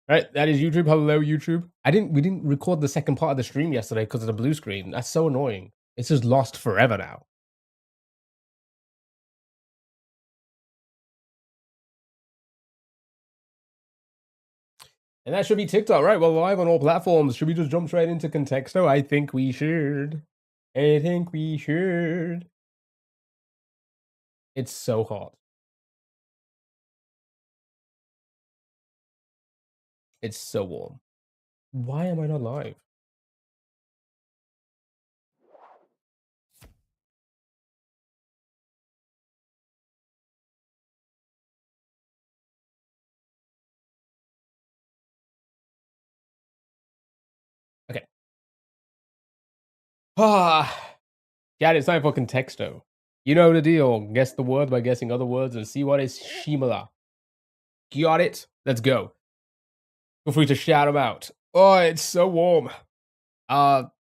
Right, that is YouTube. Hello, YouTube. We didn't record the second part of the stream yesterday because of the blue screen. That's so annoying. It's just lost forever now. And that should be TikTok, right? Well, live on all platforms. Should we just jump straight into Contexto? I think we should. I think we should. It's so hot. It's so warm. Why am I not live? Okay. Ah, yeah, it's time for Contexto. You know the deal. Guess the word by guessing other words and see what is similar. Got it? Let's go. Feel free to shout them out. Oh, it's so warm.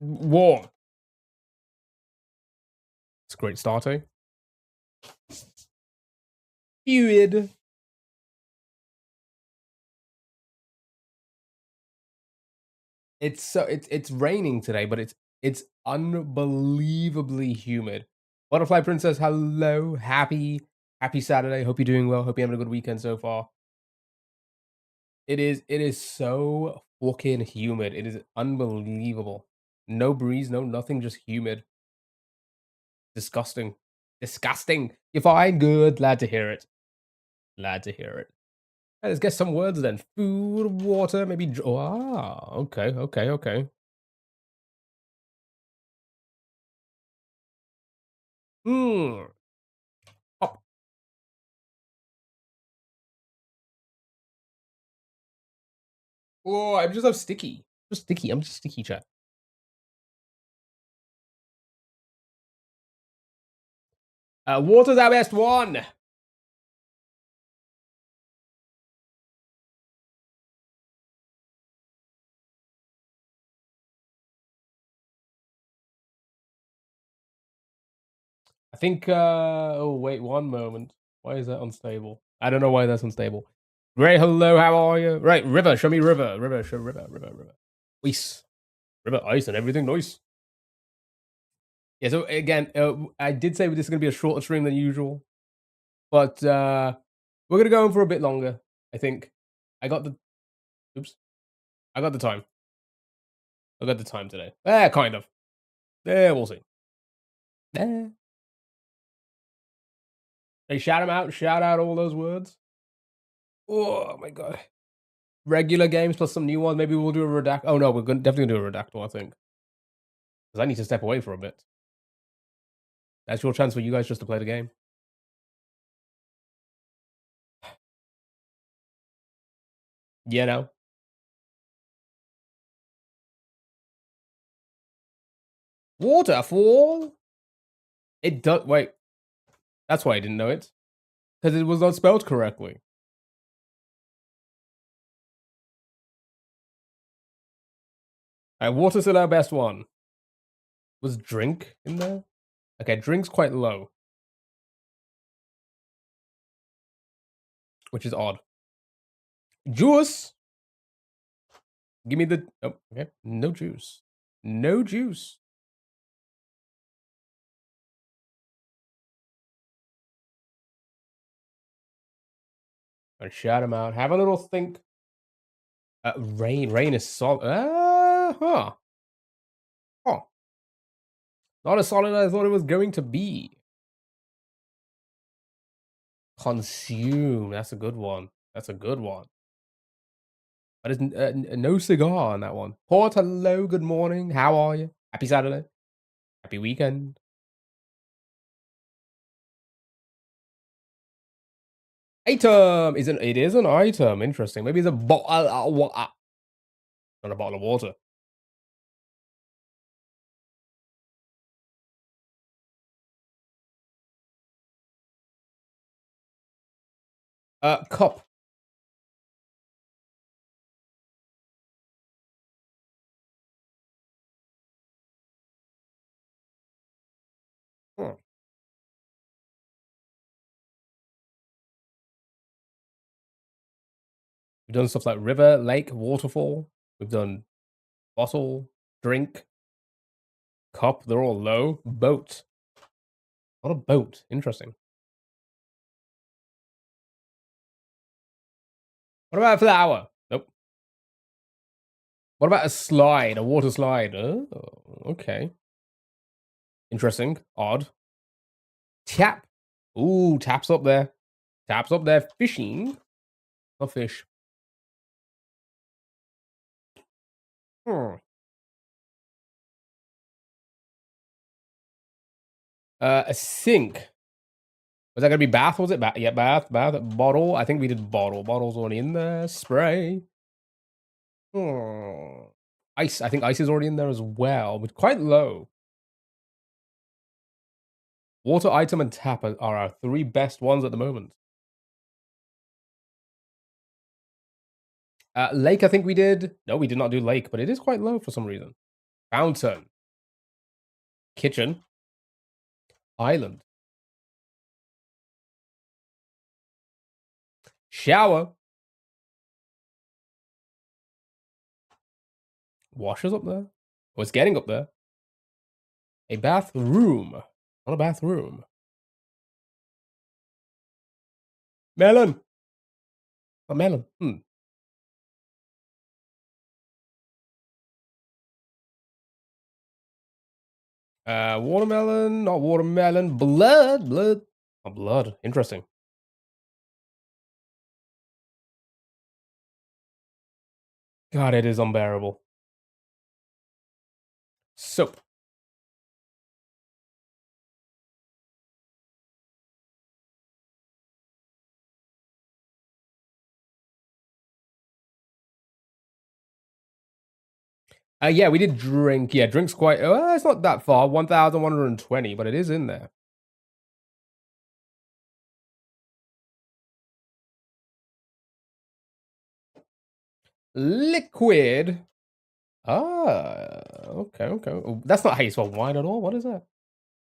Warm. It's a great starting. Humid. It's raining today, but it's unbelievably humid. Butterfly Princess, hello. Happy Saturday. Hope you're doing well. Hope you're having a good weekend so far. It is so fucking humid. It is unbelievable. No breeze, no nothing, just humid. Disgusting. Disgusting. You're fine, good. Glad to hear it. Glad to hear it. Let's get some words then. Food, water, maybe. Okay. Hmm. Oh, oh, I'm just so sticky. Just sticky. I'm just sticky, chat. Water's our best one. I think. Oh, wait, one moment. Why is that unstable? I don't know why that's unstable. Great. Hello. How are you? Right, River. Show me River. River. Show River. Ice. River, ice, and everything. Nice. Yeah. So again, I did say this is gonna be a shorter stream than usual, but we're gonna go on for a bit longer. I think. I got the. Oops. I got the time. I got the time today. Kind of. We'll see. They shout them out. Shout out all those words. Oh my god. Regular games plus some new ones. Maybe we'll do a redact. Oh no, definitely gonna do a redactor. I think because I need to step away for a bit. That's your chance for you guys just to play the game. You know. Waterfall. It does. Wait. That's why I didn't know it because it was not spelled correctly. Water's still our best one. Was drink in there? Okay, drink's quite low, which is odd. Juice. Give me the. Oh, okay. No juice. No juice. And shout him out. Have a little think. Rain. Rain is solid. Huh. Huh. Not as solid as I thought it was going to be. Consume. That's a good one. That's a good one. But it's no cigar on that one. Port, hello. Good morning. How are you? Happy Saturday. Happy weekend. Item. It is an item. Interesting. Maybe it's a bottle. Not a bottle of water. Cup. Hmm. We've done stuff like river, lake, waterfall. We've done bottle, drink, cup. They're all low. Boat. Not a boat. Interesting. What about a flower? Nope. What about a slide? A water slide? Oh, okay. Interesting. Odd. Tap. Ooh, tap's up there. Tap's up there. Fishing. Not fish. Hmm. A sink. Was that gonna be bath? Was it bath? Yeah, bath. Bottle. I think we did bottle. Bottle's already in there. Spray. Hmm. Ice. I think ice is already in there as well, but quite low. Water item and tap are our three best ones at the moment. Lake, I think we did. No, we did not do lake, but it is quite low for some reason. Fountain. Kitchen. Island. Shower. Washer's up there. Oh, it's getting up there. A bathroom. Not a bathroom. Melon. A melon. Watermelon. Not watermelon. Blood. Blood. Oh, blood. Interesting. God, it is unbearable. Soap. Yeah, we did drink. Yeah, drink's quite. It's not that far. 1,120, but it is in there. Liquid. Ah, okay, okay. Oh, that's not how you spell wine at all. What is that?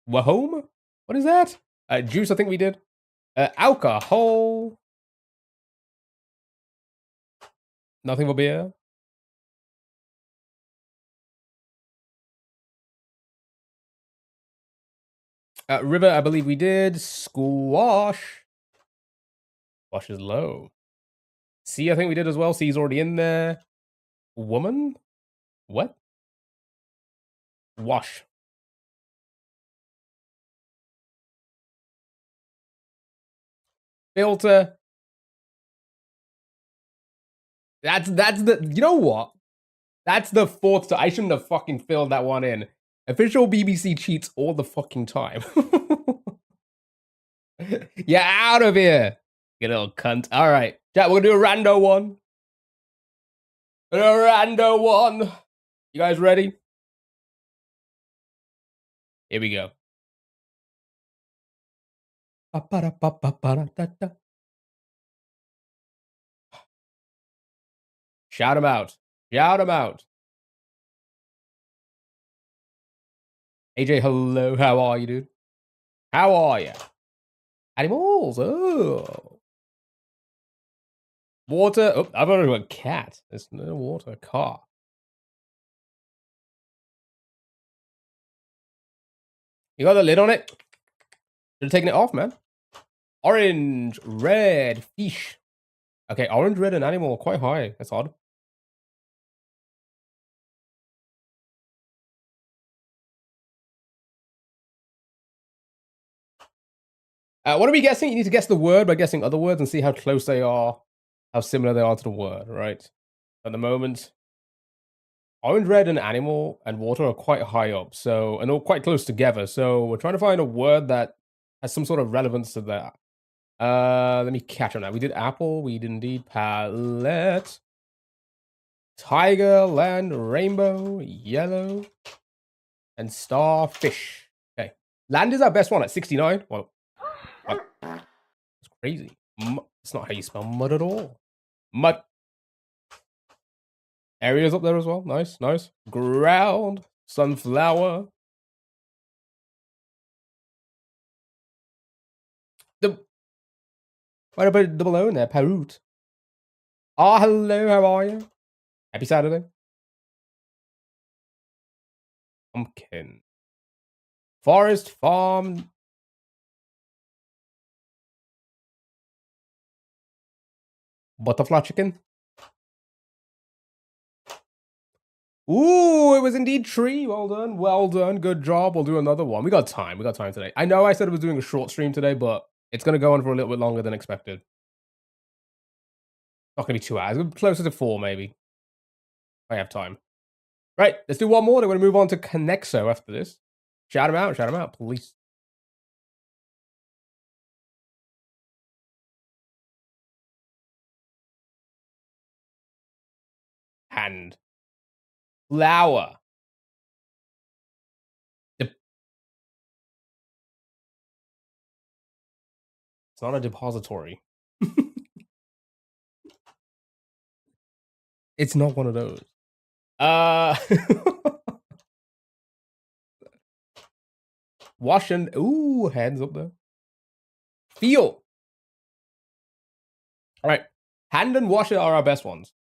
Wahome? What is that? Juice, I think we did. Alcohol. Nothing for beer. River, I believe we did. Squash. Squash is low. Sea, I think we did as well. Sea's already in there. Woman? What? Wash. Filter. That's the. You know what? That's the fourth. I shouldn't have fucking filled that one in. Official BBC cheats all the fucking time. You're out of here. You little cunt. All right. Chat, we're gonna do a rando one. A rando one. You guys ready? Here we go. Shout him out. Shout him out. AJ, hello. How are you, dude? How are you? Animals. Oh. Water. Oh, I've already got cat. There's no water. Car. You got the lid on it? Should have taken it off, man. Orange, red, fish. Okay, orange, red, and animal quite high. That's odd. What are we guessing? You need to guess the word by guessing other words and see how close they are, how similar they are to the word, right? At the moment, orange, red, and animal and water are quite high up, so and all quite close together. So we're trying to find a word that has some sort of relevance to that. Let me catch on that. We did apple. We did indeed palette, tiger, land, rainbow, yellow, and starfish. Okay, land is our best one at 69. Well, it's crazy. It's not how you spell mud at all. Mud. Areas up there as well. Nice, nice. Ground. Sunflower. The what about the below in there? Parrot. Oh, hello, how are you? Happy Saturday. Pumpkin. Forest Farm. Butterfly chicken. Ooh, it was indeed tree. Well done. Well done. Good job. We'll do another one. We got time. We got time today. I know I said I was doing a short stream today, but it's going to go on for a little bit longer than expected. Not going to be 2 hours. Closer to 4, maybe. I have time. Right. Let's do one more. Then we're going to move on to Connexo after this. Shout him out. Shout him out, please. Hand. Flower. It's not a depository. It's not one of those. Wash and ooh, hands up there. Feel. All right. Hand and wash it are our best ones.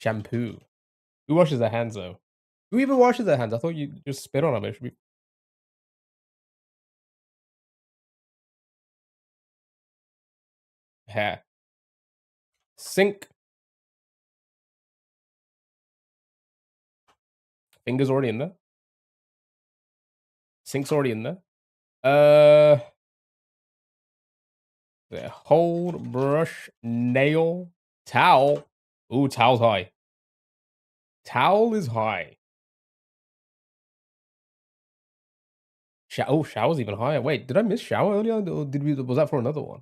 Shampoo. Who washes their hands though? Who even washes their hands? I thought you just spit on them. It should be hair. Sink. Fingers already in there. Sink's already in there. There. Hold, brush, nail, towel. Ooh, towel's high. Towel is high. Oh, shower's even higher. Wait, did I miss shower earlier? Or did we? Was that for another one?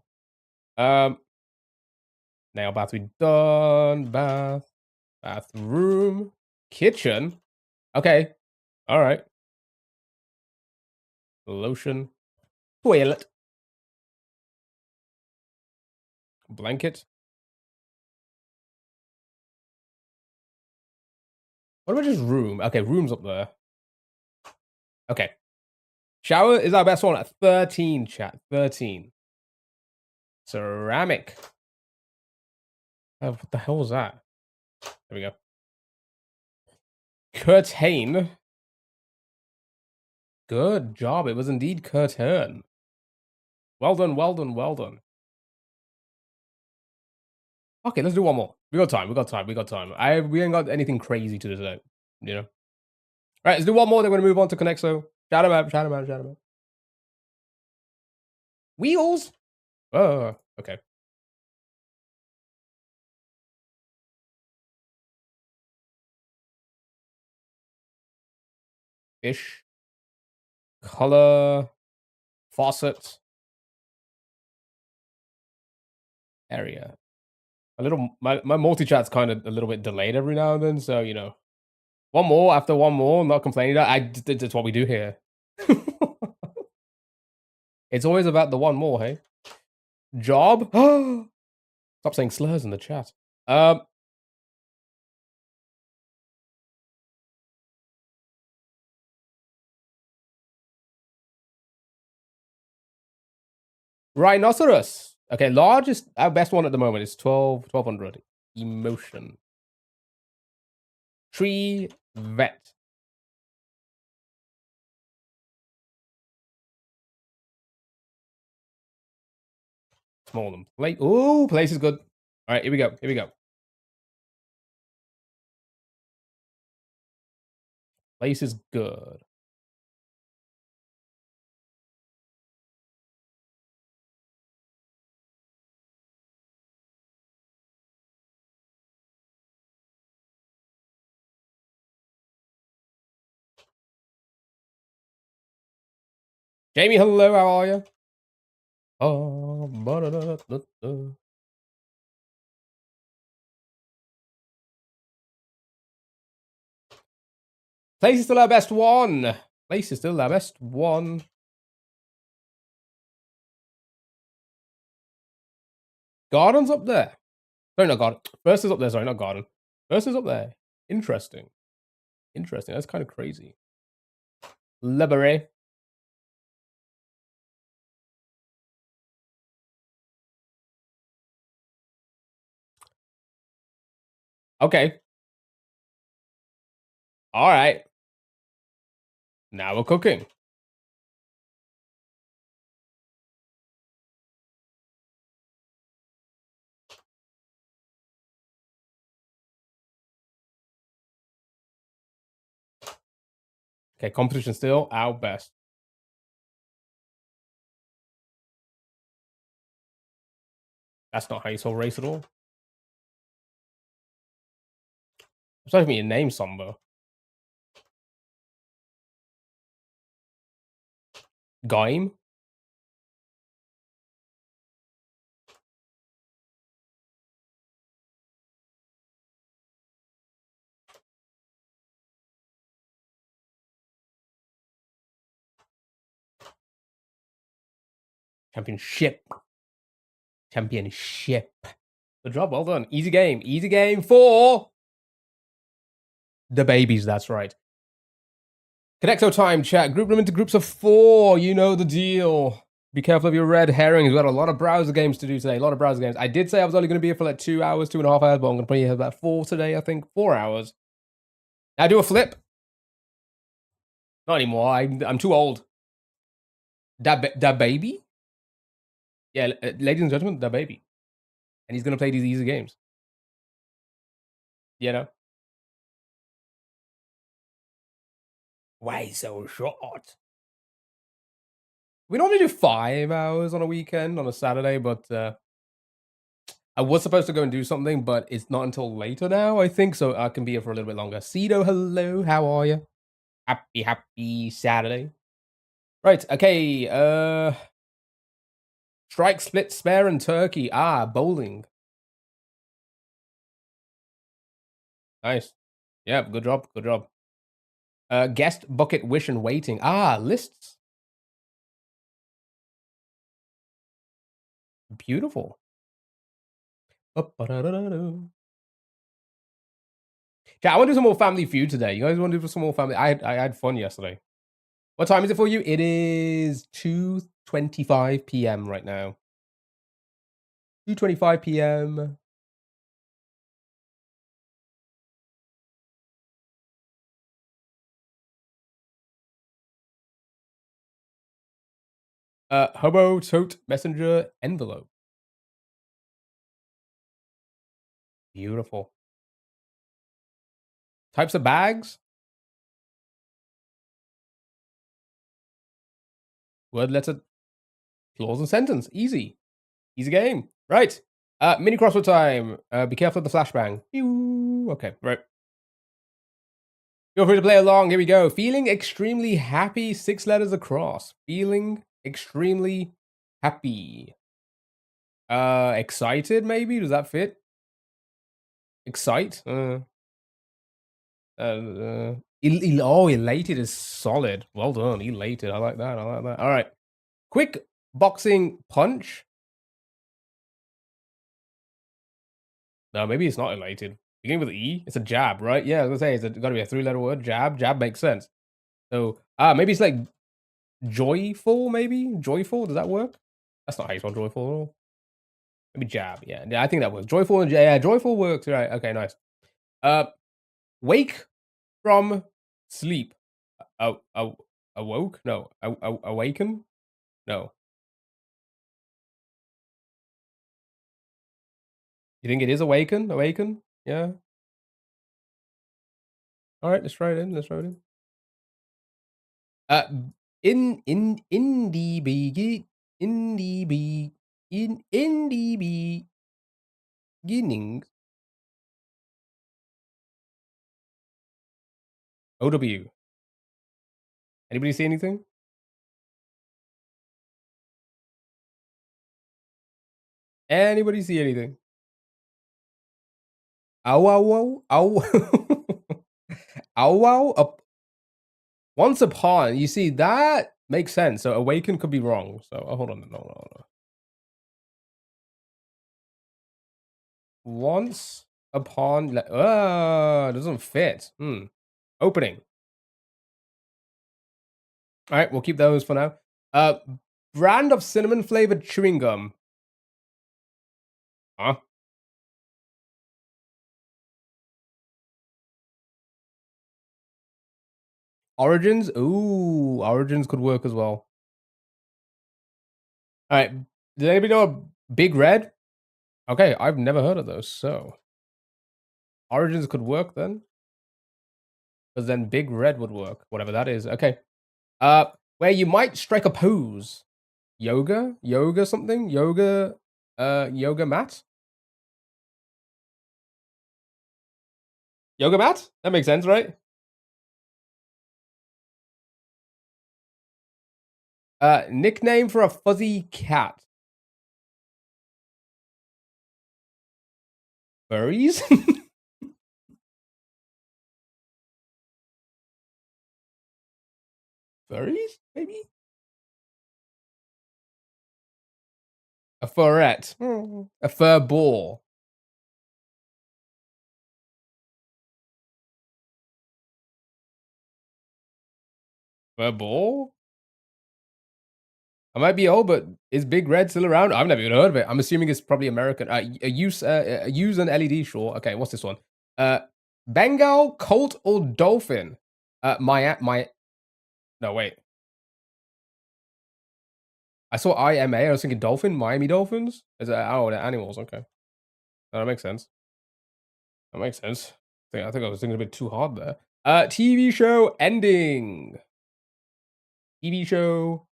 Nail bath we done. Bath, bathroom, kitchen. Okay, all right. Lotion, toilet, blanket. What about just room? Okay, room's up there. Okay. Shower is our best one at 13, chat. 13. Ceramic. Oh, what the hell was that? There we go. Curtain. Good job. It was indeed curtain. Well done, well done, well done. Okay, let's do one more. We got time, we got time, we got time. We ain't got anything crazy to do today, you know? All right, let's do one more, then we're gonna move on to Connexo. Shout him out, shout him out, shout him out. Wheels? Oh, okay. Fish. Color. Faucet. Area. My multi-chat's kind of a little bit delayed every now and then, so, you know. One more after one more, I'm not complaining. That's what we do here. It's always about the one more, hey? Job? Stop saying slurs in the chat. Rhinoceros. Okay, largest, our best one at the moment is 1200. Emotion. Tree, vet. Small them. Place. Ooh, place is good. All right, here we go. Here we go. Place is good. Jamie, hello, how are you? Oh, Place is still our best one. Place is still our best one. Garden's up there. Sorry, not garden. First is up there. Sorry, not garden. First is up there. Interesting. Interesting. That's kind of crazy. Library. Okay. All right. Now we're cooking. Okay, competition still our best. That's not how you spell race at all. I'm supposed to be a name somewhere. Game. Championship. Championship. Good job. Well done. Easy game. Easy game for the babies. That's right. Connecto time, chat. Group them into groups of 4. You know the deal. Be careful of your red herrings. We've got a lot of browser games to do today. A lot of browser games. I did say I was only going to be here for like 2 hours, 2.5 hours, but I'm going to probably have about 4 today, I think. 4 hours. Now do a flip. Not anymore. I'm too old. Da baby? Yeah, ladies and gentlemen, da baby. And he's going to play these easy games. You know? Why so short? We normally do 5 hours on a weekend, on a Saturday, but I was supposed to go and do something, but it's not until later now, I think, so I can be here for a little bit longer. Cedo, hello, how are you? Happy Saturday. Right, okay, strike, split, spare, and turkey. Ah, bowling. Nice. Yeah, good job, good job. Guest, bucket, wish, and waiting. Ah, lists. Beautiful. Yeah, I want to do some more Family Feud today. You guys want to do some more family? I had fun yesterday. What time is it for you? It is 2:25 p.m. right now. 2:25 p.m. Hobo, tote, messenger, envelope. Beautiful. Types of bags. Word, letter, clause, and sentence. Easy. Easy game. Right. Mini crossword time. Be careful of the flashbang. Pew. Okay, right. Feel free to play along. Here we go. Feeling extremely happy. 6 letters across. Feeling extremely happy. Excited, maybe? Does that fit? Excite? Elated is solid. Well done. Elated. I like that. I like that. All right. Quick boxing punch. No, maybe it's not elated. Beginning with E. It's a jab, right? Yeah, I was gonna say it's got to be a 3-letter word. Jab. Jab makes sense. So, maybe it's like joyful. Maybe joyful. Does that work? That's not how you spell joyful at all. Maybe jab. Yeah, I think that works. Joyful and yeah, joyful works. Right. Okay. Nice. Wake from sleep. Awoke? No. Awaken? No. You think it is awaken? Awaken? Yeah. All right, let's try it in. Let's try it in. Uh, in the begin in the be in the beginning. OW. Anybody see anything? Anybody see anything? Ow, ow, ow, ow. Ow, ow. Once upon, you see, that makes sense. So awaken could be wrong. So hold on. No. Once upon, doesn't fit. Opening. All right, we'll keep those for now. Brand of cinnamon flavored chewing gum. Huh? Origins? Ooh, Origins could work as well. All right. Did anybody know Big Red? Okay, I've never heard of those. So Origins could work then, because then Big Red would work, whatever that is. Okay. Where you might strike a pose. Yoga something, yoga mat. Yoga mat. That makes sense, right? Nickname for a fuzzy cat. Furries. Furries, maybe. A furret. A fur ball. Fur ball. I might be old, but is Big Red still around? I've never even heard of it. I'm assuming it's probably American. Use an LED. Sure. Okay. What's this one? Uh, Bengal, Colt, or Dolphin? My. No, wait. I saw IMA. I was thinking Dolphin. Miami Dolphins. Is that? Oh, they're animals. Okay. No, that makes sense. That makes sense. I think I was thinking a bit too hard there. TV show ending. TV show.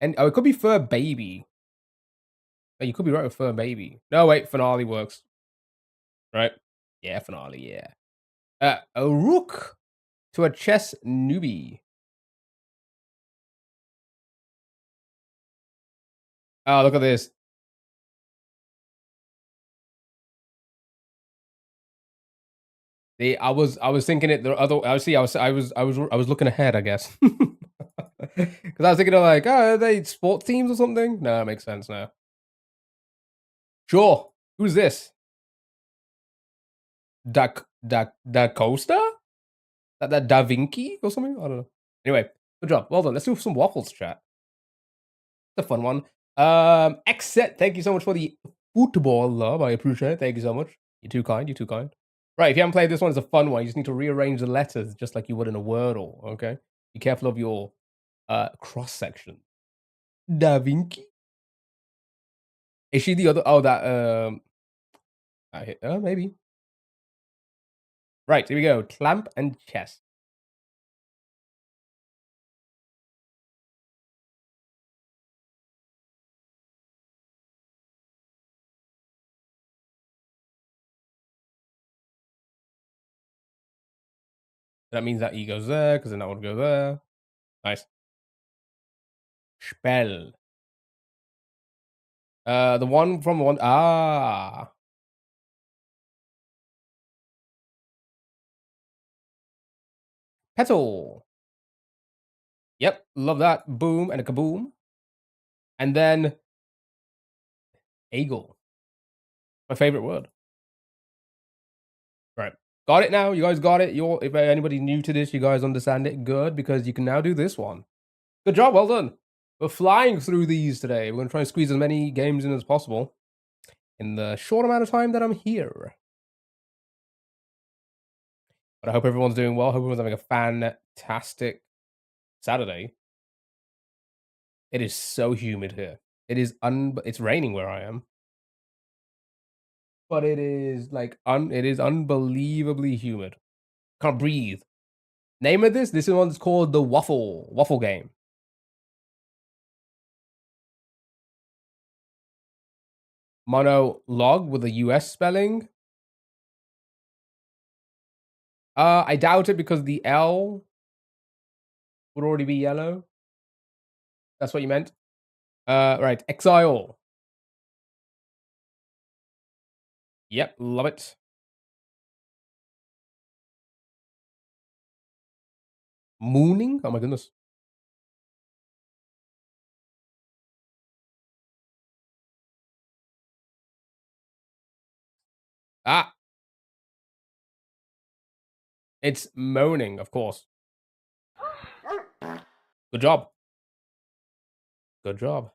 And oh, it could be Fur Baby. Oh, you could be right with Fur Baby. No, wait, finale works. Right? Yeah, finale, yeah. A rook to a chess newbie. Oh, look at this. I was thinking it the other. I was looking ahead, I guess. Because I was thinking of like, oh, are they sport teams or something? No, it makes sense now. Sure. Who's this? Da Costa? That Da Vinci or something? I don't know. Anyway, good job. Well done. Let's do some waffles, chat. It's a fun one. Xset, thank you so much for the football love. I appreciate it. Thank you so much. You're too kind. You're too kind. Right, if you haven't played this one, it's a fun one. You just need to rearrange the letters just like you would in a Wordle, okay? Be careful of your cross section. Da Vinci? Is she the other? Oh, that maybe. Right, here we go. Clamp and chess. That means that E goes there, because then that would go there. Nice. Spell. The one from the one. Ah. Petal. Yep, love that. Boom and a kaboom. And then eagle. My favorite word. Right. Got it now? You guys got it? If anybody's new to this, you guys understand it? Good, because you can now do this one. Good job, well done. We're flying through these today. We're going to try and squeeze as many games in as possible in the short amount of time that I'm here. But I hope everyone's doing well. I hope everyone's having a fantastic Saturday. It is so humid here. It's raining where I am. But it is it is unbelievably humid. Can't breathe. Name of this? This one's called the Waffle game. Monologue with a US spelling. I doubt it because the L would already be yellow. That's what you meant. Right. Exile. Yep, love it. Mooning? Oh my goodness. Ah, it's moaning, of course. Good job. Good job.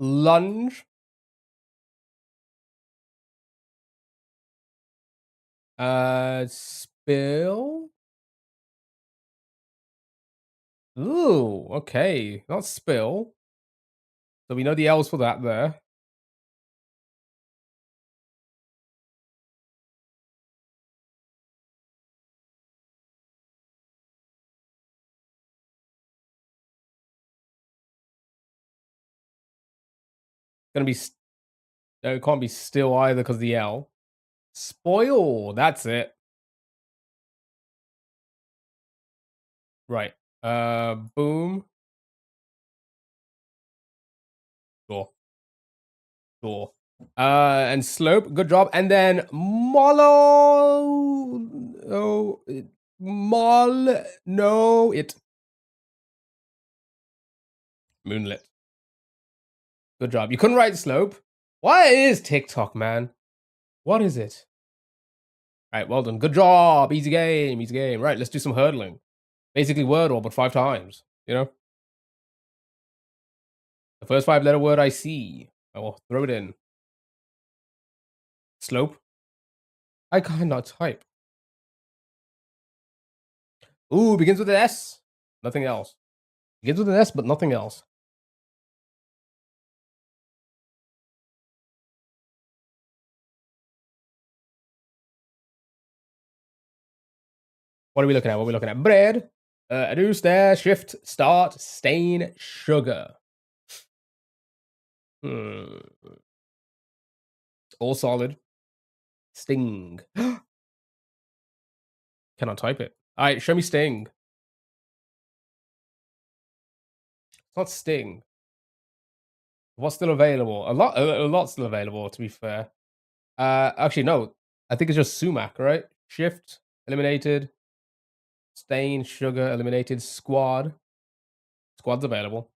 Lunge. Spill. Ooh, okay. Not spill. So we know the L's for that there. Gonna be. No, it can't be still either because the L. Spoil. That's it. Right. Boom. Sure. Sure. And slope. Good job. And then Molo. Oh, Mol. No, it. Moonlit. Good job. You couldn't write slope. What is TikTok, man? What is it? All right, well done. Good job. Easy game. Easy game. Right, let's do some hurdling. Basically Wordle, but 5 times. You know? The first 5-letter word I see. I will throw it in. Slope. I cannot type. Ooh, begins with an S. Nothing else. Begins with an S, but nothing else. What are we looking at? What are we looking at? Bread. Ado, stare, shift, start, stain, sugar. All solid. Sting. Cannot type it. All right, show me sting. It's not sting. What's still available? A lot still available, to be fair. Actually, no. I think it's just sumac, right? Shift, eliminated. Stain, sugar, eliminated. Squad. Squad's available.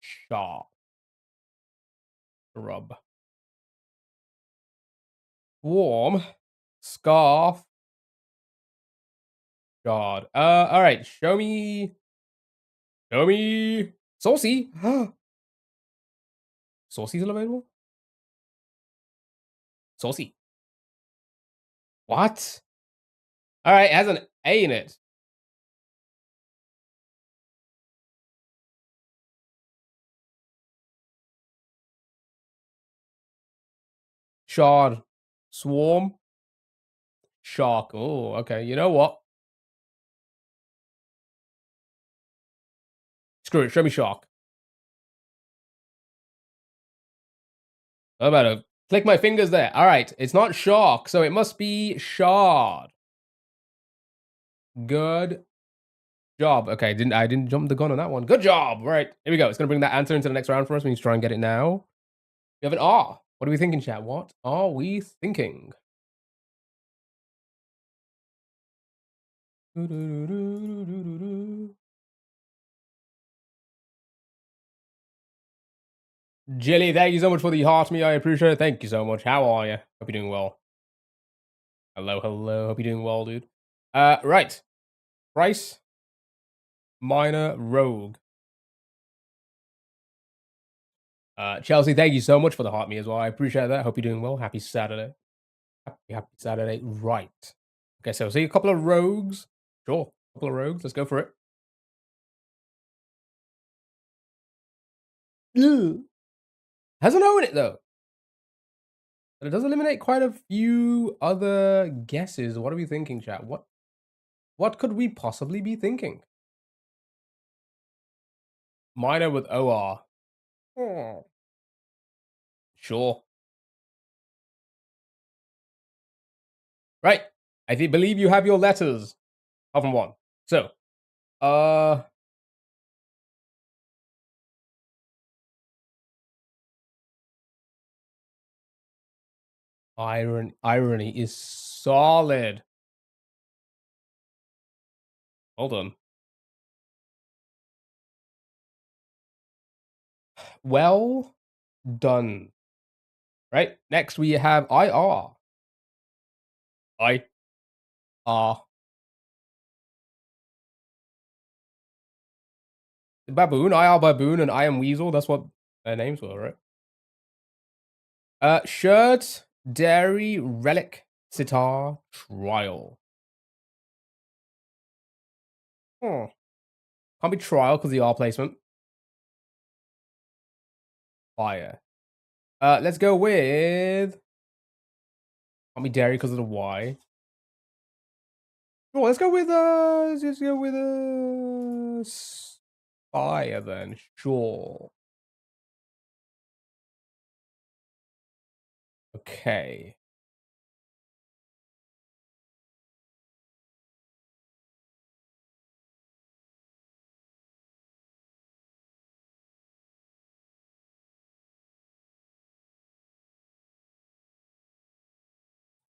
Sharp. Rub. Warm. Scarf. God. Alright. Show me. Show me. Saucy. Saucy's still available? Saucy. What? Alright, it has an A in it. Shard. Swarm. Shark. Oh, okay. You know what? Screw it. Show me shark. I'm about to click my fingers there. All right. It's not shark, so it must be shard. Good job. Okay, I didn't jump the gun on that one. Good job. All right. Here we go. It's going to bring that answer into the next round for us. We need to try and get it now. We have an R. What are we thinking, chat? What are we thinking? Jilly, thank you so much for the heart me. I appreciate it. Thank you so much. How are you? Hope you're doing well. Hello, hello. Hope you're doing well, dude. Right. Price. Minor rogue. Chelsea, thank you so much for the heart me as well. I appreciate that. Hope you're doing well. Happy Saturday. Happy Saturday. Right. Okay, so see a couple of rogues. Sure. A couple of rogues. Let's go for it. Has an O in it though. But it does eliminate quite a few other guesses. What are we thinking, chat? What could we possibly be thinking? Minor with OR. Oh. Sure. Right. I believe you have your letters. Apart from one. So, irony is solid. Hold on. Well done. Right. Next we have IR. Baboon, IR Baboon, and I am Weasel. That's what their names were, right? Shirt, dairy, relic, Sitar trial. Hmm. Can't be trial because the R placement. Fire. Let's go with. Can't be dairy because of the Y. Sure, let's go with fire then. Sure. Okay.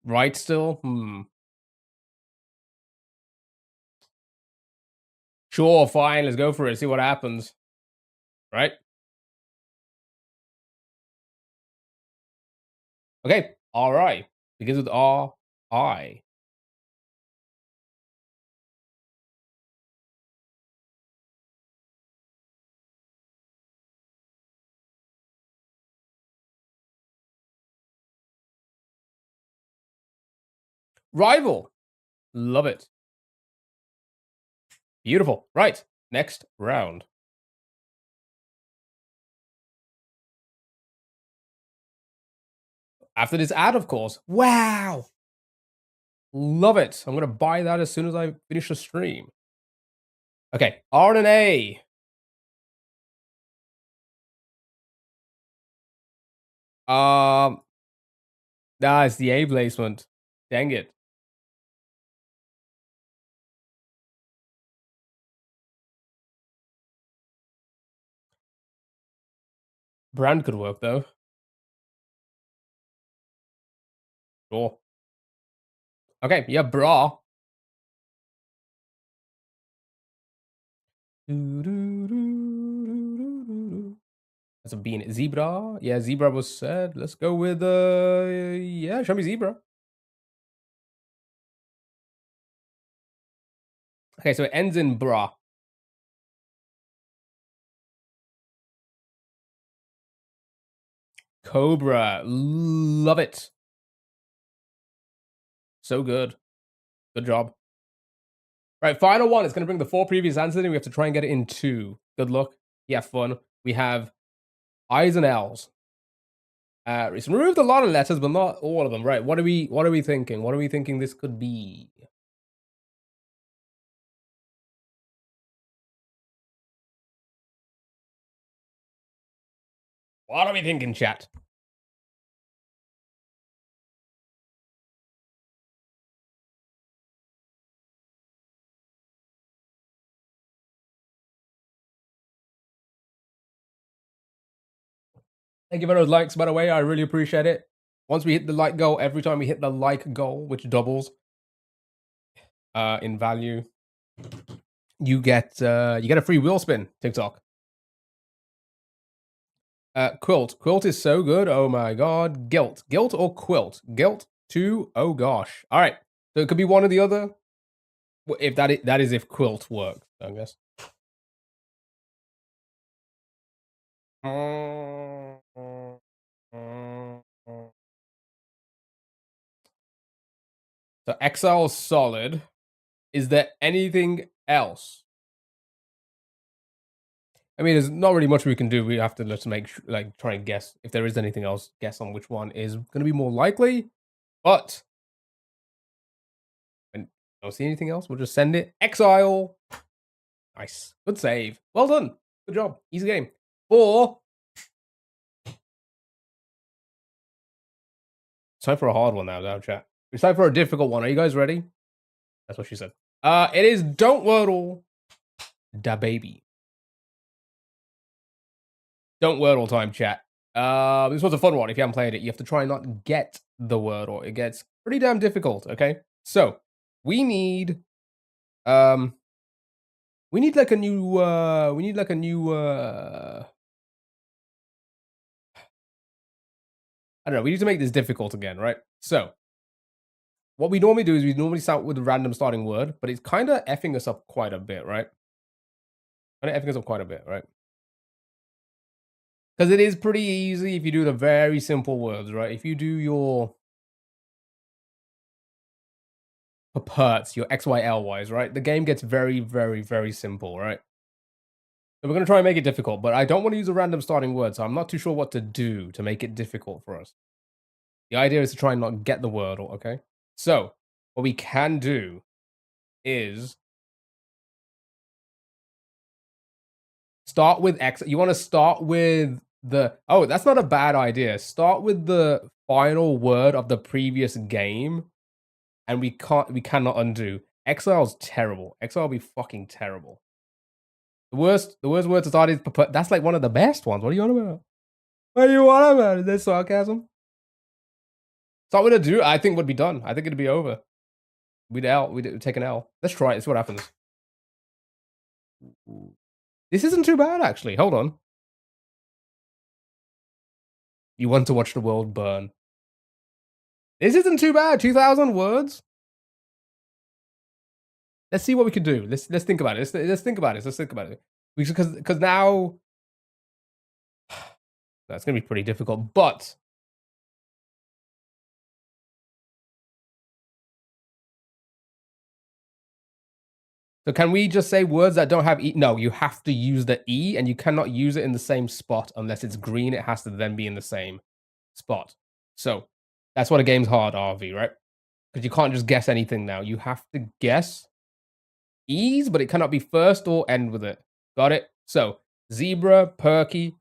Right still? Sure, fine. Let's go for it. See what happens. Right? Okay. All right. Begins with R I. Rival. Love it. Beautiful. Right. Next round. After this ad, of course. Wow. Love it. I'm gonna buy that as soon as I finish the stream. Okay. R and A. Nah, it's the A placement. Dang it. Brand could work though. Sure. Okay, yeah, bra. That's a bean. Zebra. Yeah, zebra was said. Let's go with yeah, show me zebra. Okay, so it ends in bra. Cobra. Love it. So good. Good job. Right, final one. It's going to bring the 4 previous answers, and we have to try and get it in 2. Good luck. Yeah, fun. We have I's and L's. It's removed a lot of letters, but not all of them. Right, what are we thinking? What are we thinking this could be? What are we thinking, chat? Thank you for those likes, by the way. I really appreciate it. Once we hit the like goal, every time we hit the like goal, which doubles in value, you get a free wheel spin. TikTok. Quilt. Quilt is so good. Oh my god. Guilt. Guilt or quilt? Guilt 2. Oh gosh. All right. So it could be one or the other. If that is if quilt works, I guess. So Exile solid. Is there anything else? I mean, there's not really much we can do. We have to just try and guess if there is anything else. Guess on which one is going to be more likely. But I don't see anything else. We'll just send it. Exile. Nice. Good save. Well done. Good job. Easy game. 4. It's time for a hard one now, chat. It's time for a difficult one. Are you guys ready? That's what she said. It is Don't Wordle Da Baby. Don't Wordle time, chat. This was a fun one. If you haven't played it, you have to try and not get the Wordle. It gets pretty damn difficult, okay? So, we need like a new I don't know, we need to make this difficult again, right? So, what we normally do is we normally start with a random starting word, but it's kind of effing us up quite a bit, right? Kind of effing us up quite a bit, right? Because it is pretty easy if you do the very simple words, right? If you do your perperts, your X, Y, L, Ys, right? The game gets very, very, very simple, right? So we're going to try and make it difficult, but I don't want to use a random starting word, so I'm not too sure what to do to make it difficult for us. The idea is to try and not get the word, okay? So what we can do is start with X. You want to start with the... Oh, that's not a bad idea. Start with the final word of the previous game, and we cannot undo. Exile's terrible. Exile will be fucking terrible. The worst word to start is... That's like one of the best ones. What are you on about? What are you on about? Is that sarcasm? Start with a do. I think would be done. I think it'd be over. We'd take an L. Let's try it. Let's see what happens. This isn't too bad, actually. Hold on. You want to watch the world burn. This isn't too bad. 2,000 words. Let's see what we can do. Let's think about it. Let's think about it. Let's think about it. Because now that's gonna be pretty difficult. But so can we just say words that don't have E? No, you have to use the E, and you cannot use it in the same spot unless it's green. It has to then be in the same spot. So that's what a game's hard, RV, right? Because you can't just guess anything now. You have to guess E's, but it cannot be first or end with it. Got it? So zebra, perky,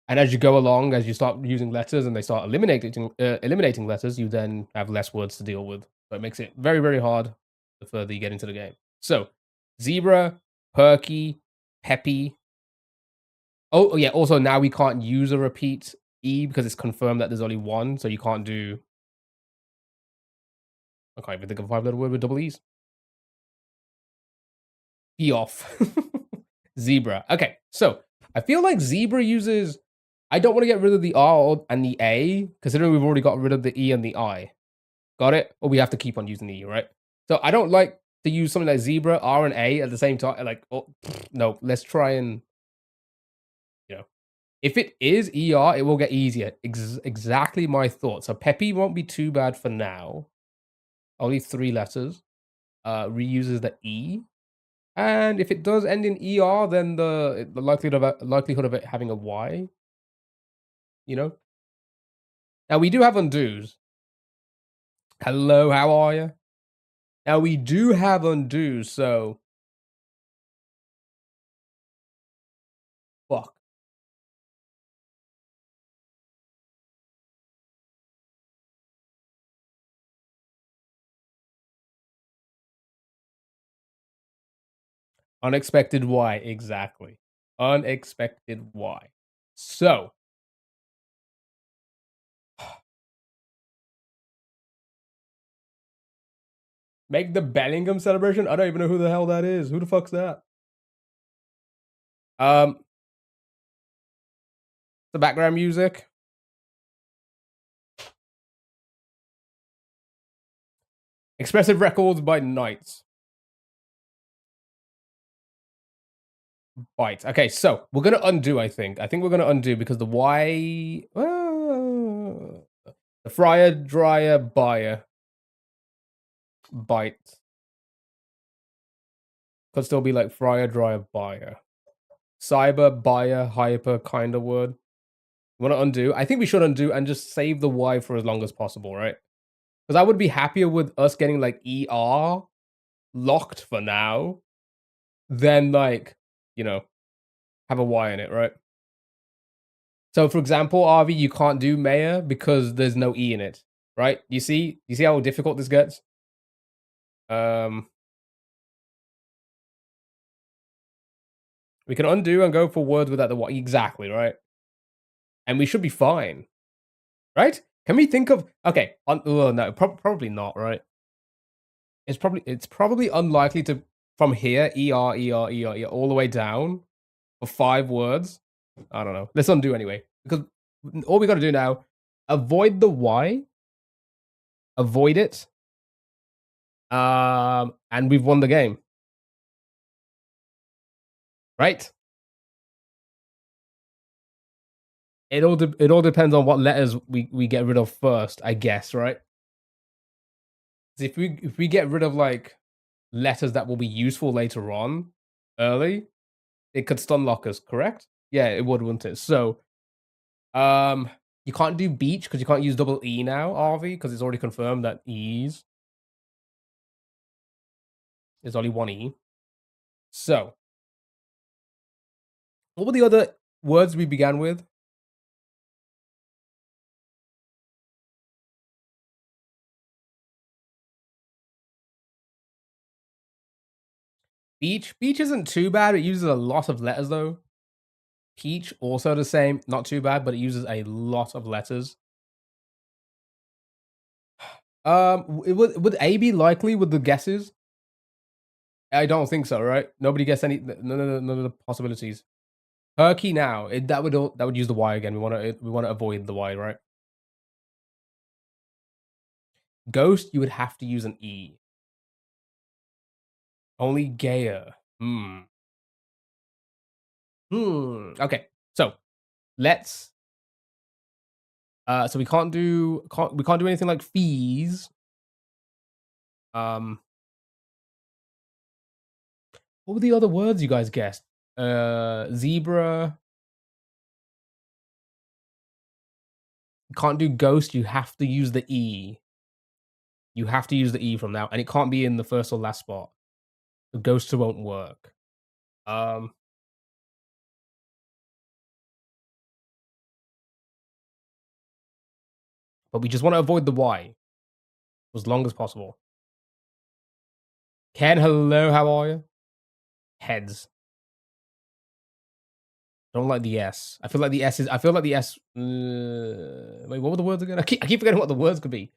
and as you go along, as you start using letters and they start eliminating letters, you then have less words to deal with. So it makes it very, very hard the further you get into the game. So zebra, perky, peppy. Oh yeah, also now we can't use a repeat E because it's confirmed that there's only one, so you can't do... I can't even think of a 5-letter word with double E's. Be off. Zebra. Okay, so I feel like zebra uses... I don't want to get rid of the R and the A, considering we've already got rid of the E and the I. Got it? Or we have to keep on using the E, right? So I don't like to use something like zebra, R, and A at the same time. Like, oh, no, let's try and... You know, if it is ER, it will get easier. Exactly my thought. So peppy won't be too bad for now. Only 3 letters. Reuses the E. And if it does end in ER, then the likelihood of it having a Y, you know? Now, we do have undos. Hello, how are you? Now, we do have undos, so... Fuck. Unexpected Y, exactly. Unexpected Y. So... Make the Bellingham celebration? I don't even know who the hell that is. Who the fuck's that? The background music. Expressive Records by Knights. Bytes. Okay, so we're gonna undo, I think. I think we're gonna undo because the Y... the fryer, dryer, buyer. Byte. Could still be like fryer, dryer, buyer. Cyber, buyer, hyper kind of word. You want to undo? I think we should undo and just save the Y for as long as possible, right? Because I would be happier with us getting like ER locked for now than like, you know, have a Y in it, right? So for example, RV, you can't do mayor because there's no E in it, right? You see how difficult this gets? We can undo and go for words without the Y. Exactly, right? And we should be fine. Right? Can we think of... Okay, oh, no, probably not, right? It's probably unlikely to... From here, ER, all the way down for 5 words. I don't know. Let's undo anyway. Because all we got to do now, avoid the Y. Avoid it. And we've won the game. Right? It all depends on what letters we get rid of first, I guess, right? If we get rid of like letters that will be useful later on, early, it could stun lock us, correct? Yeah, it would, wouldn't it? So, you can't do beach because you can't use double E now, RV, because it's already confirmed that E's is only one E. So, what were the other words we began with? Beach. Beach isn't too bad. It uses a lot of letters though. Peach also the same, not too bad, but it uses a lot of letters. Would A be likely with the guesses? I don't think so, right? Nobody gets any none of the possibilities. Turkey now, that would use the Y again. We want to avoid the Y, right? Ghost, you would have to use an E. Only gayer. Okay. So let's so we can't do anything like fees. What were the other words you guys guessed? Zebra. You can't do ghost, you have to use the E. You have to use the E from now, and it can't be in the first or last spot. The ghost won't work. Um but we just want to avoid the Y as long as possible. Ken, hello, how are you? Heads. Don't like the S. I feel like the S is. I feel like the S. Wait, what were the words again? I keep forgetting what the words could be.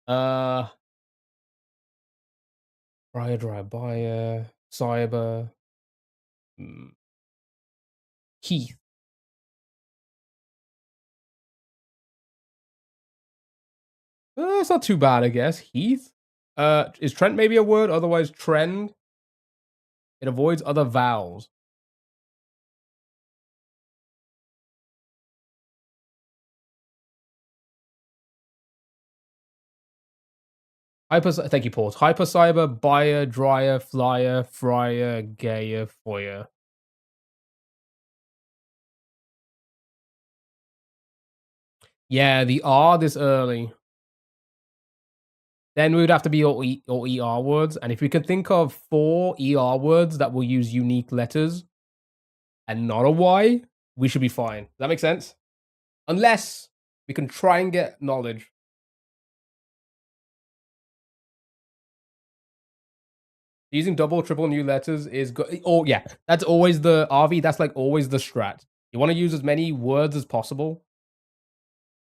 Uh, Briar, dry, buyer, cyber, Heath. It's not too bad, I guess. Heath. Is Trent maybe a word? Otherwise, trend. It avoids other vowels. Thank you, pause. Hyper, cyber, buyer, dryer, flyer, fryer, gayer, foyer. Yeah, the R this early. Then we would have to be all ER words. And if we can think of 4 ER words that will use unique letters and not a Y, we should be fine. Does that make sense? Unless we can try and get knowledge. Using double, triple new letters is good. Oh, yeah. That's always the RV. That's like always the strat. You want to use as many words as possible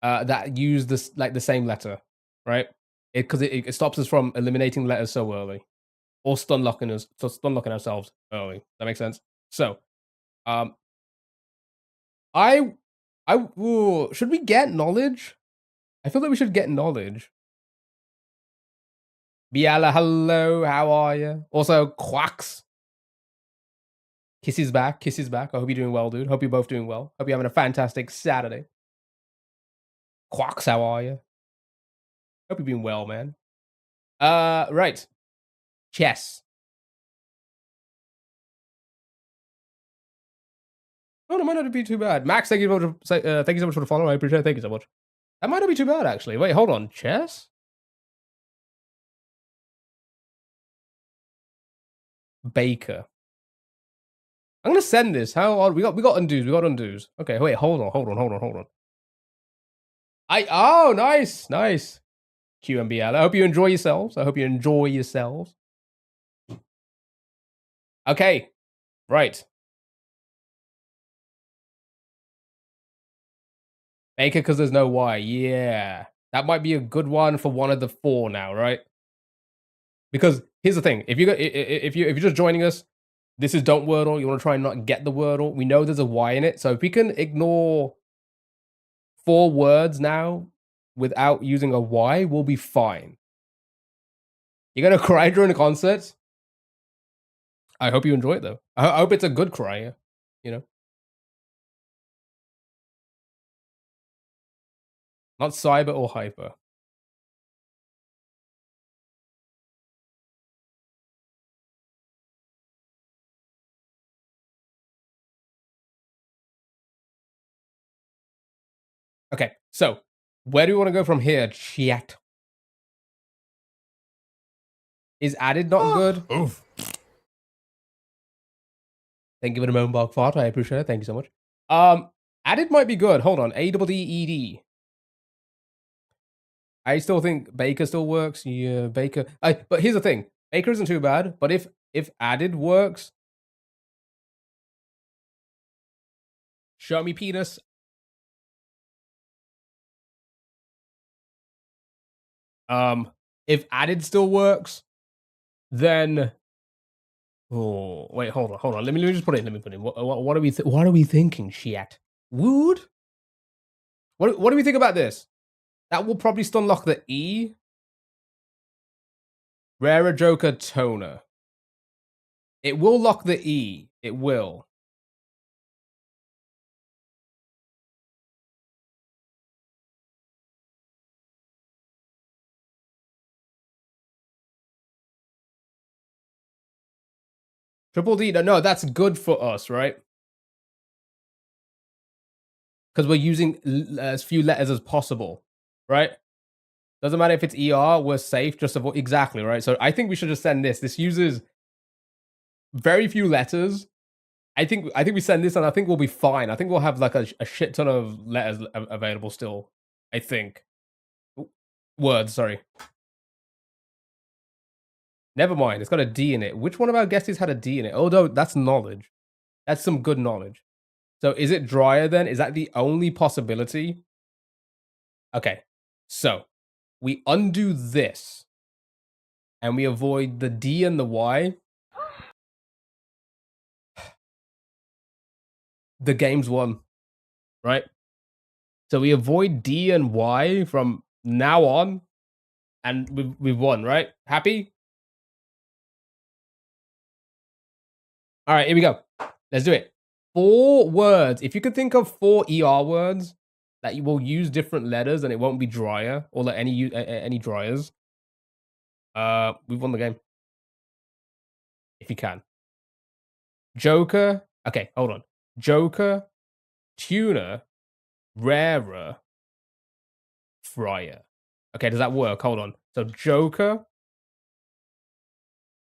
that use this like the same letter, right? Because it stops us from eliminating letters so early or stun locking ourselves early. That makes sense. So, um, I ooh, should we get knowledge? I feel like we should get knowledge. Biala, hello, how are you? Also, Quacks. Kisses back, kisses back. I hope you're doing well, dude. Hope you're both doing well. Hope you're having a fantastic Saturday. Quacks, how are you? Hope you're doing well, man. Right. Chess. Oh, that might not be too bad. Max, thank you thank you so much for the follow. I appreciate it. Thank you so much. That might not be too bad, actually. Wait, hold on. Chess? Baker. I'm gonna send this. How odd. We got undos. We got undos. Okay, wait, hold on. Oh, nice, nice. QMBL. I hope you enjoy yourselves. I hope you enjoy yourselves. Okay, right. Baker because there's no Y. Yeah, that might be a good one for one of the 4 now, right? Because here's the thing: if you're just joining us, this is Don't Wordle. You want to try and not get the Wordle. We know there's a Y in it, so if we can ignore 4 words now without using a Y, we'll be fine. You're gonna cry during the concert. I hope you enjoy it though. I hope it's a good cry. You know, not cyber or hyper. Okay, so where do we want to go from here? Chat. Is added not good? Oof. Thank you for the moonbog fart. I appreciate it. Thank you so much. Added might be good. Hold on. ADDED. I still think Baker still works. Yeah, Baker. But here's the thing. Baker isn't too bad. But if added works, show me penis. If added still works, then oh wait, hold on. Let me just put it in. Let me put it in. What are we what are we thinking? Shit. Wood. What do we think about this? That will probably stun lock the E. Rarer Joker Toner. It will lock the E. It will. Triple D. No, that's good for us, right? Because we're using as few letters as possible, right? Doesn't matter if it's ER, we're safe. Just avoid exactly, right? So I think we should just send this. This uses very few letters. I think we send this, and I think we'll be fine. I think we'll have like a shit ton of letters available still. I think. Words, sorry. Never mind. It's got a D in it. Which one of our guesses had a D in it? Oh no, that's knowledge. That's some good knowledge. So is it drier then? Is that the only possibility? Okay. So we undo this and we avoid the D and the Y. The game's won, right? So we avoid D and Y from now on, and we've won, right? Happy? All right, here we go. Let's do it. 4 words. If you could think of 4 ER words that you will use different letters and it won't be drier or like any dryers, we've won the game. If you can. Joker. Okay, hold on. Joker, tuner, rarer, fryer. Okay, does that work? Hold on. So Joker,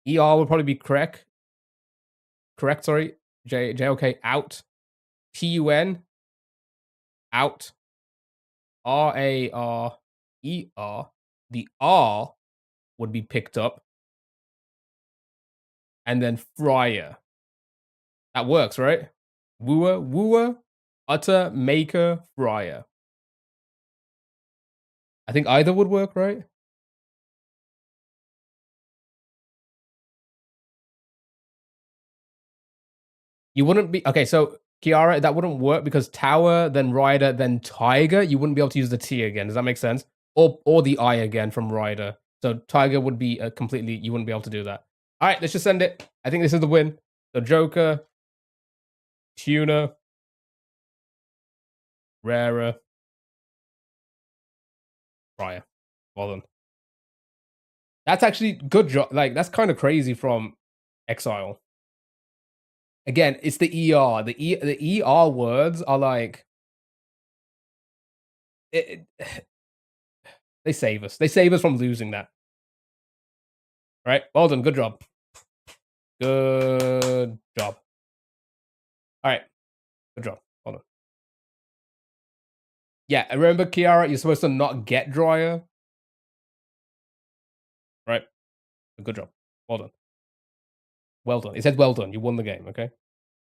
ER would probably be correct. Correct, sorry. JOK, out. TUN, out. RARER. The R would be picked up. And then fryer. That works, right? Wooer, utter, maker, fryer. I think either would work, right? You wouldn't be okay. So Kiara, that wouldn't work because tower, then rider, then tiger. You wouldn't be able to use the T again. Does that make sense? Or the I again from rider. So tiger would be completely. You wouldn't be able to do that. All right, let's just send it. I think this is the win. So Joker, tuner, rarer, fryer. Well done. That's actually good job. Like that's kind of crazy from Exile. Again, it's the ER. The ER words are like they save us. They save us from losing that. Right? Well done. Good job. Good job. All right. Good job. Hold on. Yeah, and remember, Kiara, you're supposed to not get dryer. Right? Good job. Well done. Well done. It says well done. You won the game, okay?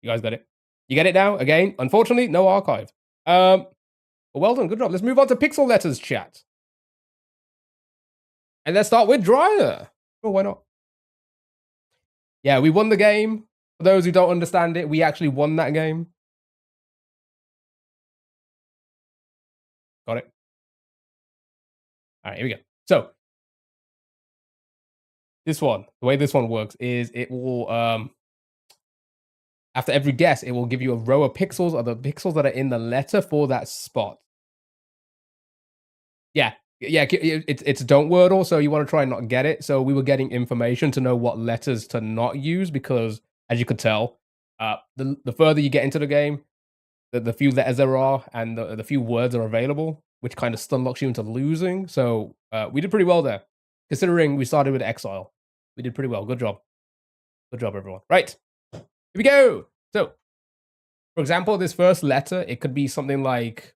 You guys got it. You get it now? Again, unfortunately, no archive. Well done. Good job. Let's move on to pixel letters, chat. And let's start with dryer. Oh, why not? Yeah, we won the game. For those who don't understand it, we actually won that game. Got it. All right, here we go. So this one, the way this one works is it will after every guess, it will give you a row of pixels or the pixels that are in the letter for that spot. Yeah. Yeah, it's don't wordle, so you want to try and not get it. So we were getting information to know what letters to not use because, as you could tell, the further you get into the game, the few letters there are and the few words are available, which kind of stun locks you into losing. So we did pretty well there, considering we started with exile. We did pretty well. Good job, everyone. Right, here we go. So, for example, this first letter, it could be something like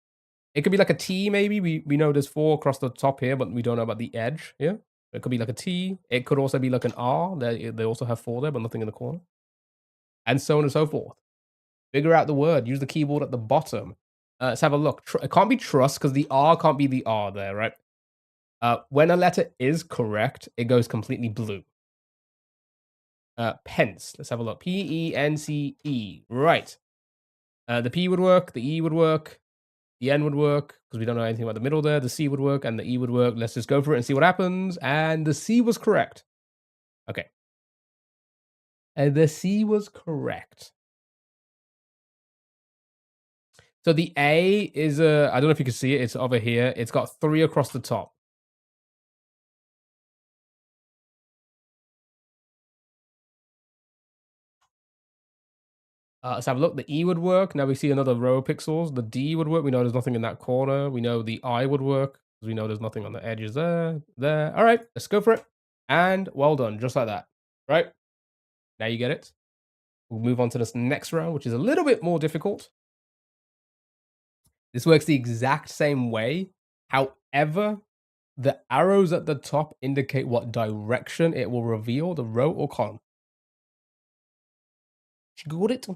it could be like a T. Maybe we know there's 4 across the top here, but we don't know about the edge here. It could be like a T. It could also be like an R. They also have 4 there, but nothing in the corner, and so on and so forth. Figure out the word. Use the keyboard at the bottom. Let's have a look. It can't be trust because the R can't be the R there, right? When a letter is correct, it goes completely blue. Pence. Let's have a look. Pence. Right. The P would work. The E would work. The N would work because we don't know anything about the middle there. The C would work and the E would work. Let's just go for it and see what happens. And the C was correct. Okay. And the C was correct. So the A is I don't know if you can see it. It's over here. It's got 3 across the top. Let's have a look. The E would work. Now we see another row of pixels. The D would work. We know there's nothing in that corner. We know the I would work because we know there's nothing on the edges there. There. All right, let's go for it. And well done, just like that. Right? Now you get it. We'll move on to this next round, which is a little bit more difficult. This works the exact same way. However, the arrows at the top indicate what direction it will reveal, the row or column. You got it?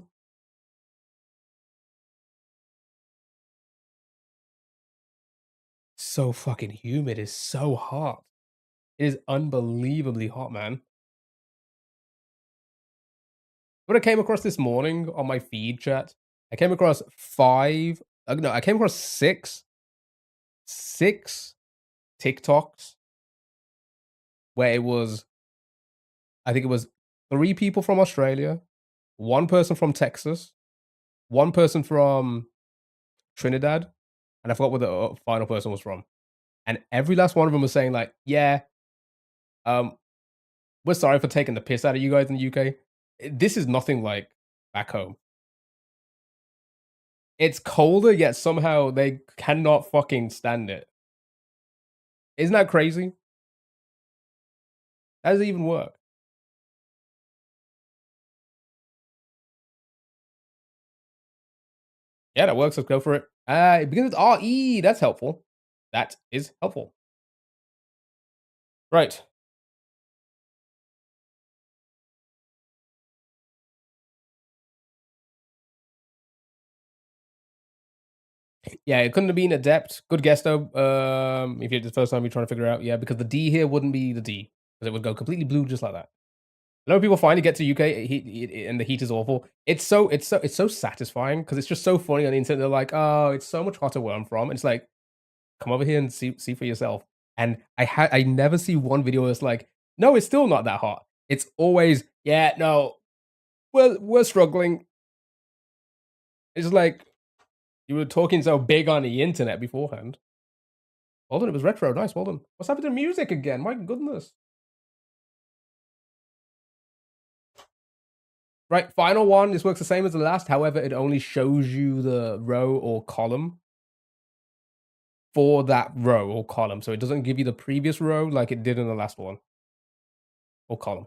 So fucking humid. It's so hot. It is unbelievably hot, man. What I came across this morning on my feed chat, I came across 5, no, I came across 6 TikToks where it was, I think it was 3 people from Australia, 1 person from Texas, 1 person from Trinidad, and I forgot where the final person was from. And every last one of them was saying like, "Yeah, um, we're sorry for taking the piss out of you guys in the UK. This is nothing like back home. It's colder, yet somehow they cannot fucking stand it. Isn't that crazy? How does it even work? Yeah, that works. Let's go for it. It begins with RE. That's helpful. That is helpful. Right. Yeah, it couldn't have been adept. Good guess though. If it's the first time you're trying to figure out, yeah, because the D here wouldn't be the D because it would go completely blue just like that. A lot of people finally get to UK and the heat is awful. It's so satisfying because it's just so funny on the internet. They're like, "Oh, it's so much hotter where I'm from." And it's like, come over here and see for yourself. And I never see one video that's like, "No, it's still not that hot." It's always, "Yeah, no, we're struggling." It's like you were talking so big on the internet beforehand. Well done, it was retro. Nice, well done. What's happened to music again? My goodness. Right, final one. This works the same as the last. However, it only shows you the row or column for that row or column. So it doesn't give you the previous row like it did in the last one or column.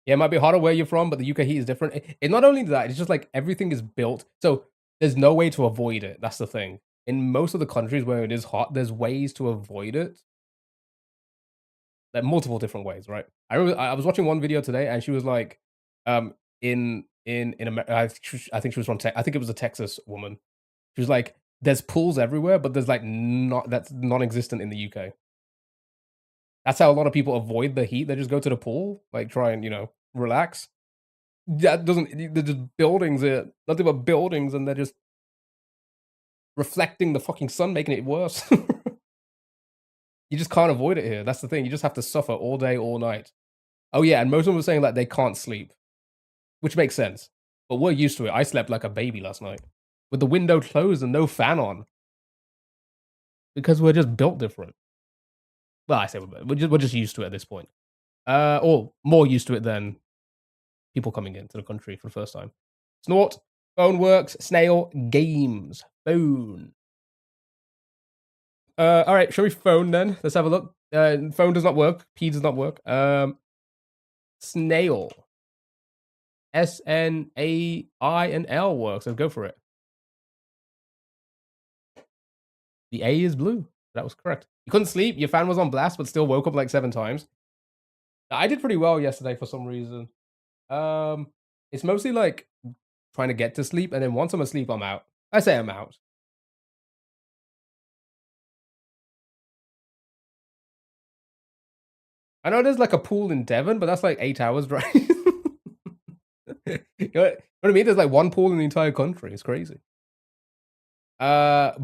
Yeah, it might be hotter where you're from, but the UK heat is different. It not only that, it's just like everything is built. So there's no way to avoid it. That's the thing. In most of the countries where it is hot, there's ways to avoid it. Like multiple different ways, right? I was watching one video today, and she was like, in America, I think she was from I think it was a Texas woman. She was like, "There's pools everywhere, but there's like not that's non-existent in the UK." That's how a lot of people avoid the heat. They just go to the pool, like try and relax. That doesn't. They're just buildings. Nothing but buildings, and they're just reflecting the fucking sun, making it worse. You just can't avoid it here. That's the thing. You just have to suffer all day, all night. Oh yeah, and most of them were saying like they can't sleep, which makes sense. But we're used to it. I slept like a baby last night with the window closed and no fan on because we're just built different. Well, I say we're just used to it at this point, or more used to it than people coming into the country for the first time. Snort, phone works, snail, games, phone. All right, shall we phone then? Let's have a look. Phone does not work. P does not work. Snail. S-N-A-I and L works. Let's go for it. The A is blue. That was correct. You couldn't sleep. Your fan was on blast, but still woke up like 7 times. I did pretty well yesterday for some reason. It's mostly like trying to get to sleep, and then once I'm asleep, I'm out. I say I'm out. I know there's like a pool in Devon, but that's like 8 hours drive. You know what I mean? There's like one pool in the entire country. It's crazy. Was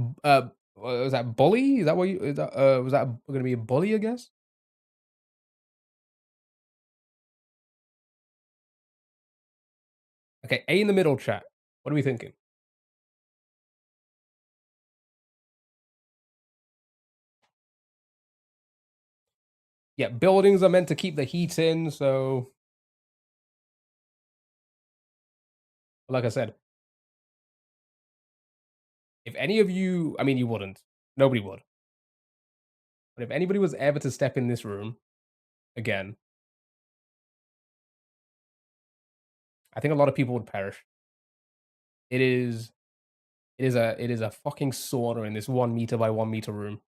that bully? Is that what you? Is that, was that going to be a bully? I guess. Okay, A in the middle chat. What are we thinking? Yeah, buildings are meant to keep the heat in, so like I said, if any of you, I mean, you wouldn't. Nobody would. But if anybody was ever to step in this room again, I think a lot of people would perish. It is a fucking sauna in this 1 meter by 1 meter room.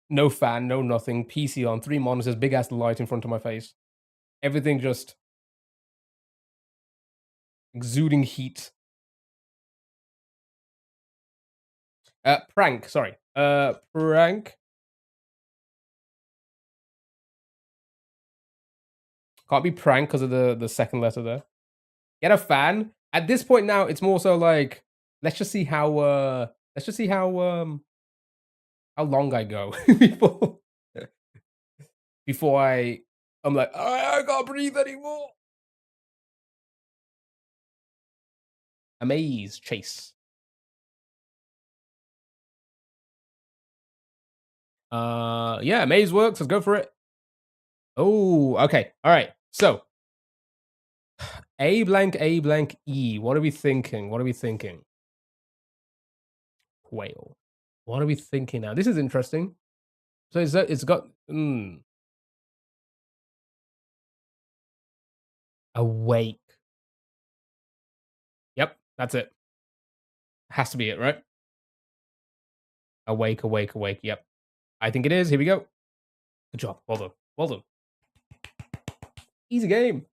No fan, no nothing. PC on, 3 monitors, big ass light in front of my face. Everything just exuding heat. Prank, sorry. Prank. Can't be prank because of the second letter there. Get a fan. At this point now, it's more so like, let's just see how how long I go before before I'm like, I can't breathe anymore. Amaze chase. Yeah, amaze works. Let's go for it. Oh, okay. All right. So A blank E. What are we thinking? What are we thinking? Whale. What are we thinking now? This is interesting. So it's got awake. Yep, that's it. Has to be it, right? Awake, awake, awake. Yep. I think it is. Here we go. Good job. Well done. Well done. Easy game.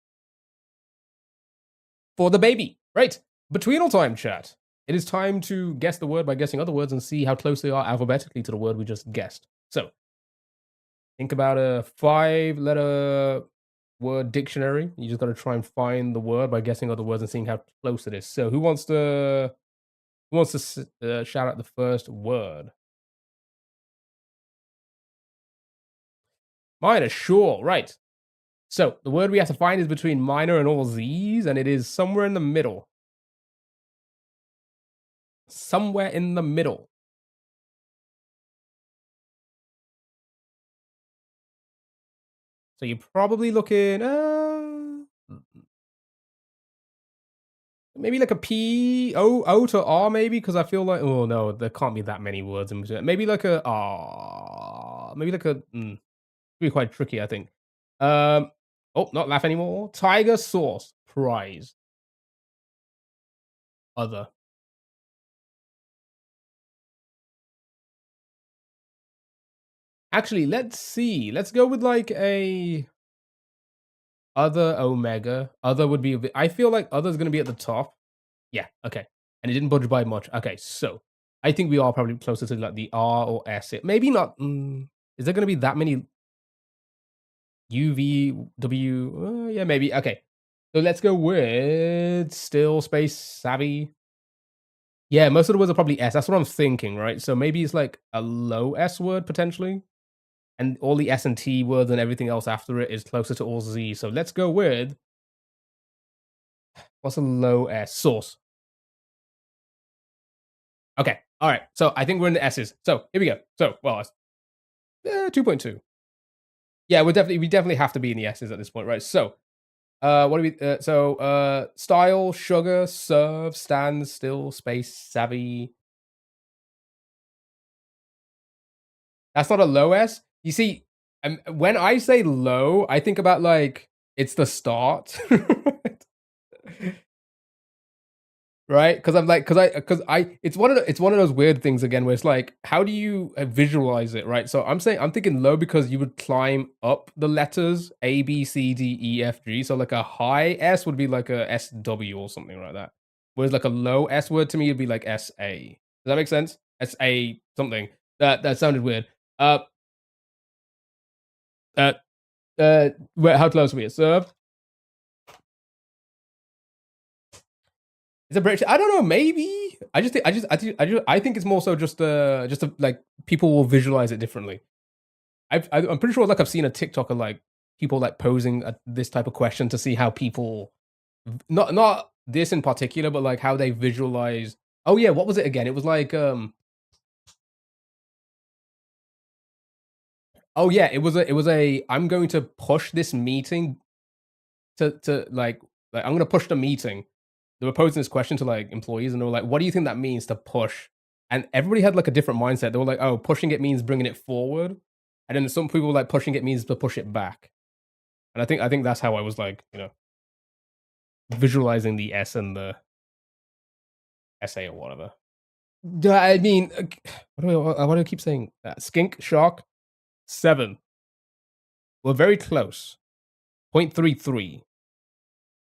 For the baby. Right. Between all time, chat. It is time to guess the word by guessing other words and see how close they are alphabetically to the word we just guessed. So, think about a 5-letter word dictionary. You just got to try and find the word by guessing other words and seeing how close it is. So, who wants to shout out the first word? Minor, sure, right. So, the word we have to find is between minor and all Z's, and it is somewhere in the middle. Somewhere in the middle. So, you're probably looking, maybe like a P, O to R, maybe, because I feel like, oh no, there can't be that many words in between. Maybe like a R, maybe like a, be quite tricky, I think. Oh, not laugh anymore. Tiger sauce, prize, other. Actually, let's see. Let's go with like a other omega. Other would be a bit, I feel like other's going to be at the top. Yeah, okay. And it didn't budge by much. Okay, so I think we are probably closer to like the R or S. Maybe not. Is there going to be that many U, V, W? Yeah, maybe. Okay. So let's go with still space savvy. Yeah, most of the words are probably S. That's what I'm thinking, right? So maybe it's like a low S word potentially. And all the S and T words and everything else after it is closer to all Z. So let's go with, what's a low S? Source. Okay. All right. So I think we're in the S's. So here we go. So, well, 2.2. Yeah, we definitely have to be in the S's at this point, right? So What do we? Style, sugar, serve, stand, still, space, savvy. That's not a low S. You see, when I say low, I think about like it's the start. Right? Because I'm like, it's one of those weird things again where it's like, how do you visualize it, right? So I'm thinking low because you would climb up the letters A, B, C, D, E, F, G. So like a high S would be like a S, W or something like that. Whereas like a low S word to me would be like S, A. Does that make sense? S, A, something. That sounded weird. Uh, uh, how close are we? Serve. Is it British? I don't know. Maybe. I think it's more so just like people will visualize it differently. I'm pretty sure like I've seen a TikTok of like people like posing this type of question to see how people not this in particular, but like how they visualize. Oh yeah, what was it again? It was like oh yeah, it was a I'm going to push this meeting to like I'm gonna push the meeting. They were posing this question to like employees, and they were like, "What do you think that means to push?" And everybody had like a different mindset. They were like, "Oh, pushing it means bringing it forward," and then some people were like pushing it means to push it back. And I think that's how I was like, visualizing the S and the SA or whatever. Yeah, I mean, what do I keep saying? Skink, shark, 7. We're very close. 0.33.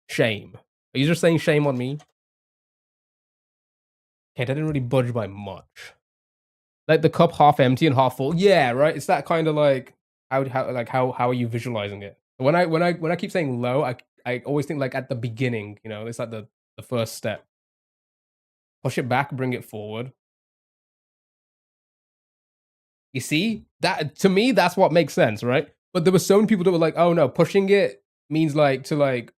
Shame. Are you just saying shame on me? Okay, that didn't really budge by much. Like the cup half empty and half full. Yeah, right. It's that kind of like how are you visualizing it? When I keep saying low, I always think like at the beginning. It's like the first step. Push it back, bring it forward. You see that to me, that's what makes sense, right? But there were so many people that were like, "Oh no, pushing it means like to like,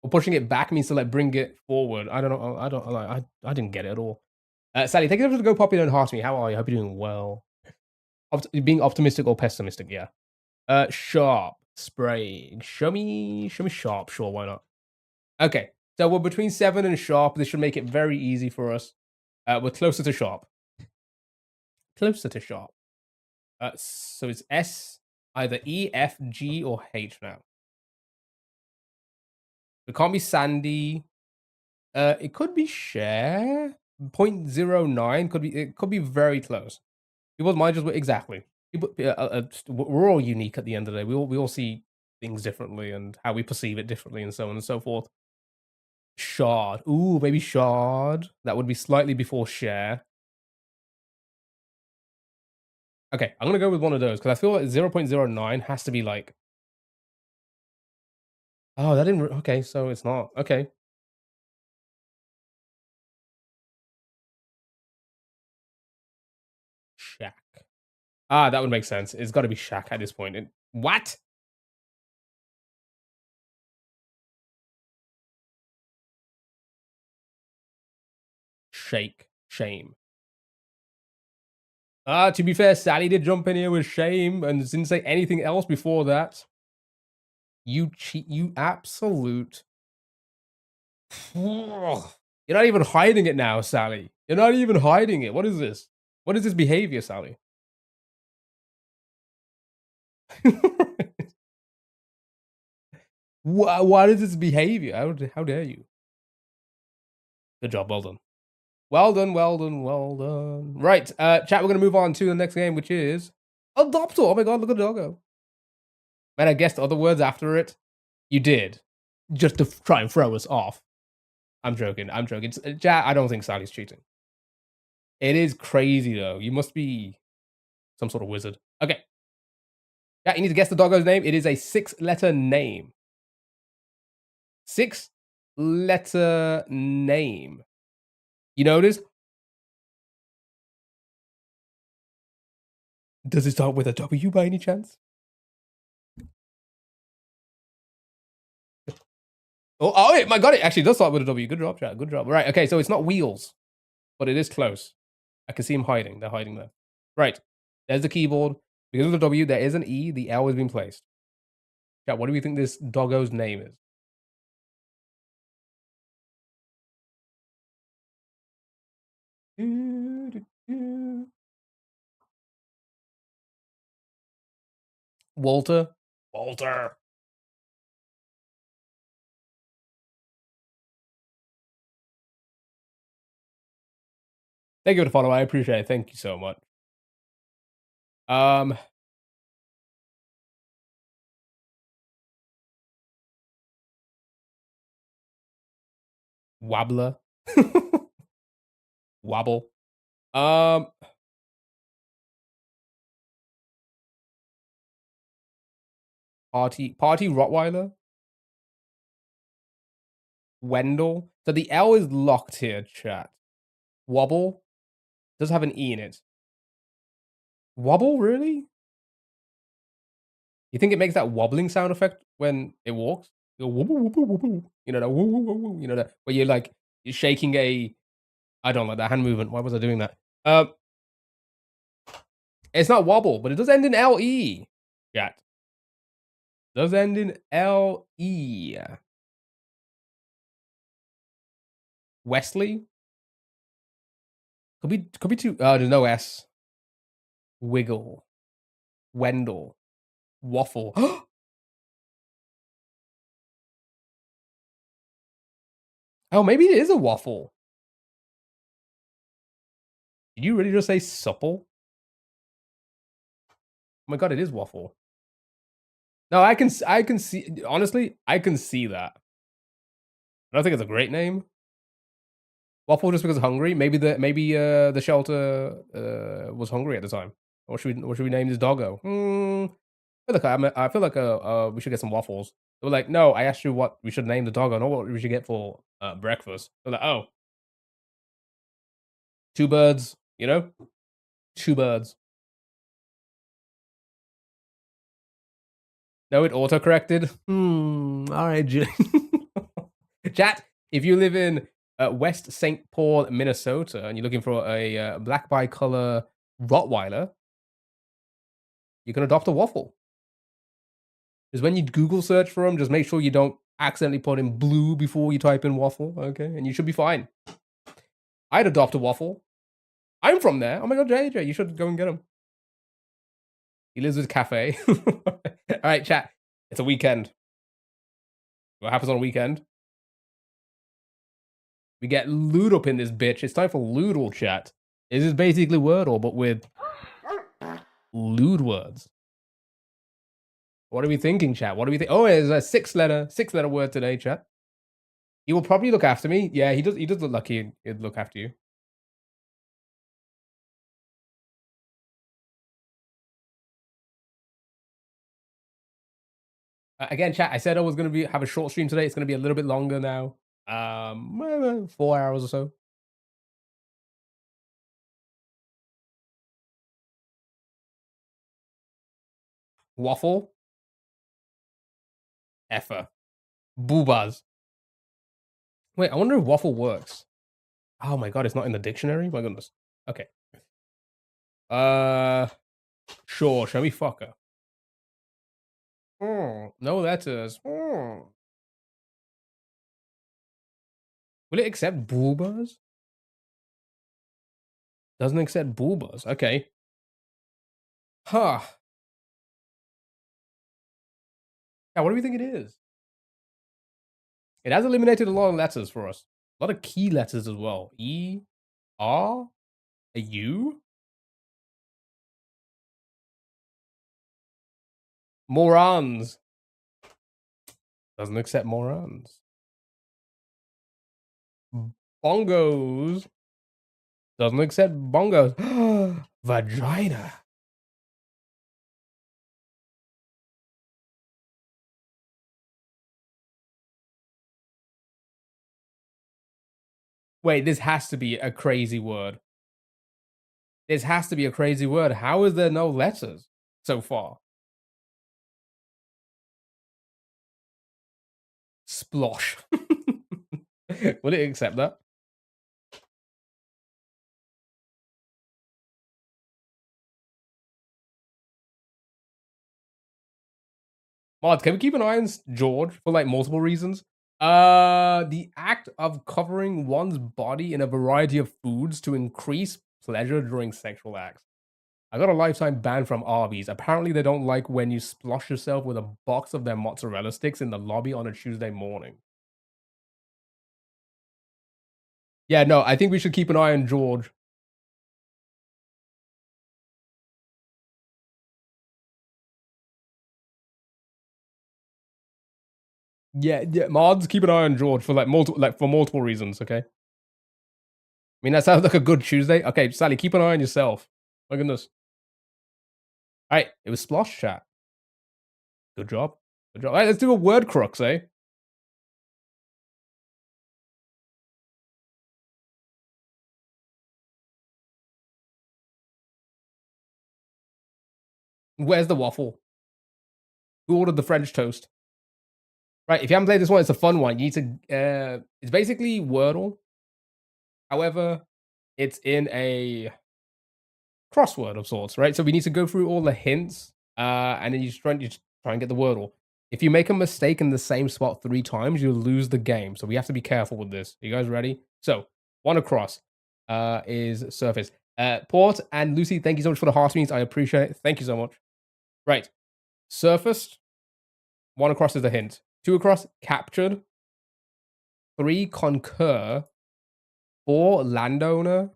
or pushing it back means to like bring it forward." I don't know. I don't like. I didn't get it at all. Sally, thank you for the go popular and heart me. How are you? Hope you're doing well. Being optimistic or pessimistic, yeah. Sharp spray. Show me sharp. Sure, why not? Okay, so we're between 7 and sharp. This should make it very easy for us. We're closer to sharp. Closer to sharp. So it's S, either E, F, G, or H now. It can't be Sandy. It could be share. 0.09 it could be very close. People's minds just exactly. We're all unique at the end of the day. We all see things differently and how we perceive it differently and so on and so forth. Shard. Ooh, maybe shard. That would be slightly before share. Okay, I'm gonna go with one of those because I feel like 0.09 has to be like. Oh, that didn't. Okay, so it's not. Okay. Shack. Ah, that would make sense. It's got to be Shaq at this point. What? Shake. Shame. To be fair, Sally did jump in here with shame and didn't say anything else before that. You cheat. You absolute. You're not even hiding it now, Sally. You're not even hiding it. What is this? What is this behavior, Sally? What is this behavior? How dare you? Good job. Well done. Well done, well done, well done. Right, chat, we're going to move on to the next game, which is Adopter. Oh my god, look at the doggo. Man, I guessed other words after it. You did. Just to try and throw us off. I'm joking. Chat, I don't think Sally's cheating. It is crazy, though. You must be some sort of wizard. Okay. Yeah, you need to guess the doggo's name. It is a 6-letter name. 6-letter name. You notice? Does it start with a W by any chance? Oh, my god, it actually does start with a W. Good job, chat. Good job. Right, okay, so it's not wheels, but it is close. I can see them hiding. They're hiding there. Right. There's the keyboard. Because of the W, there is an E. The L has been placed. Chat, what do we think this doggo's name is? Walter. Walter. Thank you for the follow. I appreciate it. Thank you so much. Um, Wobbler. Wobble. Um, Party Rottweiler. Wendell. So the L is locked here, chat. Wobble does have an E in it. Wobble, really? You think it makes that wobbling sound effect when it walks? You go, wobble, wobble, wobble. You know that woo, woo, woo, woo, you know that where you're like you're shaking a I don't like that hand movement. Why was I doing that? It's not wobble, but it does end in LE. Chat. Does end in LE. Wesley? Could be two there's no S. Wiggle. Wendell. Waffle. Oh, maybe it is a waffle. Did you really just say supple? Oh my god, it is waffle. No, I can see honestly, I can see that. I don't think it's a great name. Waffle just because hungry. Maybe the shelter was hungry at the time. What should we name this doggo? I feel like we should get some waffles. They were like, no, I asked you what we should name the doggo, not what we should get for breakfast. They're like, oh, two birds, you know? Two birds. No, it auto corrected. All right, chat. If you live in West St. Paul, Minnesota, and you're looking for a black bicolor Rottweiler, you can adopt a waffle. Because when you Google search for them, just make sure you don't accidentally put in blue before you type in waffle, okay? And you should be fine. I'd adopt a waffle. I'm from there. Oh my god, JJ, you should go and get him. He lives with Cafe. All right, chat. It's a weekend. What happens on a weekend? We get loot up in this bitch. It's time for Loodle, chat. This is basically Wordle, but with lewd words. What are we thinking, chat? What do we think? Oh, it's a six-letter word today, chat. He will probably look after me. Yeah, he does. He does look like he'd look after you. Again, chat. I said I was gonna have a short stream today. It's gonna be a little bit longer now. 4 hours or so. Waffle. Effer. Boobas. Wait, I wonder if waffle works. Oh my god, it's not in the dictionary? My goodness. Okay. Sure, show me fucker. No letters. Will it accept boobas? Doesn't accept boobas. Okay. Huh. Yeah, what do we think it is? It has eliminated a lot of letters for us. A lot of key letters as well. E, R, a U. Morons. Doesn't accept morons. Bongos. Doesn't accept bongos. Vagina. Wait, this has to be a crazy word. This has to be a crazy word. How is there no letters so far? Splosh. Will it accept that? Mod, can we keep an eye on George for like multiple reasons? The act of covering one's body in a variety of foods to increase pleasure during sexual acts. I got a lifetime ban from Arby's. Apparently, they don't like when you splosh yourself with a box of their mozzarella sticks in the lobby on a Tuesday morning. Yeah, no, I think we should keep an eye on George. Yeah, yeah, mods, keep an eye on George for multiple reasons. Okay. I mean, that sounds like a good Tuesday. Okay, Sally, keep an eye on yourself. My goodness. All right, it was Splosh Chat. Good job. Good job. All right, let's do a word crux, eh? Where's the waffle? Who ordered the French toast? Right, if you haven't played this one, it's a fun one. You need to. It's basically Wordle. However, it's in a crossword of sorts, right? So we need to go through all the hints, and then you just try and get the Wordle. If you make a mistake in the same spot 3 times, you'll lose the game. So we have to be careful with this. Are you guys ready? So one across is surface. Port and Lucy, thank you so much for the heart means. I appreciate it. Thank you so much. Right, surfaced. One across is a hint. Two across, captured. Three, concur. Four, landowner.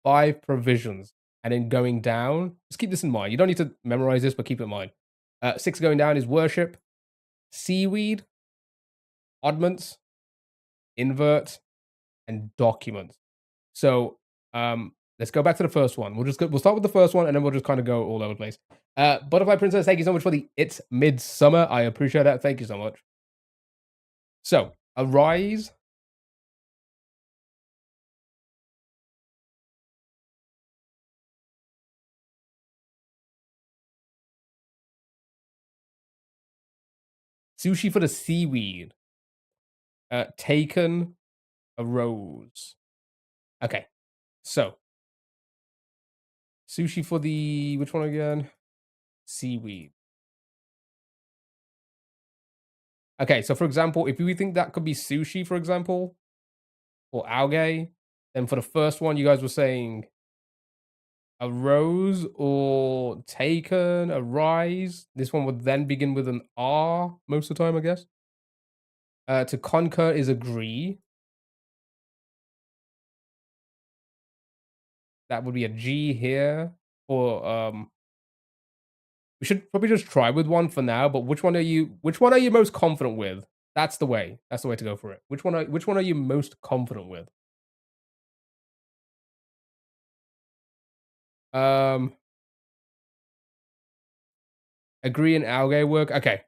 Five, provisions. And then going down, just keep this in mind. You don't need to memorize this, but keep it in mind. Six going down is worship, seaweed, oddments, invert, and document. So let's go back to the first one. We'll start with the first one, and then we'll just kind of go all over the place. Butterfly Princess, thank you so much for the It's Midsummer. I appreciate that. Thank you so much. So, arise. Sushi for the seaweed. Taken. Arose. Okay. So, sushi for the which one again? Seaweed. Okay, so for example, if we think that could be sushi, for example, or algae, then for the first one, you guys were saying a rose or taken, a rise. This one would then begin with an R most of the time, I guess. To conquer is agree. That would be a G here. Or we should probably just try with one for now. But which one are you most confident with? That's the way. That's the way to go for it. Which one are you most confident with? Um, agree and algae work. Okay.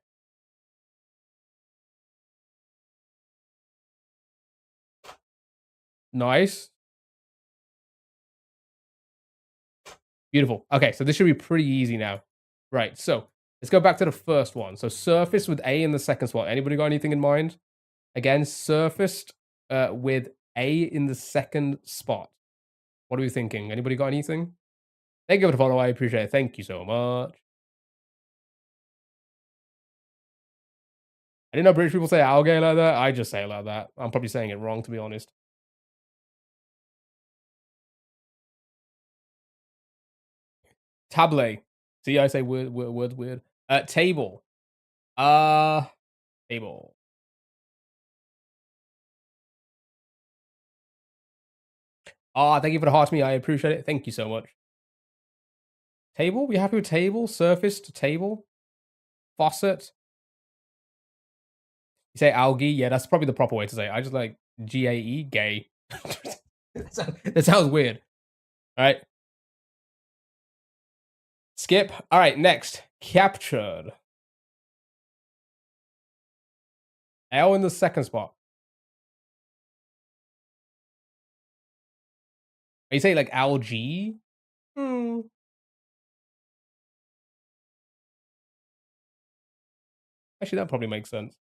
Nice. Beautiful. Okay, so this should be pretty easy now. Right, so let's go back to the first one. So surface with A in the second spot. Anybody got anything in mind? Again, surfaced with A in the second spot. What are we thinking? Anybody got anything? Thank you for the follow. I appreciate it. Thank you so much. I didn't know British people say algae like that. I just say it like that. I'm probably saying it wrong, to be honest. Table. See, I say words weird. Table. Uh, table. Ah, thank you for the heart to me. I appreciate it. Thank you so much. Table? We happy with table? Surface to table? Faucet? You say algae? Yeah, that's probably the proper way to say it. I just like GAE, gay. That sounds weird. All right. Skip. All right, next. Captured. L in the second spot. You say like algae? Hmm. Actually, that probably makes sense.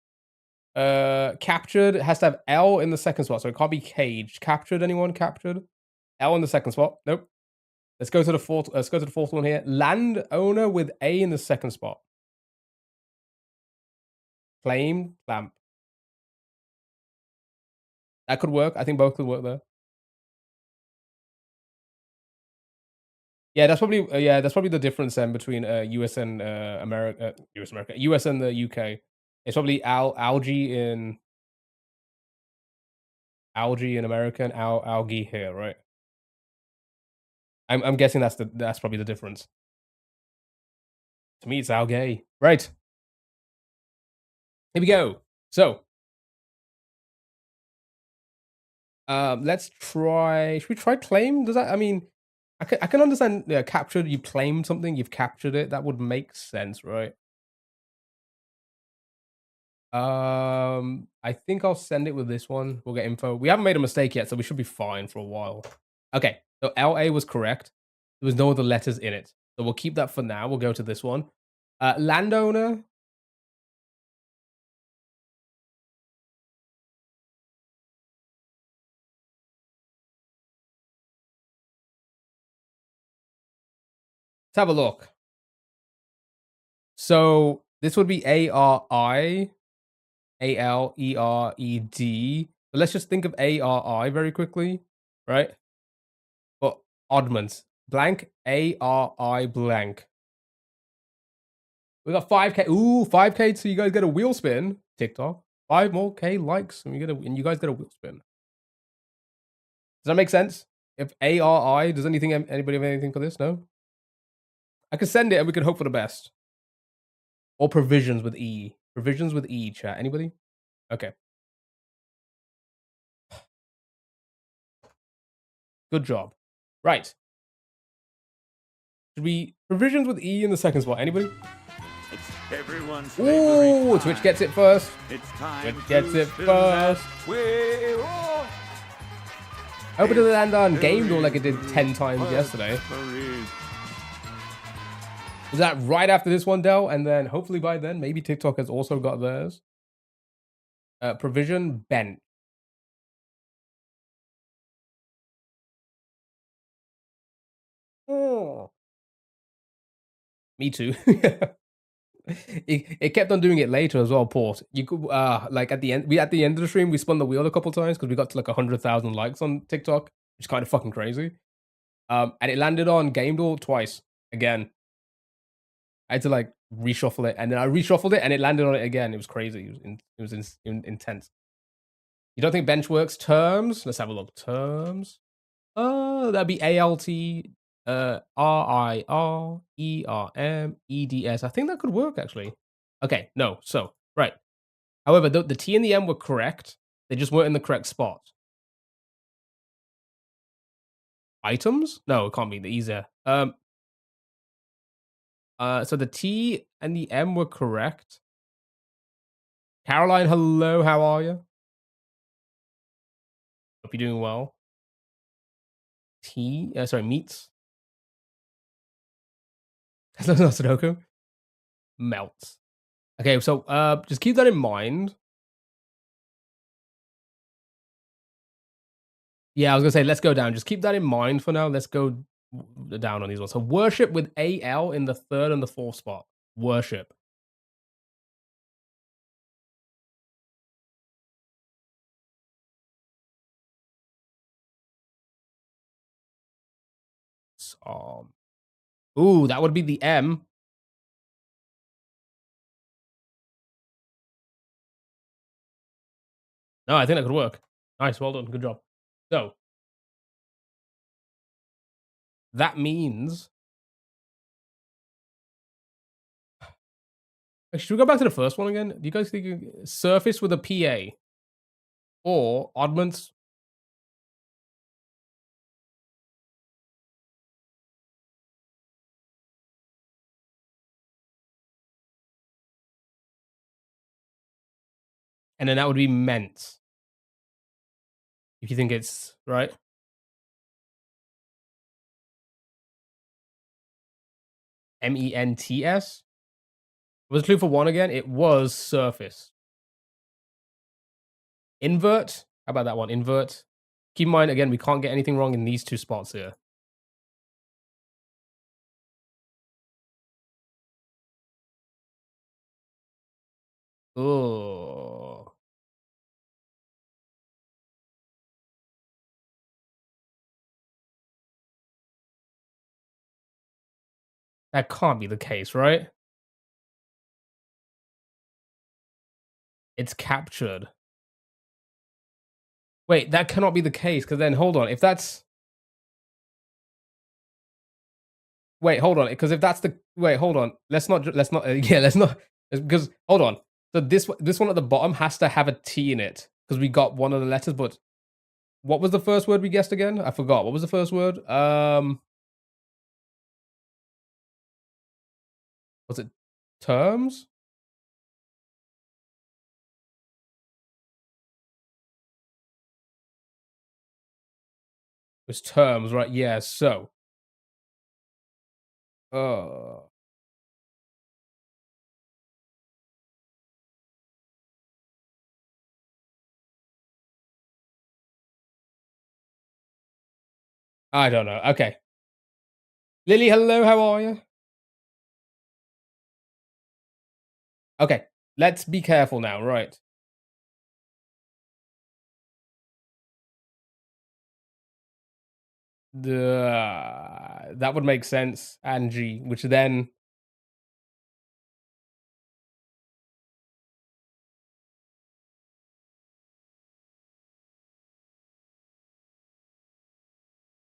Captured has to have L in the second spot, so it can't be caged. Captured, anyone? Captured? L in the second spot. Nope. Let's go to the fourth. Let's go to the fourth one here. Landowner with A in the second spot. Claim, clamp. That could work. I think both could work there. That's probably the difference then between US and US and the UK. It's probably algae in America and algae here, right? I'm guessing that's probably the difference. To me, it's algae. Right. Here we go. So, let's try. Should we try claim? Does that? I mean, I can understand. Yeah, captured. You claimed something. You've captured it. That would make sense, right? I think I'll send it with this one. We'll get info. We haven't made a mistake yet, so we should be fine for a while. Okay, so LA was correct. There was no other letters in it, so we'll keep that for now. We'll go to this one. Landowner. Let's have a look. So this would be Arialered. But let's just think of ARI very quickly, right? But oddments. Blank ARI blank. We got 5K. Ooh, 5K. So you guys get a wheel spin. TikTok. 5 more K likes, and you guys get a wheel spin. Does that make sense? If ARI, does anybody have anything for this? No. I can send it, and we can hope for the best. Or provisions with E. Provisions with E. Chat. Anybody? Okay. Good job. Right. Should we provisions with E in the second spot? Anybody? It's everyone's Ooh, Twitch gets it first. It's time. Twitch gets it first. I hope it doesn't land on game door like it did 10 times yesterday. Was that right after this one, Dell? And then hopefully by then, maybe TikTok has also got theirs. Provision bent. Oh. Me too. It kept on doing it later as well, Port. You could like at the end of the stream we spun the wheel a couple times because we got to like 100,000 likes on TikTok, which is kind of fucking crazy. And it landed on Game Door twice again. I had to like reshuffle it, and then I reshuffled it, and it landed on it again. It was crazy. It was intense. You don't think bench works? Terms? Let's have a look. Terms. That'd be ALT, RIRERMEDS. I think that could work actually. Okay, no. So right. However, the T and the M were correct. They just weren't in the correct spot. Items? No, it can't be the E's there. So the T and the M were correct. Caroline, hello, how are you? Hope you're doing well. Meats. That's not Sudoku. Melts. Okay, so just keep that in mind. Yeah, I was gonna say let's go down. Just keep that in mind for now. Let's go down on these ones. So worship with AL in the third and the fourth spot. Worship. Ooh, that would be the M. No, I think that could work. Nice, well done, good job. So that means. Should we go back to the first one again? Do you guys think surface with a PA or oddments? And then that would be meant. If you think it's right. MENTS. Was it clue for one again? It was surface. Invert. How about that one? Invert. Keep in mind, again, we can't get anything wrong in these two spots here. Oh. That can't be the case, right? It's captured. Wait, that cannot be the case, because then hold on. If that's wait, hold on. Because if that's the wait, hold on. Let's not yeah, let's not because hold on. So this one at the bottom has to have a T in it because we got one of the letters, but what was the first word we guessed again? I forgot. What was the first word? Was it terms? It was terms, right? Yeah, so uh I don't know. Okay. Lily, hello, how are you? Okay. Let's be careful now, right? That would make sense, Angie, which then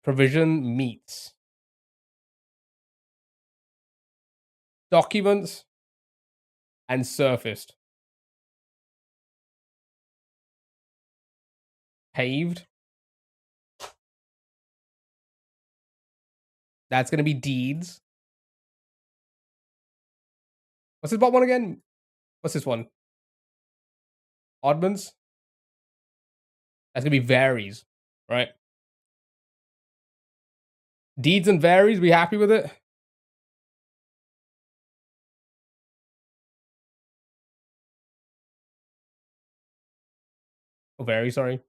provision meets documents and surfaced. Paved. That's gonna be deeds. What's this bot one again? What's this one? Oddments? That's gonna be varies, right? Deeds and varies, we happy with it? Oh, vary, sorry.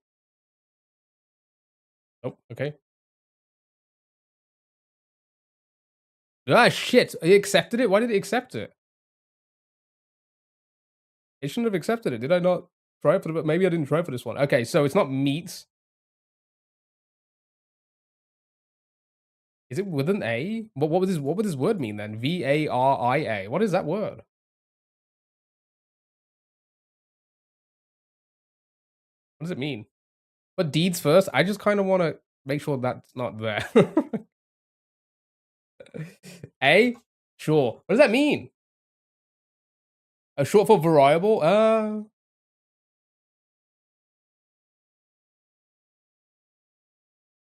Oh, okay. Ah, shit. He accepted it? Why did he accept it? It shouldn't have accepted it. Did I not try it for the maybe I didn't try for this one. Okay, so it's not meets. Is it with an A? What would this word mean then? VARIA. What is that word? What does it mean? But deeds first. I just kind of want to make sure that's not there. A? Sure. What does that mean? A short for variable?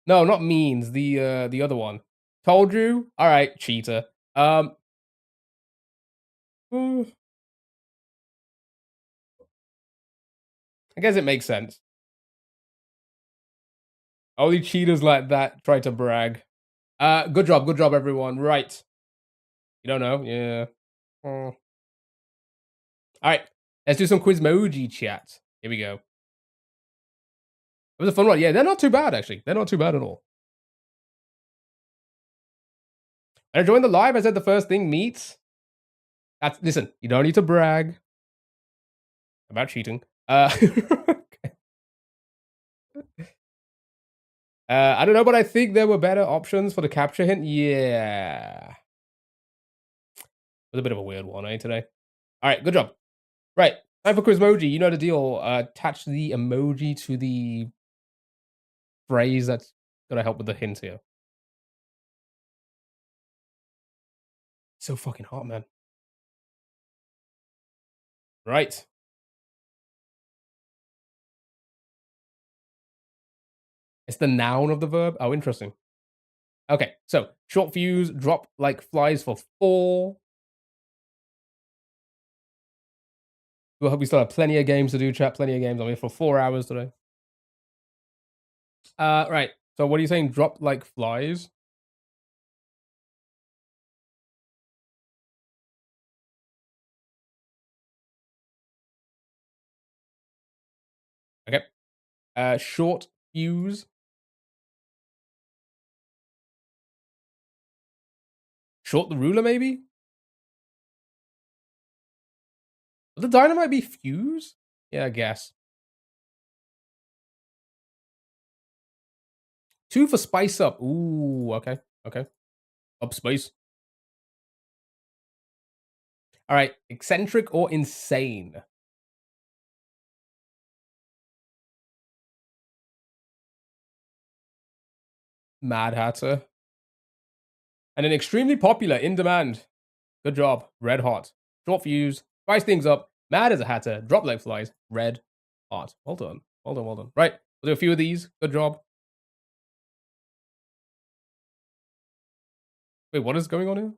No, not means. The other one. Told you. All right, cheater. Hmm, I guess it makes sense. Only cheaters like that try to brag. Good job, everyone. Right. You don't know? Yeah. All right. Let's do some Quizmoji chat. Here we go. It was a fun one. Yeah, they're not too bad, actually. They're not too bad at all. I joined the live. I said the first thing meets. Listen, you don't need to brag about cheating. I don't know, but I think there were better options for the capture hint. Yeah. It was a bit of a weird one, eh, today? All right, good job. Right. Time for Quizmoji. You know the deal. Attach the emoji to the phrase that's gonna help with the hint here. So fucking hot, man. Right. It's the noun of the verb. Oh, interesting. Okay, so short fuse, drop like flies for 4. We hope we still have plenty of games to do, chat. Plenty of games. I'm here for 4 hours today. Right. So what are you saying? Drop like flies? Okay. Short fuse. Short the ruler, maybe? Would the dynamite be fuse? Yeah, I guess. 2 for spice up. Ooh, okay. Okay. Up spice. All right, eccentric or insane? Mad Hatter. And an extremely popular, in demand. Good job. Red hot. Short fuse. Spice things up. Mad as a hatter. Drop like flies. Red hot. Well done. Well done. Well done. Right. We'll do a few of these. Good job. Wait, what is going on here?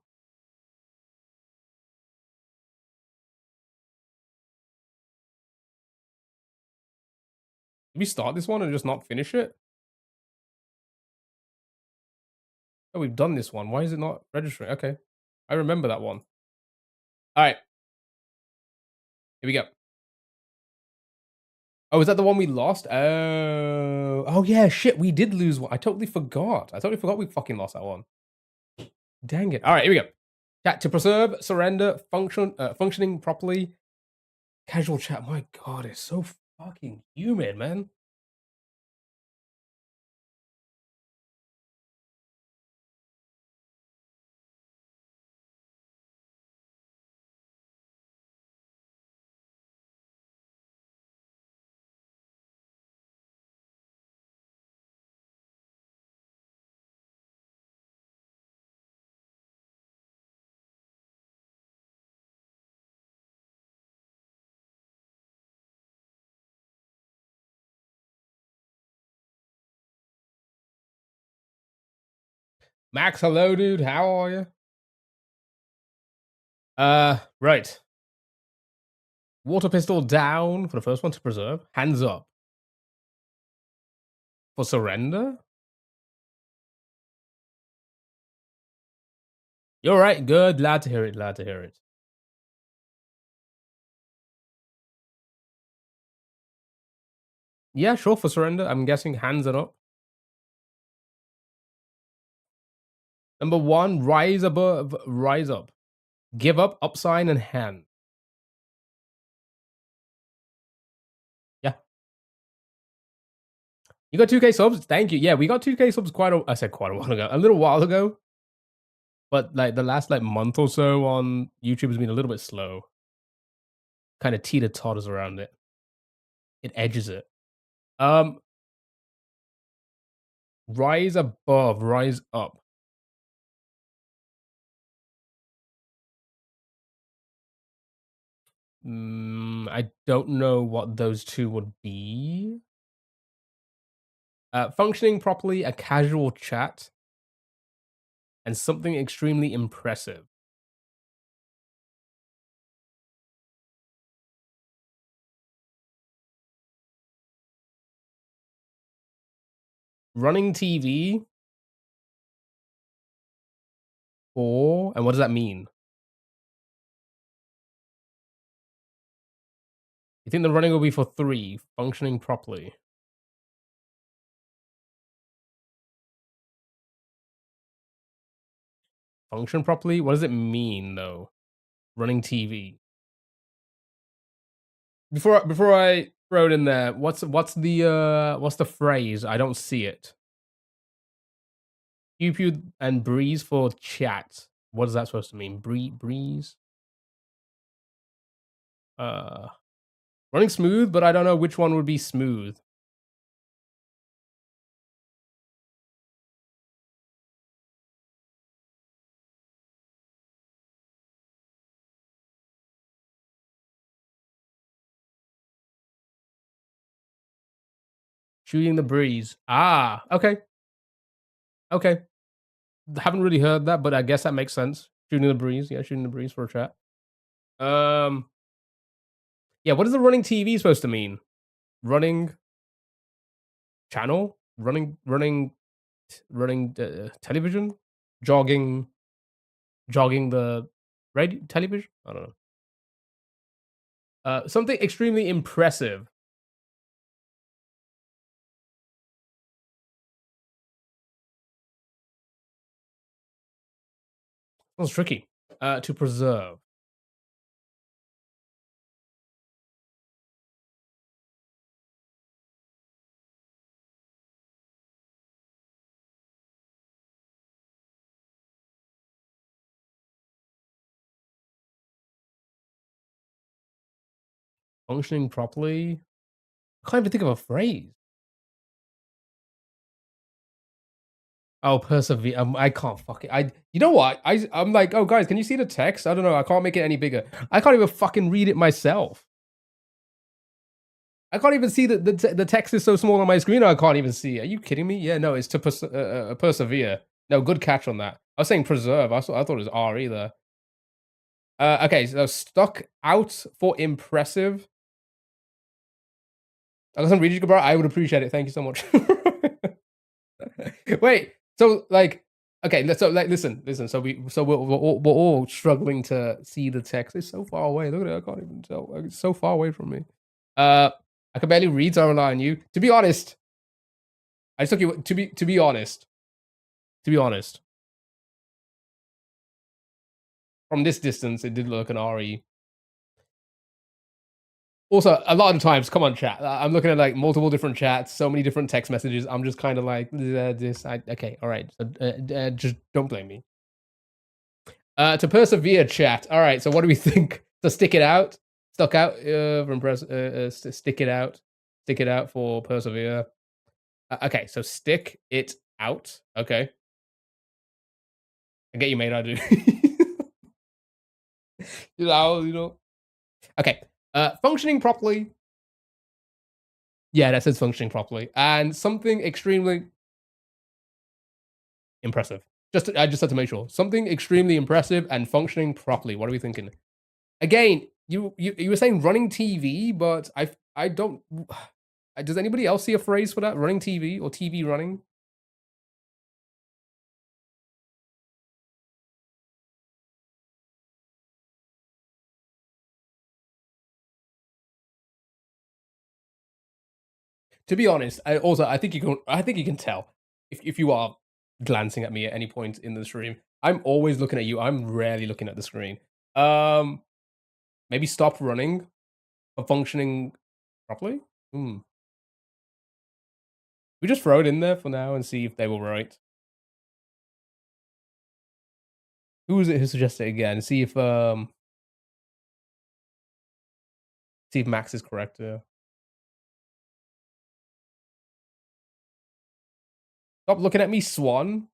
Did we start this one and just not finish it? Oh, we've done this one. Why is it not registering? Okay. I remember that one. All right. Here we go. Oh, is that the one we lost? Oh yeah, shit, we did lose one. I totally forgot. We fucking lost that one. Dang it. All right, here we go. Chat to preserve, surrender, functioning properly. Casual chat. My God, it's so fucking humid, man. Max, hello, dude. How are you? Right. Water pistol down for the first one to preserve. Hands up for surrender. You're right. Good. Glad to hear it. Glad to hear it. Yeah, sure for surrender. I'm guessing hands are up. Number one, rise above, rise up. Give up, up sign, and hand. Yeah. You got 2K subs? Thank you. Yeah, we got 2K subs I said quite a while ago. A little while ago. But like the last like month or so on YouTube has been a little bit slow. Kind of teeter-totters around it. It edges it. Rise above, rise up. I don't know what those two would be. Functioning properly, a casual chat, and something extremely impressive. Running TV, or, and what does that mean? You think the running will be for 3, functioning properly? Function properly? What does it mean though? Running TV. Before I throw it in there, what's the phrase? I don't see it. Pew pew and breeze for chat. What is that supposed to mean? Breeze? Uh Running smooth, but I don't know which one would be smooth. Shooting the breeze. Ah, okay. Okay. Haven't really heard that, but I guess that makes sense. Shooting the breeze. Yeah, shooting the breeze for a chat. Yeah, what is the running TV supposed to mean? Running channel? Running television? Jogging the radio television? I don't know. Something extremely impressive. Sounds tricky. To preserve. Functioning properly. I can't even think of a phrase. Oh, persevere. I can't fuck it. You know what? I'm like, oh guys, can you see the text? I don't know. I can't make it any bigger. I can't even fucking read it myself. I can't even see the text is so small on my screen. I can't even see. Are you kidding me? Yeah, no, it's to persevere. No, good catch on that. I was saying preserve. I thought it was R either. Okay, so stuck out for impressive. I got some reading, bro. I would appreciate it. Thank you so much. Wait, so like, okay, so like, listen. So we're all struggling to see the text. It's so far away. Look at it. I can't even tell. Like, it's so far away from me. I can barely read. So I rely on you. To be honest, I just took you. To be honest. To be honest, from this distance, it did look like an RE. Also, a lot of times, come on, chat. I'm looking at like multiple different chats, so many different text messages. I'm just kind of like this. Okay, all right. So, just don't blame me. To persevere, chat. All right. So, what do we think? So, stick it out. Stuck out from stick it out for persevere. Okay. So, stick it out. Okay. I get you, mate. I do. You know. Okay. Functioning properly. Yeah, that says functioning properly. And something extremely impressive. I just had to make sure. Something extremely impressive and functioning properly. What are we thinking? Again, you were saying running TV, but I don't. Does anybody else see a phrase for that? Running TV or TV running? To be honest, I think you can. I think you can tell if you are glancing at me at any point in the stream. I'm always looking at you. I'm rarely looking at the screen. Um, Maybe stop running or functioning properly. Hmm. We just throw it in there for now and see if they were right. Who was it who suggested it again? See if Max is correct. Yeah. Stop looking at me, Swan.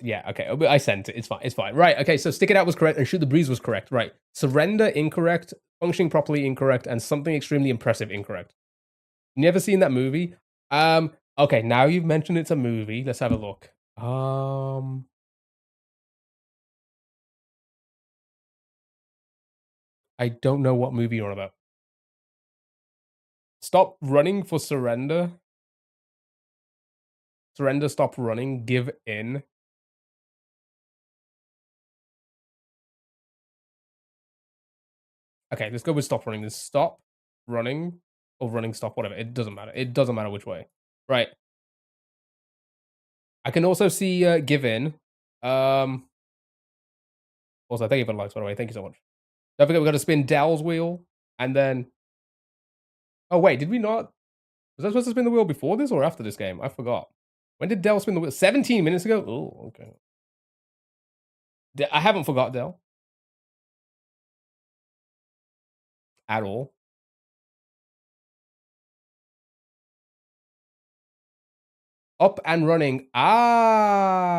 Yeah, okay. I sent it. It's fine. It's fine. Right. Okay. So stick it out was correct and shoot the breeze was correct. Right. Surrender incorrect. Functioning properly incorrect and something extremely impressive incorrect. Never seen that movie. Okay. Now you've mentioned it's a movie. Let's have a look. I don't know what movie you're on about. Stop running for surrender. Surrender. Stop running. Give in. Okay, let's go with stop running. This stop running or running stop, whatever. It doesn't matter. It doesn't matter which way. Right. I can also see give in. Also, thank you for the likes, by the way. Thank you so much. Don't forget we got to spin Dell's wheel and then. Oh wait, did we not? Was I supposed to spin the wheel before this or after this game? I forgot. When did Dell spin the wheel? 17 minutes ago. Oh, okay. I haven't forgot Dell at all. Up and running. Ah,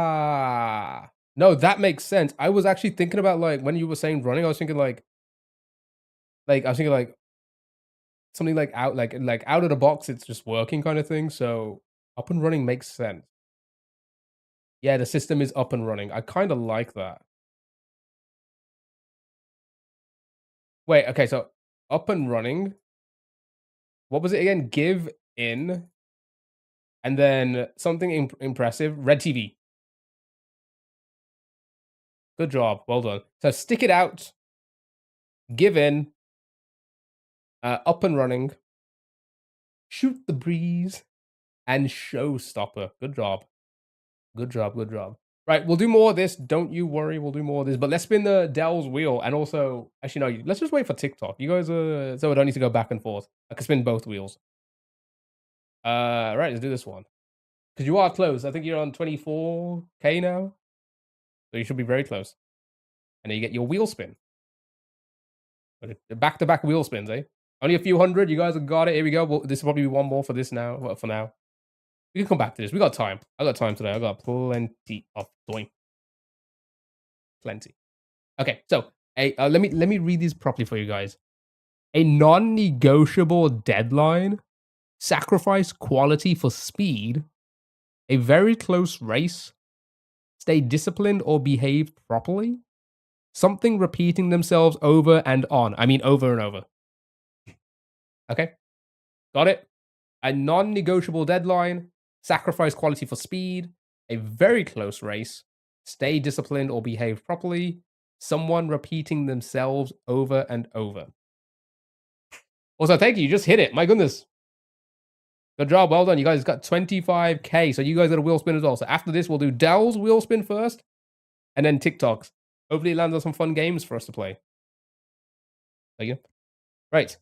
no, that makes sense. I was actually thinking about like when you were saying running. I was thinking like something like out of the box. It's just working kind of thing. So up and running makes sense. Yeah, the system is up and running. I kind of like that. Wait, okay, so up and running. What was it again? Give in, and then something impressive. Red TV. Good job. Well done. So stick it out. Give in. Up and running. Shoot the breeze. And showstopper. Good job. Good job. Good job. Right, we'll do more of this. Don't you worry. We'll do more of this. But let's spin the Dell's wheel. And also, actually, no, let's just wait for TikTok. You guys so I don't need to go back and forth. I can spin both wheels. Right, let's do this one. Because you are close. I think you're on 24K now. So you should be very close. And then you get your wheel spin. Back-to-back wheel spins, eh? Only a few hundred. You guys have got it. Here we go. Well, this will probably be one more for this now. Well, for now. We can come back to this. We got time. I got time today. I got plenty of time. Plenty. Okay, so let me read these properly for you guys. A non-negotiable deadline, sacrifice quality for speed, a very close race, stay disciplined or behave properly, something repeating themselves over and on. I mean, over and over. Okay, got it? A non-negotiable deadline, sacrifice quality for speed, a very close race, stay disciplined or behave properly, someone repeating themselves over and over. Also, thank you. You just hit it. My goodness. Good job. Well done. You guys got 25K. So you guys got a wheel spin as well. So after this, we'll do Dell's wheel spin first and then TikTok's. Hopefully it lands on some fun games for us to play. There you go. Right.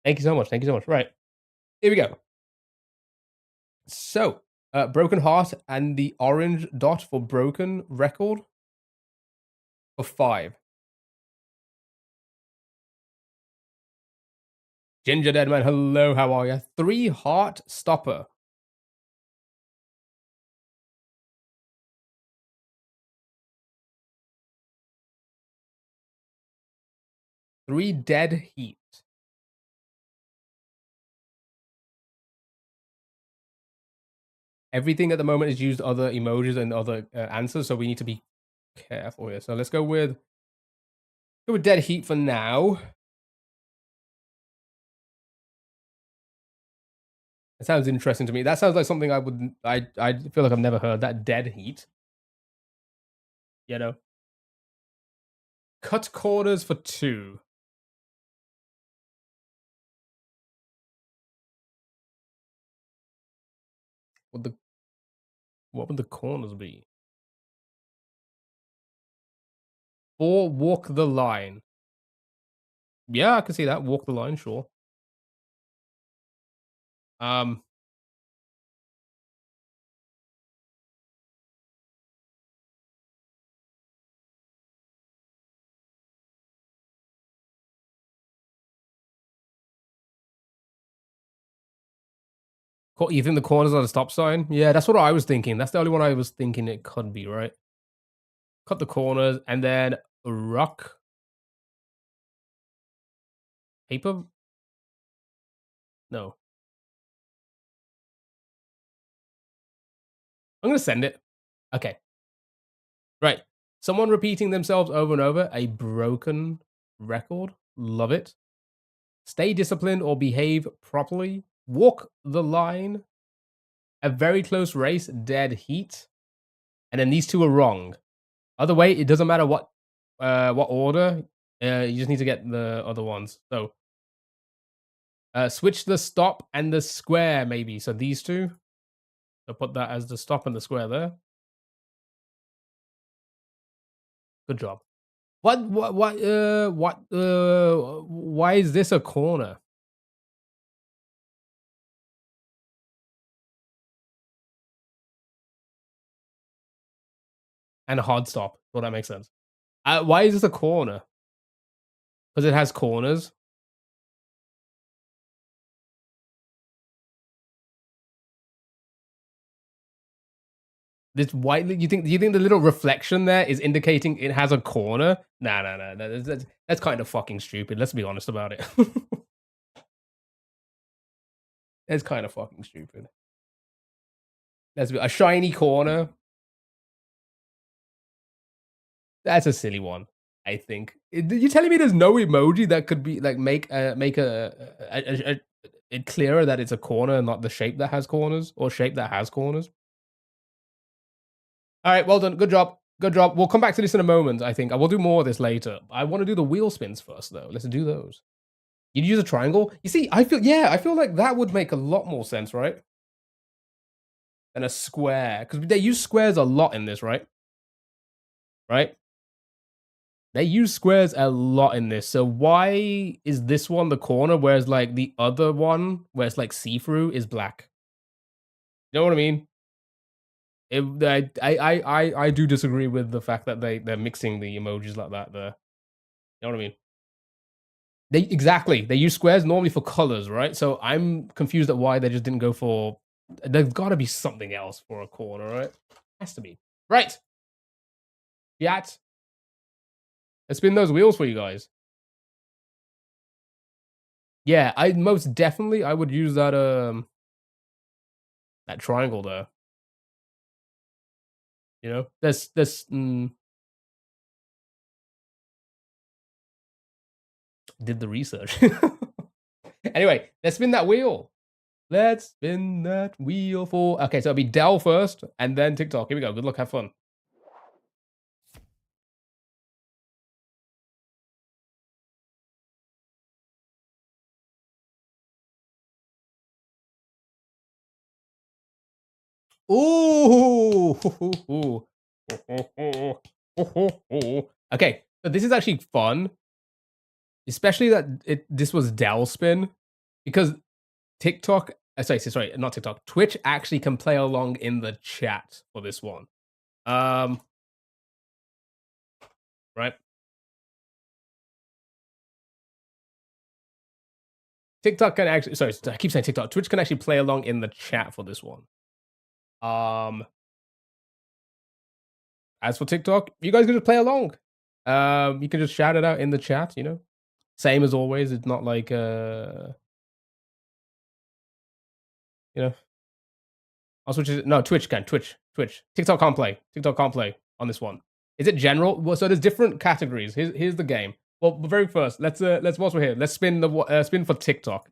Thank you so much. Thank you so much. Right. Here we go. So, Broken Heart and the orange dot for broken record for 5. Ginger Deadman, hello, how are you? 3 heart stopper. 3 dead heat. Everything at the moment is used other emojis and other answers, so we need to be careful here. So let's go with dead heat for now. It sounds interesting to me. That sounds like something I feel like I've never heard. That dead heat. You know. Cut corners for 2. What would the corners be? 4 walk the line. Yeah, I can see that. Walk the line, sure. You think the corners are the stop sign? Yeah, that's what I was thinking. That's the only one I was thinking it could be, right? Cut the corners and then rock paper. No, I'm gonna send it. Okay, right. Someone repeating themselves over and over. A broken record. Love it. Stay disciplined or behave properly. Walk the line. A very close race. Dead heat. And then these 2 are wrong. Other way, it doesn't matter what order. You just need to get the other ones. So switch the stop and the square, maybe. So these 2. So put that as the stop and the square there. Good job. Why is this a corner? And a hard stop. Well, that makes sense. Why is this a corner? Because it has corners. This white, do you think the little reflection there is indicating it has a corner? Nah. That's kind of fucking stupid. Let's be honest about it. That's kind of fucking stupid. Let's be a shiny corner. That's a silly one, I think. You're telling me there's no emoji that could be like make it clearer that it's a corner and not the shape that has corners or shape that has corners? All right, well done. Good job. Good job. We'll come back to this in a moment, I think. I will do more of this later. I want to do the wheel spins first, though. Let's do those. You'd use a triangle? You see, I feel like that would make a lot more sense, right? Than a square. Because they use squares a lot in this, right? Right? They use squares a lot in this. So why is this one the corner, whereas like the other one, where it's like see-through, is black? You know what I mean? I do disagree with the fact that they're mixing the emojis like that there. You know what I mean? They use squares normally for colors, right? So I'm confused at why they just didn't go for. There's got to be something else for a corner, right? Has to be. Right. Yat. Let's spin those wheels for you guys. Yeah, I most definitely I would use that triangle there. You know, did the research. Anyway, let's spin that wheel. Let's spin that wheel for. Okay, so it'll be Dell first, and then TikTok. Here we go. Good luck. Have fun. Ooh. Okay, so this is actually fun, especially that this was Dell spin, because TikTok. Sorry, not TikTok. Twitch actually can play along in the chat for this one. Right. TikTok can actually. Sorry, I keep saying TikTok. Twitch can actually play along in the chat for this one. As for TikTok, you guys can just play along. You can just shout it out in the chat. You know, same as always. It's not like you know. I'll switch it. No, Twitch can. Twitch. TikTok can't play. TikTok can't play on this one. Is it general? Well, so there's different categories. Here's the game. Well, very first, let's whilst we're here, let's spin the spin for TikTok.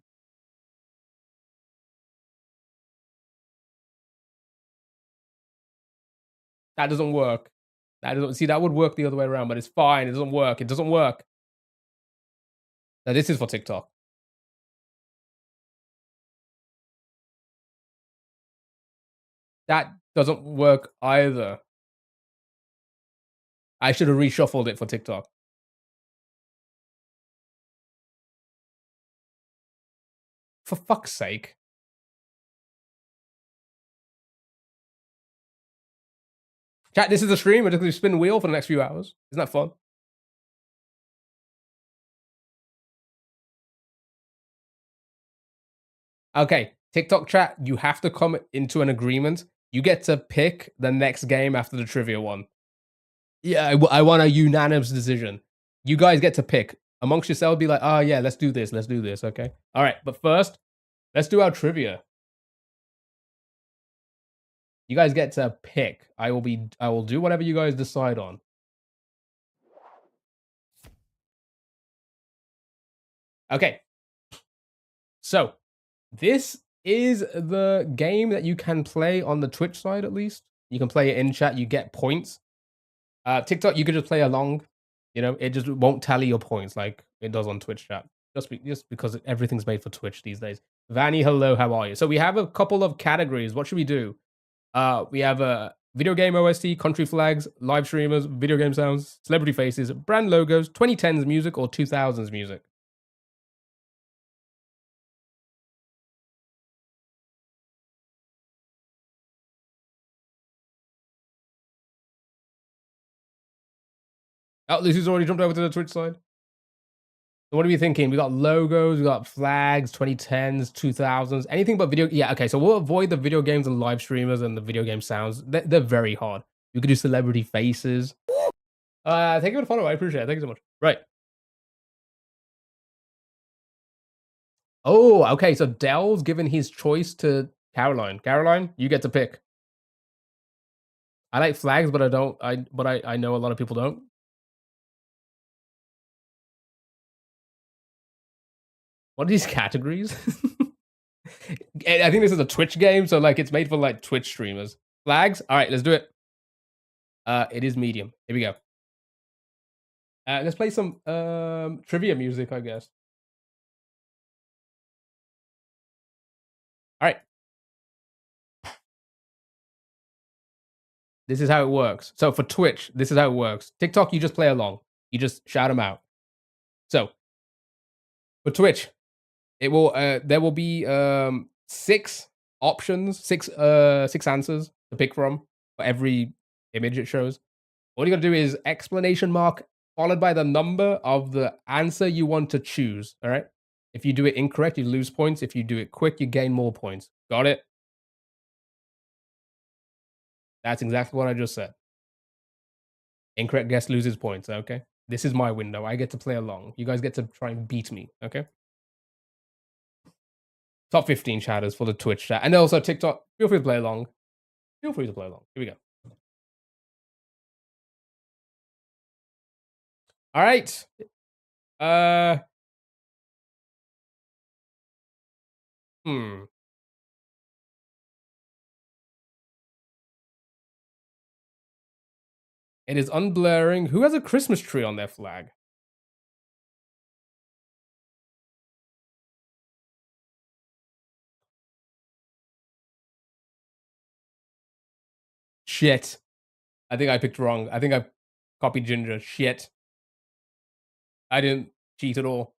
That doesn't work. That doesn't see that would work the other way around, but it's fine. It doesn't work. It doesn't work. Now this is for TikTok. That doesn't work either. I should have reshuffled it for TikTok. For fuck's sake. Chat, this is a stream. We're just going to spin wheel for the next few hours. Isn't that fun? Okay, TikTok chat, you have to come into an agreement. You get to pick the next game after the trivia one. Yeah, I want a unanimous decision. You guys get to pick amongst yourselves. Be like, oh yeah, let's do this. Okay. All right, but first, let's do our trivia. You guys get to pick. I will do whatever you guys decide on. Okay. So, this is the game that you can play on the Twitch side at least. You can play it in chat, you get points. TikTok, you can just play along. You know, it just won't tally your points like it does on Twitch chat. Just because everything's made for Twitch these days. Vanny, hello, how are you? So we have a couple of categories. What should we do? We have a video game OST, country flags, live streamers, video game sounds, celebrity faces, brand logos, 2010s music, or 2000s music. Oh, Lucy's already jumped over to the Twitch side. So what are we thinking? We got logos, we got flags, 2010s, 2000s, anything but video. Yeah, okay. So we'll avoid the video games and live streamers and the video game sounds. They're very hard. You could do celebrity faces. Thank you for the follow. I appreciate it. Thank you so much. Right. Oh, okay. So Dell's given his choice to Caroline. Caroline, you get to pick. I like flags, but I don't. I know a lot of people don't. What are these categories? I think this is a Twitch game, so like it's made for like Twitch streamers. Flags. All right, let's do it. It is medium. Here we go. Let's play some trivia music, I guess. All right. This is how it works. So for Twitch, this is how it works. TikTok, you just play along. You just shout them out. So for Twitch, it will there will be 6 options, 6 answers to pick from. for every image it shows. All you gotta do is exclamation mark followed by the number of the answer you want to choose. All right. If you do it incorrect, you lose points. If you do it quick, you gain more points. Got it? That's exactly what I just said. Incorrect guess loses points. Okay. This is my window. I get to play along. You guys get to try and beat me. Okay. Top 15 chatters for the Twitch chat. And also TikTok. Feel free to play along. Feel free to play along. Here we go. All right. Hmm. It is unblurring. Who has a Christmas tree on their flag? Shit. I think I picked wrong. I think I copied Ginger. Shit. I didn't cheat at all.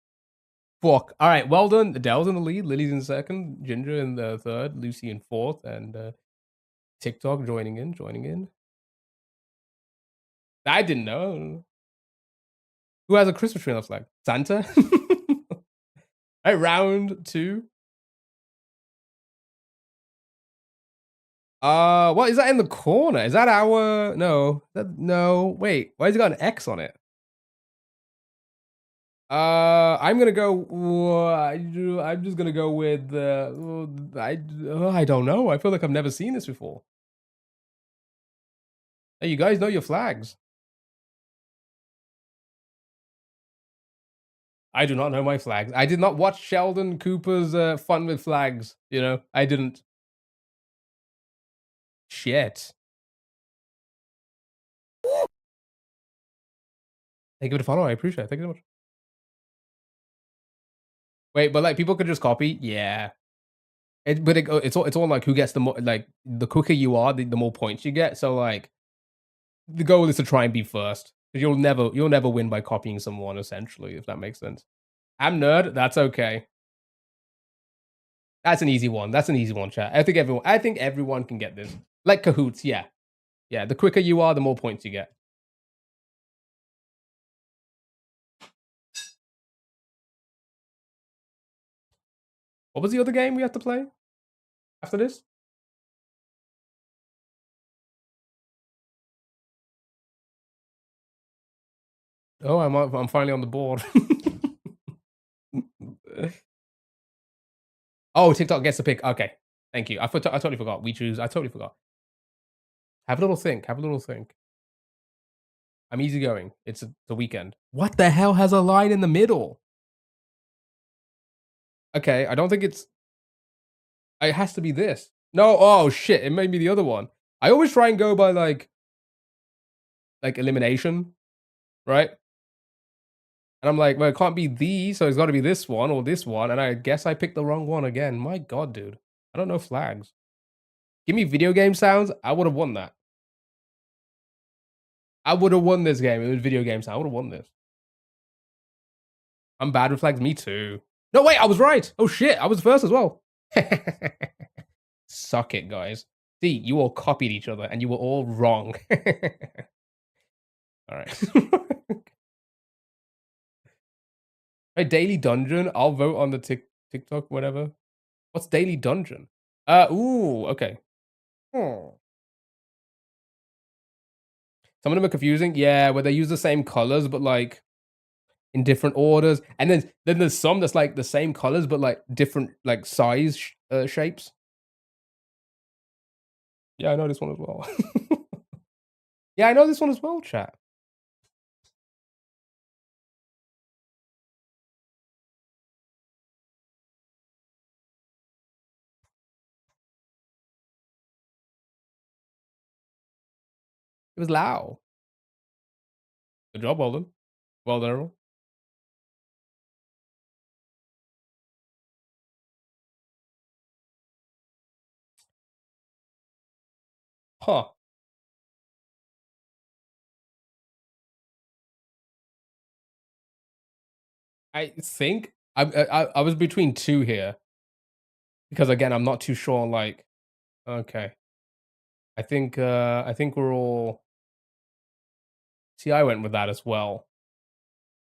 Fuck. All right. Well done. Adele's in the lead. Lily's in second. Ginger in the third. Lucy in fourth. And TikTok joining in. Joining in. I didn't know. Who has a Christmas tree on the flag? Santa? All right. Round two. What is that in the corner? Is that our no? No, wait. Why has it got an X on it? I'm gonna go. I'm just gonna go with. I don't know. I feel like I've never seen this before. Hey, you guys know your flags. I do not know my flags. I did not watch Sheldon Cooper's Fun with Flags. You know, I didn't. Shit. Thank you for the follow. I appreciate it. Thank you so much. Wait, but like people could just copy. Yeah. It's all like who gets the more like the quicker you are, the more points you get. So like the goal is to try and be first because you'll never win by copying someone essentially, if that makes sense. I'm nerd. That's okay. That's an easy one. That's an easy one, chat. I think everyone can get this. Like cahoots, yeah. Yeah, the quicker you are, the more points you get. What was the other game we have to play after this? Oh, I'm finally on the board. Oh, TikTok gets a pick. Okay. Thank you. I totally forgot. We choose. I totally forgot. Have a little think. Have a little think. I'm easygoing. It's the weekend. What the hell has a line in the middle? Okay, I don't think it's. It has to be this. No, oh shit! It made me the other one. I always try and go by like elimination, right? And I'm like, well, it can't be these, so it's got to be this one or this one. And I guess I picked the wrong one again. My god, dude, I don't know flags. Give me video game sounds. I would have won that. I would have won this game. It was video game sound. I would have won this. I'm bad with flags. Me too. No, wait, I was right. Oh shit, I was first as well. Suck it, guys. See, you all copied each other and you were all wrong. All right. Right, Daily Dungeon. I'll vote on the TikTok, whatever. What's Daily Dungeon? Ooh, okay. Hmm. Some of them are confusing. Yeah, where they use the same colors, but like in different orders. And then there's some that's like the same colors, but like different like size shapes. Yeah, I know this one as well. Yeah, I know this one as well, chat. It was Lao. Good job, well done. Well done, everyone. Huh. I think I was between two here because again I'm not too sure. Like, okay, I think we're all. See, I went with that as well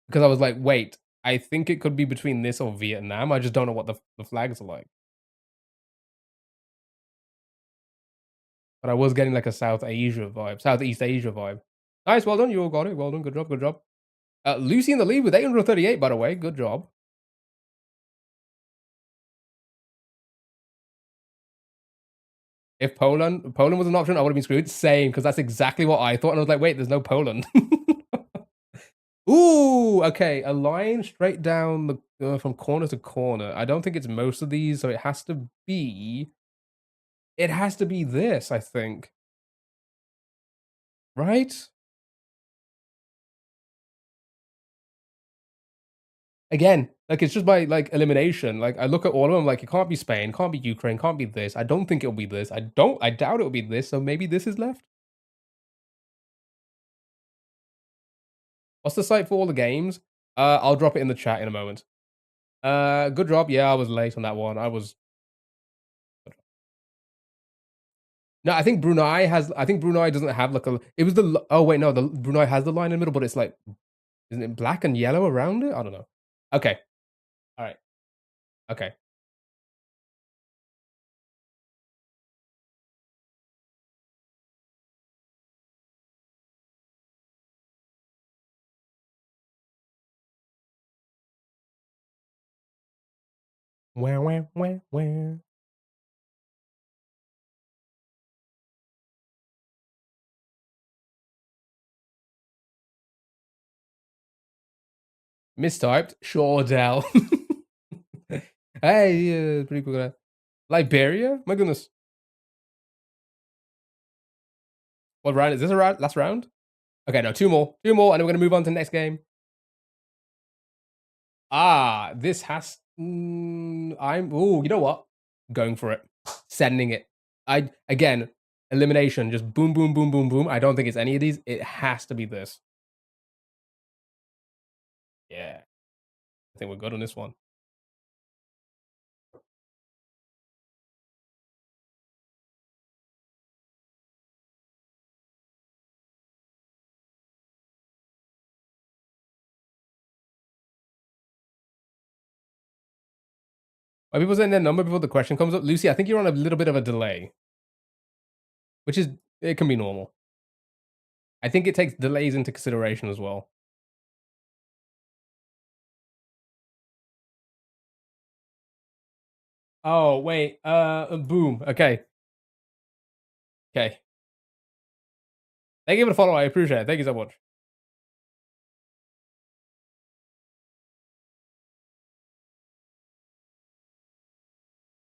because I was like, wait, I think it could be between this or Vietnam. I just don't know what the flags are like. But I was getting like a South Asia vibe, Southeast Asia vibe. Nice, well done. You all got it. Well done. Good job. Good job. Lucy in the lead with 838, by the way. Good job. If Poland was an option, I would have been screwed. Same, because that's exactly what I thought. And I was like, wait, there's no Poland. Ooh, okay. A line straight down the from corner to corner. I don't think it's most of these, so it has to be. It has to be this, I think. Right? Again, like it's just by like elimination. Like I look at all of them, like it can't be Spain, can't be Ukraine, can't be this. I don't think it'll be this. I doubt it'll be this. So maybe this is left. What's the site for all the games? I'll drop it in the chat in a moment. Good job. Yeah, I was late on that one. I was. No, I think Brunei has. I think Brunei doesn't have like a. It was the. Oh wait, no, the Brunei has the line in the middle, but it's like, isn't it black and yellow around it? I don't know. Okay. All right. Okay. Wah, wah, wah, wah. Mistyped. Shordell. Hey, pretty cool guy. Liberia? My goodness. What round is this? A round? Last round? Okay, no, two more. Two more, and then we're gonna move on to the next game. Ah, this has. I'm. Oh, you know what? Going for it. Sending it. I again elimination. Just boom, boom, boom, boom, boom. I don't think it's any of these. It has to be this. Yeah, I think we're good on this one. Are people saying their number before the question comes up? Lucy, I think you're on a little bit of a delay, which is it can be normal. I think it takes delays into consideration as well. Oh wait, boom. Okay, okay. Thank you for the follow. I appreciate it. Thank you so much.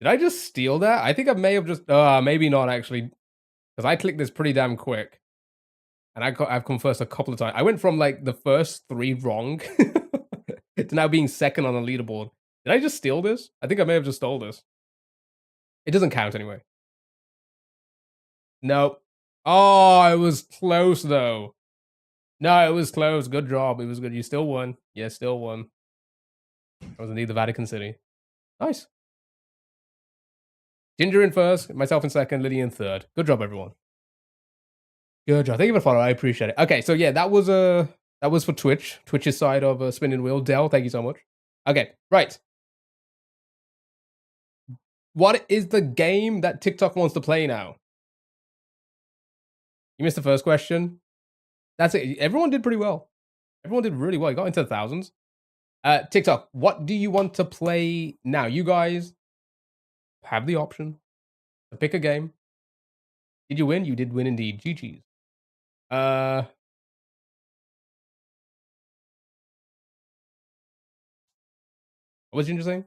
Did I just steal that? I think I may have just. Maybe not actually, because I clicked this pretty damn quick, and I've come first a couple of times. I went from like the first three wrong to now being second on the leaderboard. Did I just steal this? I think I may have just stole this. It doesn't count anyway. Nope. Oh, it was close though. No, it was close. Good job. It was good. You still won. Yeah, still won. That was indeed the Vatican City. Nice. Ginger in first, myself in second, Lydia in third. Good job, everyone. Good job. Thank you for the follow. I appreciate it. Okay, so yeah, that was for Twitch. Twitch's side of Spinning Wheel. Dell, thank you so much. Okay, right. What is the game that TikTok wants to play now? You missed the first question. That's it. Everyone did pretty well. Everyone did really well. You got into the thousands. TikTok, what do you want to play now? You guys have the option to pick a game. Did you win? You did win indeed. GG's. What was interesting?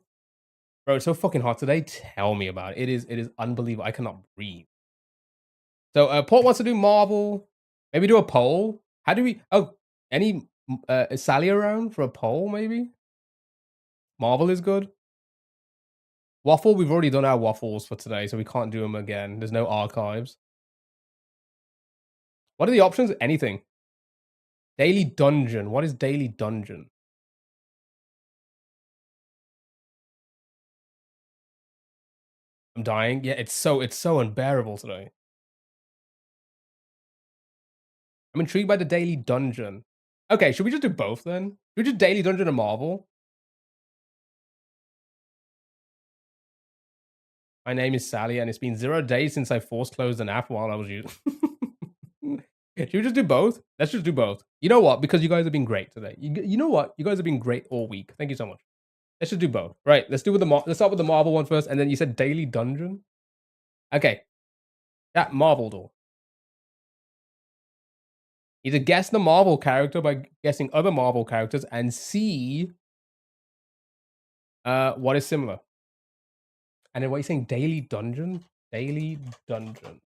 Bro, it's so fucking hot today. Tell me about it. It is unbelievable. I cannot breathe. So Port wants to do Marvel. Maybe do a poll. How do we any is Sally around for a poll, maybe? Marvel is good. Waffle, we've already done our waffles for today, so we can't do them again. There's no archives. What are the options? Anything. Daily Dungeon. What is Daily Dungeon? I'm dying. Yeah, it's so unbearable today. I'm intrigued by the Daily Dungeon. Okay, should we just do both then? Should we do Daily Dungeon and Marvel? My name is Sally, and it's been 0 days since I force closed an app while I was using. Should we just do both? Let's just do both. You know what? Because you guys have been great today. You know what? You guys have been great all week. Thank you so much. Let's just do both. Right. Let's do with let's start with the Marvel one first, and then you said Daily Dungeon. Okay. Yeah, Marvel door. Either guess the Marvel character by guessing other Marvel characters and see what is similar. And then what are you saying? Daily Dungeon? Daily Dungeon.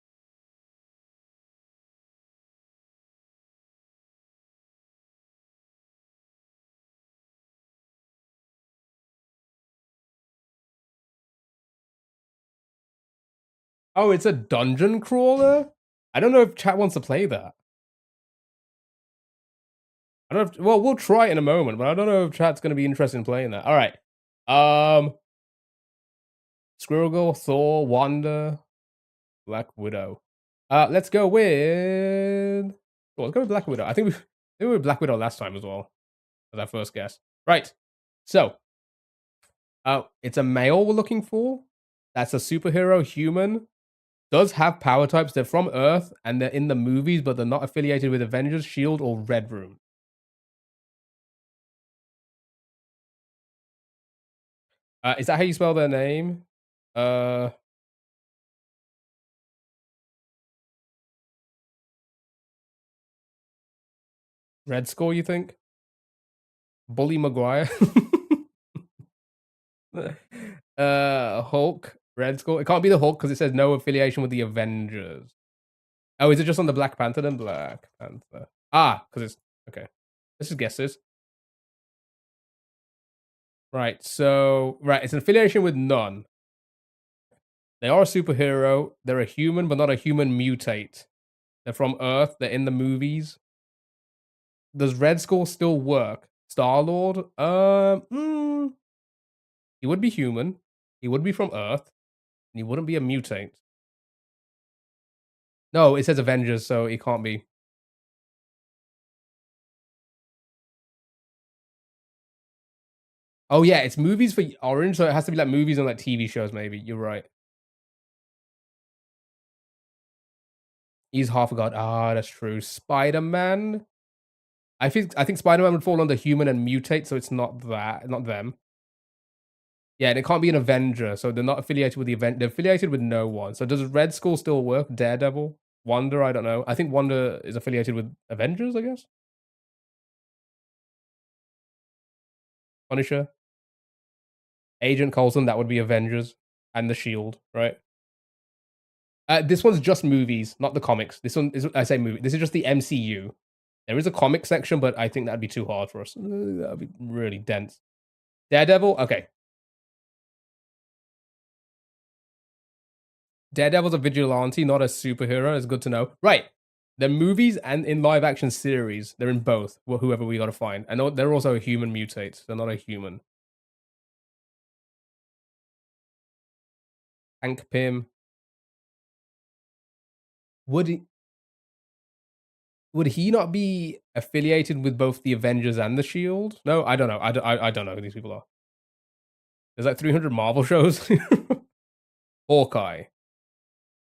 Oh, it's a dungeon crawler? I don't know if chat wants to play that. I don't know if, well, we'll try it in a moment, but I don't know if chat's going to be interested in playing that. All right. Squirrel Girl, Thor, Wanda, Black Widow. Let's go with. Well, let's go with Black Widow. I think we were Black Widow last time as well. As our first guess. Right. So, it's a male we're looking for. That's a superhero human. Does have power types. They're from Earth and they're in the movies, but they're not affiliated with Avengers, Shield, or Red Room. Is that how you spell their name? Red Skull, you think? Bully Maguire? Hulk, Red Skull. It can't be the Hulk because it says no affiliation with the Avengers. Oh, is it just on the Black Panther then? Black Panther. Ah, because it's okay. Let's just guess this. Right. So it's an affiliation with none. They are a superhero. They're a human, but not a human mutate. They're from Earth. They're in the movies. Does Red Skull still work? Star Lord? He would be human. He would be from Earth. And he wouldn't be a mutate. No, it says Avengers, so he can't be. Oh yeah, it's movies for Orange, so it has to be like movies and like TV shows. Maybe you're right. He's half a god. Ah, that's true. Spider-Man. I think Spider-Man would fall under human and mutate, so it's not that, not them. Yeah, and it can't be an Avenger, so they're not affiliated with the event. They're affiliated with no one. So does Red Skull still work? Daredevil, Wanda. I don't know. I think Wanda is affiliated with Avengers. I guess. Punisher, Agent Coulson. That would be Avengers and the Shield, right? This one's just movies, not the comics. This one is, I say movie. This is just the MCU. There is a comic section, but I think that'd be too hard for us. That'd be really dense. Daredevil, okay. Daredevil's a vigilante, not a superhero. It's good to know. Right. They're movies and in live action series. They're in both. Well, whoever we gotta find. And they're also a human mutate. They're not a human. Hank Pym. Would he? Would he not be affiliated with both the Avengers and the Shield? No, I don't know. I don't know who these people are. There's like 300 Marvel shows. Hawkeye.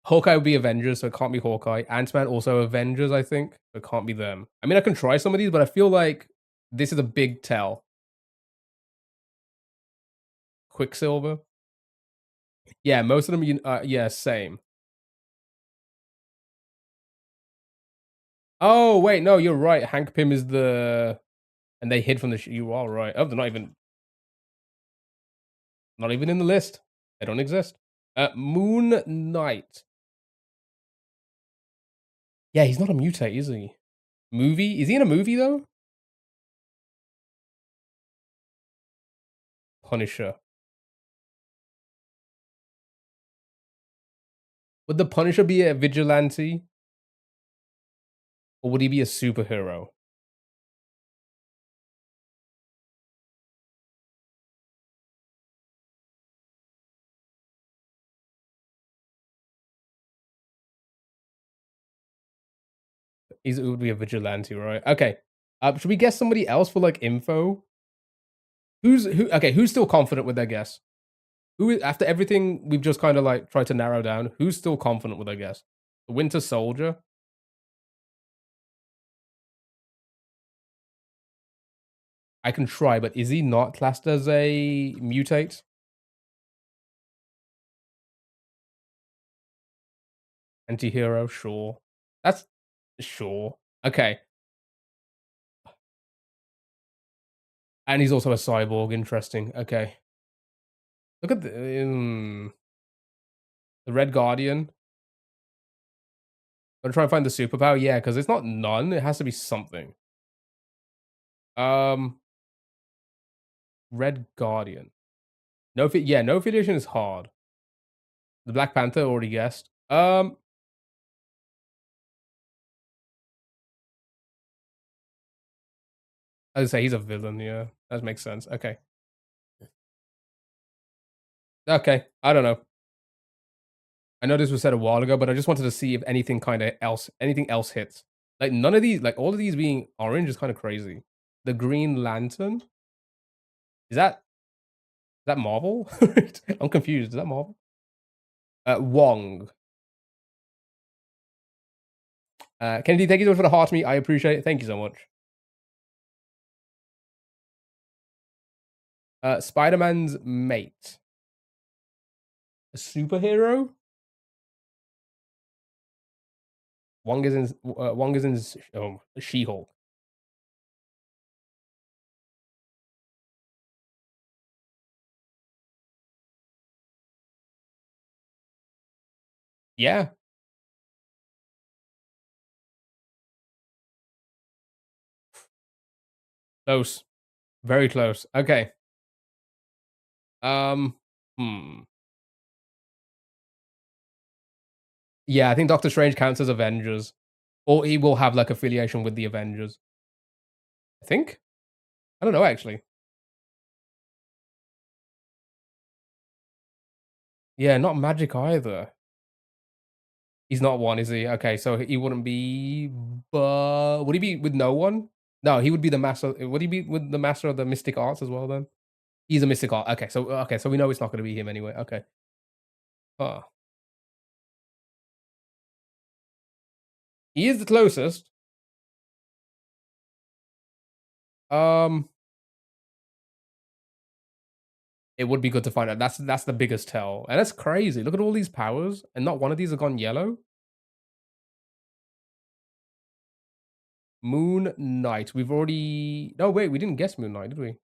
Hawkeye would be Avengers, so it can't be Hawkeye. Ant-Man also Avengers, I think. So it can't be them. I mean, I can try some of these, but I feel like this is a big tell. Quicksilver. Yeah, most of them. Yeah, same. Oh wait, no, you're right. Hank Pym is the, and they hid from the. You are right. Oh, they're not even in the list. They don't exist. Moon Knight. Yeah, he's not a mutate, is he? Movie? Is he in a movie though? Punisher. Would the Punisher be a vigilante, or would he be a superhero? It would be a vigilante, right? Okay. Should we guess somebody else for like info? Okay, who's still confident with their guess? After everything we've just kind of like tried to narrow down, who's still confident with their guess? The Winter Soldier? I can try, but is he not classed as a mutate? Anti-hero? Sure. That's sure. Okay. And he's also a cyborg. Interesting. Okay. Look at the Red Guardian. I'm trying to find the superpower. Yeah, because it's not none. It has to be something. Um, Red Guardian. No, yeah, no affiliation is hard. The Black Panther already guessed. I would say he's a villain. Yeah, that makes sense. Okay. Okay. I don't know. I know this was said a while ago, but I just wanted to see if anything else hits. Like none of these, like all of these being orange is kind of crazy. The Green Lantern is that Marvel? I'm confused. Is that Marvel? Wong. Kennedy, thank you so much for the heart to me. I appreciate it. Thank you so much. Spider-Man's mate. A superhero? Wong is in She-Hulk. Yeah, close. Very close. Okay. Um, hmm. Yeah, I think Doctor Strange counts as Avengers. Or he will have like affiliation with the Avengers. I think. I don't know actually. Yeah, not magic either. He's not one, is he? Okay, so he wouldn't be. But would he be with no one? No, he would be the master. Would he be with the master of the mystic arts as well? Then he's a mystic art. Okay, so we know it's not going to be him anyway. Okay. Huh. He is the closest. Um, it would be good to find out. That's the biggest tell, and that's crazy. Look at all these powers, and not one of these have gone yellow. Moon Knight. We've already. No, wait, we didn't guess Moon Knight, did we?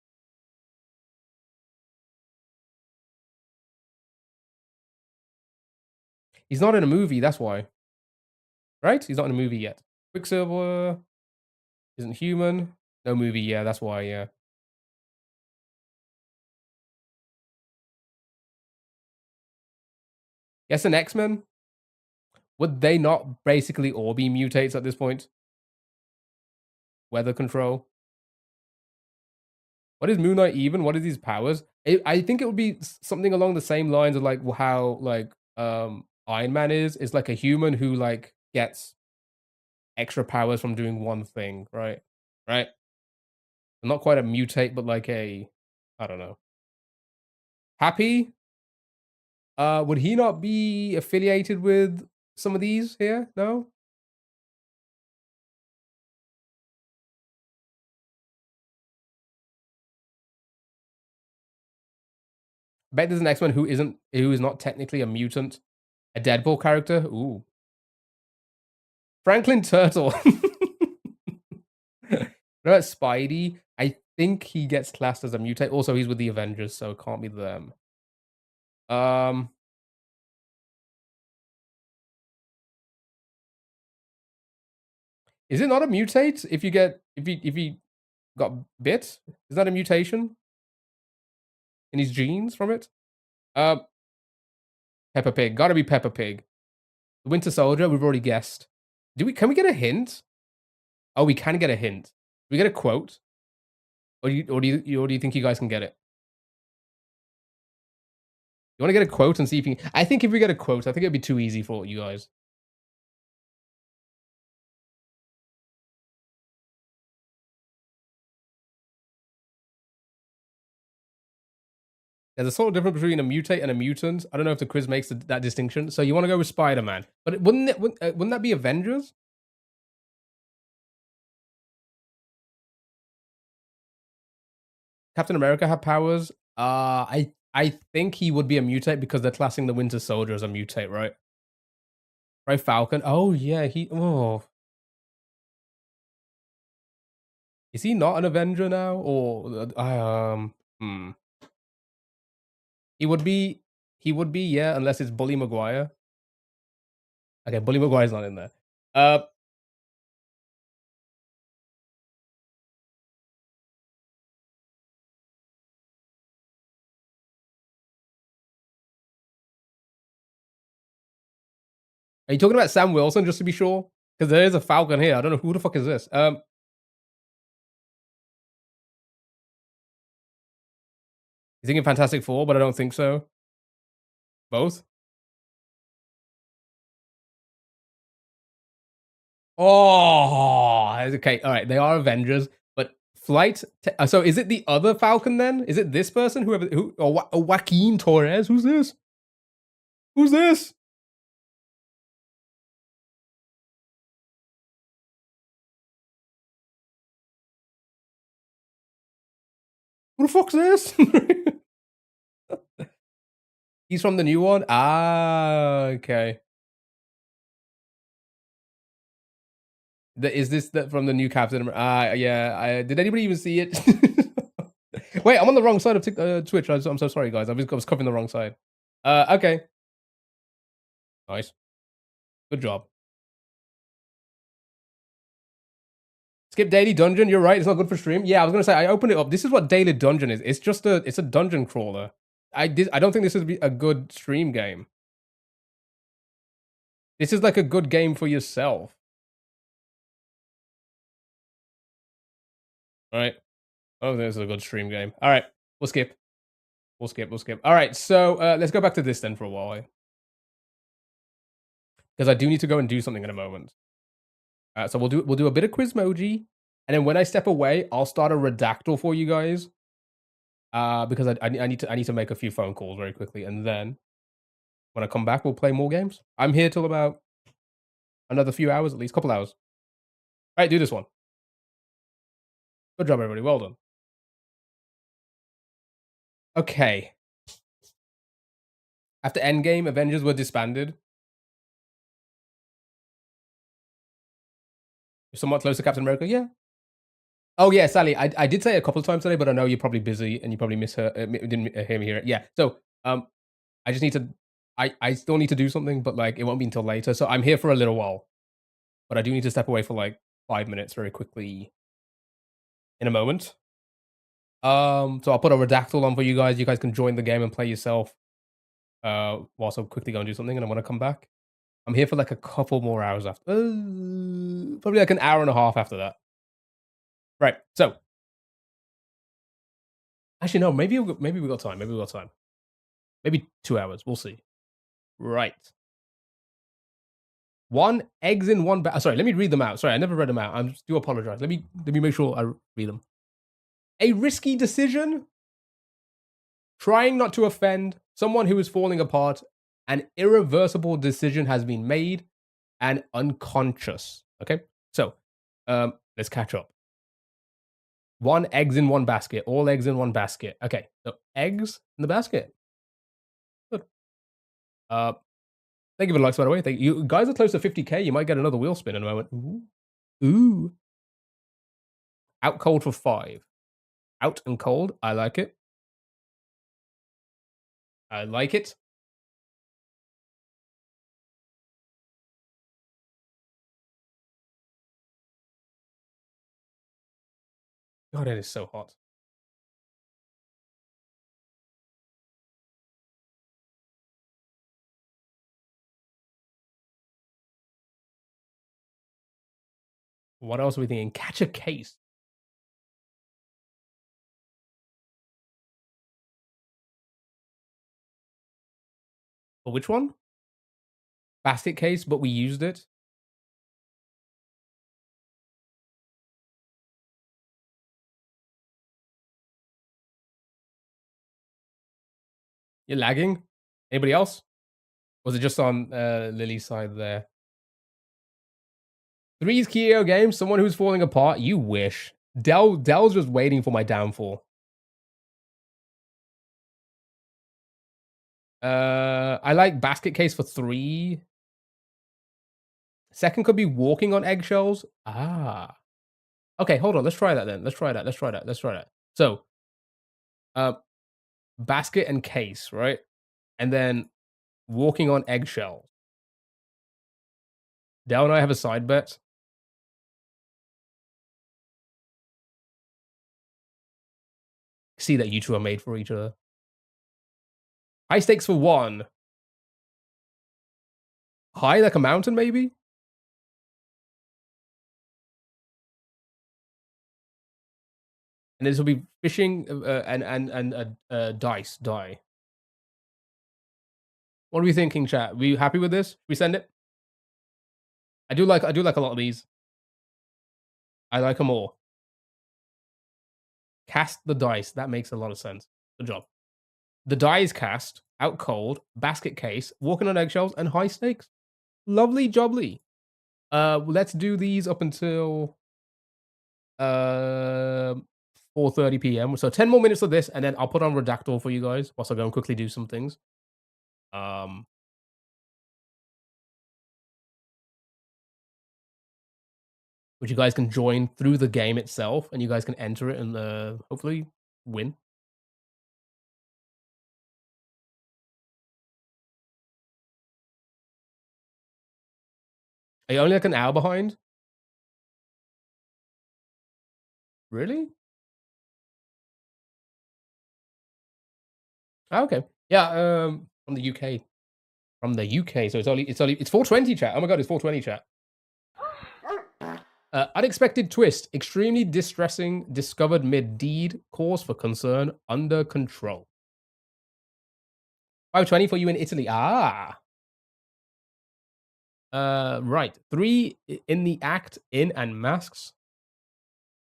He's not in a movie. That's why, right? He's not in a movie yet. Quicksilver isn't human. No movie. Yeah, that's why. Yeah. Yes, an X-Men. Would they not basically all be mutates at this point? Weather control. What is Moon Knight even? What are these powers? I think it would be something along the same lines of like how like Iron Man is like a human who like gets extra powers from doing one thing, right? Right? Not quite a mutate, but like a I don't know. Happy? Would he not be affiliated with some of these here? No? Bet there's an X-Men who is not technically a mutant. A Deadpool character? Ooh. Franklin Turtle. What about Spidey? I think he gets classed as a mutate. Also, he's with the Avengers, so it can't be them. Um, is it not a mutate if you got bit? Is that a mutation in his genes from it? Um, Peppa Pig. Gotta be Peppa Pig. The Winter Soldier, we've already guessed. Can we get a hint? Oh, we can get a hint. We get a quote, or do you think you guys can get it? You want to get a quote and see if you can. I think if we get a quote, I think it'd be too easy for you guys. There's a sort of difference between a mutate and a mutant. I don't know if the quiz makes that distinction. So you want to go with Spider-Man, but wouldn't that be Avengers? Captain America have powers. I think he would be a mutate because they're classing the Winter Soldier as a mutate, right? Right, Falcon. Oh yeah, is he not an Avenger now? Or hmm. He would be yeah, unless it's Bully Maguire. Okay, Bully Maguire's not in there. Uh are you talking about Sam Wilson, just to be sure? Because there is a Falcon here. I don't know who the fuck is this. You thinking Fantastic Four, but I don't think so. Both? Oh, okay. All right. They are Avengers, but so is it the other Falcon then? Is it this person? Or Joaquin Torres? Who's this? Who's this? Who the fuck's this? He's from the new one? Ah, okay. Is this from the new Captain America? Ah, yeah. Did anybody even see it? Wait, I'm on the wrong side of Twitch. I'm so sorry, guys. I was covering the wrong side. Okay. Nice. Good job. Skip daily dungeon. You're right. It's not good for stream. Yeah, I was gonna say I opened it up. This is what daily dungeon is. It's a dungeon crawler. I don't think this would be a good stream game. This is like a good game for yourself. All right. Oh, this is a good stream game. All right. We'll skip. We'll skip. All right. So let's go back to this then for a while. Because I do need to go and do something in a moment. So we'll do a bit of Quizmoji, and then when I step away, I'll start a redactal for you guys. Because I need to make a few phone calls very quickly, and then when I come back, we'll play more games. I'm here till about another few hours, at least, couple hours. All right, do this one. Good job, everybody. Well done. Okay. After Endgame, Avengers were disbanded. Somewhat close to Captain America, yeah. Oh yeah, Sally. I did say it a couple of times today, but I know you're probably busy and you probably didn't hear me hear it. Yeah. So I just need to. I still need to do something, but like it won't be until later. So I'm here for a little while, but I do need to step away for like 5 minutes very quickly in a moment. So I'll put a redactal on for you guys. You guys can join the game and play yourself. Whilst I quickly go and do something, and I want to come back. I'm here for like a couple more hours after. Probably like an hour and a half after that. Right. So actually, no. Maybe we got time. Maybe we got time. Maybe 2 hours. We'll see. Right. One eggs in one. Sorry, let me read them out. Sorry, I never read them out. I do apologize. Let me make sure I read them. A risky decision. Trying not to offend someone who is falling apart. An irreversible decision has been made, and unconscious. Okay, so let's catch up. One eggs in one basket. All eggs in one basket. Okay, so eggs in the basket. Good. Thank you for the likes, by the way. Thank you. Guys are close to 50K. You might get another wheel spin in a moment. Ooh. Ooh. Out cold for 5. Out and cold. I like it. I like it. God, it is so hot. What else are we thinking? Catch a case. For which one? Basket case, but we used it. You're lagging? Anybody else? Was it just on Lily's side there? Three's Kyo game, someone who's falling apart. You wish. Dell's just waiting for my downfall. I like basket case for 3. Second could be walking on eggshells. Ah. Okay, hold on. Let's try that then. Let's try that. So, uh, basket and case, right? And then walking on eggshells. Dell and I have a side bet. See that you two are made for each other. High stakes for 1. High like a mountain, maybe? And this will be fishing and dice, die. What are we thinking, chat? We happy with this? We send it? I do like a lot of these. I like them all. Cast the dice. That makes a lot of sense. Good job. The die is cast, out cold, basket case, walking on eggshells, and high stakes. Lovely jubbly. Let's do these up until 4:30 p.m. So 10 more minutes of this, and then I'll put on Redactor for you guys whilst I go and quickly do some things. Which you guys can join through the game itself, and you guys can enter it and hopefully win. Are you only like an hour behind? Really? Oh, okay. Yeah, from the UK. From the UK, so it's 420 chat. Oh my god, it's 420 chat. Unexpected twist. Extremely distressing. Discovered mid-deed. Cause for concern. Under control. 520 for you in Italy. Ah. Right. 3 in the act. In and masks.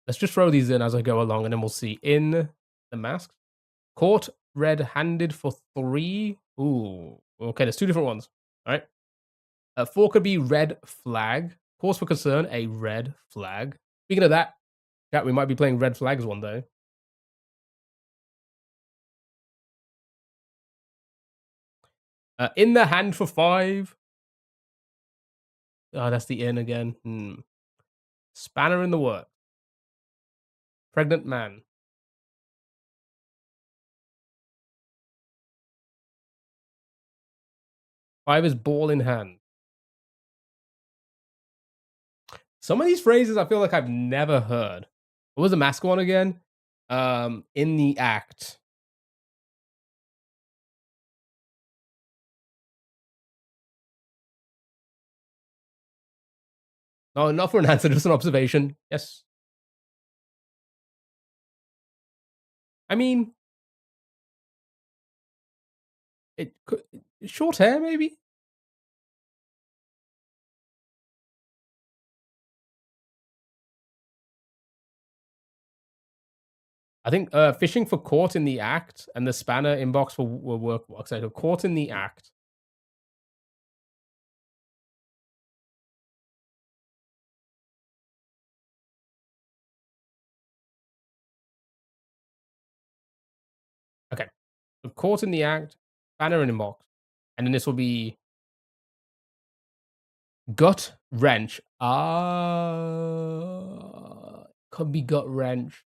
Let's just throw these in as I go along, and then we'll see. In the masks. Caught red-handed for 3. Ooh. Okay, there's 2 different ones. All right. 4 could be red flag. Cause for concern, a red flag. Speaking of that, chat, we might be playing red flags one day. In the hand for 5. Oh, that's the in again. Spanner in the work. Pregnant man. 5 is ball in hand. Some of these phrases I feel like I've never heard. What was the mask one again? In the act. No, not for an answer, just an observation. Yes. I mean, it could short hair maybe. I think fishing for caught in the act and the spanner inbox will work. So caught in the act. Okay. So caught in the act, spanner in inbox. And then this will be gut wrench. Could be gut wrench.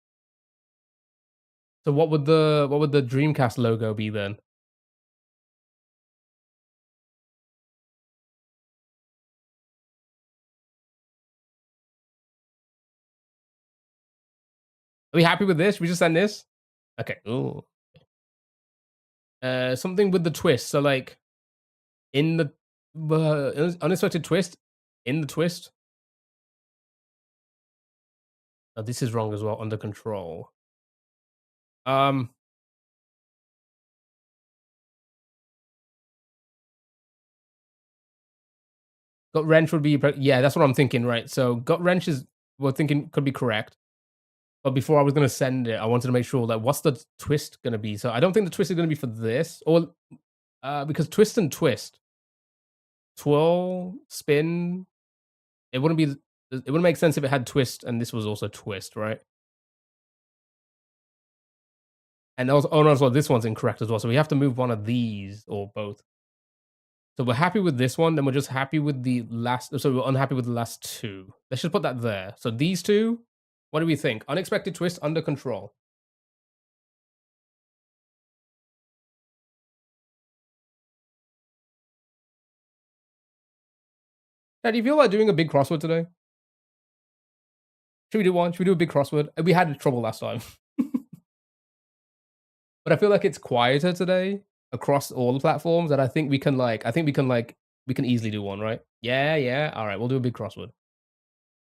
So what would the Dreamcast logo be then? Are we happy with this? Should we just send this? Okay. Ooh. Something with the twist. So like in the unexpected twist. In the twist. Oh, this is wrong as well. Under control. Gut wrench would be yeah. That's what I'm thinking. Right. So gut wrench is we're thinking could be correct. But before I was gonna send it, I wanted to make sure, like, what's the twist gonna be? So I don't think the twist is gonna be for this, or because twist and twist, twirl, spin. It wouldn't be. It wouldn't make sense if it had twist and this was also twist, right? And also, oh no, so this one's incorrect as well. So we have to move one of these or both. So we're happy with this one, then we're just happy with the last. So we're unhappy with the last two. Let's just put that there. So these two, what do we think? Unexpected twist, under control. Dad, do you feel like doing a big crossword today? Should we do one? Should we do a big crossword? We had trouble last time. But I feel like it's quieter today across all the platforms, and I think we can we can easily do one, right? Yeah, yeah. All right, we'll do a big crossword.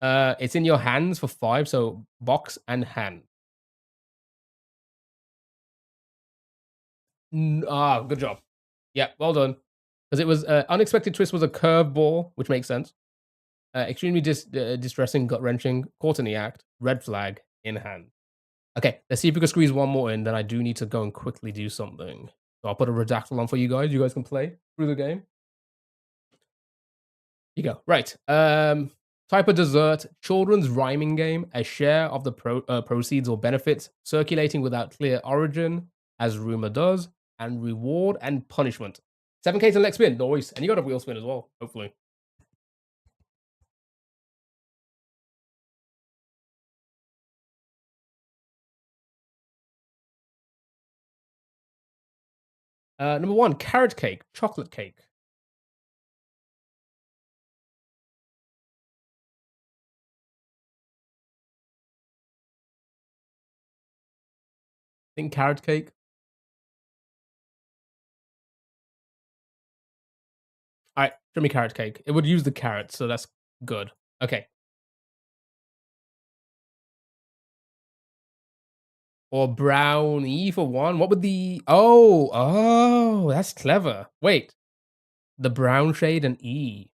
It's in your hands for 5, so box and hand. Good job. Yeah, well done. Because it was unexpected twist was a curveball, which makes sense. Extremely distressing, gut wrenching, caught in the act, red flag in hand. Okay, let's see if we can squeeze one more in. Then I do need to go and quickly do something. So I'll put a redactyl on for you guys. You guys can play through the game. You go. Right. Type of dessert, children's rhyming game, a share of the proceeds or benefits, circulating without clear origin, as rumor does, and reward and punishment. 7K to next spin, noise. And you got a wheel spin as well, hopefully. Number one, carrot cake, chocolate cake. Think carrot cake. All right, show me carrot cake. It would use the carrots, so that's good. Okay. Or brownie for one. What would the that's clever. Wait, the brown shade and E.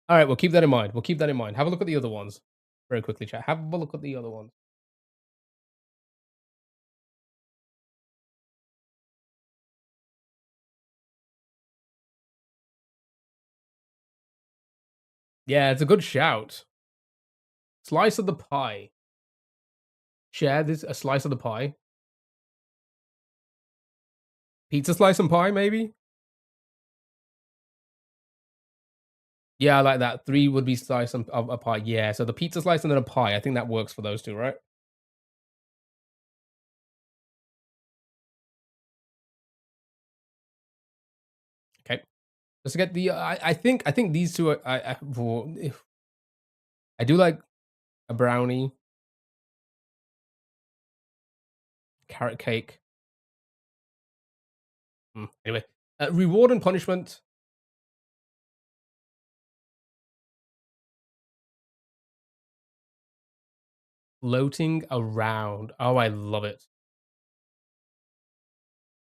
All right, we'll keep that in mind. We'll keep that in mind. Have a look at the other ones very quickly, chat. Have a look at the other ones. Yeah, it's a good shout. Slice of the pie. Share this a slice of the pie. Pizza slice and pie, maybe. Yeah, I like that. 3 would be slice of a pie. Yeah, so the pizza slice and then a pie. I think that works for those two, right? Okay. Let's get the. I think these two are. I do like a brownie, carrot cake. Anyway, reward and punishment. Floating around. Oh, I love it.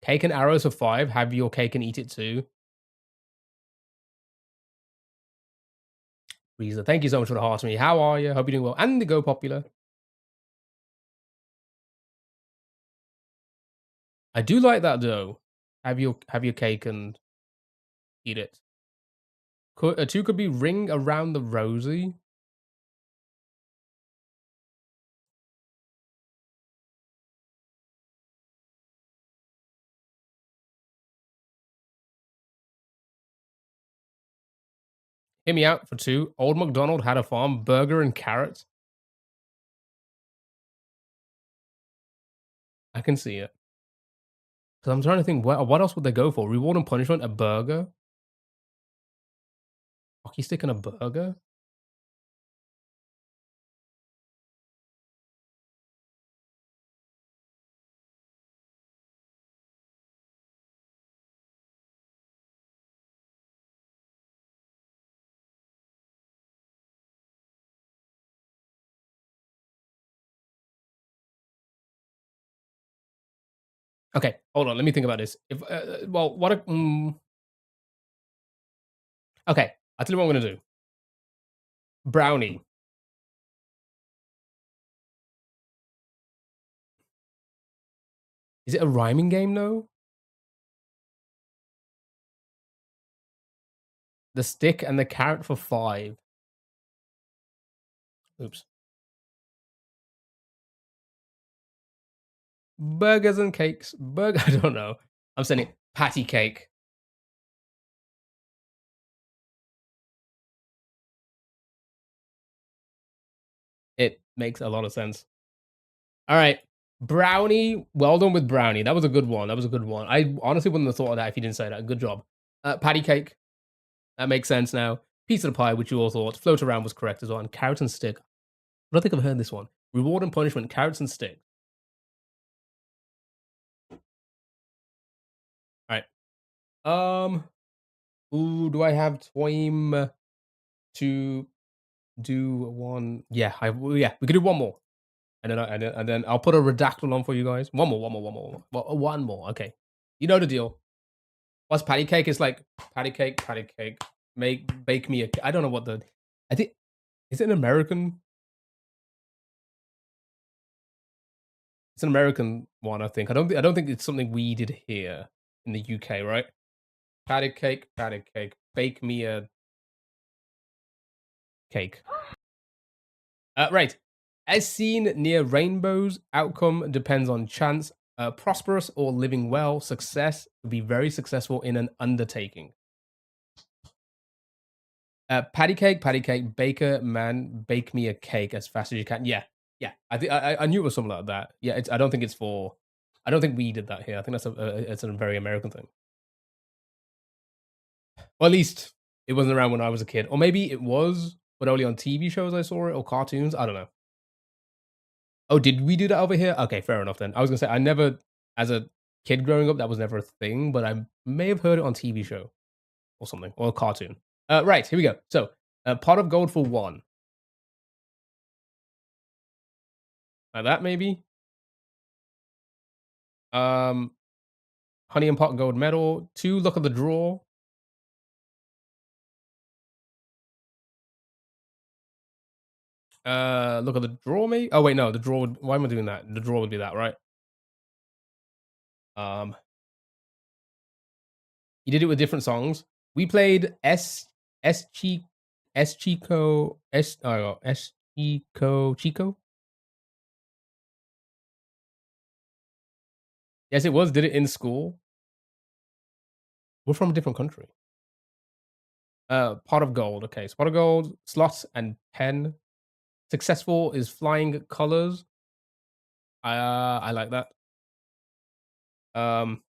Cake and arrows for 5. Have your cake and eat it too. Reza, thank you so much for the heart to me. How are you? Hope you're doing well. And the Go Popular. I do like that though. Have your cake and eat it. Two could be ring around the rosy. Hear me out for 2. Old MacDonald had a farm, burger and carrot. I can see it. Because I'm trying to think, what else would they go for? Reward and punishment, a burger? Hockey stick and a burger? Okay, hold on. Let me think about this. If well, what? Okay, I'll tell you what I'm gonna do. Brownie. Is it a rhyming game though? The stick and the carrot for 5. Oops. Burgers and cakes. I don't know. I'm saying it. Patty cake. It makes a lot of sense. All right. Brownie. Well done with brownie. That was a good one. That was a good one. I honestly wouldn't have thought of that if you didn't say that. Good job. Patty cake. That makes sense now. Piece of the pie, which you all thought. Float around was correct as well. And carrot and stick. I don't think I've heard this one. Reward and punishment. Carrots and stick. All right. Ooh, do I have time to do one? Yeah, yeah, we could do one more. And then I'll put a redacted on for you guys. One more. Okay. You know the deal. What's patty cake? It's like patty cake, patty cake. Bake me a. I don't know what the. I think is it an American? It's an American one. I think. I don't think it's something we did here in the UK, right? Patty cake, patty cake. Bake me a cake. Right. As seen near rainbows, outcome depends on chance. Prosperous or living well, success would be very successful in an undertaking. Patty cake, baker man, bake me a cake as fast as you can. Yeah, yeah. I knew it was something like that. Yeah, I don't think it's for. I don't think we did that here. I think it's a very American thing. Or at least it wasn't around when I was a kid, or maybe it was, but only on TV shows I saw it or cartoons. I don't know. Oh, did we do that over here? Okay, fair enough then. I was gonna say I never, as a kid growing up, that was never a thing, but I may have heard it on TV show or something or a cartoon. Right, here we go. So, pot of gold for 1. Like that maybe. Um, honey and pot gold medal. 2. Look at the draw. Look at the draw. Me. Oh wait, no. The draw. Why am I doing that? The draw would be that, right? Um, you did it with different songs. We played S Chi S Chico S oh S Chico. Yes, it was. Did it in school. We're from a different country. Pot of gold. Okay, so pot of gold, slots and pen. Successful is flying colors. I like that. Um,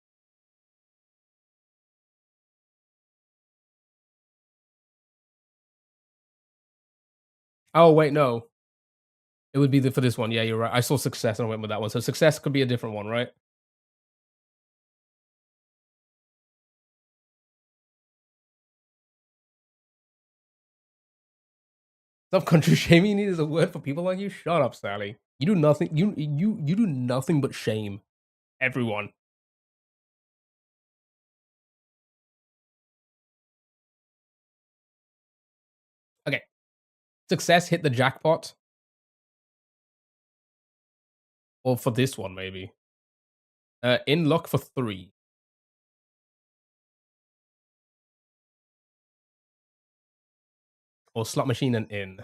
oh wait, no. It would be for this one. Yeah, you're right. I saw success and I went with that one. So success could be a different one, right? Stop country shaming. You need is a word for people like you. Shut up, Sally. You do nothing. You do nothing but shame everyone. Okay, success hit the jackpot, or for this one maybe. In luck for 3, or slot machine and in.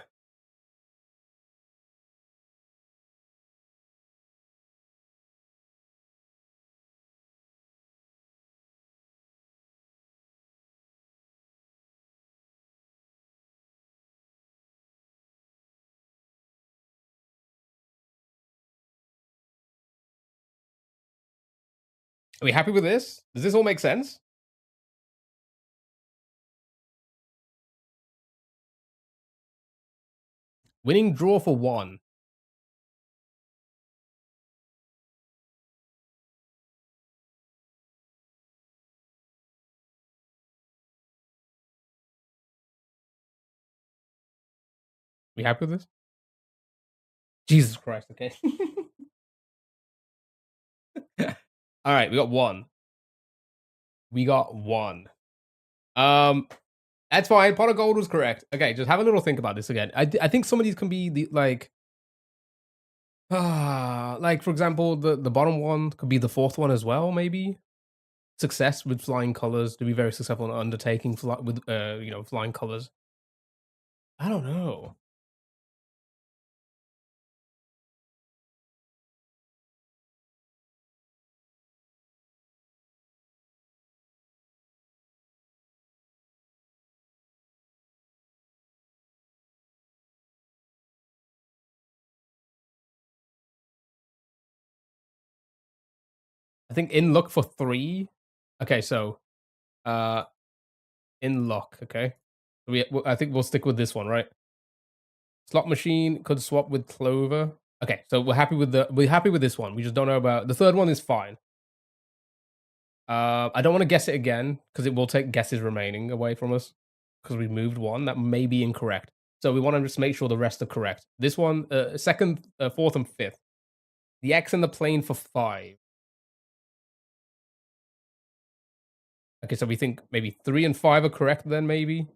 Are we happy with this? Does this all make sense? Winning draw for 1. We happy with this? Jesus Christ. Okay. All right, we got 1. We got 1. Um, That's fine. Pot of gold was correct. Okay, just have a little think about this again. I think some of these can be the like for example, the bottom one could be the fourth one as well. Maybe success with flying colors to be very successful in undertaking with flying colors. I don't know. I think in luck for 3. Okay, so uh in luck. Okay, I think we'll stick with this one, right? Slot machine could swap with clover. Okay, so we're happy with this one. We just don't know about the third one. Is fine. I don't want to guess it again because it will take guesses remaining away from us because we moved one that may be incorrect. So we want to just make sure the rest are correct. This one, second, fourth, and fifth. The X and the plane for 5. Okay, so we think maybe 3 and 5 are correct then, maybe.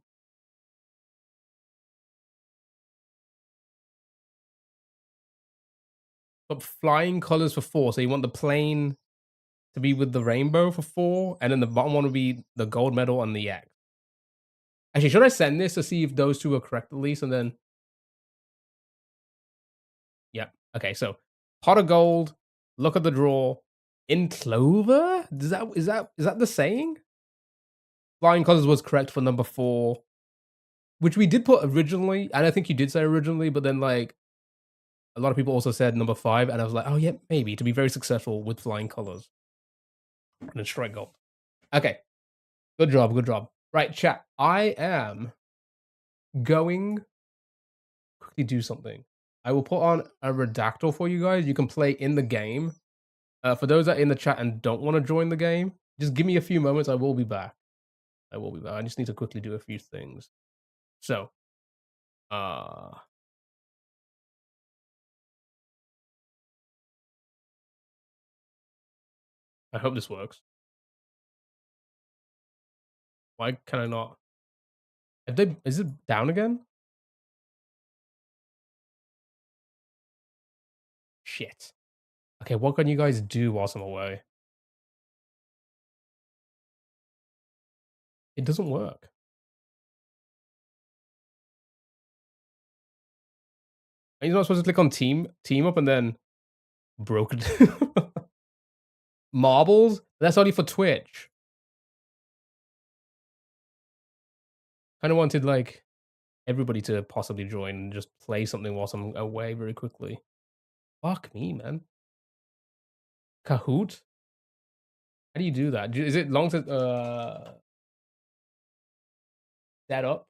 But flying colors for 4. So you want the plane to be with the rainbow for 4, and then the bottom one would be the gold medal and the X. Actually, should I send this to see if those 2 are correct at least, and then yeah. Okay, so pot of gold, look at the draw. In clover? Is that the saying? Flying colors was correct for number 4, which we did put originally, and I think you did say originally, but then like a lot of people also said number 5, and I was like, oh yeah, maybe to be very successful with flying colors. And then strike gold. Okay. Good job, good job. Right, chat. I am going quickly do something. I will put on a redactor for you guys. You can play in the game. For those that are in the chat and don't want to join the game, just give me a few moments. I will be back. I will be back. I just need to quickly do a few things. So, uh, I hope this works. Why can I not? Is it down again? Shit. Okay, what can you guys do whilst I'm away? It doesn't work. Are you not supposed to click on team up and then broken marbles? That's only for Twitch. Kind of wanted like everybody to possibly join and just play something whilst I'm away very quickly. Fuck me, man. Kahoot? How do you do that? Is it long to set up?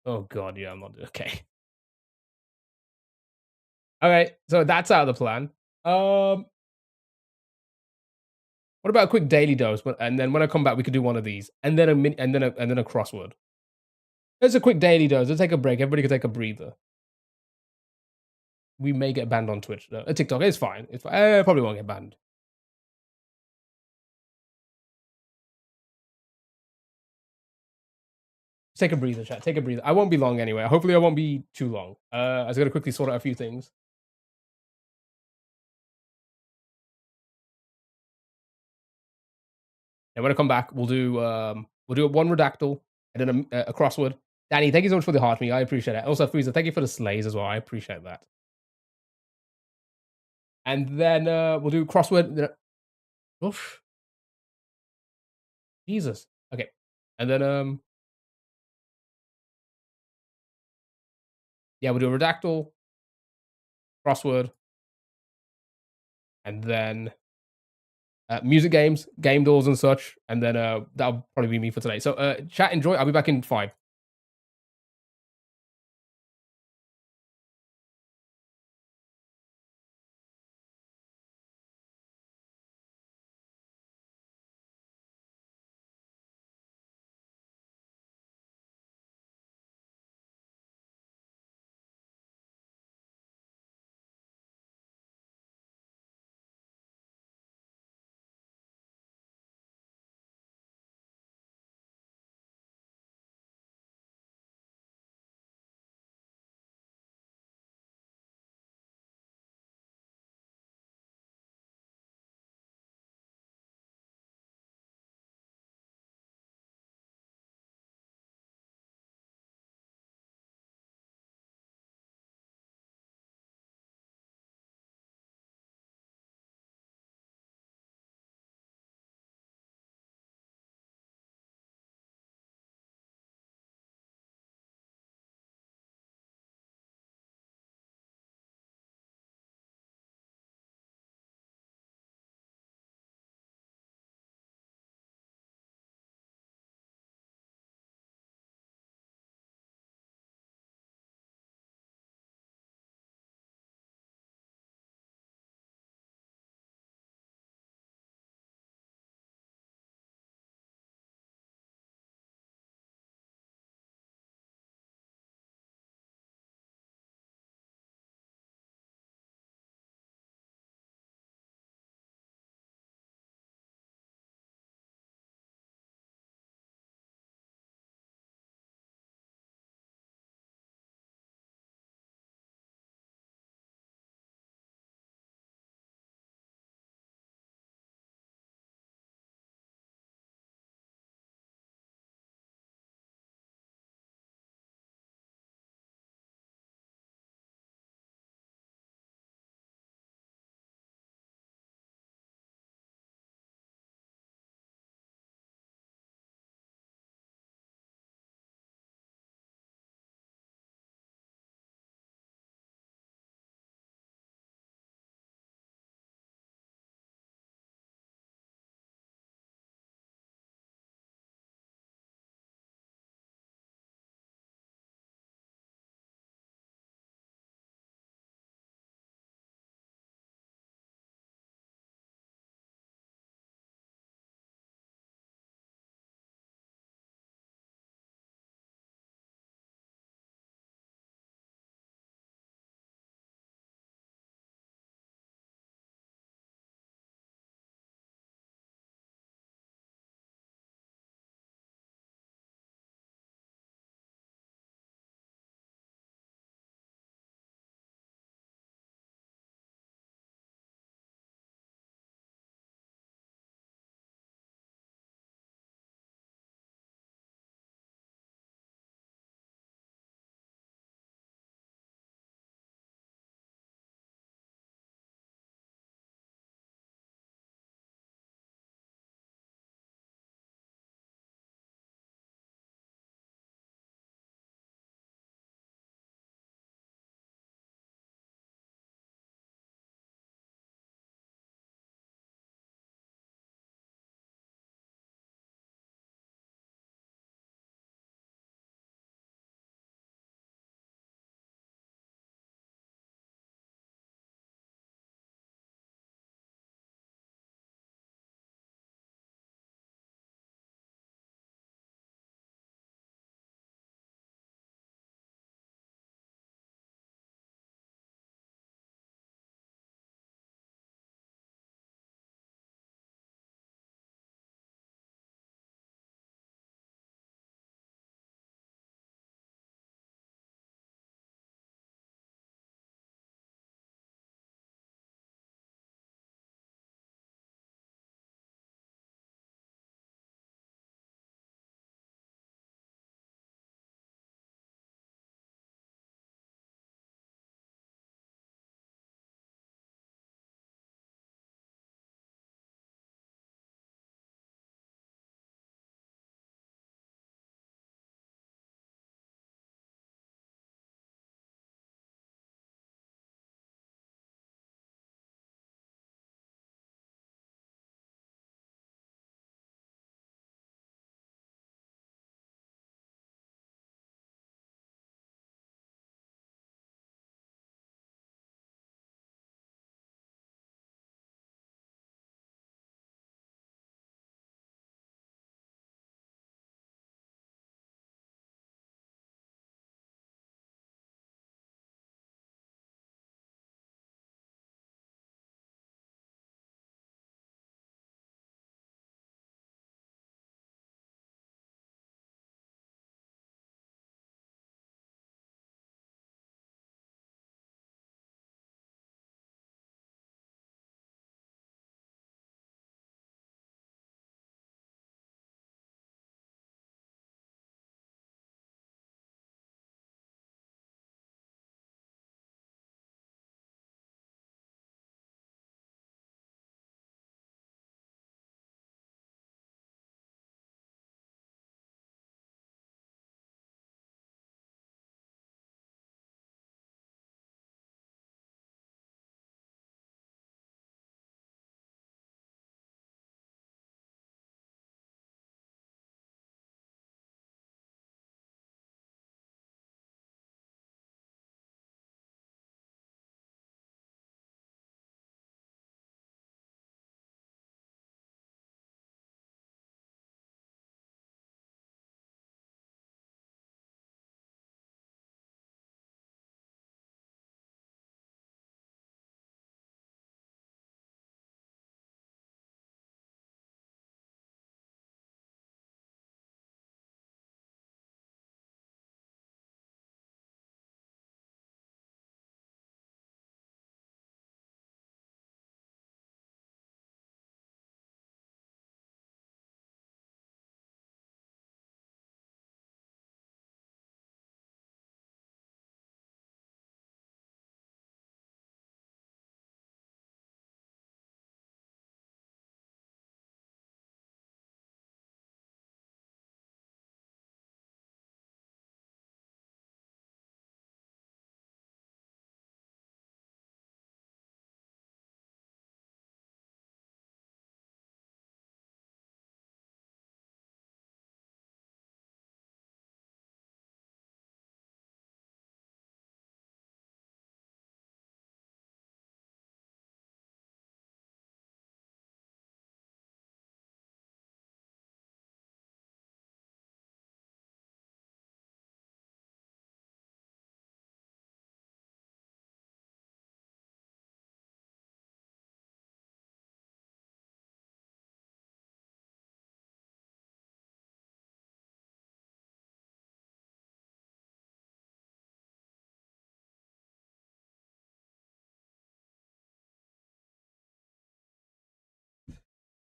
Oh god, yeah, I'm not okay. Alright, so that's out of the plan. What about a quick daily dose? And then when I come back, we could do one of these, and then a crossword. There's a quick daily dose. Let's take a break. Everybody can take a breather. We may get banned on Twitch, though. TikTok, it's fine. It's fine. Probably won't get banned. Take a breather, chat. Take a breather. I won't be long anyway. Hopefully, I won't be too long. I was gonna quickly sort out a few things. And when I come back, we'll do one redactal and then a crossword. Danny, thank you so much for the heart me. I appreciate it. Also, Frieza, thank you for the slays as well. I appreciate that. And then we'll do crossword. Oof. Jesus. Okay. And then yeah, we'll do a redactal, crossword, and then music games, game doors and such. And then that'll probably be me for today. So chat, enjoy. I'll be back in 5.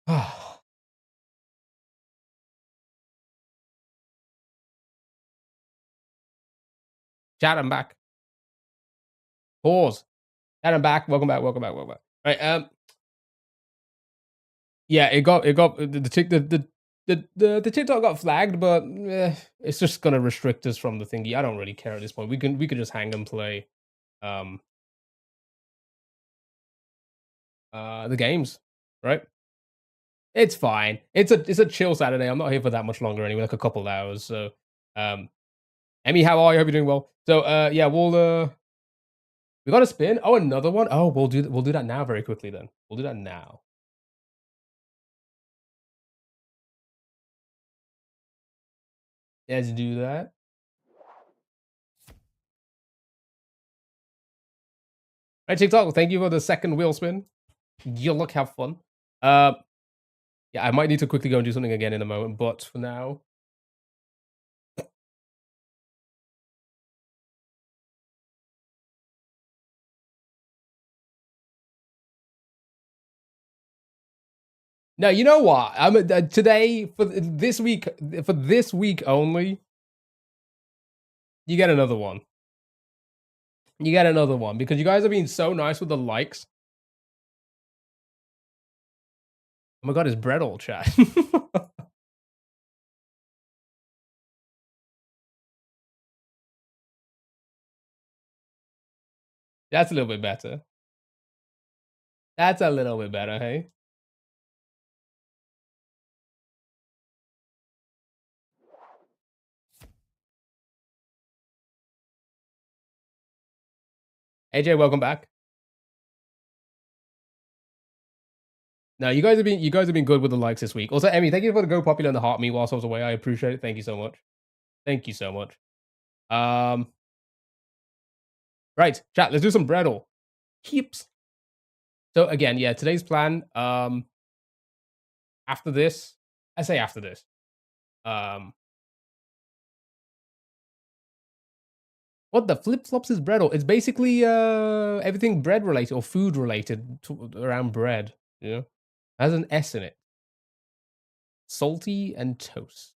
Chat, I'm back. Pause. Chat, I'm back. Welcome back. Welcome back. Welcome back. Right. Yeah, it got the TikTok got flagged, but it's just gonna restrict us from the thingy. I don't really care at this point. We could just hang and play um the games, right? It's fine. It's a chill Saturday. I'm not here for that much longer anyway, like a couple hours. So um Emmy, how are you? Hope you're doing well. So yeah, we got a spin. Oh, another one. Oh, we'll do that now very quickly then. We'll do that now. Let's do that. All right, TikTok, thank you for the second wheel spin. You look have fun. Uh yeah, I might need to quickly go and do something again in a moment, but for now. No, you know what? I'm today for this week only. You get another one. You get another one because you guys are being so nice with the likes. Oh my god, it's bread all chat. That's a little bit better. That's a little bit better, hey? AJ, welcome back. No, you guys have been good with the likes this week. Also, Emmy, thank you for the go popular and the heart me whilst I was away. I appreciate it. Thank you so much. Thank you so much. Right, chat, let's do some breadle. Keeps. So again, yeah, today's plan, after this, I say after this. What the flip flops is breadle? It's basically everything bread related or food related around bread, you know? Has an S in it. Salty and toast.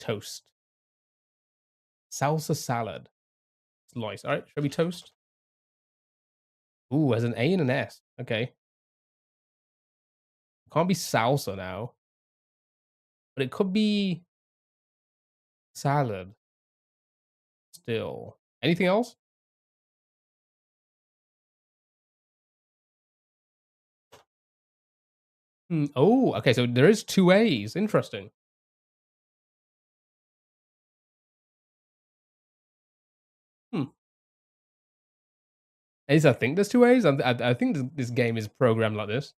Toast. Salsa salad. Slice. All right, shall we toast? Ooh, has an A and an S. Okay. Can't be salsa now. But it could be salad. Still. Anything else? Oh, okay, so there is two A's. Interesting. At least I think there's two A's. I think this game is programmed like this.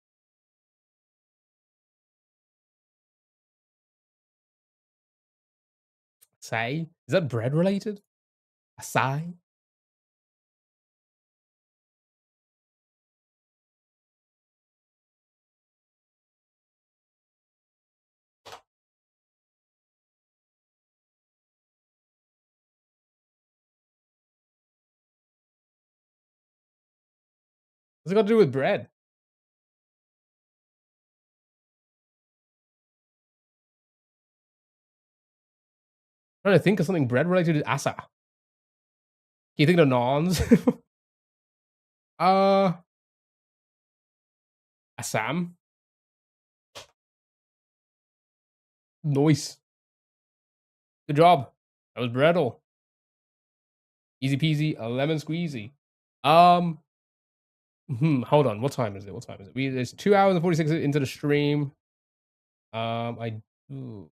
Say? Is that bread related? Asai? What's it got to do with bread? I'm trying to think of something bread related to asa. Can you think of nons? uh, Assam. Nice. Good job. That was breadle. Easy peasy, a lemon squeezy. Hold on. What time is it? What time is it? There's 2 hours and 46 into the stream. I ooh.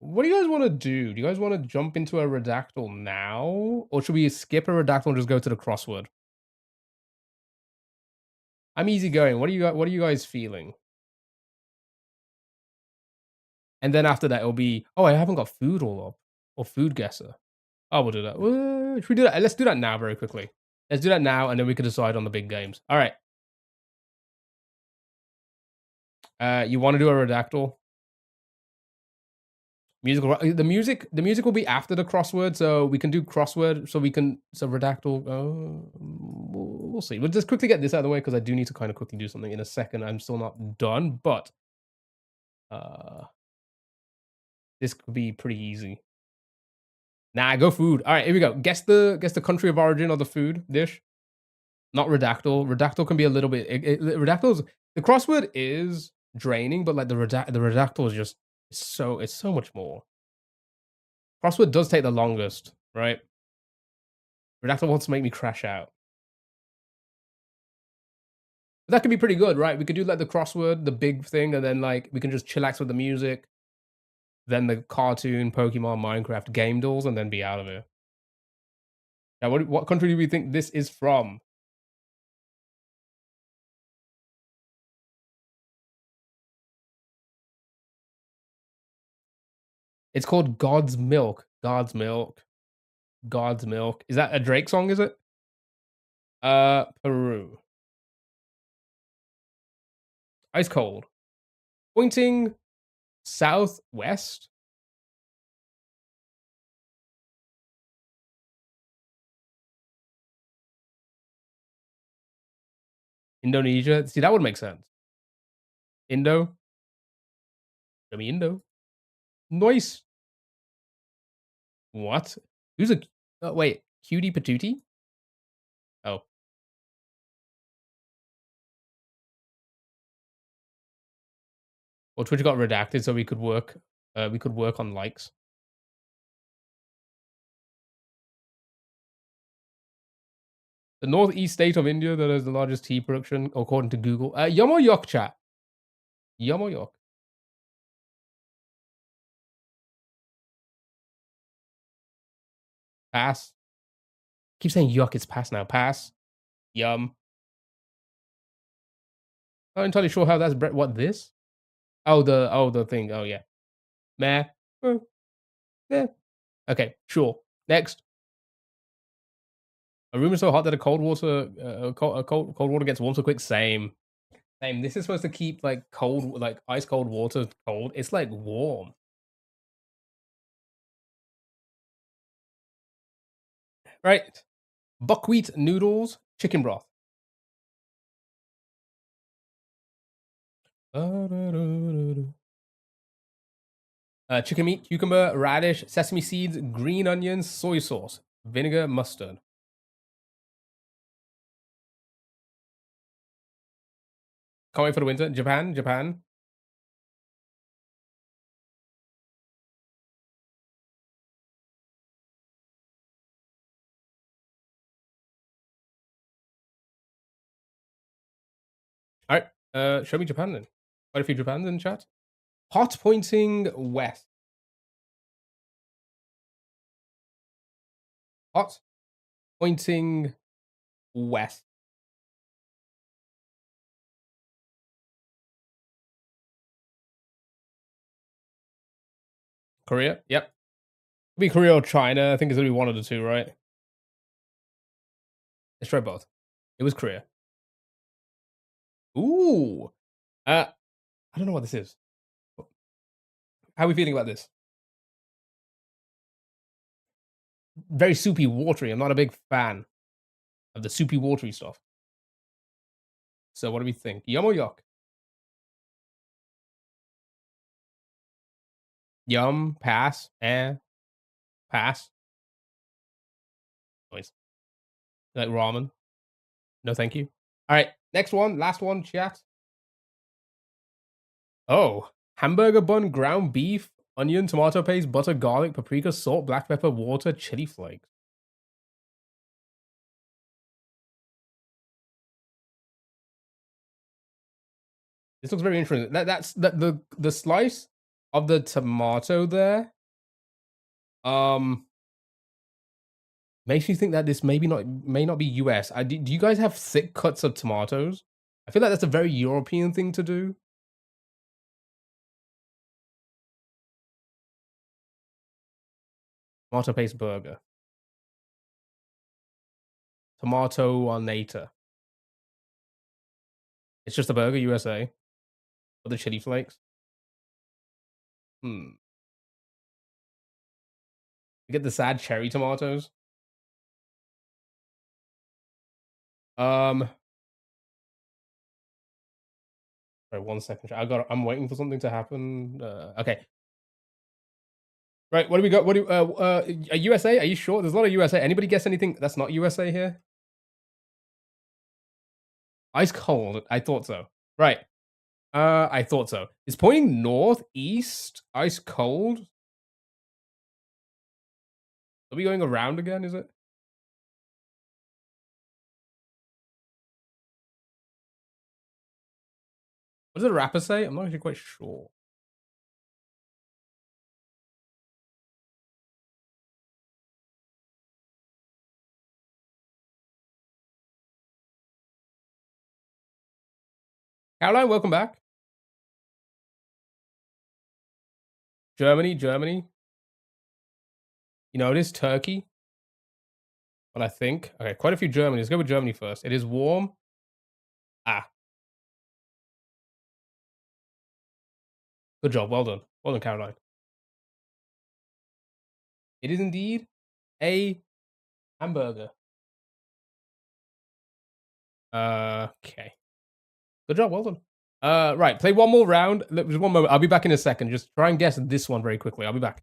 What do you guys want to do? Do you guys want to jump into a redactyl now? Or should we skip a redactyl and just go to the crossword? I'm easygoing. What are you guys feeling? And then after that, it'll be, oh, I haven't got food all up. Or food guesser. Oh, we'll do that. Should we do that? Let's do that now very quickly. Let's do that now, and then we can decide on the big games. All right. You want to do a redactyl? Musical. The music will be after the crossword, so we can do crossword. So redactyl. we'll see. We'll just quickly get this out of the way because I do need to kind of quickly do something in a second. I'm still not done, but uh, this could be pretty easy. Nah, go food. All right, here we go. Guess the country of origin of the food dish. Not redactyl. Redactyl can be a little bit. Redactyl's the crossword is draining, but like the redactyl is just it's so much more. Crossword does take the longest, right? Redactyl wants to make me crash out. But that could be pretty good, right? We could do like the crossword, the big thing, and then like we can just chillax with the music, then the cartoon, Pokemon, Minecraft, game dolls, and then be out of here. Now, what country do we think this is from? It's called God's Milk. God's Milk. God's Milk. Is that a Drake song? Is it? Peru. Ice cold. Pointing southwest. Indonesia. See, that would make sense. Indo. Show me Indo. Nice. What? Who's a? Oh, wait, cutie patootie? Oh, well, Twitch got redacted so we could work. We could work on likes. The northeast state of India that has the largest tea production, according to Google. Yamoyok chat. Yamoyok. Pass. Keep saying yuck. It's pass now. Pass. Yum. Not entirely sure how that's what this? Oh the thing. Oh yeah. Meh. Yeah. Okay. Sure. Next. A room is so hot that a cold water gets warm so quick. Same. Same. This is supposed to keep like cold, like ice cold water cold. It's like warm. Right. Buckwheat noodles, chicken broth. Chicken meat, cucumber, radish, sesame seeds, green onions, soy sauce, vinegar, mustard. Can't wait for the winter. Japan, Japan. All right. Show me Japan then. Quite a few Japans in chat. Hot pointing west. Hot pointing west. Korea. Yep. It'll be Korea or China. I think it's gonna be one of the two, right? Let's try both. It was Korea. Ooh. I don't know what this is. How are we feeling about this? Very soupy, watery. I'm not a big fan of the soupy, watery stuff. So what do we think? Yum or yuck? Yum, pass, pass. Noise. Like ramen. No, thank you. All right, next one, last one, chat. Oh, hamburger bun, ground beef, onion, tomato paste, butter, garlic, paprika, salt, black pepper, water, chili flakes. This looks very interesting. That's the slice of the tomato there. Makes me think that this may not be US. Do you guys have thick cuts of tomatoes? I feel like that's a very European thing to do. Tomato paste burger. Tomato ornata. It's just a burger, USA. With the chili flakes. You get the sad cherry tomatoes. Um, sorry, 1 second. I'm waiting for something to happen. Okay. Right, what do we got? What do a USA? Are you sure? There's a lot of USA. Anybody guess anything that's not USA here? Ice cold. I thought so. Right. I thought so. It's pointing northeast. Ice cold. Are we going around again? Is it? What does the rapper say? I'm not actually quite sure. Caroline, welcome back. Germany, Germany. You know, it is Turkey. But I think. Okay, quite a few Germany. Let's go with Germany first. It is warm. Ah, good job. Well done. Well done, Caroline. It is indeed a hamburger. Okay. Good job. Well done. Right. Play one more round. Just one moment. I'll be back in a second. Just try and guess this one very quickly. I'll be back.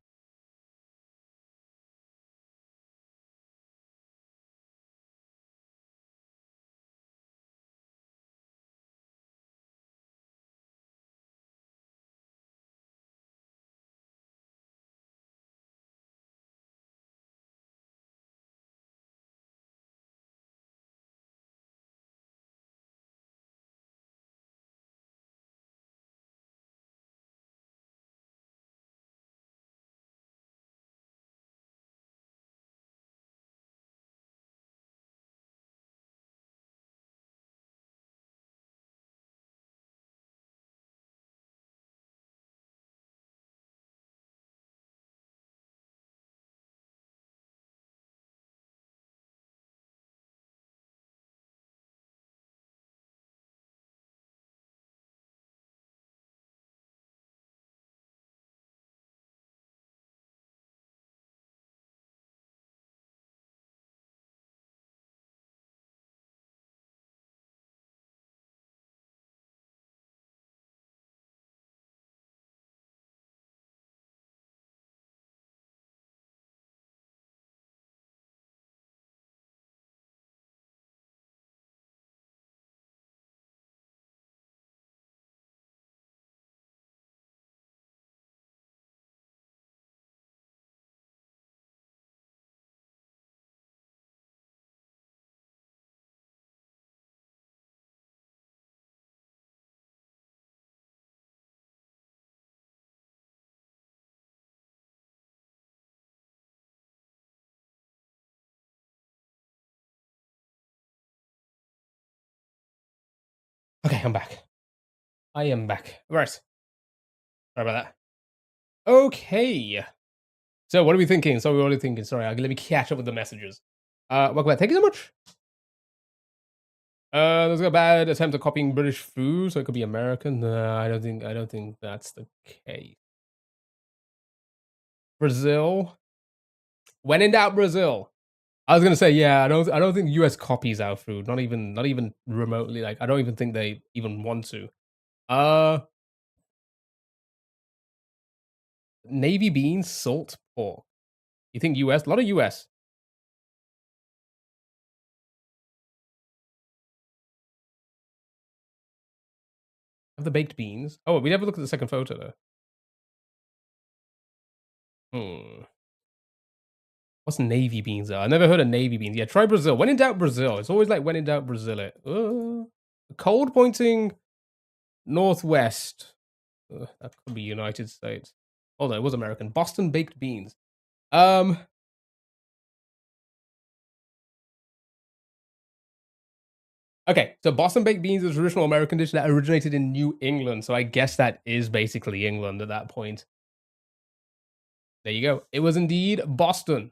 Okay, I'm back. I am back. Right. Sorry about that. Okay. So, what are we thinking? So, what are we thinking? Sorry, let me catch up with the messages. Welcome back. Thank you so much. There's a bad attempt at copying British food, so it could be American. No, I don't think. I don't think that's the case. Brazil. When in doubt, Brazil. I was gonna say, yeah. I don't think the US copies our food. Not even remotely. Like, I don't even think they even want to. Uh, navy beans, salt, pork. You think US? A lot of US. Have the baked beans. Oh, we never looked at the second photo though. Hmm. What's navy beans are? I never heard of navy beans. Yeah, try Brazil. When in doubt, Brazil. It's always like when in doubt, Brazil it. Cold pointing northwest. That could be United States. Hold on, it was American. Boston baked beans. Um. Okay, so Boston baked beans is a traditional American dish that originated in New England. So I guess that is basically England at that point. There you go. It was indeed Boston.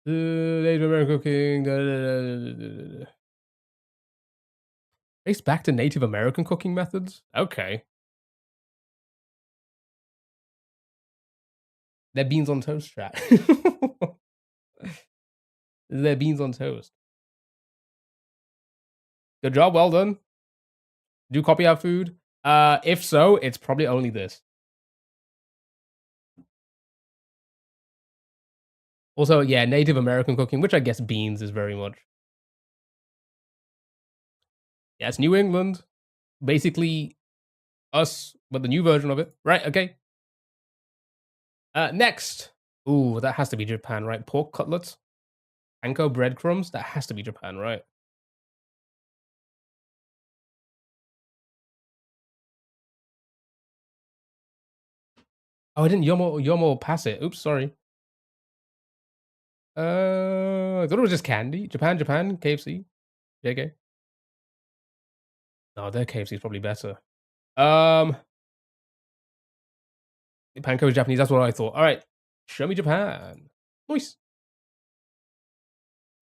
Native American cooking. Traced back to Native American cooking methods? Okay. They're beans on toast, chat. They're beans on toast. Good job. Well done. Do you copy our food? If so, it's probably only this. Also, yeah, Native American cooking, which I guess beans is very much. Yeah, it's New England. Basically us, but the new version of it. Right, okay. Next. Ooh, that has to be Japan, right? Pork cutlets. Panko breadcrumbs. That has to be Japan, right? Oh, I didn't Yomo pass it. Oops, sorry. I thought it was just candy. Japan, KFC, JK. No, their KFC is probably better. Um, Panko is Japanese. That's what I thought. All right, show me Japan. Nice.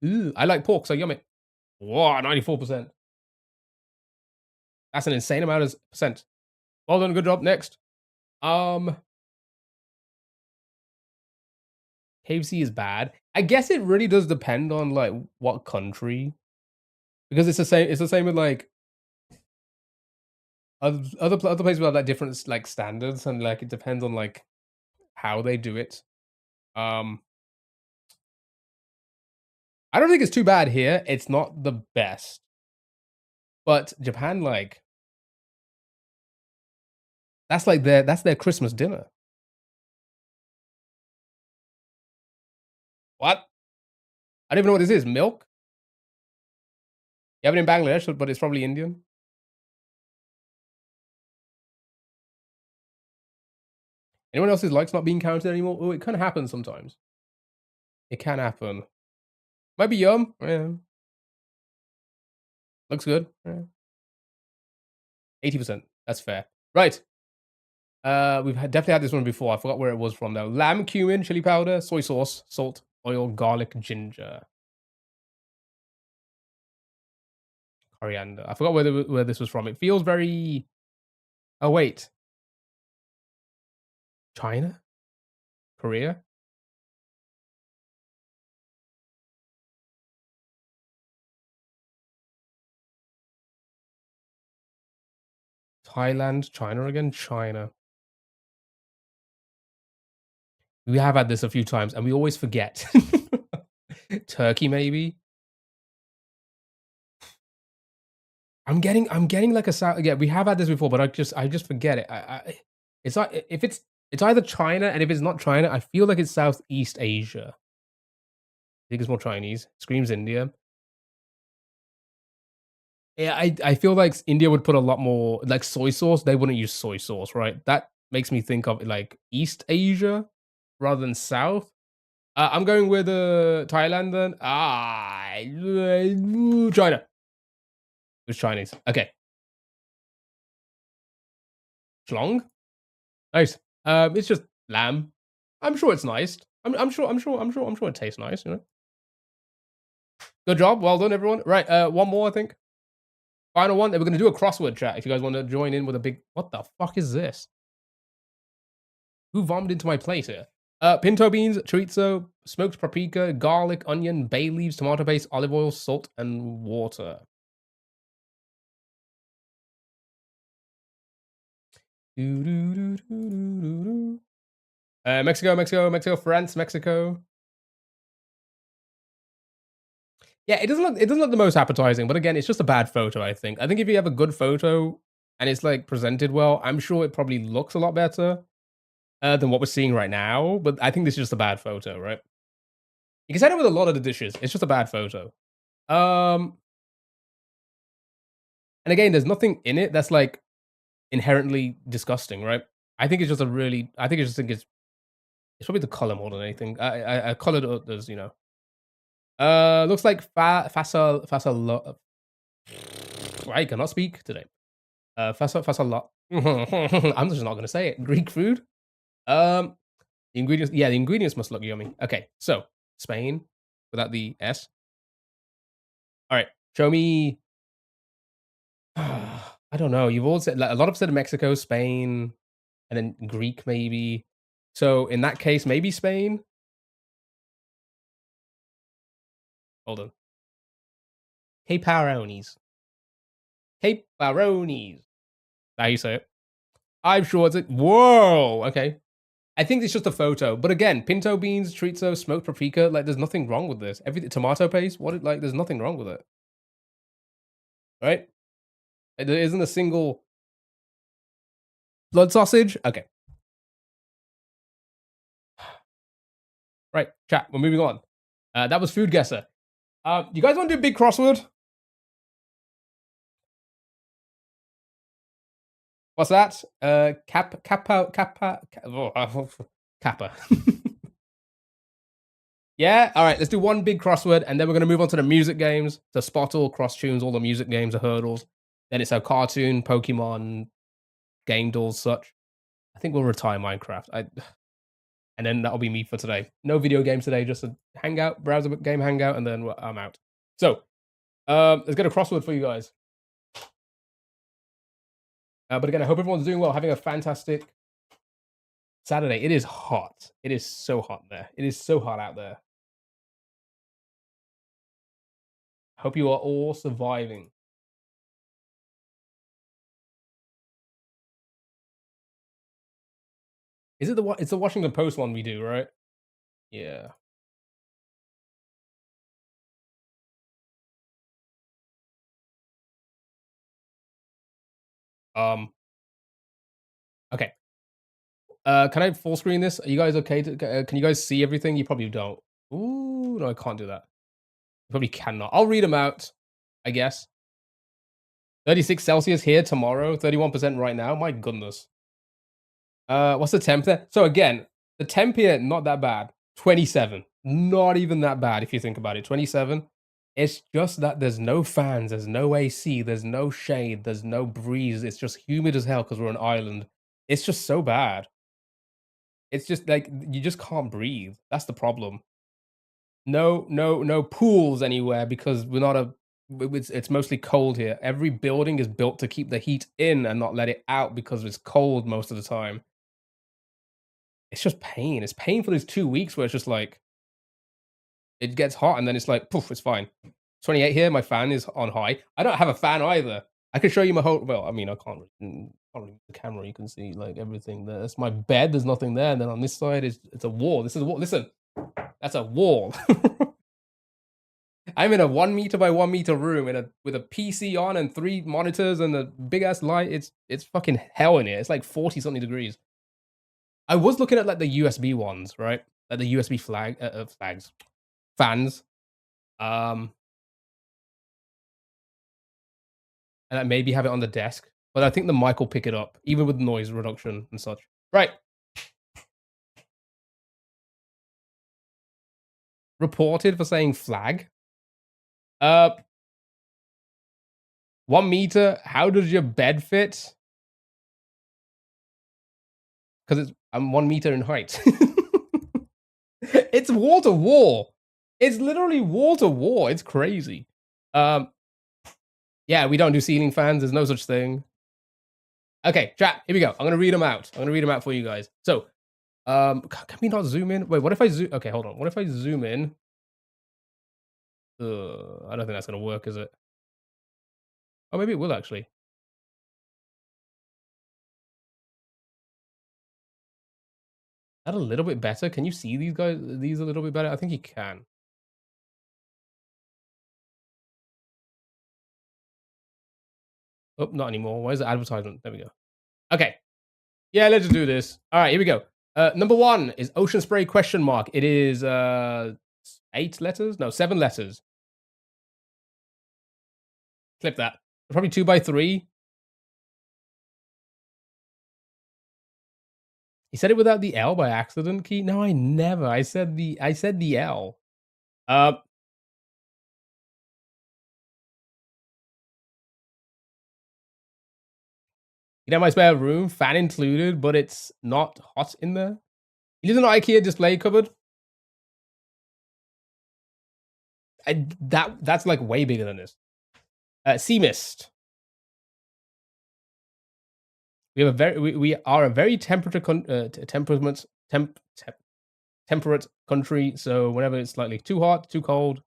Ooh, I like pork, so yummy. Wow, 94%. That's an insane amount of percent. Well done, good job. Next. Um, KFC is bad. I guess it really does depend on like what country, because it's the same. It's the same with like other places have like different like standards, and like it depends on like how they do it. Um, I don't think it's too bad here. It's not the best, but Japan, like that's their Christmas dinner. What? I don't even know what this is. Milk? You have it in Bangladesh, but it's probably Indian. Anyone else's likes not being counted anymore? Oh, it kind of happens sometimes. It can happen. Might be yum. Yeah. Looks good. Yeah. 80%. That's fair. Right. Definitely had this one before. I forgot where it was from though. Lamb, cumin, chili powder, soy sauce, salt, oil, garlic, ginger, coriander. I forgot where this was from. It feels very. Oh wait, China, Korea, Thailand, China again, China. We have had this a few times, and we always forget. Turkey, maybe. I'm getting like a south. Yeah, we have had this before, but I just forget it. It's like if it's either China, and if it's not China, I feel like it's Southeast Asia. I think it's more Chinese. Screams India. Yeah, I feel like India would put a lot more like soy sauce. They wouldn't use soy sauce, right? That makes me think of like East Asia rather than South. I'm going with Thailand then. China. It was Chinese. Okay, schlong. Nice. It's just lamb. I'm sure it's nice. I'm sure it tastes nice. You know. Good job. Well done, everyone. Right. One more, I think. Final one. Then we're gonna do a crossword chat. If you guys want to join in with a big, what the fuck is this? Who vomited into my plate here? Pinto beans, chorizo, smoked paprika, garlic, onion, bay leaves, tomato paste, olive oil, salt, and water. Mexico, France, Mexico. Yeah, it doesn't look the most appetizing, but again, it's just a bad photo, I think. I think if you have a good photo and it's like presented well, I'm sure it probably looks a lot better than what we're seeing right now. But I think this is just a bad photo, right? You can say that with a lot of the dishes. It's just a bad photo. Um, and again, there's nothing in it that's like inherently disgusting, right? I think it's just a really. I think it's probably the color more than anything. I colored others, you know. Looks like fasal. I cannot speak today. Fasal. I'm just not gonna say it. Greek food. Um, the ingredients. Yeah, the ingredients must look yummy. Okay, so Spain without the S. All right, show me. I don't know. You've all said like, a lot of said Mexico, Spain, and then Greek maybe. So in that case, maybe Spain. Hold on. Hey, pepperonis. Caperonis. How you say it? I'm sure it's a whoa. Okay, I think it's just a photo. But again, pinto beans, chorizo, smoked paprika. Like, there's nothing wrong with this. Everything tomato paste. What? Like, there's nothing wrong with it, right? There isn't a single blood sausage. Okay, right. Chat. We're moving on. That was food guesser. You guys want to do a big crossword? What's that? Kappa. Kappa. Yeah? All right, let's do one big crossword, and then we're going to move on to the music games. So spot all, cross tunes, all the music games are hurdles. Then it's a cartoon, Pokemon, game dolls, such. I think we'll retire Minecraft. And then that'll be me for today. No video games today, just a hangout, browser game hangout, and then I'm out. So, let's get a crossword for you guys. But again, I hope everyone's doing well, having a fantastic Saturday. It is hot. It is so hot there. It is so hot out there. Hope you are all surviving. Is it it's the Washington Post one we do, right? Yeah. Okay. Can I full screen this? Are you guys okay can you guys see everything? You probably don't. Ooh, no, I can't do that. You probably cannot. I'll read them out, I guess. 36 Celsius here tomorrow, 31% right now. My goodness. What's the temp there? So again, the temp here, not that bad. 27. Not even that bad if you think about it. 27. It's just that there's no fans, there's no AC, there's no shade, there's no breeze. It's just humid as hell because we're an island. It's just so bad. It's just like you just can't breathe. That's the problem. No pools anywhere because we're not a. It's mostly cold here. Every building is built to keep the heat in and not let it out because it's cold most of the time. It's just pain. It's pain for those 2 weeks where it's just like it gets hot and then it's like poof, it's fine. 28 here. My fan is on high. I don't have a fan either. I can show you my whole. Well, I mean, I can't really the camera. You can see like everything there. It's my bed. There's nothing there. And then on this side, it's a wall. This is a wall. Listen, that's a wall. I'm in a 1 meter by 1 meter room with a PC on and 3 monitors and a big ass light. It's fucking hell in here. It's like 40 something degrees. I was looking at like the USB ones, right? Like the USB flags, fans. And I maybe have it on the desk, but I think the mic will pick it up, even with noise reduction and such. Right. Reported for saying flag. 1 meter. How does your bed fit? Because I'm 1 meter in height. It's wall to wall. It's literally wall to wall. It's crazy. Yeah, we don't do ceiling fans. There's no such thing. Okay, chat. Here we go. I'm gonna read them out. I'm gonna read them out for you guys. So, can we not zoom in? Wait, what if I zoom? Okay, hold on. What if I zoom in? I don't think that's gonna work, is it? Oh, maybe it will actually. Is that a little bit better? Can you see these guys? These a little bit better? I think you can. Oh, not anymore. Where's the advertisement? There we go. Okay. Yeah, let's just do this. All right, here we go. Number 1 is Ocean Spray question mark. It is 8 letters? No, 7 letters. Clip that. Probably 2 by 3. He said it without the L by accident, Key? No, I never. I said the L. You know my spare room, fan included, but it's not hot in there. You live in an IKEA display cupboard. That's like way bigger than this. Sea mist. We are a very temperate country. So whenever it's slightly too hot, too cold,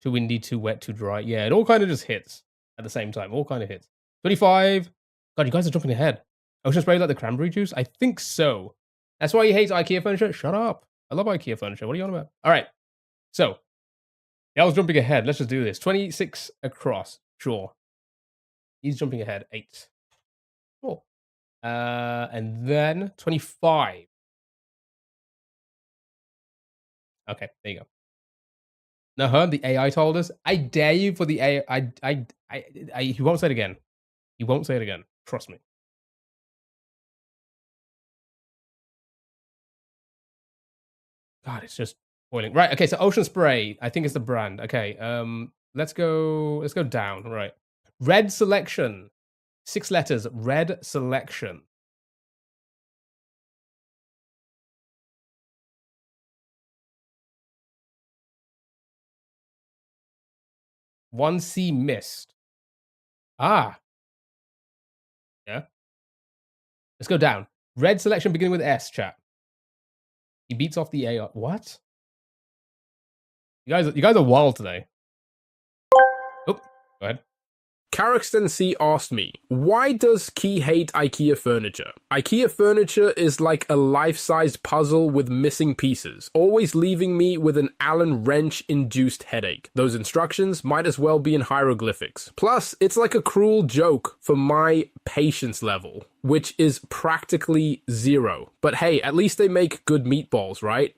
too windy, too wet, too dry, yeah, it all kind of just hits at the same time. All kind of hits. 25. God, you guys are jumping ahead. Ocean spray like the cranberry juice? I think so. That's why he hates IKEA furniture? Shut up. I love IKEA furniture. What are you on about? All right. So, yeah, I was jumping ahead. Let's just do this. 26 across. Sure. He's jumping ahead. 8. Cool. And then 25. Okay, there you go. No, the AI told us. I dare you for the AI. He won't say it again. He won't say it again. Trust me. God, it's just boiling. Right. Okay. So Ocean Spray. I think it's the brand. Okay. Let's go. Let's go down. Right. Red Selection. 6 letters. Red Selection. One C missed. Ah. Yeah. Let's go down. Red Selection beginning with S. Chat. He beats off the AI. What? You guys are wild today. Oh, go ahead. Carrickson C asked me, why does Key hate IKEA furniture? IKEA furniture is like a life-sized puzzle with missing pieces, always leaving me with an Allen wrench-induced headache. Those instructions might as well be in hieroglyphics. Plus, it's like a cruel joke for my patience level, which is practically 0. But hey, at least they make good meatballs, right?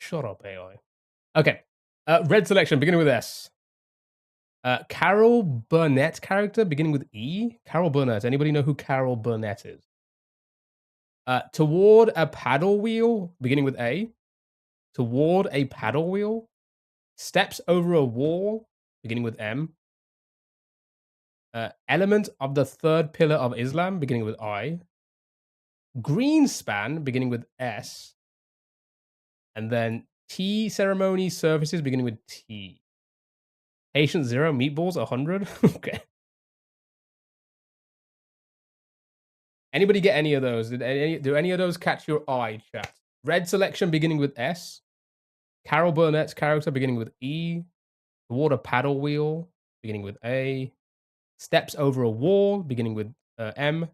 Shut up, AI. Okay. Red Selection beginning with S. Carol Burnett character beginning with E. Carol Burnett. Anybody know who Carol Burnett is? Toward a paddle wheel beginning with A. Toward a paddle wheel. Steps over a wall beginning with M. Element of the third pillar of Islam beginning with I. Greenspan beginning with S. And then tea ceremony services beginning with T. Patient 0, meatballs 100. Okay. Anybody get any of those? Do any of those catch your eye, chat? Red Selection beginning with S. Carol Burnett's character beginning with E. The water paddle wheel beginning with A. Steps over a wall beginning with M.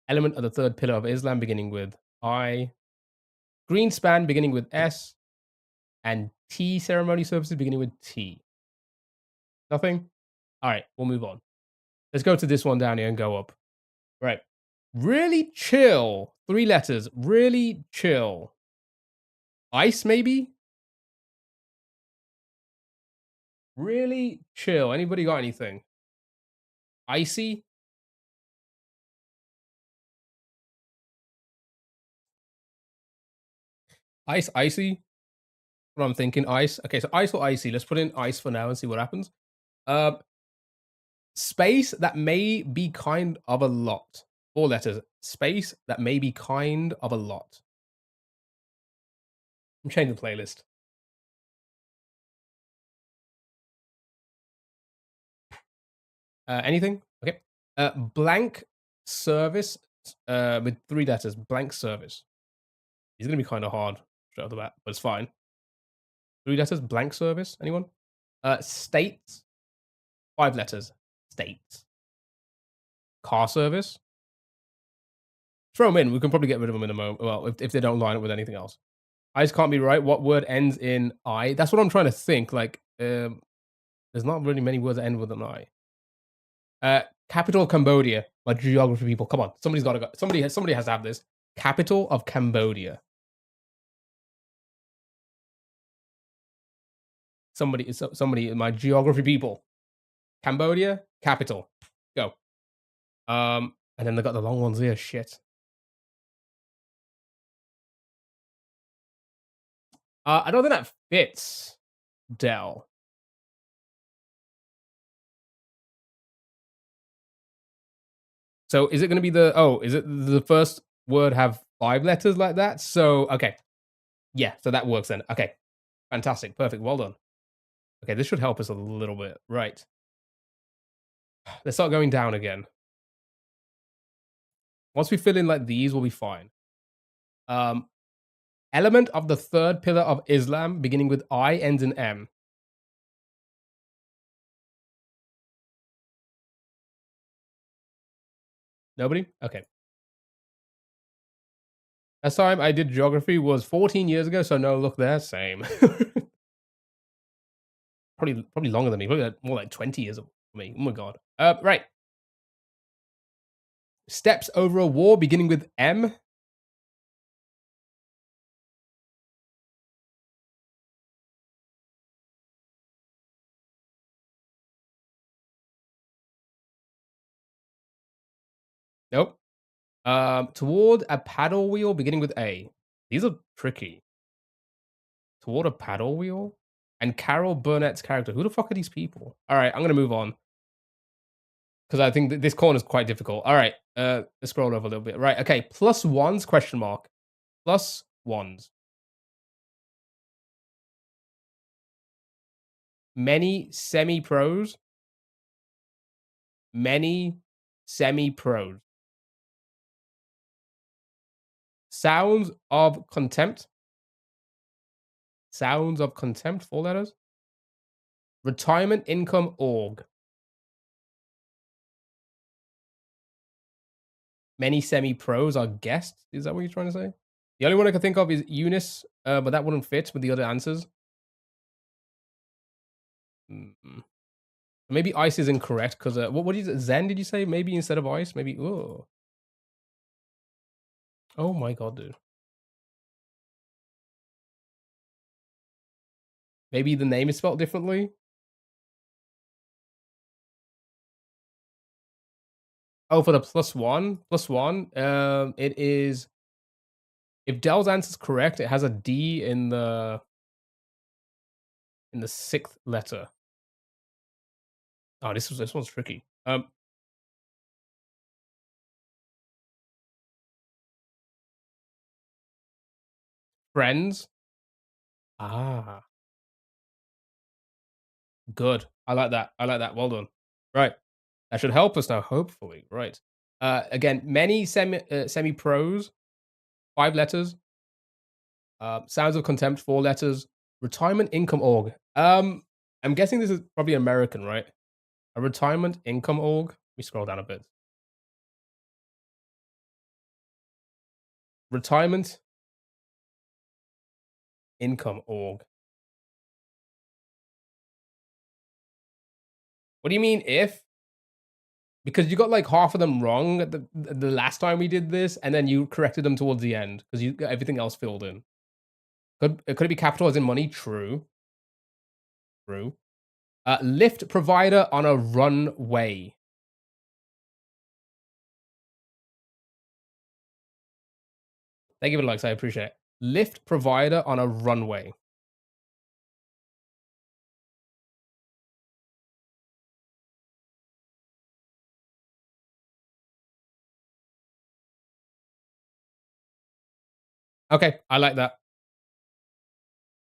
Element of the third pillar of Islam beginning with I. Greenspan beginning with S. And tea ceremony services beginning with T. Nothing? All right, we'll move on. Let's go to this one down here and go up. Right. Really chill. 3 letters. Really chill. Ice, maybe? Really chill. Anybody got anything? Icy? Ice, icy? What I'm thinking, ice. Okay, so ice or icy. Let's put in ice for now and see what happens. Space that may be kind of a lot. 4 letters. Space that may be kind of a lot. I'm changing the playlist. Anything? Okay. Blank service with 3 letters. Blank service. He's going to be kind of hard straight off the bat, but it's fine. 3 letters. Blank service. Anyone? States. 5 letters. States. Car service. Throw them in. We can probably get rid of them in a moment. Well, if they don't line up with anything else. Eyes can't be right. What word ends in I? That's what I'm trying to think. Like, there's not really many words that end with an I. Capital of Cambodia. My geography people. Come on. Somebody's got to go. Somebody has to have this. Capital of Cambodia. Somebody, my geography people. Cambodia, capital. Go. And then they got the long ones here. Shit. I don't think that fits. Dell. So is it going to be is it the first word have 5 letters like that? So, okay. Yeah, so that works then. Okay. Fantastic. Perfect. Well done. Okay, this should help us a little bit. Right. Let's start going down again. Once we fill in like these, we'll be fine. Element of the third pillar of Islam, beginning with I, ends in M. Nobody? Okay. Last time I did geography was 14 years ago, so no, look there, same. Probably longer than me. Probably more like 20 years for me. Oh my god. Right. Steps over a war beginning with M. Nope. Toward a paddle wheel beginning with A. These are tricky. Toward a paddle wheel? And Carol Burnett's character. Who the fuck are these people? All right, I'm gonna move on because I think this corner is quite difficult. All right, let's scroll over a little bit. Right, okay. Plus ones? Question mark. Plus ones. Many semi-pros. Many semi-pros. Sounds of contempt. Sounds of contempt. 4 letters. Retirement income org. Many semi-pros are guests. Is that what you're trying to say? The only one I can think of is Eunice, but that wouldn't fit with the other answers. Mm. Maybe ice is incorrect because what is it? Zen? Did you say maybe instead of ice? Maybe. Oh my god, dude. Maybe the name is spelled differently. Oh, for the plus one, it is. If Dell's answer is correct, it has a D in the 6th letter. Oh, this one's tricky. Friends. Ah, good. I like that. I like that. Well done. Right. That should help us now, hopefully. Right. Again, many semi pros, 5 letters. Sounds of contempt, 4 letters. Retirement income org. I'm guessing this is probably American, right? A retirement income org. We scroll down a bit. Retirement income org. What do you mean if? Because you got like half of them wrong at the last time we did this, and then you corrected them towards the end because you got everything else filled in. Could it be capital as in money? True. True. Lift provider on a runway. Thank you for the likes. I appreciate it. Lift provider on a runway. Okay, I like that.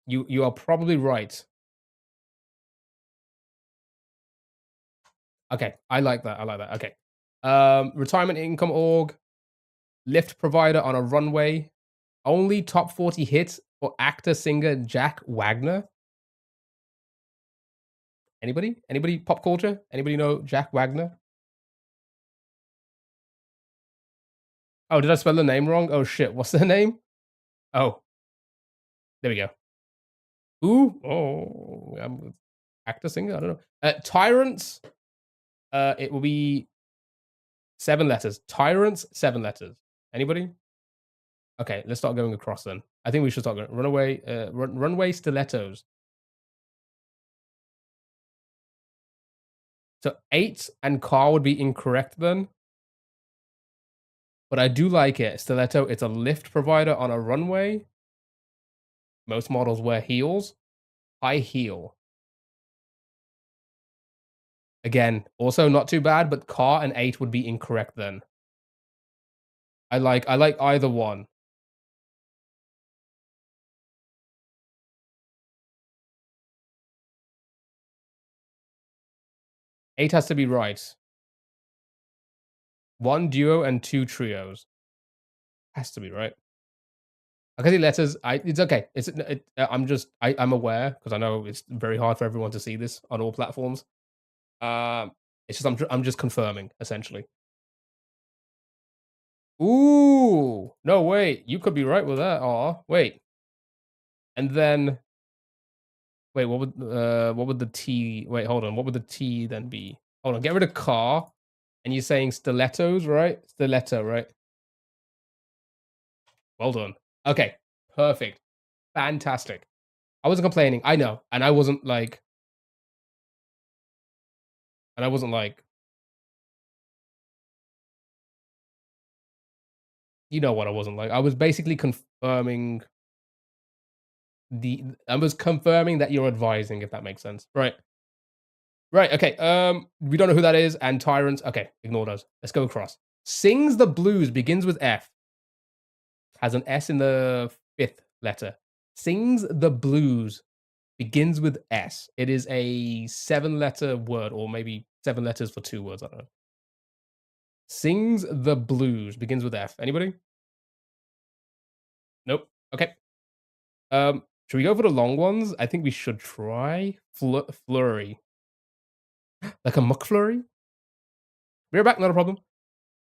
You are probably right. Okay, I like that. I like that. Okay. Retirement income org, lift provider on a runway, only top 40 hits for actor singer Jack Wagner. Anybody? Anybody pop culture? Anybody know Jack Wagner? Oh, did I spell the name wrong? Oh shit, what's the name? Oh, there we go. Ooh, oh, actor singer. I don't know. Tyrants. It will be 7 letters. Tyrants, 7 letters. Anybody? Okay, let's start going across then. I think we should start going. Runaway, runway stilettos. So 8 and car would be incorrect then. But I do like it. Stiletto, it's a lift provider on a runway. Most models wear heels. High heel. Again, also not too bad, but car and 8 would be incorrect then. I like either one. Eight has to be right. 1 duo and 2 trios. Has to be right. I can see letters. It's okay. I'm aware because I know it's very hard for everyone to see this on all platforms. It's just I'm just confirming essentially. Ooh. No, wait. You could be right with that. Aw, wait. And then wait, what would the T wait, hold on. What would the T then be? Hold on, get rid of car. And you're saying stilettos, right? Stiletto, right? Well done. Okay. Perfect. Fantastic. I wasn't complaining. I know. And I wasn't like, you know what I wasn't like. I was basically confirming I was confirming that you're advising, if that makes sense. Right. Right. Okay. We don't know who that is. And tyrants. Okay. Ignore those. Let's go across. Sings the blues begins with F. Has an S in the fifth letter. Sings the blues begins with S. It is a 7-letter word, or maybe 7 letters for 2 words. I don't know. Sings the blues begins with F. Anybody? Nope. Okay. Should we go for the long ones? I think we should try flurry. Like a McFlurry? We're back, not a problem.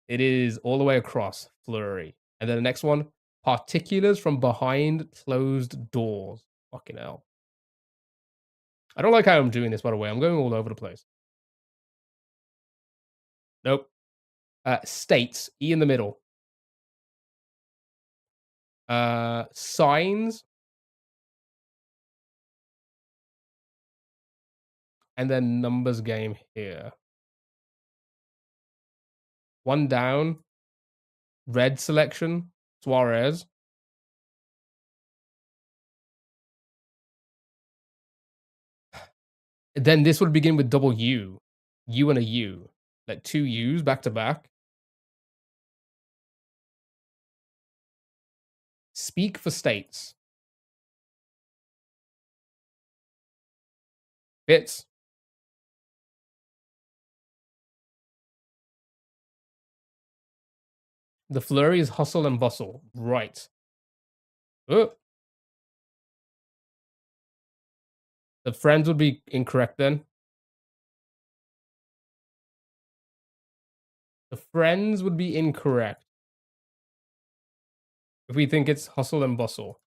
It is all the way across flurry. And then the next one, particulars from behind closed doors. Fucking hell. I don't like how I'm doing this, by the way. I'm going all over the place. Nope. States, E in the middle. Signs. And then numbers game here. One down. Red selection. Suarez. Then this would begin with double U. U and a U. Like 2 U's back to back. Speak for states. Fits. The flurry is hustle and bustle. Right. Oh. The friends would be incorrect then. The friends would be incorrect. If we think it's hustle and bustle.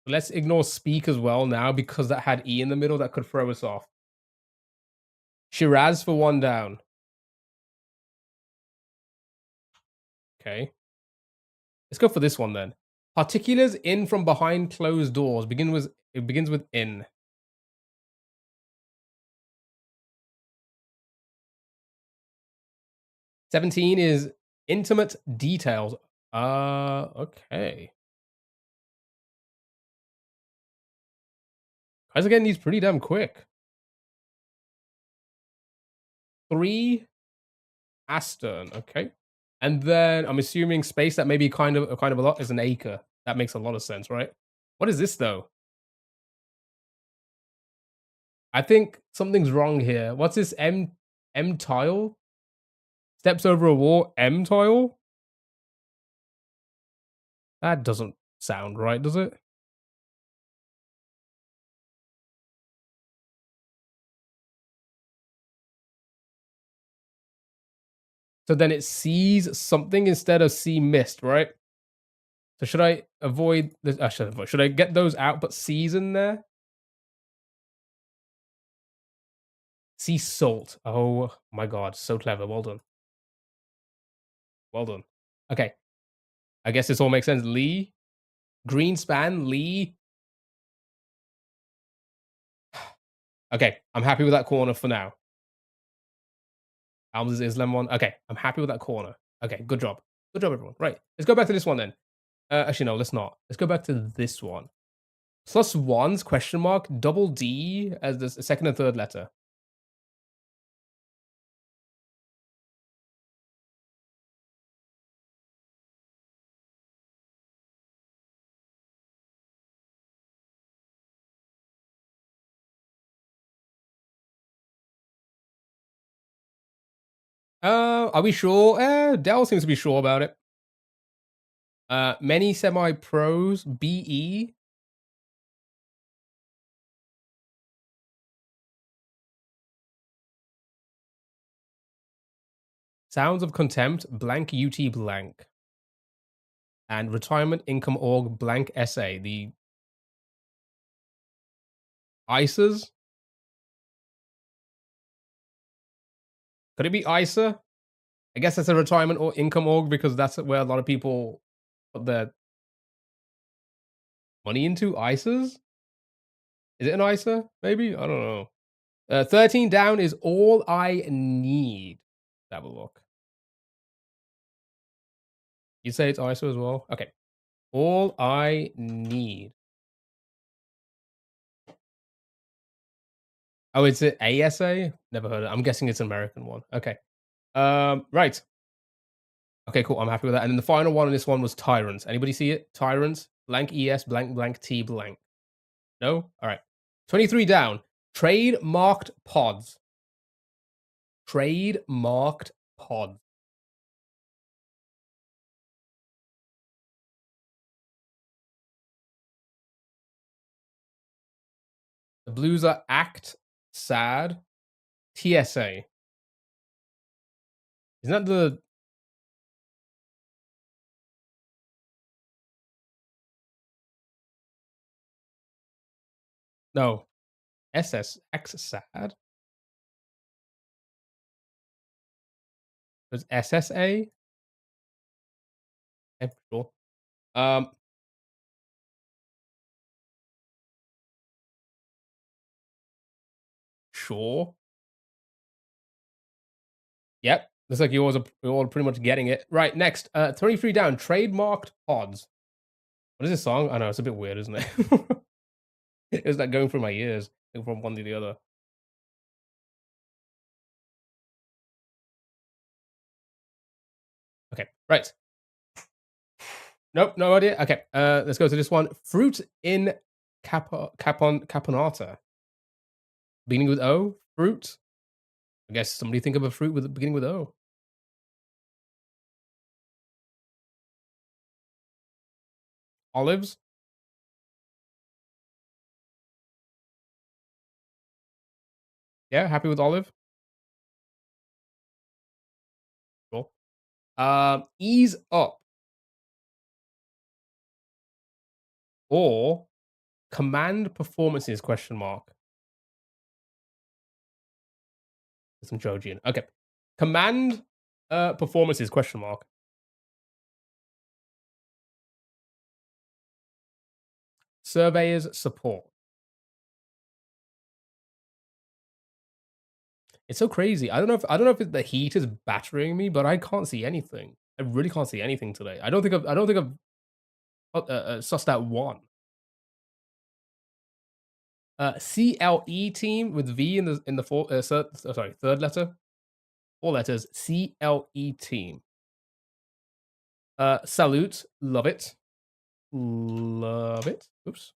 Let's ignore speak as well now because that had E in the middle that could throw us off. Shiraz for 1 down. Okay. Let's go for this one then. Particulars in from behind closed doors. It begins with in. $17 is intimate details. Okay. Guys are getting these pretty damn quick. 3 Aston. Okay. And then I'm assuming space that may be kind of a lot is an acre. That makes a lot of sense, right? What is this though? I think something's wrong here. What's this M tile? Steps over a wall, M tile? That doesn't sound right, does it? So then it sees something instead of see mist, right? So should I avoid this? Should I get those out but seas in there? Sea salt. Oh my god, so clever. Well done. Well done. Okay. I guess this all makes sense. Lee. Greenspan. Lee. Okay. I'm happy with that corner for now. Alms Islam one. Okay. I'm happy with that corner. Okay. Good job. Good job, everyone. Right. Let's go back to this one then. Actually, no, let's not. Let's go back to this one. Plus ones, question mark, double D as the second and third letter. Are we sure? Dell seems to be sure about it. Many semi-pros, BE. Sounds of Contempt, blank UT blank. And Retirement Income Org blank SA. The ISAs? Could it be ISA? I guess that's a retirement or income org because that's where a lot of people put their money into. ISAs? Is it an ISA? Maybe? I don't know. 13 down is All I Need. Let's have a look. You say it's ISO as well? Okay. All I Need. Oh, it's an ASA? Never heard of it. I'm guessing it's an American one. Okay. Right. Okay, cool. I'm happy with that. And then the final one on this one was Tyrants. Anybody see it? Tyrants, blank ES, blank, blank T, blank. No? All right. 23 down. Trademarked pods. Trademarked pods. The blues are Act, Sad, TSA. Isn't that the... No. SS, X, Sad? There's SSA? I'm sure. Sure. Yep. Looks like you're all pretty much getting it. Right, next. 23 down. Trademarked pods. What is this song? I know, it's a bit weird, isn't it? It was like going through my ears, going from one to the other. Okay, right. Nope, no idea. Okay, let's go to this one. Fruit in caponata. Beginning with O? Fruit? I guess somebody think of a fruit with beginning with O. Olives? Yeah, happy with olive? Cool. Ease up. Or command performances, question mark. Some Trojan. Okay. Command performances, question mark. Surveyors support. It's so crazy. I don't know if the heat is battering me, but I can't see anything. I really can't see anything today. I don't think I've sussed out one. CLE team with V in the third letter. 4 letters. CLE team. Salute. Love it. Love it. Oops.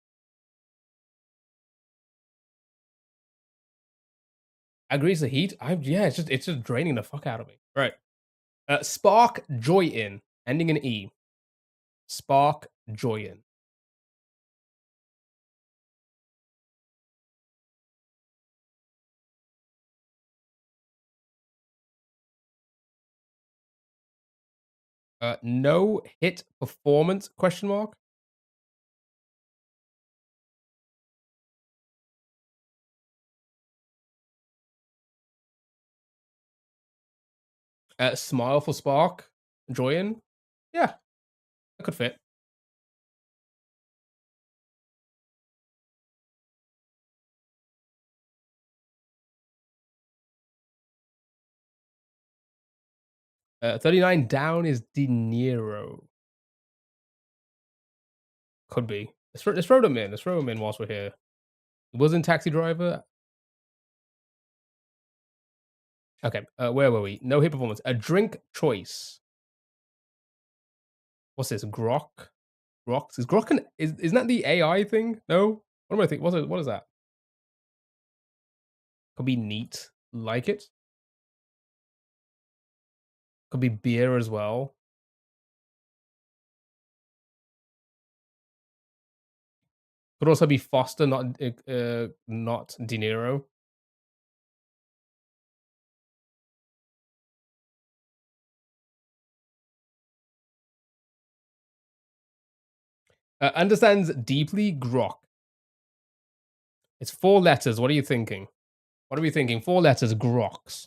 Agrees the heat. Yeah, it's just draining the fuck out of me. Right. Spark joy in. Ending in E. Spark joy in. No hit performance, question mark. Smile for spark. Joy in. Yeah, that could fit. Uh, 39 down is De Niro. Could be. Let's throw them in. Let's throw them in whilst we're here. He wasn't Taxi Driver. Okay, where were we? No hit performance. A drink choice. What's this? Grok? Grok? Is Grok isn't that the AI thing? No? What am I thinking? What is that? Could be neat. Like it. Could be beer as well. Could also be Foster, not De Niro. Understands deeply grok. It's 4 letters. What are you thinking? What are we thinking? 4 letters, groks.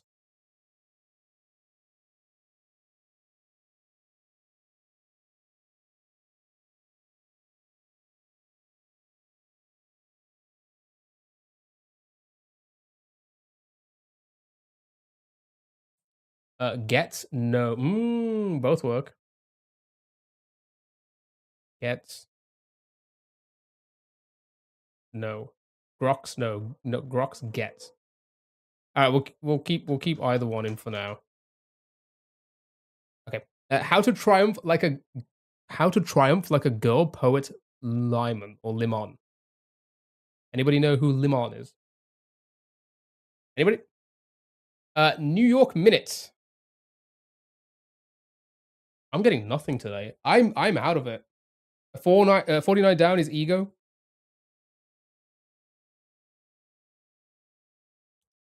Gets? No. Both work. Gets? No. Groks? No. No. Groks? Gets. All right. We'll keep either one in for now. Okay. How to triumph like a girl poet Lyman or Limon. Anybody know who Limon is? Anybody? New York Minute. I'm getting nothing today. I'm out of it. 49 down is ego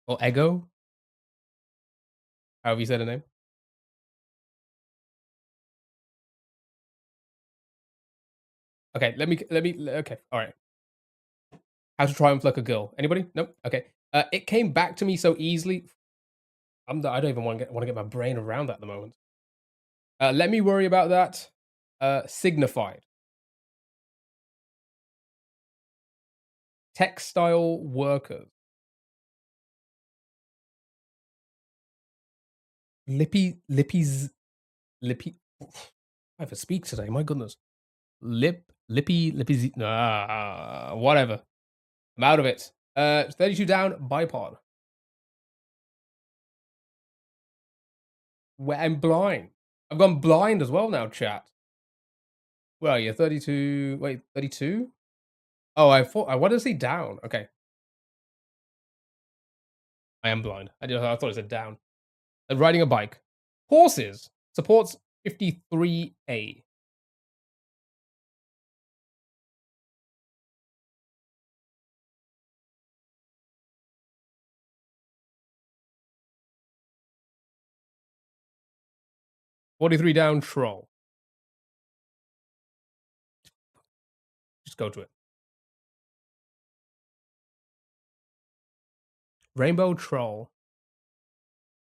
or ego. However you said the name. Okay, okay, all right. How to triumph like a girl. Anybody? Nope. Okay. It came back to me so easily. I don't even want to get my brain around that at the moment. Let me worry about that. Signified. Textile workers. Lippy. I have to speak today. My goodness. Lippy. Whatever. I'm out of it. 32 down. Bipod. Where I'm blind. I've gone blind as well now, chat. Where are you? 32. Wait, 32? Oh, I wanted to say down. Okay. I am blind. I thought it said down. Riding a bike. Horses. Supports 53A. $43 down, troll. Just go to it. Rainbow troll.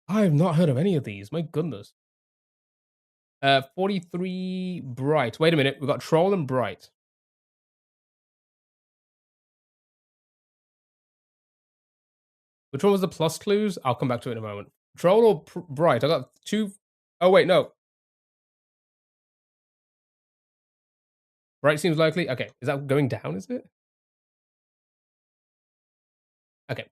I have not heard of any of these. My goodness. 43 bright. Wait a minute. We've got troll and bright. Which one was the plus clues? I'll come back to it in a moment. Troll or bright? I got 2. Oh, wait, no. Bright seems likely. Okay. Is that going down, is it? Okay.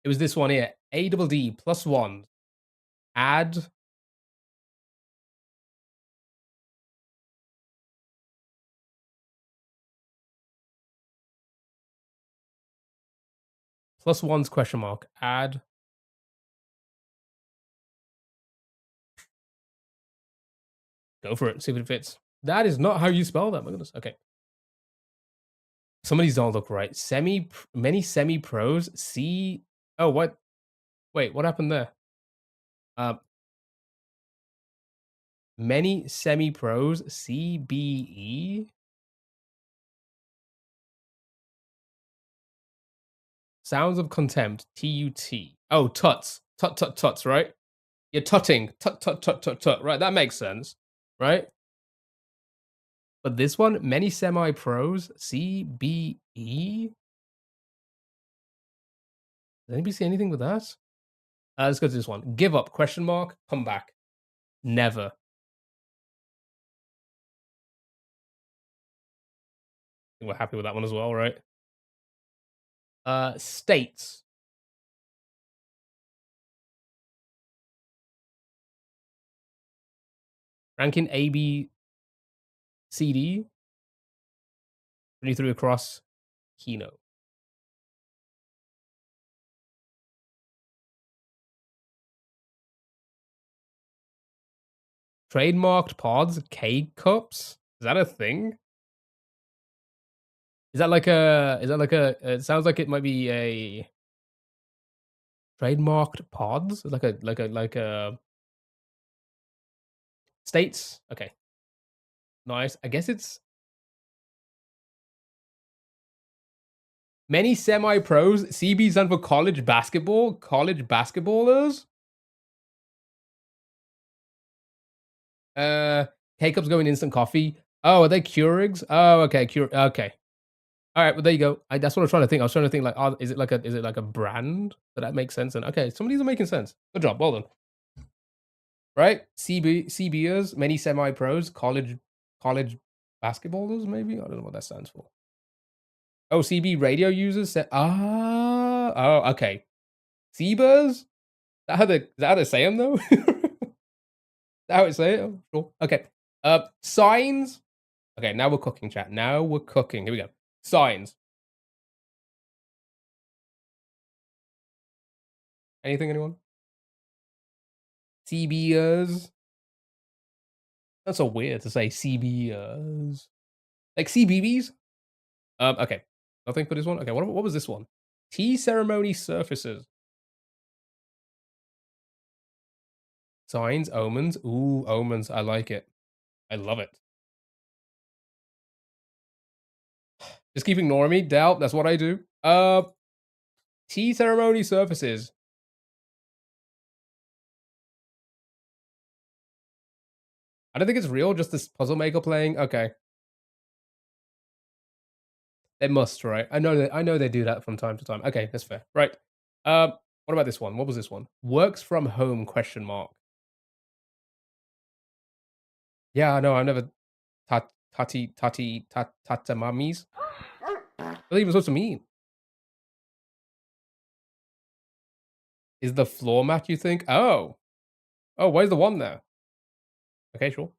It was this one here. ADD +1. Add. +1's question mark. Add. Go for it. See if it fits. That is not how you spell that. My goodness. Okay. Some of these don't look right. Many semi-pros. Oh, what? Wait, what happened there? Many semi-pros. CBE. Sounds of contempt. TUT. Oh, tuts. Tuts, right? You're tutting. Tut. Right, that makes sense. Right? But this one, many semi-pros. CBE. Did anybody see anything with that? Let's go to this one. Give up, question mark, come back. Never. I think we're happy with that one as well, right? States. Ranking A, B, C, D. 23 across Keynote. Trademarked pods, K cups. Is that a thing? Is that like a? It sounds like it might be a trademarked pods, like a States. Okay. Nice. I guess it's many semi-pros. CB stand for college basketball. College basketballers. Uh, K-Cup's going instant coffee. Oh, are they Keurigs? Oh, okay. Okay. All right. Well, there you go. That's what I was trying to think. I was trying to think like, is it like a brand? That makes sense. And okay, some of these are making sense. Good job. Well done. Right? CBers, many semi-pros, college basketballers. Maybe I don't know what that stands for. Oh, CB radio users. Oh, okay. CBers. Is that how they say them though? Is that how it say it? Oh, sure. Okay. Signs. Okay, now we're cooking, chat. Now we're cooking. Here we go. Signs. Anything, anyone? CBers. That's so weird to say CBers. Like CBBs? Okay. Nothing for this one? Okay, what was this one? Tea ceremony surfaces. Signs, omens. Ooh, omens. I like it. I love it. Just keep ignoring me. Doubt, that's what I do. Tea ceremony surfaces. I don't think it's real, just this puzzle maker playing. Okay. They must, right? I know they do that from time to time. Okay, that's fair. Right. What about this one? What was this one? Works from home question mark. Yeah, no, I've never tatamamis. What are they even supposed to mean? Is the floor mat, you think? Oh. Oh, where's the one there? Okay, sure.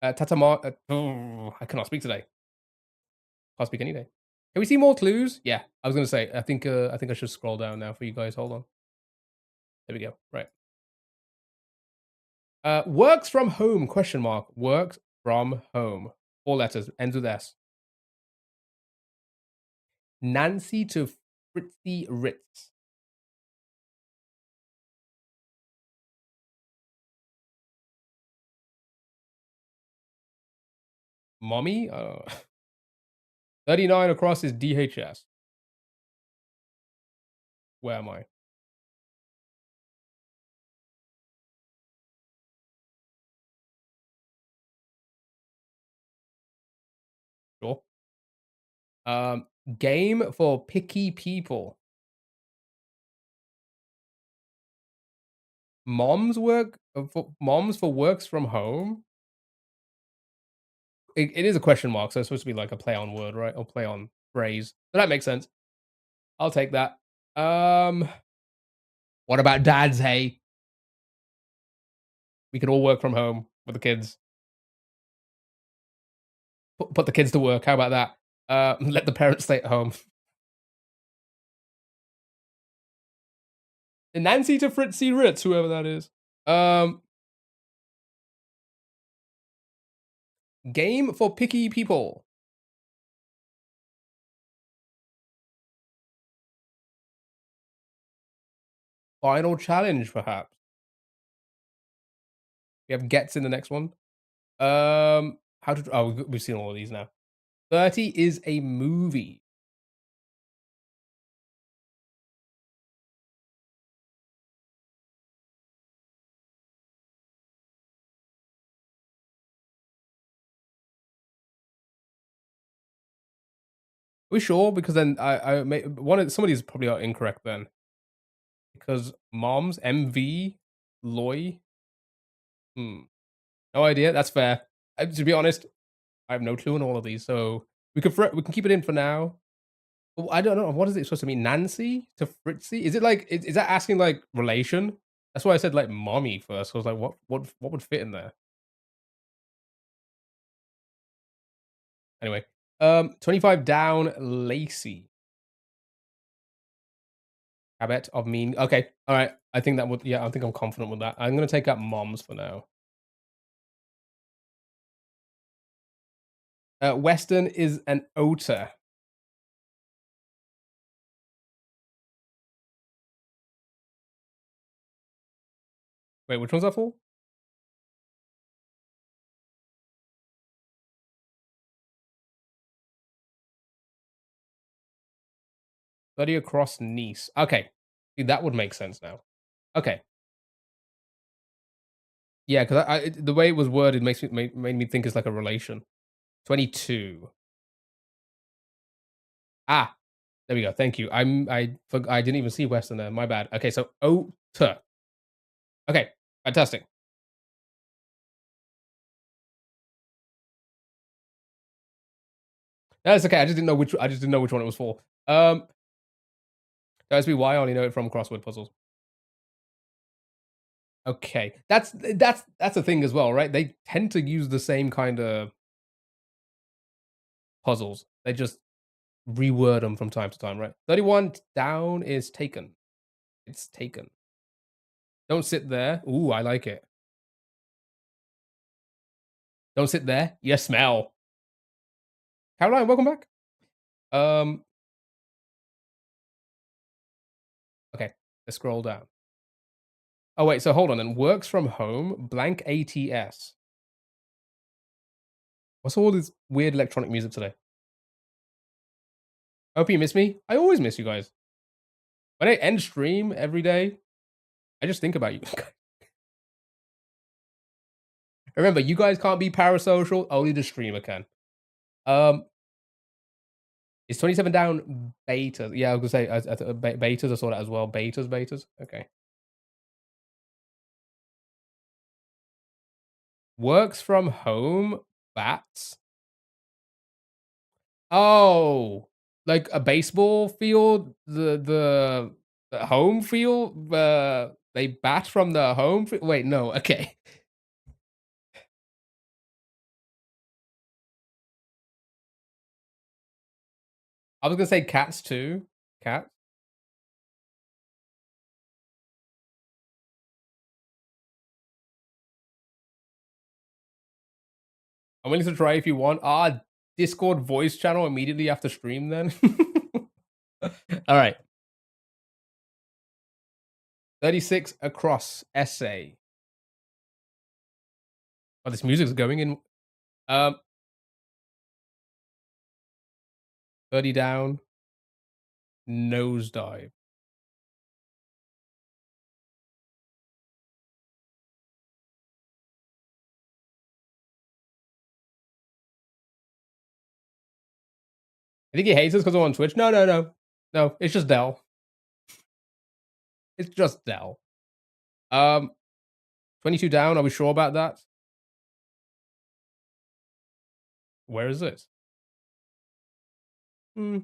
I cannot speak today. Can't speak any day. Can we see more clues? Yeah, I was gonna say. I think I should scroll down now for you guys. Hold on. There we go. Right. Works from home? Question mark. Works from home. 4 letters. Ends with S. Nancy to Fritzy Ritz. Mommy. 39 across is DHS. Where am I? Sure. Game for picky people. Moms for works from home. It is a question mark, so it's supposed to be like a play on word, right? Or play on phrase. So that makes sense. I'll take that. What about dads? Hey, we can all work from home with the kids. Put the kids to work. How about that? Let the parents stay at home. And Nancy to Fritzy Ritz, whoever that is. Game for picky people. Final challenge, perhaps. We have gets in the next one. How to? Oh, we've seen all of these now. 30 is a movie. Are we sure? Because then I may some of these probably are incorrect then. Because moms, MV, Loy. No idea. That's fair. To be honest, I have no clue on all of these, so we can keep it in for now. Oh, I don't know. What is it supposed to mean? Nancy to Fritzy? Is it like is that asking like relation? That's why I said like mommy first. I was like, what would fit in there? Anyway, 25 down, Lacey. Habit of mean. Okay, all right. I think that would. Yeah, I think I'm confident with that. I'm gonna take out moms for now. Western is an otter. Wait, which one's that for? 30 across Nice. Okay. See, that would make sense now. Okay. Yeah, because the way it was worded made me think it's like a relation. 22. Ah, there we go. Thank you. I didn't even see Western there. My bad. Okay, so Ota. Okay, fantastic. That's okay. I just didn't know which one it was for. That's why I only know it from crossword puzzles. Okay, that's a thing as well, right? They tend to use the same kind of puzzles. They just reword them from time to time, right? 31 down is taken. It's taken. Don't sit there. Ooh, I like it. Don't sit there. You smell. Caroline, welcome back. Um, okay, let's scroll down. Oh wait, so hold on then. Works from home, blank ATS. What's all this weird electronic music today? Hope you miss me. I always miss you guys. When I end stream every day, I just think about you. Remember, you guys can't be parasocial. Only the streamer can. Is 27 down betas? Yeah, I was gonna say betas. I saw that as well. Betas. Okay. Works from home. Bats. Oh, like a baseball field. The home field. They bat from the home. Wait, no. Okay. I was gonna say cats too. Cats. I'm willing to try if you want. Discord voice channel immediately after stream then. All right. 36 across essay. Oh, this music is going in. Um, 30 down. Nosedive. I think he hates us because I'm on Twitch. No. No, it's just Dell. It's just Dell. 22 down. Are we sure about that? Where is this? I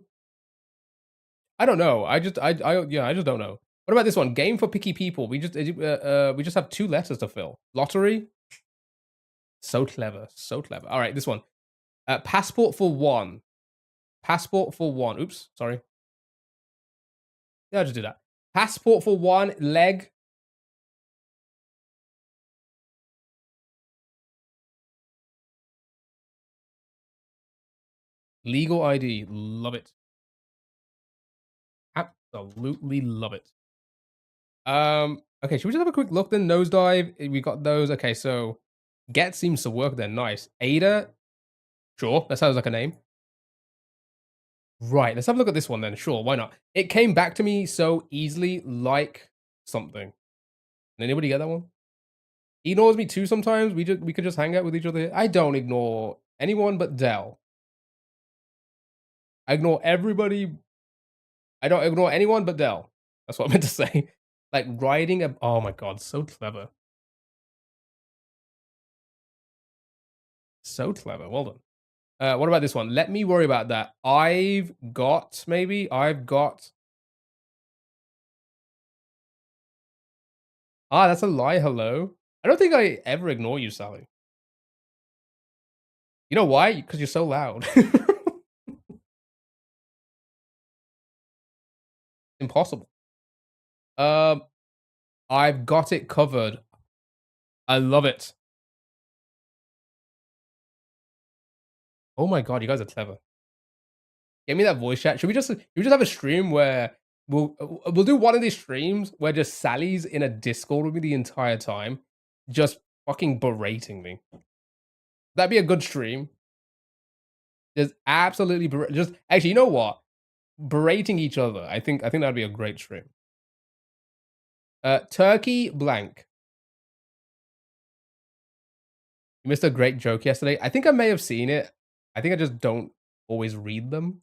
don't know. I just don't know. What about this one? Game for picky people. We just have 2 letters to fill. Lottery. So clever. So clever. All right, this one. Passport for 1. Passport for 1. Oops, sorry. Yeah, I'll just do that. Passport for 1. Leg. Legal ID. Love it. Absolutely love it. Okay, should we just have a quick look then? Nosedive. We got those. Okay, so Get seems to work there. Nice. Ada. Sure, that sounds like a name. Right, let's have a look at this one then. Sure, why not? It came back to me so easily, like something. Did anybody get that one? He ignores me too sometimes. We could just hang out with each other. I don't ignore anyone but Dell. I ignore everybody. I don't ignore anyone but Dell. That's what I meant to say. Like riding a. Oh my god, so clever. So clever. Well done. What about this one? Let me worry about that. I've got. That's a lie. Hello. I don't think I ever ignore you, Sally. You know why? Because you're so loud. Impossible. I've got it covered. I love it. Oh my god, you guys are clever. Give me that voice chat. Should we just have a stream where we'll do one of these streams where just Sally's in a Discord with me the entire time, just fucking berating me. That'd be a good stream. Just absolutely just actually, you know what? berating each other. I think that'd be a great stream. Turkey blank. You missed a great joke yesterday. I think I may have seen it. I think I just don't always read them,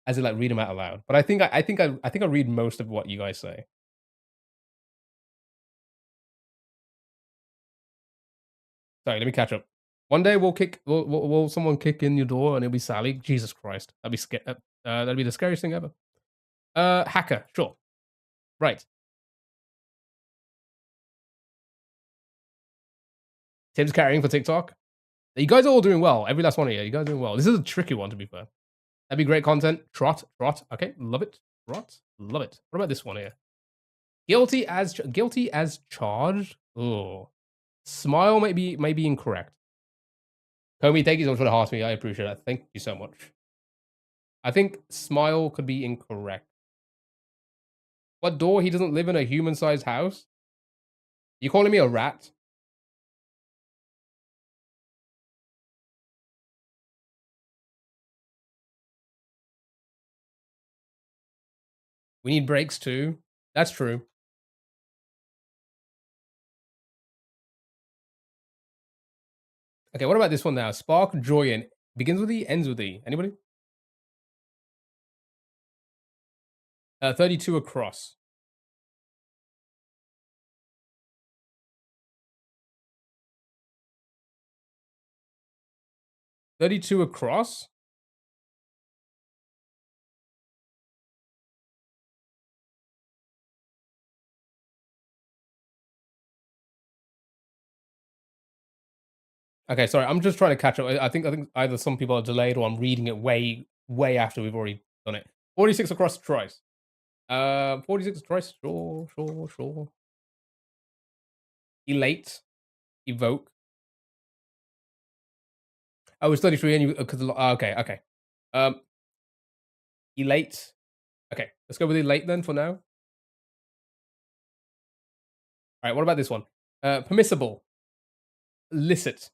as in like read them out loud. But I think I read most of what you guys say. Sorry, let me catch up. One day will someone kick in your door and it'll be Sally. Jesus Christ, that'd be the scariest thing ever. Hacker, sure, right. Tim's carrying for TikTok. You guys are all doing well. Every last one of you. You guys are doing well. This is a tricky one, to be fair. That'd be great content. Trot. Okay, love it. Trot, love it. What about this one here? Guilty as charged. Oh, smile may be incorrect. Comey, thank you so much for the heart me. I appreciate that. Thank you so much. I think smile could be incorrect. What door? He doesn't live in a human-sized house. You calling me a rat? We need breaks too. That's true. Okay, what about this one now? Spark Joy in begins with E, ends with E. Anybody? 32 across. 32 across? Okay, sorry, I'm just trying to catch up. I think either some people are delayed or I'm reading it way after we've already done it. 46 across twice. 46 twice. Sure. Elate. Evoke. Oh, it's 33 and you because okay. Elate. Okay, let's go with elate then for now. All right, what about this one? Permissible. Licit.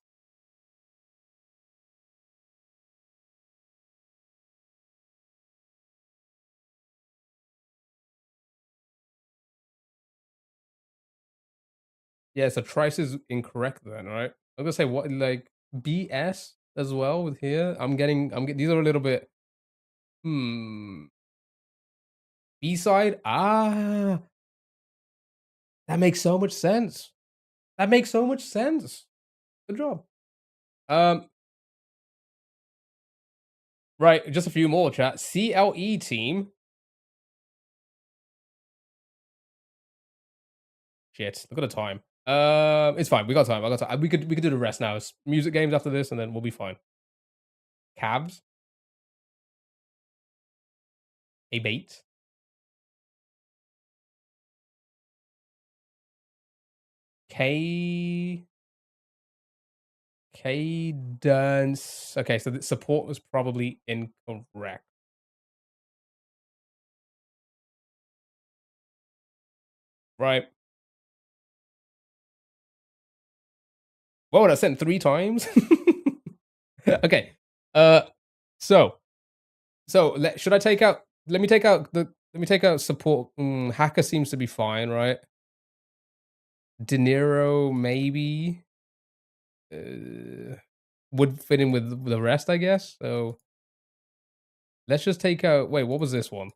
Yeah, so Trice is incorrect then, right? I'm gonna say what like BS as well with here. I'm getting these are a little bit B side. That makes so much sense. Good job. Right, just a few more chat. CLE team. Shit, look at the time. It's fine. We got time. I got time. We could do the rest now. It's music games after this, and then we'll be fine. Cabs. A bait. Cadence. Okay, so the support was probably incorrect. Right. Whoa, I sent 3 times. Okay. So should I take out? Let me take out support. Hacker seems to be fine, right? De Niro maybe would fit in with the rest, I guess. So let's just take out. Wait, what was this one?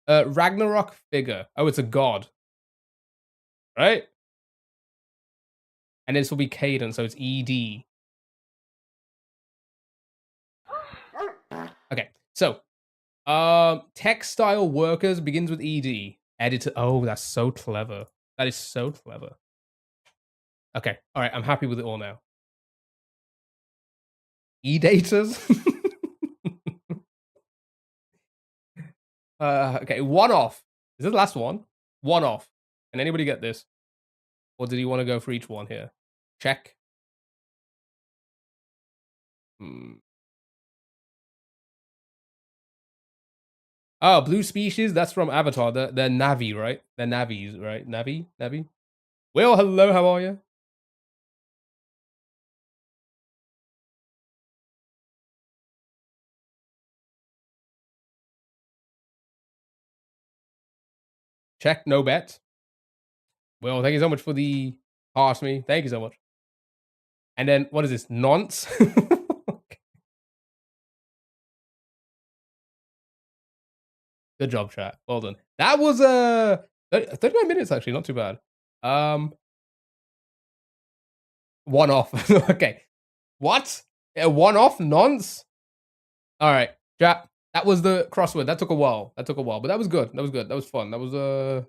Ragnarok figure. Oh, it's a god, right? And this will be Cadence, so it's ED. Okay, so textile workers begins with ED. Editor. Oh, that's so clever. That is so clever. Okay, all right, I'm happy with it all now. E-daters? Okay, one off. Is this the last one? One off. Can anybody get this? Or did you want to go for each one here? Check. Oh, blue species. That's from Avatar. They're Navi, right? They're Navis, right? Navi. Well, hello. How are you? Check, no bet. Well, thank you so much for the ask me. Thank you so much. And then what is this? Nonce? Okay. Good job, chat. Well done. That was 39 minutes actually, not too bad. One off. Okay. What? A one off nonce? All right. Chat. That was the crossword. That took a while. But that was good. That was good. That was fun. That was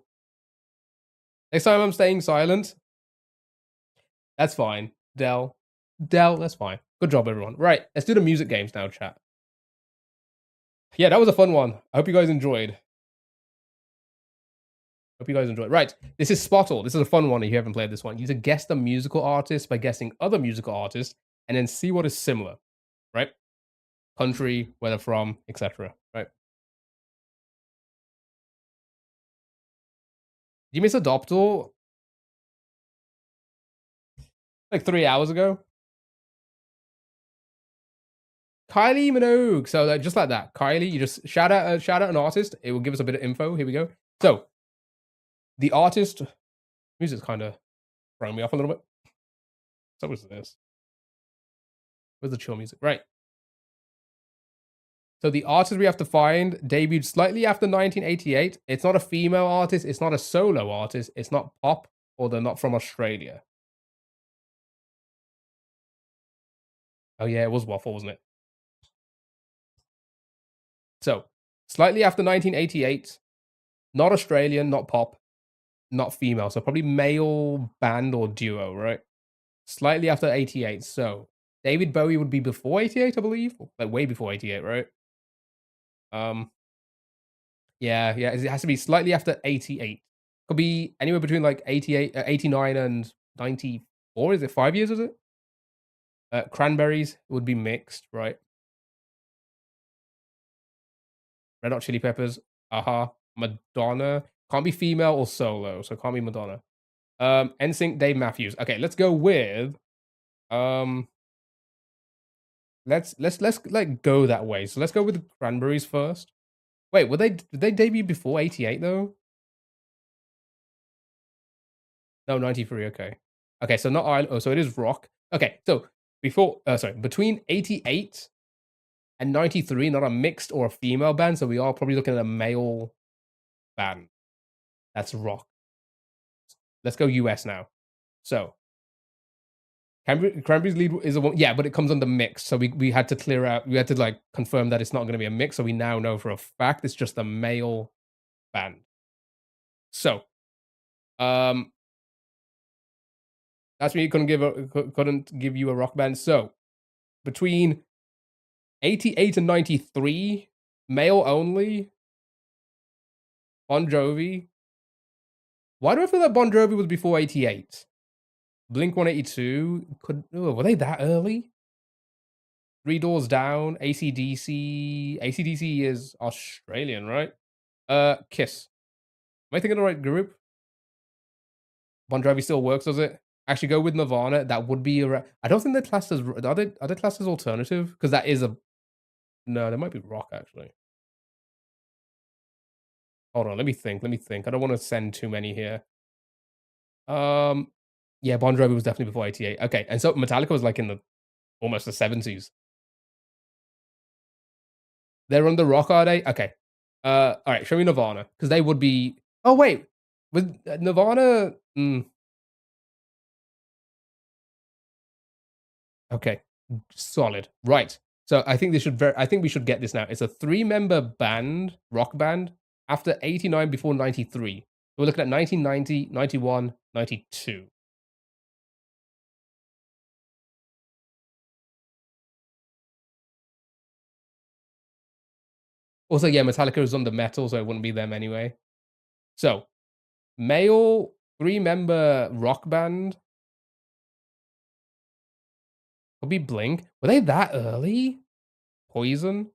next time I'm staying silent. That's fine. Dell, that's fine. Good job, everyone. Right, let's do the music games now, chat. Yeah, that was a fun one. I hope you guys enjoyed. Right, this is Spottle. This is a fun one if you haven't played this one. You to guess the musical artist by guessing other musical artists and then see what is similar, right? Country, where they're from, etc. Right? Did you miss Adoptal? Like 3 hours ago? Kylie Minogue. So just like that, Kylie, you just shout out an artist. It will give us a bit of info. Here we go. So the artist, music's kind of throwing me off a little bit. So what's this? Where's the chill music? Right. So the artist we have to find debuted slightly after 1988. It's not a female artist. It's not a solo artist. It's not pop, or they're not from Australia. Oh yeah, it was Waffle, wasn't it? So slightly after 1988, not Australian, not pop, not female. So probably male band or duo, right? Slightly after 88. So David Bowie would be before 88, I believe. Like way before 88, right? Yeah, it has to be slightly after 88. Could be anywhere between like 88, 89 and 94. Is it 5 years, is it? Cranberries would be mixed, right? Red Hot Chili Peppers, Aha, Madonna. Can't be female or solo, so can't be Madonna. NSYNC, Dave Matthews. Okay, let's go with let's like go that way. So let's go with the Cranberries first. Wait, did they debut before 88 though? No, 93, okay. Okay, so not Ireland. Oh, so it is rock. Okay, so between 88 and 93, not a mixed or a female band, so we are probably looking at a male band. That's rock. Let's go US now. So Cranberries lead is a one, yeah, but it comes under mix. So we had to clear out, we had to like confirm that it's not going to be a mix. So we now know for a fact it's just a male band. So, that's me. Couldn't give you a rock band. So between 88 and 93, male only. Bon Jovi. Why do I feel that Bon Jovi was before 88? Blink 182 were they that early? Three Doors Down, AC/DC. AC/DC is Australian, right? Kiss. Am I thinking the right group? Bon Jovi still works, does it? Actually, go with Nirvana. That would be I don't think they're classed as are they classed as alternative? Because that is a no. They might be rock actually. Hold on, let me think. I don't want to send too many here. Yeah, Bon Jovi was definitely before 88. Okay, and so Metallica was like in the almost the 70s. They're on the rock, are they? Okay. All right, show me Nirvana because they would be. Oh wait, with Nirvana. Okay, solid. Right. So I think we should get this now. It's a 3-member band, rock band, after 89 before 93. We're looking at 1990, 91, 92. Also, yeah, Metallica is on the metal, so it wouldn't be them anyway. So, male 3-member rock band. Could be Blink. Were they that early? Poison?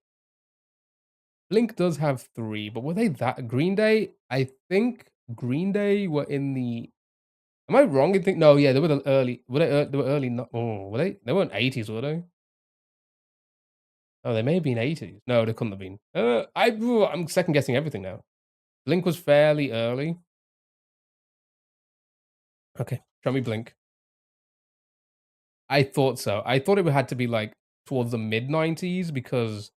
Blink does have 3, but were they that Green Day? I think Green Day were in the. Am I wrong? No, yeah, they were the early. They were early. Oh, were they? They weren't 80s, were they? Oh, they may have been 80s. No, they couldn't have been. I'm second guessing everything now. Blink was fairly early. Okay, show me Blink. I thought so. I thought it had to be like towards the mid 90s because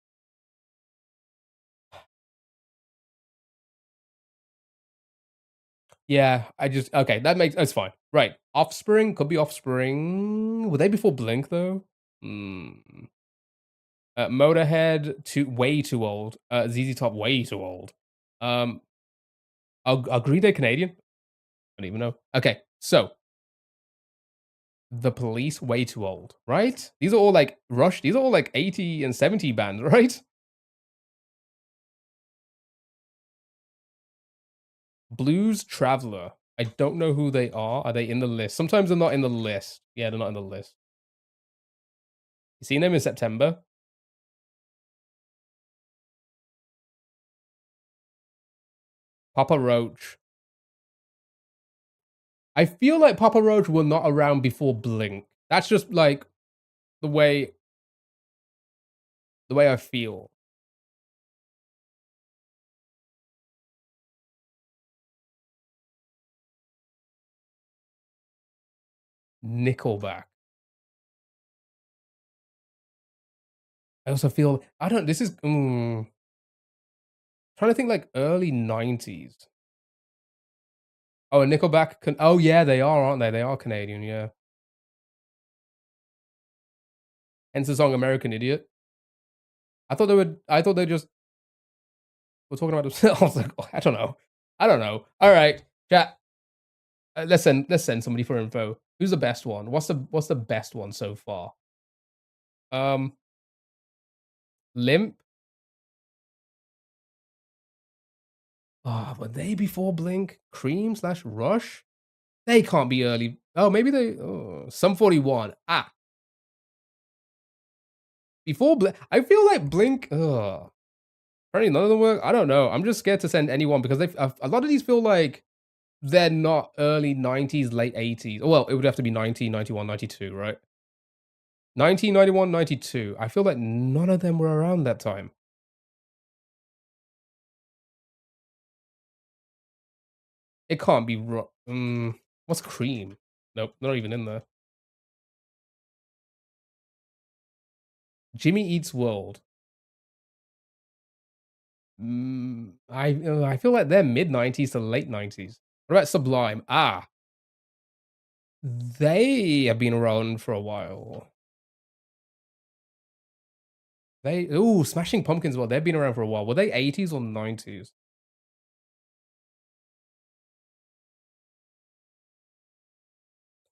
yeah, I just okay, that's fine. Right. Offspring could be Offspring. Were they before Blink though? Hmm. Motorhead way too old. ZZ Top way too old. Are Green Day Canadian? I don't even know. Okay, so The Police way too old, right? These are all like Rush. These are all like 80 and 70 bands, right? Blues Traveler. I don't know who they are. Are they in the list? Sometimes they're not in the list. Yeah, they're not in the list. You seen them in September? Papa Roach. I feel like Papa Roach were not around before Blink. That's just like the way I feel. Nickelback. I also feel I don't. This is trying to think like early 90s. Oh, and Nickelback. Oh yeah, they are, aren't they? They are Canadian. Yeah. Hence the song "American Idiot." I thought they would. I thought they just were talking about themselves. Like, I don't know. I don't know. All right, chat. Let's send somebody for info. Who's the best one? What's the best one so far? Limp. Ah, were they before Blink? Cream slash Rush? They can't be early. Oh, maybe they. Oh, Sum 41. Ah, before Blink. I feel like Blink. Ugh. Apparently none of them work. I don't know. I'm just scared to send anyone because they. A lot of these feel like they're not early 90s, late 80s. Well, it would have to be 1991, 92, right? 1991, 92. I feel like none of them were around that time. It can't be. What's Cream? Nope, not even in there. Jimmy Eats World. I feel like they're mid 90s to late 90s. What about Sublime? Ah, they have been around for a while. Smashing Pumpkins. Well, they've been around for a while. Were they 80s or 90s?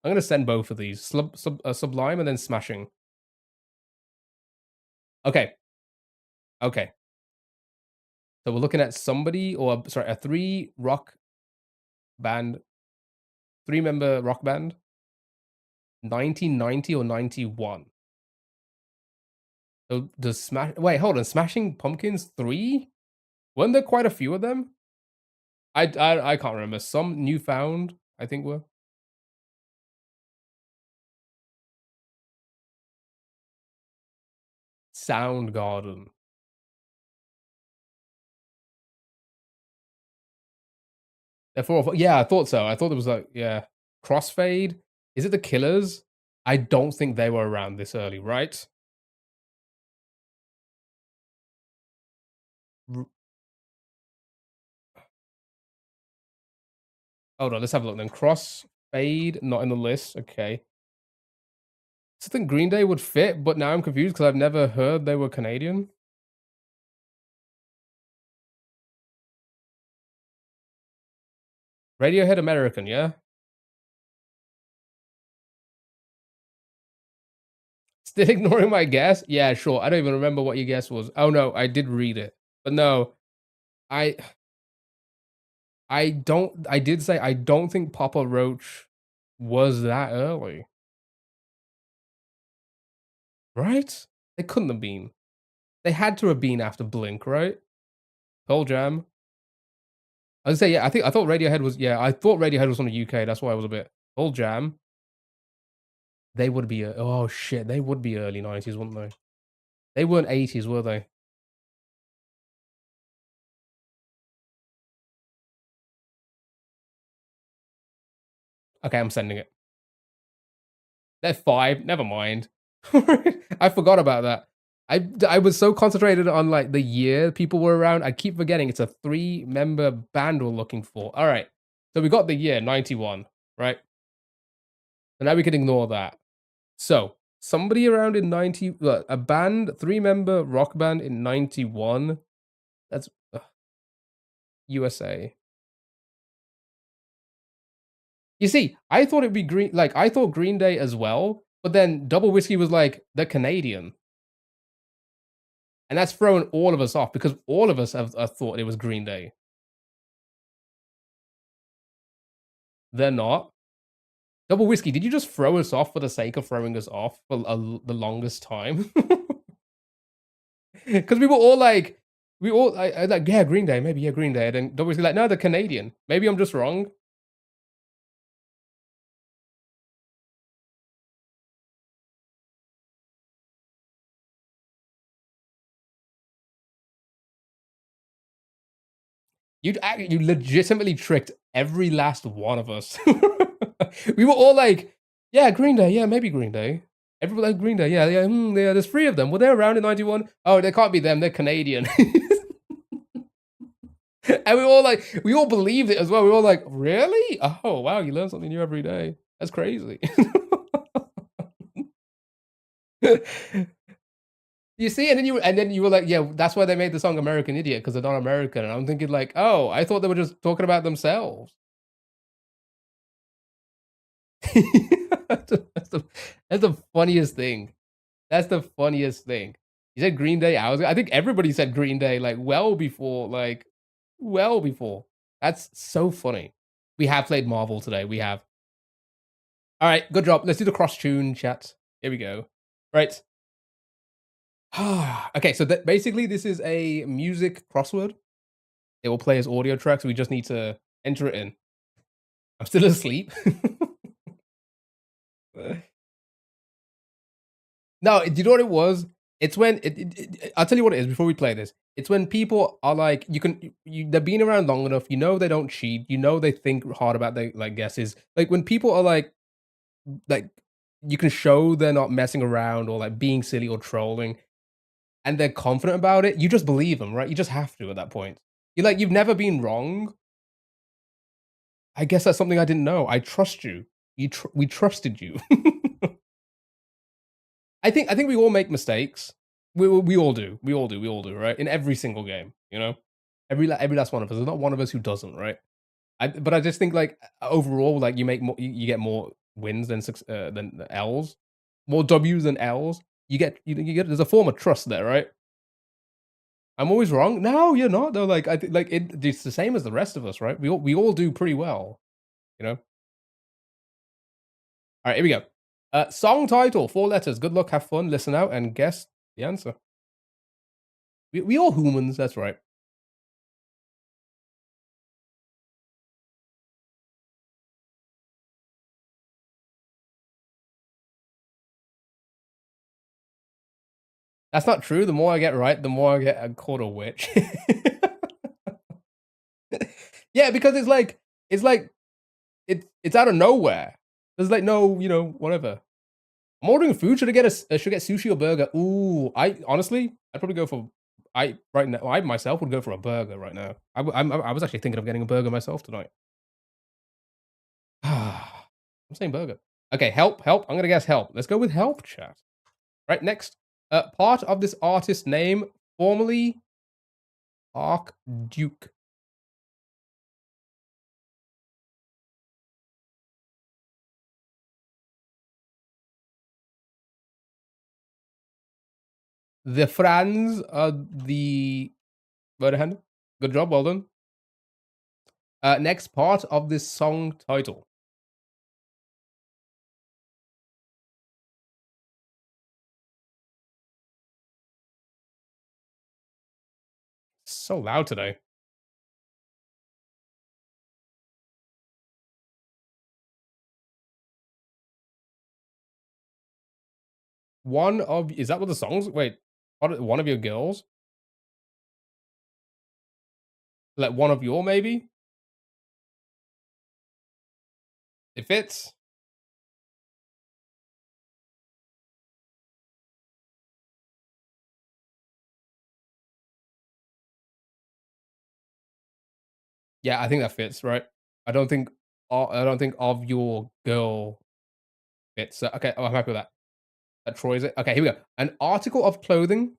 I'm gonna send both of these. Sublime and then Smashing. Okay. Okay. So we're looking at somebody, or sorry, a three member rock band, 1990 or 91. So does wait, hold on, Smashing Pumpkins 3? Weren't there quite a few of them? I can't remember. Some Newfound, I think were. Soundgarden. Therefore, yeah, I thought so. I thought it was like, yeah. Crossfade. Is it the Killers? I don't think they were around this early, right? Hold on, let's have a look then. Crossfade, not in the list. Okay. So I think Green Day would fit, but now I'm confused because I've never heard they were Canadian. Radiohead American, yeah? Still ignoring my guess? Yeah, sure. I don't even remember what your guess was. Oh no, I did read it. But no, I I did say I don't think Papa Roach was that early. Right? They couldn't have been. They had to have been after Blink, right? Pearl Jam. I was say, yeah, I thought Radiohead was, yeah, I thought Radiohead was from the UK. That's why I was a bit. Pearl Jam. They would be, oh shit, they would be early 90s, wouldn't they? They weren't 80s, were they? Okay, I'm sending it. They're 5. Never mind. I forgot about that. I was so concentrated on like the year people were around. I keep forgetting it's a 3-member band we're looking for. All right. So we got the year 91, right? So now we can ignore that. So somebody around in 90, a band, 3-member rock band in 91. That's USA. You see, I thought it'd be Green, like I thought Green Day as well, but then Double Whiskey was like the Canadian. And that's thrown all of us off because all of us have thought it was Green Day. They're not. Double Whiskey, did you just throw us off for the sake of throwing us off for the longest time? Because we were all like, I like, yeah, Green Day, maybe, yeah, Green Day. And then Double Whiskey, like, no, they're Canadian. Maybe I'm just wrong. You legitimately tricked every last one of us. We were all like, yeah, Green Day, yeah, maybe Green Day. Everybody like Green Day, yeah, yeah, yeah. There's 3 of them. Were they around in 91? Oh, they can't be them. They're Canadian. And we all believed it as well. We were all like, really? Oh, wow, you learn something new every day. That's crazy. You see, and then you were like, yeah, that's why they made the song American Idiot, because they're not American. And I'm thinking like, oh, I thought they were just talking about themselves. That's the funniest thing. That's the funniest thing. You said Green Day. I think everybody said Green Day like well before, like well before. That's so funny. We have played Marvel today. We have. All right, good job. Let's do the cross tune chat. Here we go. Right. Okay, so basically this is a music crossword. It will play as audio tracks. We just need to enter it in. I'm still asleep. No, do you know what it was? It's when I'll tell you what it is before we play this. It's when people are like, they've been around long enough. You know they don't cheat. You know they think hard about their like guesses. Like when people are like you can show they're not messing around or like being silly or trolling, and they're confident about it. You just believe them, right? You just have to at that point. You're like, you've never been wrong. I guess that's something I didn't know. I trust you. We trusted you. I think we all make mistakes. We all do. We all do. We all do. Right? In every single game, you know, every last one of us. There's not one of us who doesn't. Right? But I just think like overall, like you make more, you get more wins than L's, more W's than L's. You get there's a form of trust there, right? I'm always wrong. No, you're not. Though, like I think like it's the same as the rest of us, right? We all do pretty well, you know. All right, here we go. Song title, 4 letters. Good luck, have fun, listen out, and guess the answer. We all humans, that's right. That's not true. The more I get right, the more I get called a witch. Yeah, because it's out of nowhere. There's like no, whatever. I'm ordering food. Should I get should I get sushi or burger? Ooh, I honestly, I'd probably go for right now. I myself would go for a burger right now. I was actually thinking of getting a burger myself tonight. I'm saying burger. Okay, help. I'm gonna guess help. Let's go with help, chat. Right next, part of this artist's name, formerly Archduke. The Franz, the Verhand. Good job, well done. Next part of this song title. So loud today. Is that what the song's? Wait, one of your girls? Like one of your maybe? It fits. Yeah, I think that fits, right? I don't think of your girl fits. So, okay, oh, I'm happy with that. That Troy is it. Okay, here we go. An article of clothing.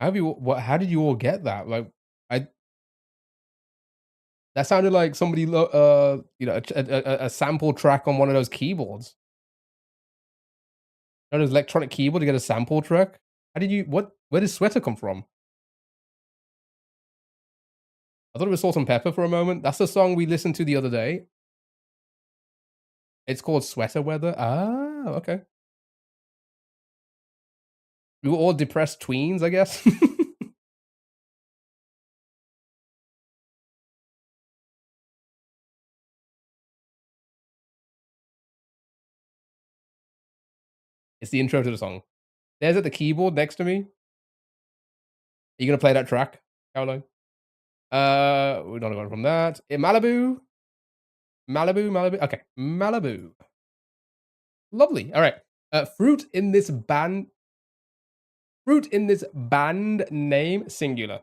How did you all get that? Like, I that sounded like somebody you know, a sample track on one of those keyboards. You know, those electronic keyboard to get a sample track. How did you where did Sweater come from? I thought it was Salt and Pepper for a moment. That's the song we listened to the other day. It's called Sweater Weather. Ah, okay. We were all depressed tweens, I guess. It's the intro to the song. There's at the keyboard next to me. Are you gonna play that track, Caroline? We're not going from that. Malibu, Malibu. Okay, Malibu. Lovely. All right. Fruit in this band. Fruit in this band name singular.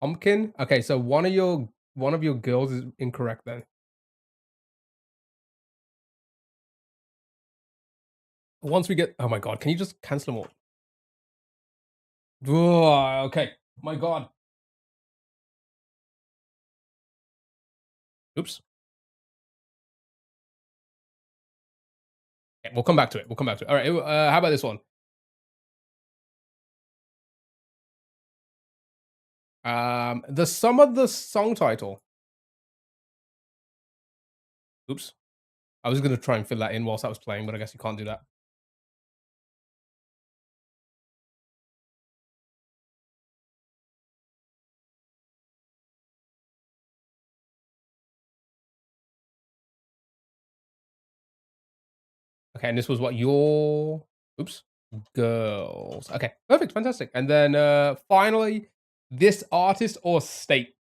Pumpkin. Okay, so one of your girls is incorrect then. Once we get, oh my god, can you just cancel them all? Ugh, okay, my god. Oops. Okay, we'll come back to it. We'll come back to it. All right. How about this one? The sum of the song title. Oops. I was gonna try and fill that in whilst I was playing, but I guess you can't do that. Okay, and this was what your oops girls. Okay, perfect, fantastic. And then finally, this artist or state.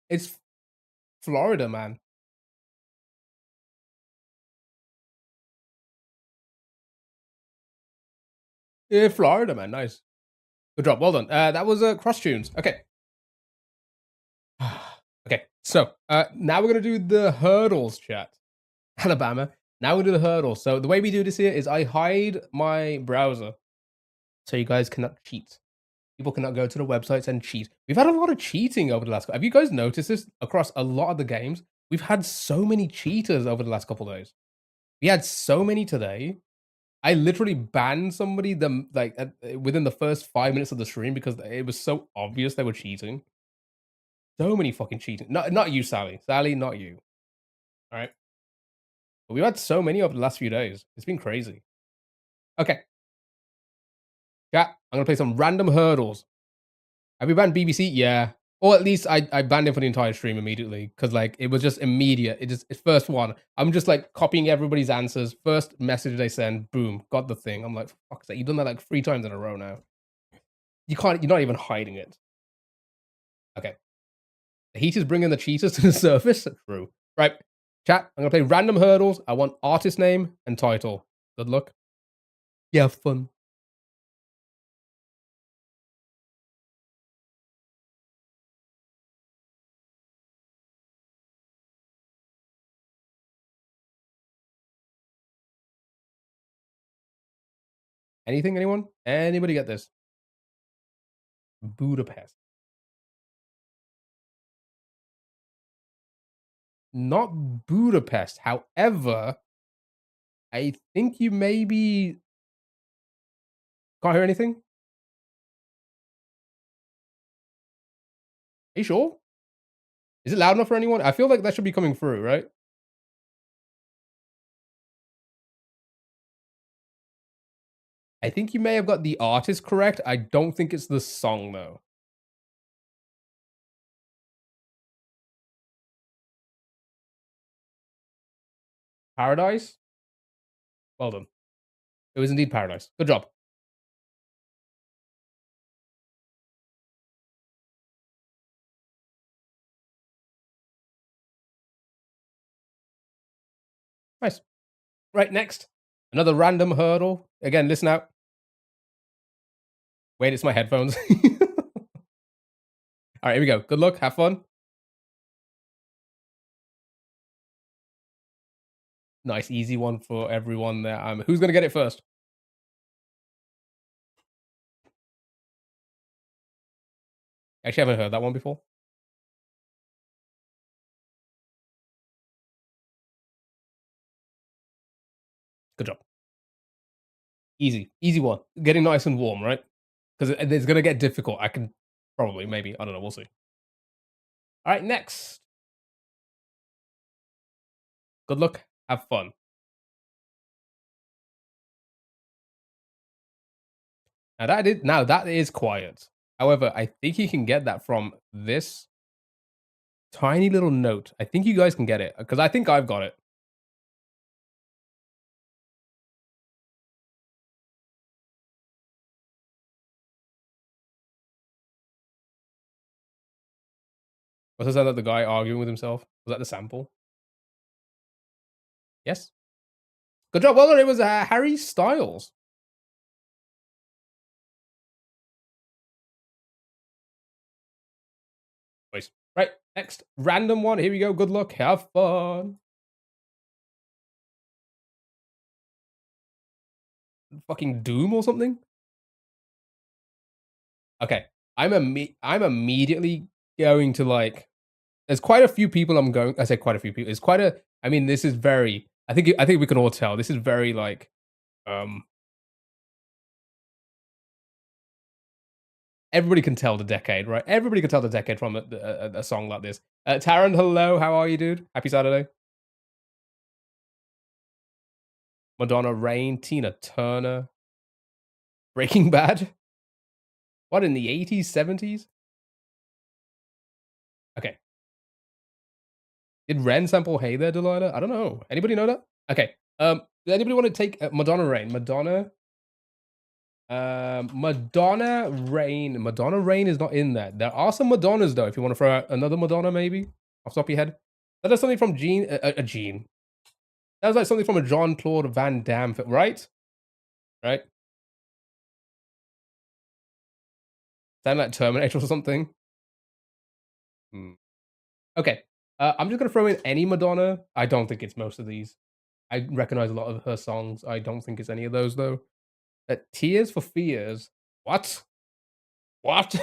It's Florida, man. Yeah, Florida, man. Nice. Good job. Well done. That was cross tunes. Okay. Okay. So now we're gonna do the hurdles, chat. Alabama. Now we're gonna do the hurdles. So the way we do this here is I hide my browser so you guys cannot cheat. People cannot go to the websites and cheat. We've had a lot of cheating over the last. Have you guys noticed this across a lot of the games? We've had so many cheaters over the last couple of days. We had so many today. I literally banned somebody them like within the first 5 minutes of the stream because it was so obvious they were cheating. So many fucking cheating. Not you, Sally. Sally, not you. All right. But we've had so many over the last few days. It's been crazy. Okay. Yeah, I'm gonna play some random hurdles. Have you banned BBC? Yeah. Or at least I banned it for the entire stream immediately because like it was just immediate. It's first one. I'm just like copying everybody's answers. First message they send, boom, got the thing. I'm like, for fuck's sake, you've done that like 3 times in a row now. You can't. You're not even hiding it. Okay. The heat is bringing the cheaters to the surface. True. Right. Chat. I'm gonna play random hurdles. I want artist name and title. Good luck. Yeah, fun. Anything? Anyone? Anybody get this? Budapest. Not Budapest. However, I think you maybe can't hear anything. you sure? Is it loud enough for anyone? I feel like that should be coming through, right? I think you may have got the artist correct. I don't think it's the song though. Paradise? Well done. It was indeed Paradise. Good job. Nice. Right, next. Another random hurdle. Again, listen out. Wait, it's my headphones. All right, here we go. Good luck. Have fun. Nice, easy one for everyone there. Who's going to get it first? Actually, I haven't heard that one before. Good job. Easy. Easy one. Getting nice and warm, right? Because it's going to get difficult. I can probably, maybe. I don't know. We'll see. All right, next. Good luck. Have fun. Now that is quiet. However, I think you can get that from this tiny little note. I think you guys can get it because I think I've got it. Was the sound of the guy arguing with himself? Was that the sample? Yes. Good job. Well done. It was Harry Styles. Nice. Right. Next. Random one. Here we go. Good luck. Have fun. Fucking Doom or something? Okay. I'm immediately going to like. There's quite a few people I'm going. I say quite a few people. It's quite a. I mean, this is very. I think we can all tell. This is very like. Everybody can tell the decade, right? Everybody can tell the decade from a song like this. Taran, hello. How are you, dude? Happy Saturday. Madonna, Rain, Tina Turner, Breaking Bad. What, in the 80s, 70s? Okay. Did Ren sample Hey There, Delilah? I don't know. Anybody know that? Okay. Does anybody want to take Madonna, Rain? Madonna Rain is not in there. There are some Madonnas though. If you want to throw out another Madonna, maybe off the top of your head. That is something from Gene. That was like something from a Jean Claude Van Damme film, right? Right. Sound like Terminator or something. Okay. I'm just gonna throw in any Madonna. I don't think it's most of these. I recognize a lot of her songs. I don't think it's any of those though. Tears for Fears. What? What?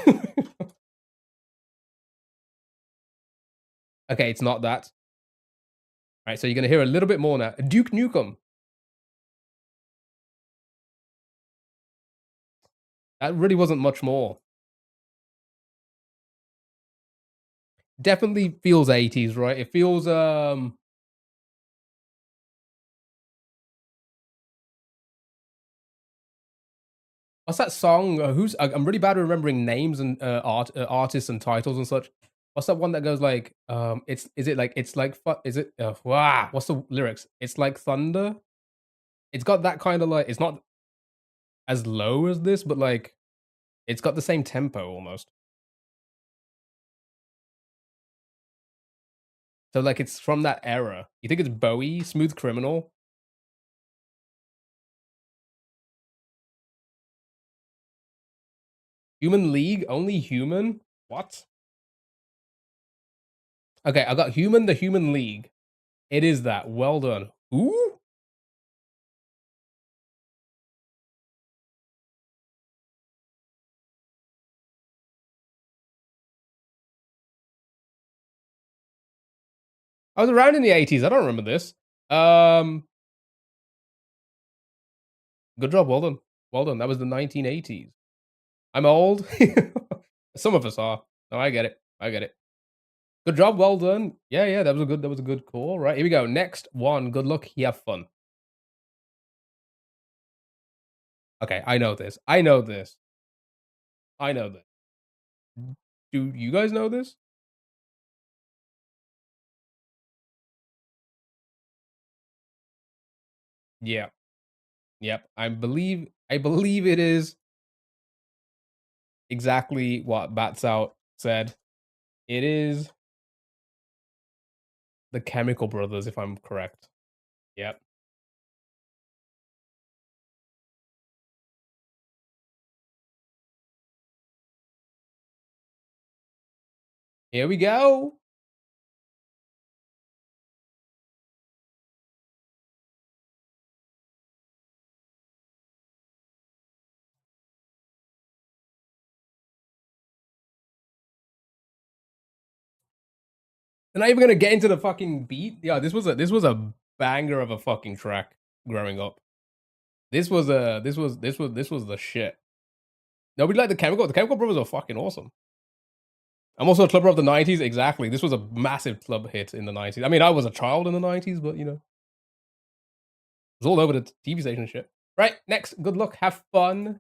Okay, it's not that. All right, so you're gonna hear a little bit more now. Duke Nukem. That really wasn't much more. Definitely feels 80s, right? It feels what's that song? I'm really bad at remembering names and artists and titles and such. What's that one that goes like is it wow, what's the lyrics? It's like thunder. It's got that kind of like, it's not as low as this, but like it's got the same tempo almost. So like it's from that era. You think it's Bowie, Smooth Criminal? Human League? Only Human? What? Okay, I got Human, the Human League. It is that. Well done. Who? I was around in the 80s. I don't remember this. Good job. Well done. Well done. That was the 1980s. I'm old. Some of us are. No, I get it. I get it. Good job, well done. Yeah, that was a good call. Right, here we go. Next one. Good luck. You have fun. Okay, I know this. I know this. I know this. Do you guys know this? Yeah. Yep. I believe it is exactly what Bats Out said. It is the Chemical Brothers, if I'm correct. Yep. Here we go. They're not even gonna get into the fucking beat. Yeah, this was a banger of a fucking track growing up. This was the shit. Nobody liked the Chemical. The Chemical Brothers are fucking awesome. I'm also a clubber of the '90s. Exactly. This was a massive club hit in the '90s. I mean, I was a child in the '90s, but it was all over the TV station and shit. Right. Next. Good luck. Have fun.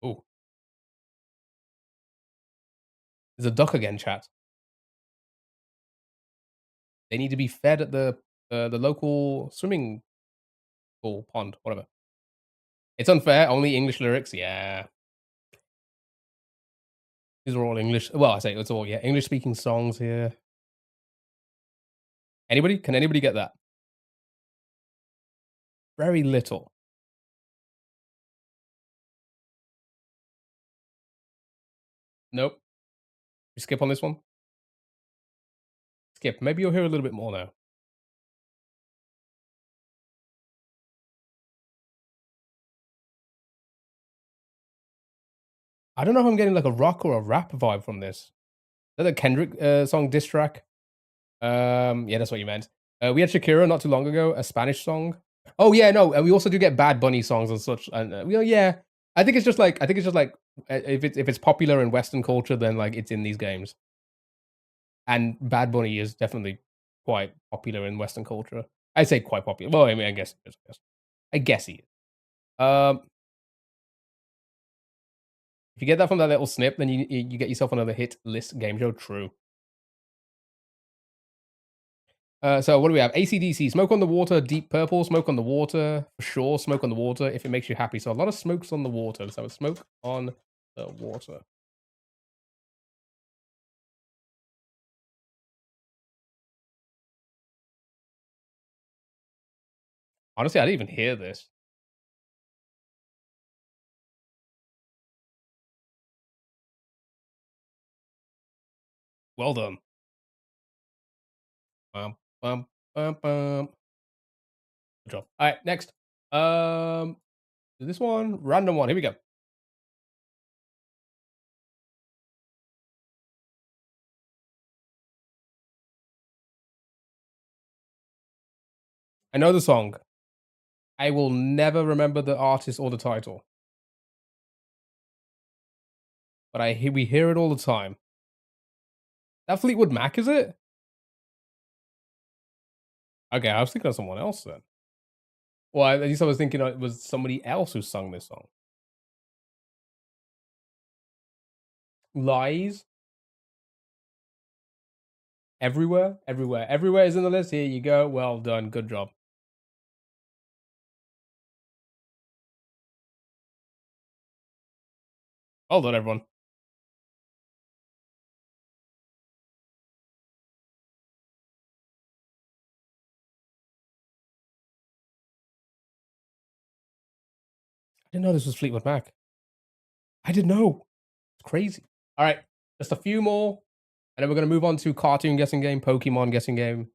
Oh, there's a duck again, chat. They need to be fed at the local swimming pool, pond, whatever. It's unfair. Only English lyrics. Yeah. These are all English. Well, I say it's all, yeah, English speaking songs here. Anybody? Can anybody get that? Very little. Nope. We skip on this one. Skip. Maybe you'll hear a little bit more now. I don't know if I'm getting like a rock or a rap vibe from this. Is that the Kendrick song diss track? Yeah, that's what you meant. We had Shakira not too long ago, a Spanish song. Oh yeah, no, and we also do get Bad Bunny songs and such. And yeah, I think it's just like if it's popular in Western culture, then like it's in these games. And Bad Bunny is definitely quite popular in Western culture. I'd say quite popular. Well, I mean, I guess he is. Um, if you get that from that little snip, then you get yourself another hit list game show. True. So what do we have? AC/DC, Smoke on the Water, Deep Purple, Smoke on the Water, for sure, Smoke on the Water, if it makes you happy. So a lot of smokes on the water. Let's have a Smoke on the Water. Honestly, I didn't even hear this. Well done. Bum, bum, bum, bum. Good job. All right, next. This one, random one. Here we go. I know the song. I will never remember the artist or the title, but we hear it all the time. That Fleetwood Mac, is it? Okay, I was thinking of someone else then. Well, at least I was thinking it was somebody else who sung this song. Lies. Everywhere, everywhere, everywhere is in the list. Here you go. Well done. Good job. Well done, everyone. I didn't know this was Fleetwood Mac. I didn't know. It's crazy. All right, just a few more, and then we're gonna move on to cartoon guessing game, Pokemon guessing game,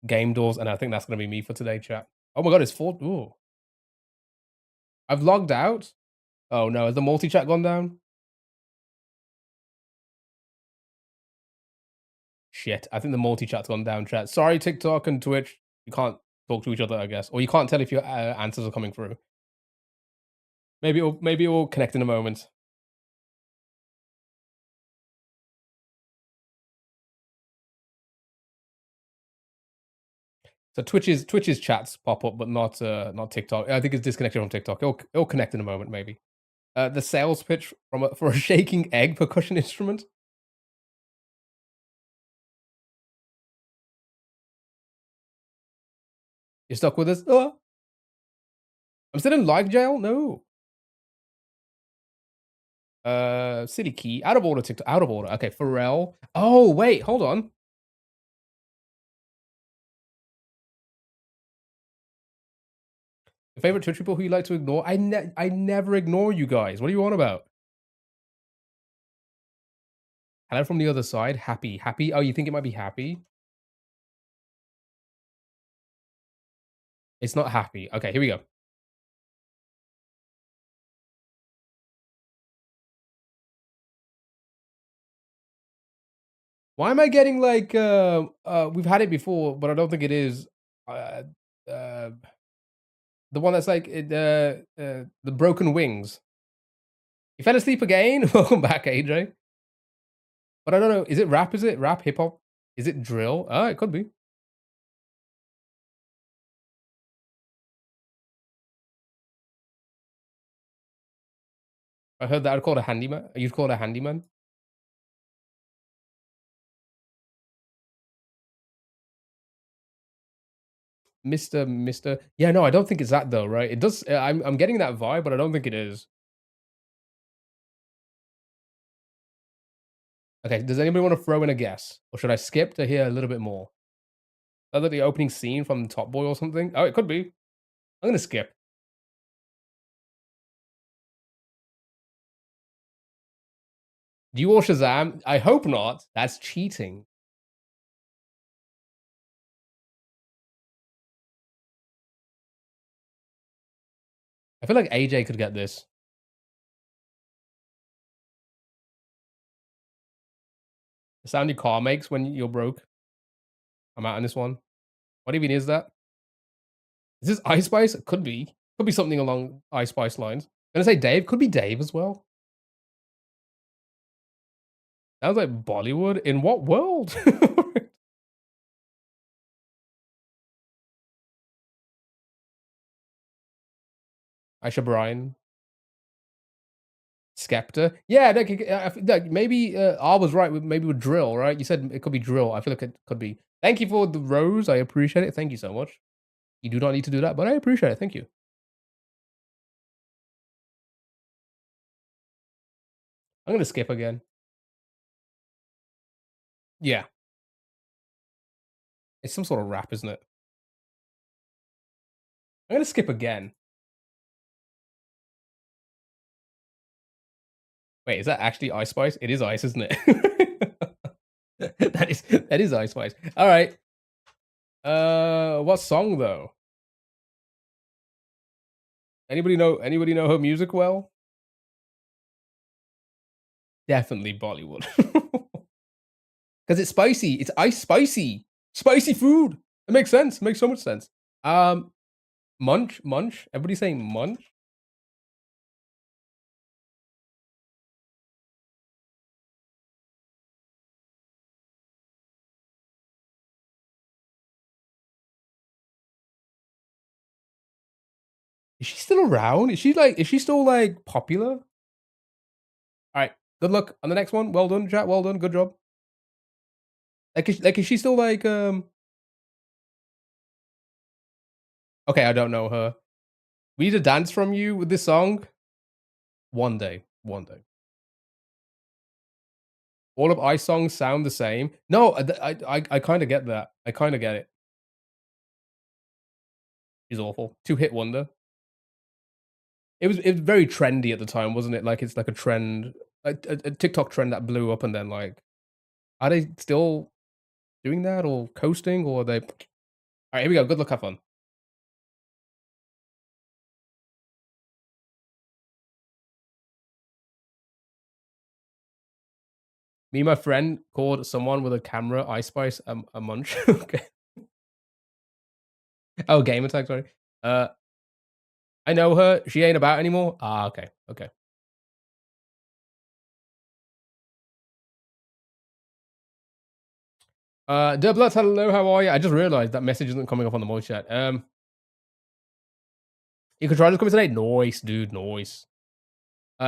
game doors, and I think that's gonna be me for today, chat. Oh my god, it's 4. Ooh. I've logged out. Oh no, has the multi chat gone down? Shit, I think the multi chat's gone down, chat. Sorry, TikTok and Twitch. You can't talk to each other, I guess, or you can't tell if your answers are coming through. maybe it will connect in a moment. So Twitch's chats pop up, but not TikTok. I think it's disconnected from TikTok. It'll connect in a moment, maybe. The sales pitch for a shaking egg percussion instrument. You're stuck with this? Oh, I'm still in live jail? No. City Key. Out of order, TikTok. Out of order. Okay, Pharrell. Oh, wait, hold on. Your favorite Twitch people who you like to ignore? I never ignore you guys. What are you on about? Hello from the other side. Happy. Happy? Oh, you think it might be happy? It's not happy. Okay, here we go. Why am I getting like we've had it before, but I don't think it is uh uh the one that's like the broken wings. You fell asleep again? Welcome back, AJ. But I don't know. Is it rap? Is it rap, hip hop? Is it drill? Oh, it could be. I heard that I'd call it a handyman. You'd call it a handyman? Mr. Yeah, no, I don't think it's that though, right? It does. I'm getting that vibe, but I don't think it is. Okay, does anybody want to throw in a guess, or should I skip to hear a little bit more? Is that the opening scene from Top Boy or something? Oh, it could be. I'm gonna skip. Do you all Shazam? I hope not. That's cheating. I feel like AJ could get this. The sound your car makes when you're broke. I'm out on this one. What even is that? Is this Ice Spice? It could be. Could be something along Ice Spice lines. I'm gonna say Dave. Could be Dave as well. Sounds like Bollywood. In what world? Aisha Bryan. Skepta. Yeah, maybe R was right. Maybe with drill, right? You said it could be drill. I feel like it could be. Thank you for the rose. I appreciate it. Thank you so much. You do not need to do that, but I appreciate it. Thank you. I'm gonna skip again. Yeah, it's some sort of rap, isn't it? I'm gonna skip again. Wait, is that actually Ice Spice? It is Ice, isn't it? that is Ice Spice. All right. What song though? Anybody know her music well? Definitely Bollywood. Because it's spicy. It's ice spicy. Spicy food. It makes sense. It makes so much sense. Munch, munch. Everybody saying munch. Is she still around? Is she still like popular? All right. Good luck on the next one. Well done, chat. Well done. Good job. Is she still like okay, I don't know her. We need a dance from you with this song. One day. One day. All of Ice songs sound the same. No, I kind of get that. I kind of get it. She's awful. Two hit wonder. It was very trendy at the time, wasn't it? Like it's like a trend, a TikTok trend that blew up, and then like, are they still doing that or coasting, or are they? All right, here we go. Good luck, have fun. Me and my friend called someone with a camera Ice Spice a munch. Okay. Oh, game attack. Sorry. I know her. She ain't about anymore. Ah, okay. Okay. Dublet, hello, how are you? I just realized that message isn't coming up on the voice chat. You can try to come today. Nice, dude. Nice.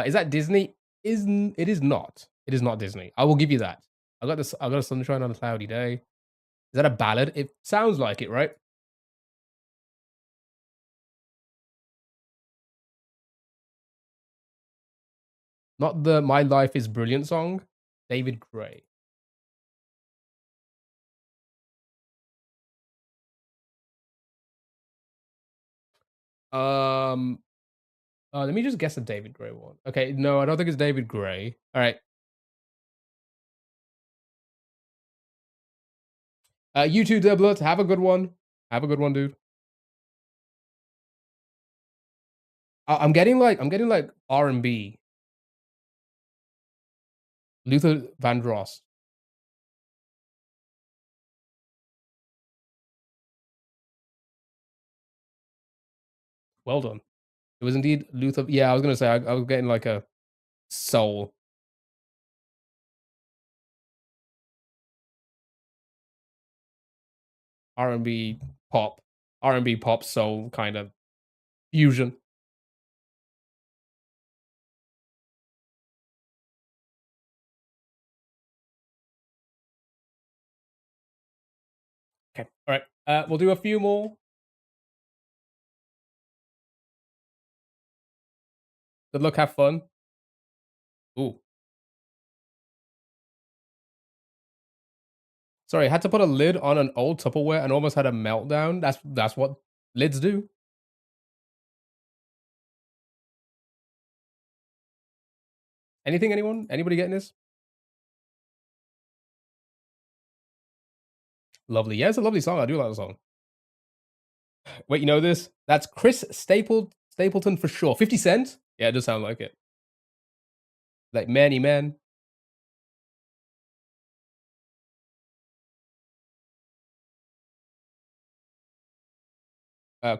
Is that Disney? It is not. It is not Disney. I will give you that. I got this. I got a sunshine on a cloudy day. Is that a ballad? It sounds like it, right? Not the "My Life Is Brilliant" song. David Gray. Um. Let me just guess a David Gray one. Okay, no, I don't think it's David Gray. All right. You too, Dublet. Have a good one. Have a good one, dude. I'm getting like R&B. Luther Vandross. Well done. It was indeed Luther. Yeah, I was gonna say I was getting like a soul. R&B pop, R&B pop soul kind of fusion. Okay, all right. We'll do a few more. Good luck, have fun. Ooh, sorry, I had to put a lid on an old Tupperware and almost had a meltdown. That's what lids do. Anything? Anyone? Anybody getting this? Lovely. Yeah, it's a lovely song. I do like the song. Wait, you know this? That's Chris Stapleton for sure. 50 Cent? Yeah, it does sound like it. Like Manny Man.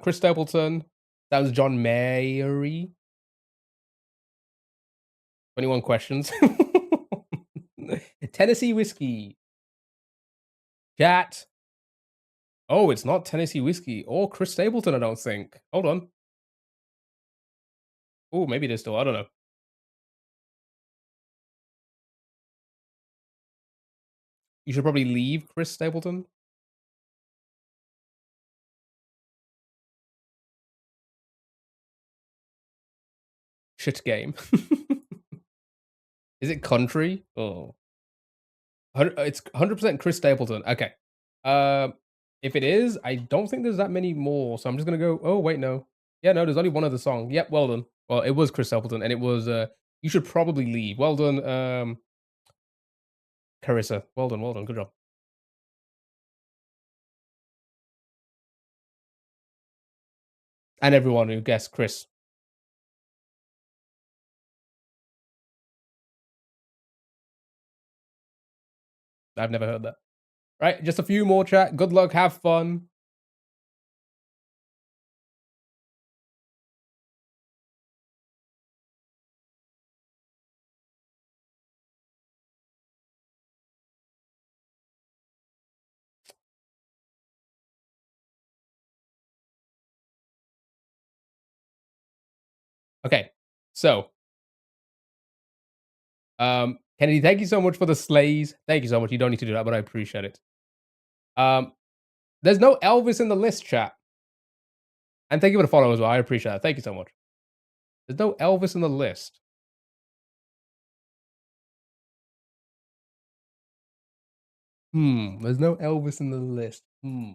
Chris Stapleton. Sounds John Mayery. 21 questions. Tennessee whiskey. Chat. Oh, it's not Tennessee whiskey or Chris Stapleton, I don't think. Hold on. Oh, maybe it is still. I don't know. You should probably leave Chris Stapleton. Shit game. Is it country? Oh. It's 100% Chris Stapleton. Okay. Um, if it is, I don't think there's that many more. So I'm just gonna go. Oh wait, no. Yeah, no. There's only one other song. Yep. Well done. Well, it was Chris Stapleton, and it was. You should probably leave. Well done, Carissa. Well done. Well done. Good job. And everyone who guessed Chris. I've never heard that. Right. Just a few more chat. Good luck. Have fun. Okay. So, Kennedy, thank you so much for the slays. Thank you so much. You don't need to do that, but I appreciate it. Um, there's no Elvis in the list, chat. And thank you for the follow as well. I appreciate that. Thank you so much. There's no Elvis in the list. There's no Elvis in the list. Hmm.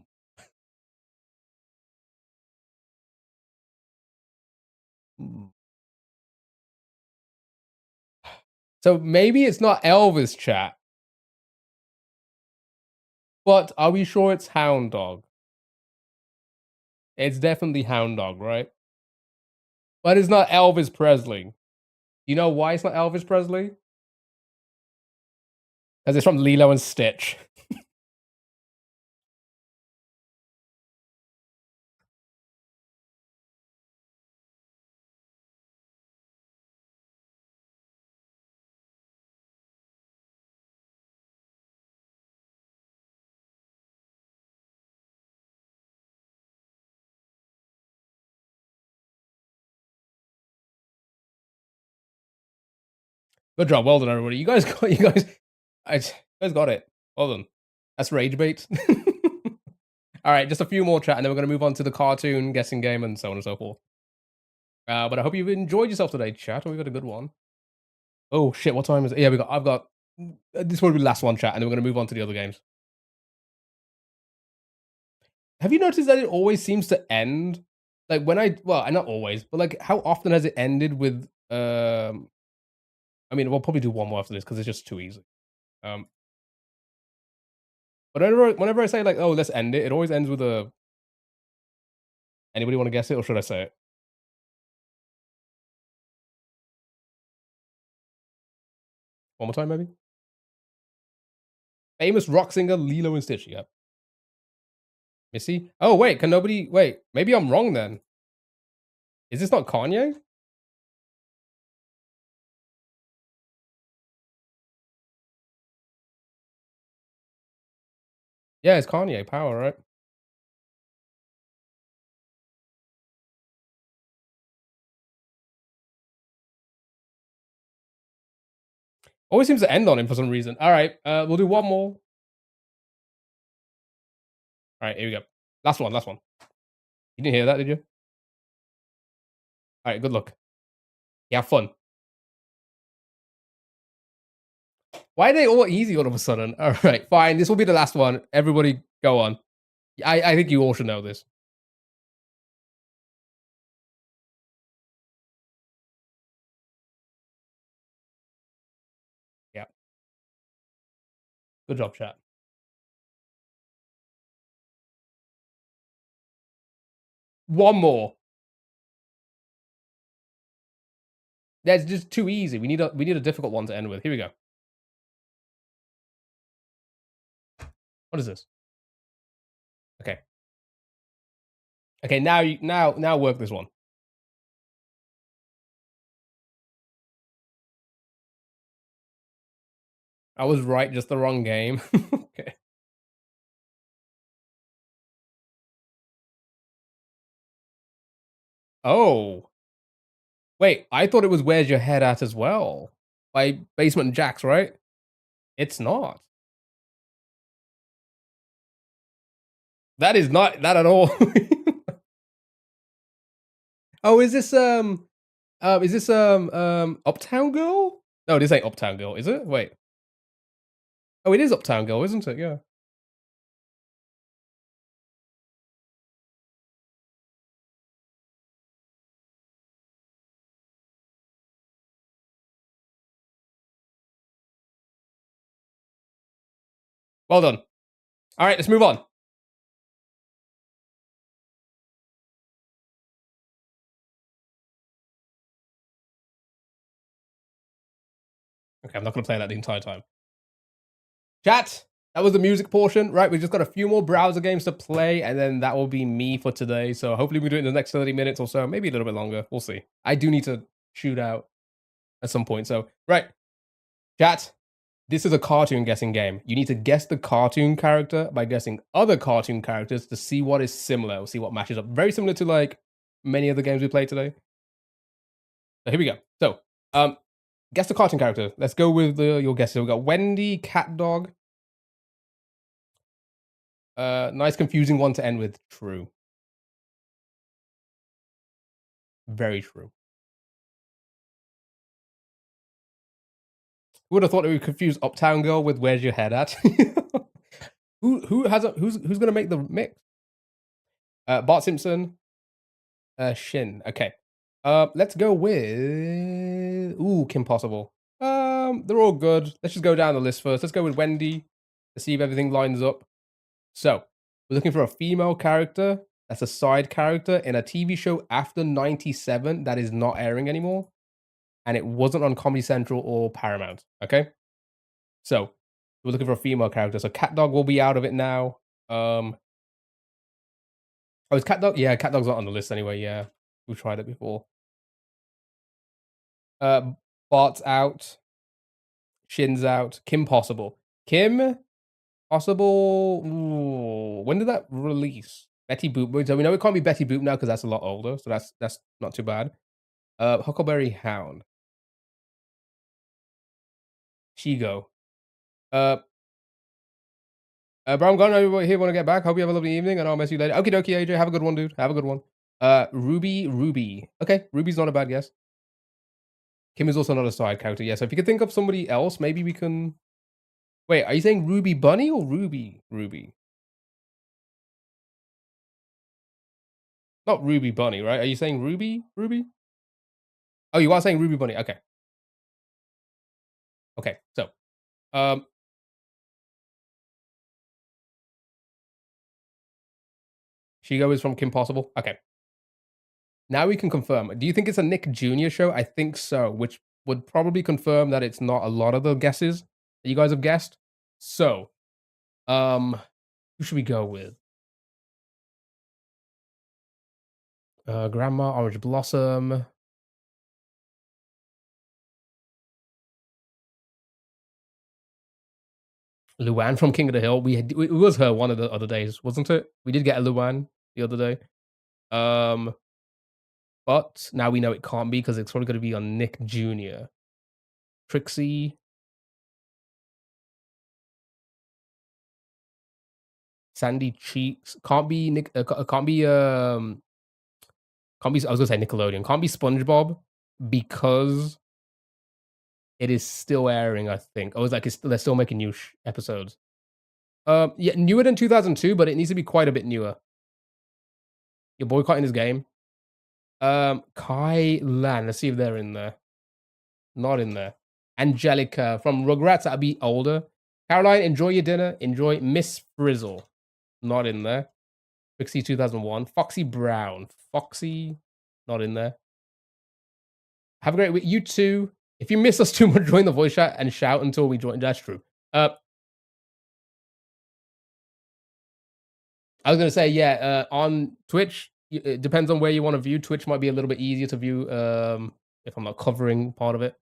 So maybe it's not Elvis, chat. But are we sure it's Hound Dog? It's definitely Hound Dog, right? But it's not Elvis Presley. You know why it's not Elvis Presley? Because it's from Lilo and Stitch. Good job. Well done, everybody. You guys got it. Well done. That's rage bait. All right, just a few more chat, and then we're going to move on to the cartoon guessing game and so on and so forth. But I hope you've enjoyed yourself today, chat. We got a good one. Oh shit! What time is it? Yeah, I've got. This will be the last one, chat, and then we're going to move on to the other games. Have you noticed that it always seems to end like when not always, but like how often has it ended with I mean, we'll probably do one more after this because it's just too easy. Um, but whenever I say like, oh, let's end it, it always ends with a. Anybody want to guess it, or should I say it? One more time, maybe. Famous rock singer Lilo and Stitch. Yep. Missy. Oh wait, can nobody wait? Maybe I'm wrong then. Is this not Kanye? Yeah, it's Kanye. Power, right? Always seems to end on him for some reason. All right, we'll do one more. All right, here we go. Last one, last one. You didn't hear that, did you? All right, good luck. You have fun. Why are they all easy all of a sudden? All right, fine. This will be the last one. Everybody, go on. I think you all should know this. Yeah. Good job, chat. One more. That's just too easy. We need a difficult one to end with. Here we go. What is this? Okay. Okay, now work this one. I was right, just the wrong game. Okay. Oh. Wait, I thought it was Where's Your Head At as well. By Basement Jacks, right? It's not. That is not that at all. Oh, is this Uptown Girl? No, this ain't Uptown Girl, is it? Wait. Oh, it is Uptown Girl, isn't it? Yeah. Well done. All right, let's move on. Okay, I'm not going to play that the entire time. Chat, that was the music portion, right? We just got a few more browser games to play, and then that will be me for today. So hopefully we do it in the next 30 minutes or so, maybe a little bit longer. We'll see. I do need to shoot out at some point. So, right. Chat, this is a cartoon guessing game. You need to guess the cartoon character by guessing other cartoon characters to see what is similar, or see what matches up. Very similar to like many of the games we played today. So here we go. So, guess the cartoon character. Let's go with your guesses. We got Wendy, Cat Dog. Nice confusing one to end with. True. Very true. Who would have thought it would confuse Uptown Girl with Where's Your Head At? Who's gonna make the mix? Bart Simpson. Shin. Okay. Let's go with Kim Possible. They're all good. Let's just go down the list first. Let's go with Wendy to see if everything lines up. So we're looking for a female character that's a side character in a TV show after 97 that is not airing anymore. And it wasn't on Comedy Central or Paramount. Okay. So we're looking for a female character. So Cat Dog will be out of it now. Oh, is Cat Dog? Yeah, Cat Dog's not on the list anyway. Yeah. We've tried it before. Bart's out. Shin's out. Kim Possible. Kim Possible. Ooh, when did that release? Betty Boop. So we know it can't be Betty Boop now because that's a lot older. So that's not too bad. Huckleberry Hound. Shigo. Uh, bro, I'm gone. Everybody here want to get back. Hope you have a lovely evening, and I'll mess you later. Okie dokie, AJ. Have a good one, dude. Have a good one. Ruby. Okay, Ruby's not a bad guess. Kim is also not a side character. Yeah, so if you could think of somebody else, maybe we can. Wait, are you saying Ruby Bunny or Ruby? Ruby. Not Ruby Bunny, right? Are you saying Ruby? Ruby? Oh, you are saying Ruby Bunny. Okay. Okay. So, um, Shigo is from Kim Possible. Okay. Now we can confirm. Do you think it's a Nick Jr. show? I think so, which would probably confirm that it's not a lot of the guesses that you guys have guessed. So, who should we go with? Grandma, Orange Blossom. Luan from King of the Hill. It was her one of the other days, wasn't it? We did get a Luan the other day. But now we know it can't be because it's probably going to be on Nick Jr. Trixie, Sandy Cheeks. Can't be Nick. Can't be. Can't be. I was gonna say Nickelodeon. Can't be SpongeBob because it is still airing. I think. Oh, it's like they're still making new episodes. Yeah, newer than 2002, but it needs to be quite a bit newer. You're boycotting his game. Kai Lan. Let's see if they're in there. Not in there. Angelica from Rugrats. That'll be older. Caroline, enjoy your dinner. Enjoy Miss Frizzle. Not in there. Trixie 2001. Foxy Brown. Foxy. Not in there. Have a great week. You too. If you miss us too much, join the voice chat and shout until we join. That's true. I was going to say, yeah, on Twitch, it depends on where you want to view. Twitch might be a little bit easier to view if I'm not covering part of it.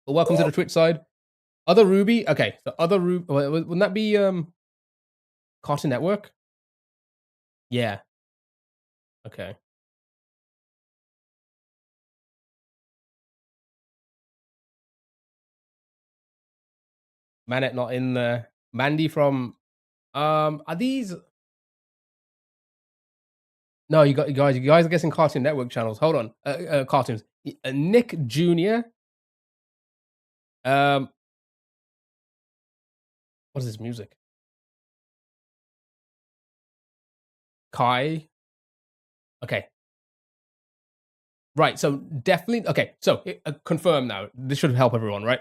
But welcome to the Twitch side. Other Ruby. Okay, the other Ruby. Wouldn't that be Cartoon Network? Yeah. Okay. Manet not in there. Mandy from are these No, you guys are guessing Cartoon Network channels. Hold on. Cartoons. Nick Jr. Um what is this music? Kai. Okay. Right. So definitely okay. So confirm now. This should help everyone, right?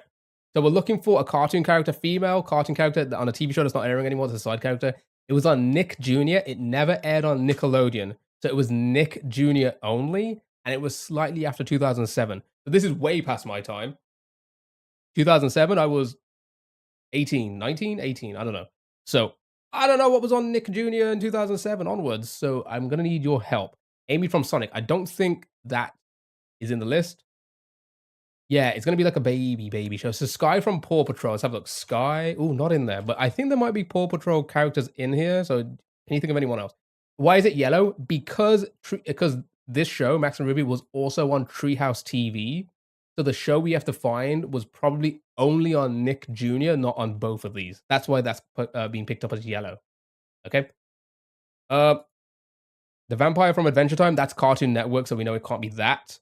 So we're looking for a cartoon character, female cartoon character on a TV show that's not airing anymore. It's a side character. It was on Nick Jr. It never aired on Nickelodeon. So it was Nick Jr. only, and it was slightly after 2007. But this is way past my time. 2007, I was 18, 19, 18. I don't know. So I don't know what was on Nick Jr. in 2007 onwards. So I'm going to need your help. Amy from Sonic. I don't think that is in the list. Yeah, it's gonna be like a baby show. So Sky from Paw Patrol. Let's have a look. Sky. Oh, not in there, but I think there might be Paw Patrol characters in here. So can you think of anyone else? Why is it yellow? Because this show, Max and Ruby, was also on Treehouse TV. So the show we have to find was probably only on Nick Jr., not on both of these. That's why that's being picked up as yellow. Okay. Uh, the vampire from Adventure Time. That's Cartoon Network, so we know it can't be that.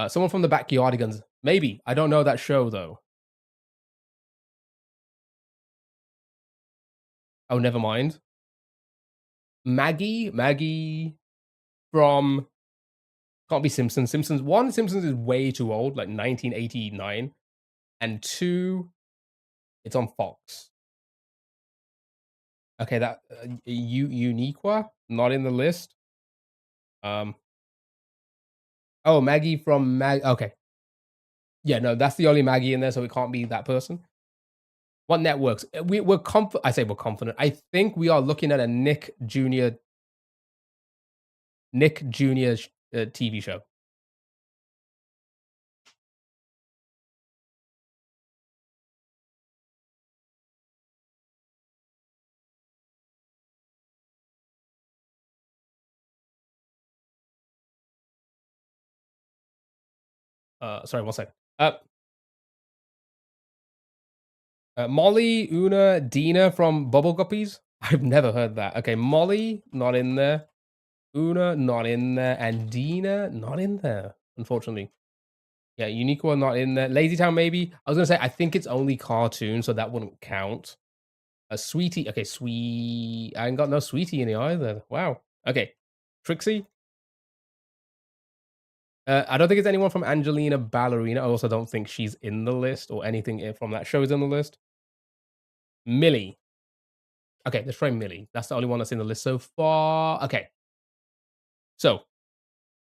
Someone from the Backyardigans. Maybe. I don't know that show, though. Oh, never mind. Maggie from can't be Simpsons. Simpsons is way too old, like 1989, and two, it's on Fox. Okay, that Uniqua not in the list. Oh, Maggie from Okay, yeah, no, that's the only Maggie in there, so it can't be that person. What networks? We're confident. I say we're confident. I think we are looking at a Nick Jr. TV show. Sorry, one second. Molly, Una, Dina from Bubble Guppies. I've never heard that. Okay, Molly, not in there. Una, not in there. And Dina, not in there, unfortunately. Yeah, Uniqua, not in there. Lazy Town, maybe. I was going to say, I think it's only cartoon, so that wouldn't count. A Sweetie. Okay, Sweet. I ain't got no Sweetie in it either. Wow. Okay. Trixie. I don't think it's anyone from Angelina Ballerina. I also don't think she's in the list or anything from that show is in the list. Millie. Okay, let's try Millie. That's the only one that's in the list so far. Okay. So,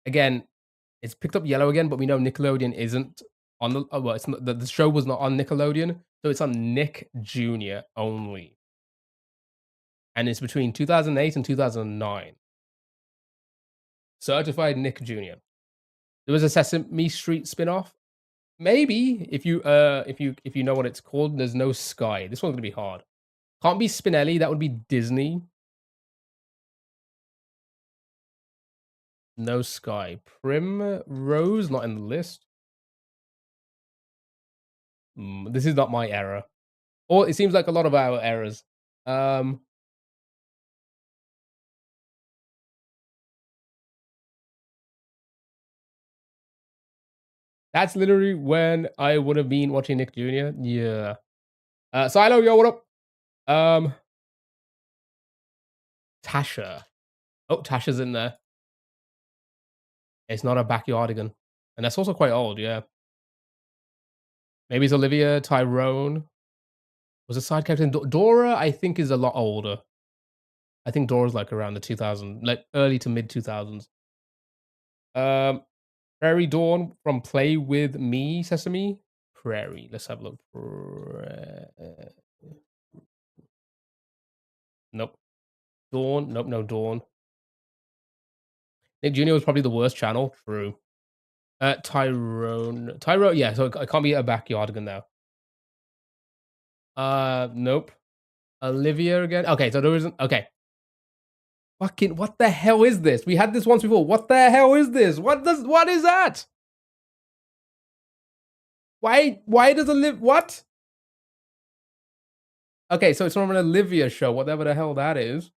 again, it's picked up yellow again, but we know Nickelodeon isn't on the. Oh, well, it's not, the show was not on Nickelodeon, so it's on Nick Jr. only. And it's between 2008 and 2009. Certified Nick Jr. There was a Sesame Street spin-off. Maybe if you know what it's called. There's no Sky. This one's gonna be hard. Can't be Spinelli. That would be Disney. No Sky. Primrose not in the list. This is not my error. Or it seems like a lot of our errors. That's literally when I would have been watching Nick Jr. Yeah. Silo, yo, what up? Tasha. Oh, Tasha's in there. It's not a backyardigan. And that's also quite old, yeah. Maybe it's Olivia Tyrone. Was a side character in Dora, I think, is a lot older. I think Dora's like around the 2000, like early to mid 2000s. Prairie Dawn from Play With Me, Sesame. Prairie. Let's have a look. Nope. Dawn. Nope, no Dawn. Nick Jr. was probably the worst channel. True. Tyrone. Yeah, so it can't be a backyardigan now. Nope. Olivia again. Okay, so there isn't. Okay. Fucking, what the hell is this? We had this once before. What the hell is this? What is that? Why does what? Okay, so it's from an Olivia show, whatever the hell that is.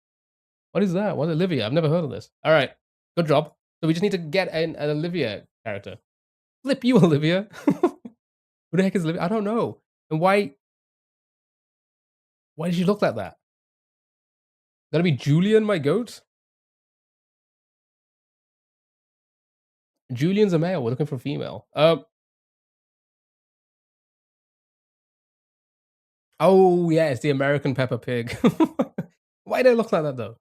What is that? What's Olivia? I've never heard of this. All right, good job. So we just need to get an Olivia character. Flip you, Olivia. Who the heck is Olivia? I don't know. And why does she look like that? Gotta be Julian, my goat? Julian's a male. We're looking for a female. Oh, yeah, it's the American Peppa Pig. Why do they look like that, though?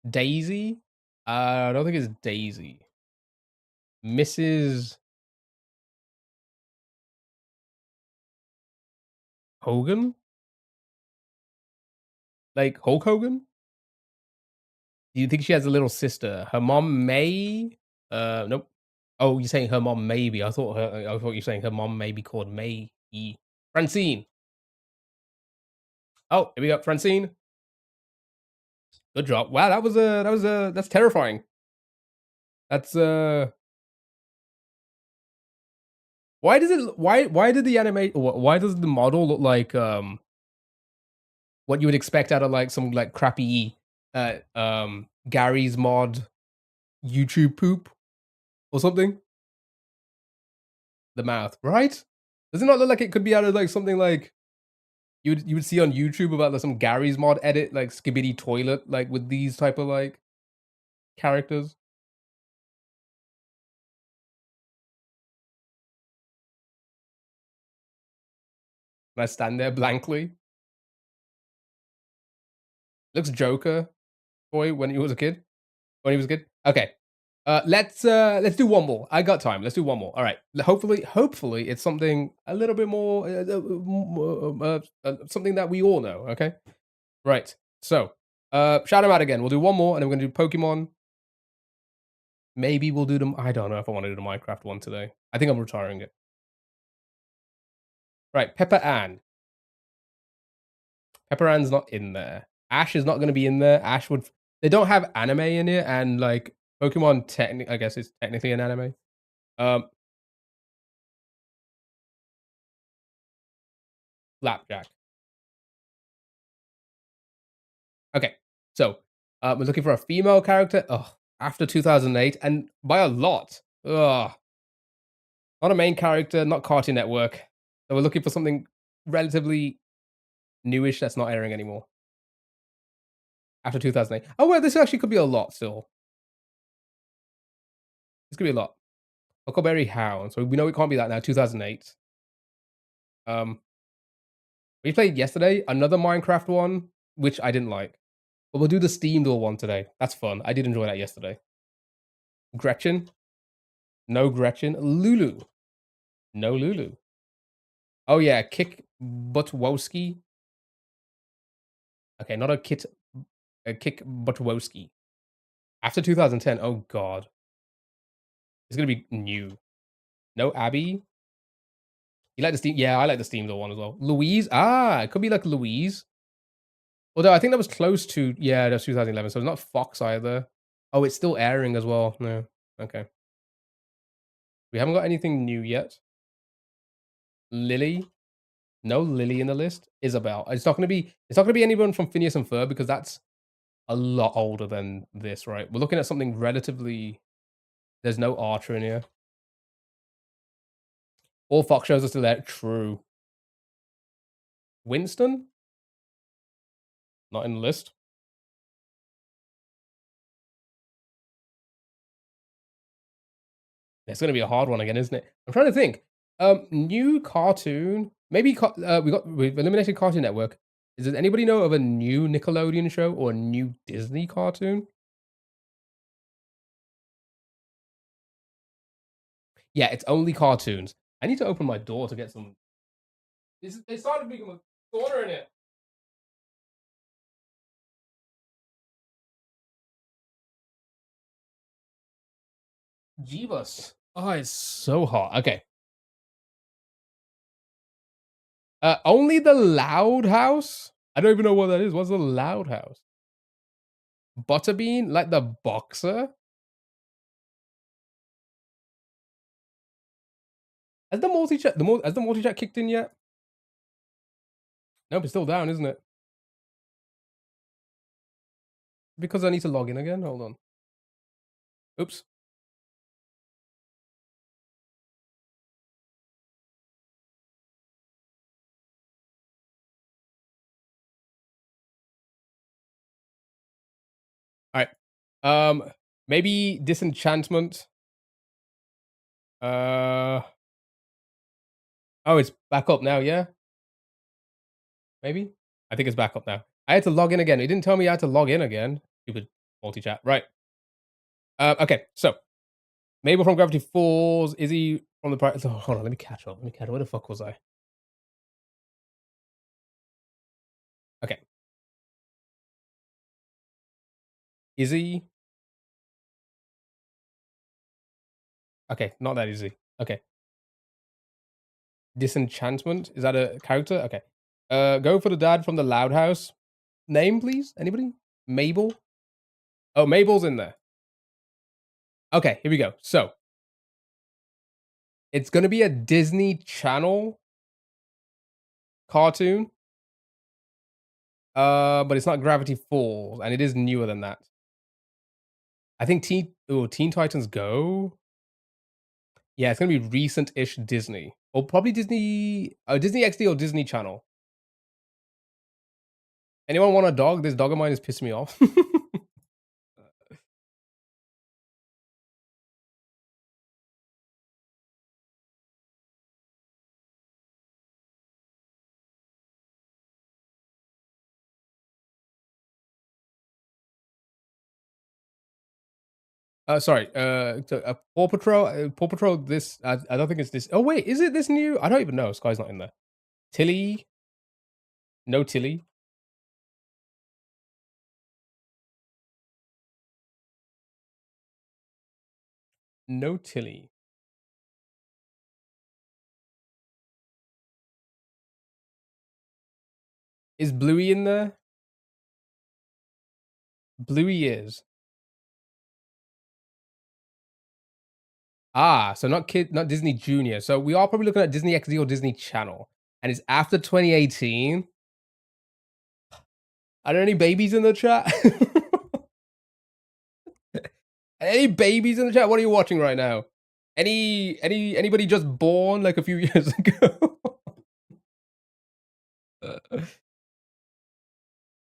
Daisy? I don't think it's Daisy. Mrs. Hogan? Like Hulk Hogan? Do you think she has a little sister? Her mom may? Nope. Oh, you're saying her mom maybe. I thought you were saying her mom may be called May. Francine. Oh, here we go. Francine. Good job. Wow, that's terrifying. That's why does it why did the animate why does the model look like what you would expect out of like some like crappy Gary's mod YouTube poop or something? The mouth, right? Does it not look like it could be out of like something like you would see on YouTube about like some Gary's mod edit, like Skibidi Toilet, like with these type of like characters? And I stand there blankly. Looks Joker boy when he was a kid. When he was a kid. Okay. Let's do one more. I got time. Let's do one more. All right. Hopefully it's something a little bit more something that we all know, okay? Right. So, shout him out again. We'll do one more and then we're going to do Pokemon. Maybe we'll do them. I don't know if I want to do the Minecraft one today. I think I'm retiring it. Right, Pepper Ann. Pepper Ann's not in there. Ash is not going to be in there. Ash would. They don't have anime in it, and like Pokemon, I guess it's technically an anime. Flapjack. Okay, so we're looking for a female character. Oh, after 2008, and by a lot. Ugh. Not a main character, not Cartoon Network. So we're looking for something relatively newish that's not airing anymore. After 2008. Oh, well, this actually could be a lot still. This could be a lot. Huckleberry Hound. So we know it can't be that now. 2008. We played yesterday another Minecraft one, which I didn't like. But we'll do the Steam Door one today. That's fun. I did enjoy that yesterday. Gretchen. No Gretchen. Lulu. No Lulu. Oh yeah, Kick Buttwowski. Okay, not a Kit. A Kick Buttwowski. After 2010. Oh god, it's gonna be new. No Abby. You like the Steam? Yeah, I like the Steam Door one as well. Louise. Ah, it could be like Louise. Although I think that was close to, yeah, that's 2011. So it's not Fox either. Oh, it's still airing as well. No. Okay. We haven't got anything new yet. Lily. No Lily in the list. Isabel. It's not gonna be anyone from Phineas and Ferb because that's a lot older than this, right? We're looking at something relatively. There's no Archer in here. All Fox shows are still there. True. Winston? Not in the list. It's gonna be a hard one again, isn't it? I'm trying to think. New cartoon. Maybe we've eliminated Cartoon Network. Does anybody know of a new Nickelodeon show or a new Disney cartoon? Yeah, it's only cartoons. I need to open my door to get some. They started being a corner in it. Jeebus. Oh, it's so hot. Okay. Only the Loud House? I don't even know what that is. What's the Loud House? Butterbean? Like the boxer? Has the multi-chat kicked in yet? Nope, it's still down, isn't it? Because I need to log in again. Hold on. Oops. All right. Maybe Disenchantment. Oh, it's back up now, yeah? Maybe? I think it's back up now. I had to log in again. It didn't tell me I had to log in again. Stupid multi-chat. Right. Okay, so Mabel from Gravity Falls. Izzy from the Bright. Oh, hold on, let me catch up. Where the fuck was I? Okay. Izzy. Okay, not that easy. Okay. Disenchantment. Is that a character? Okay. Go for the dad from the Loud House. Name, please? Anybody? Mabel? Oh, Mabel's in there. Okay, here we go. So, it's gonna be a Disney Channel cartoon. But it's not Gravity Falls, and it is newer than that. I think Teen Titans Go? Yeah, it's gonna be recent-ish Disney. Or probably Disney XD or Disney Channel. Anyone want a dog? This dog of mine is pissing me off. Sorry. Paw Patrol. Paw Patrol. This. I don't think it's this. Oh wait, is it this new? I don't even know. Sky's not in there. Tilly. No Tilly. No Tilly. Is Bluey in there? Bluey is. Ah, so not Disney Junior. So we are probably looking at Disney XD or Disney Channel. and it's after 2018. Are there any babies in the chat? Any babies in the chat? What are you watching right now? Anybody just born like a few years ago?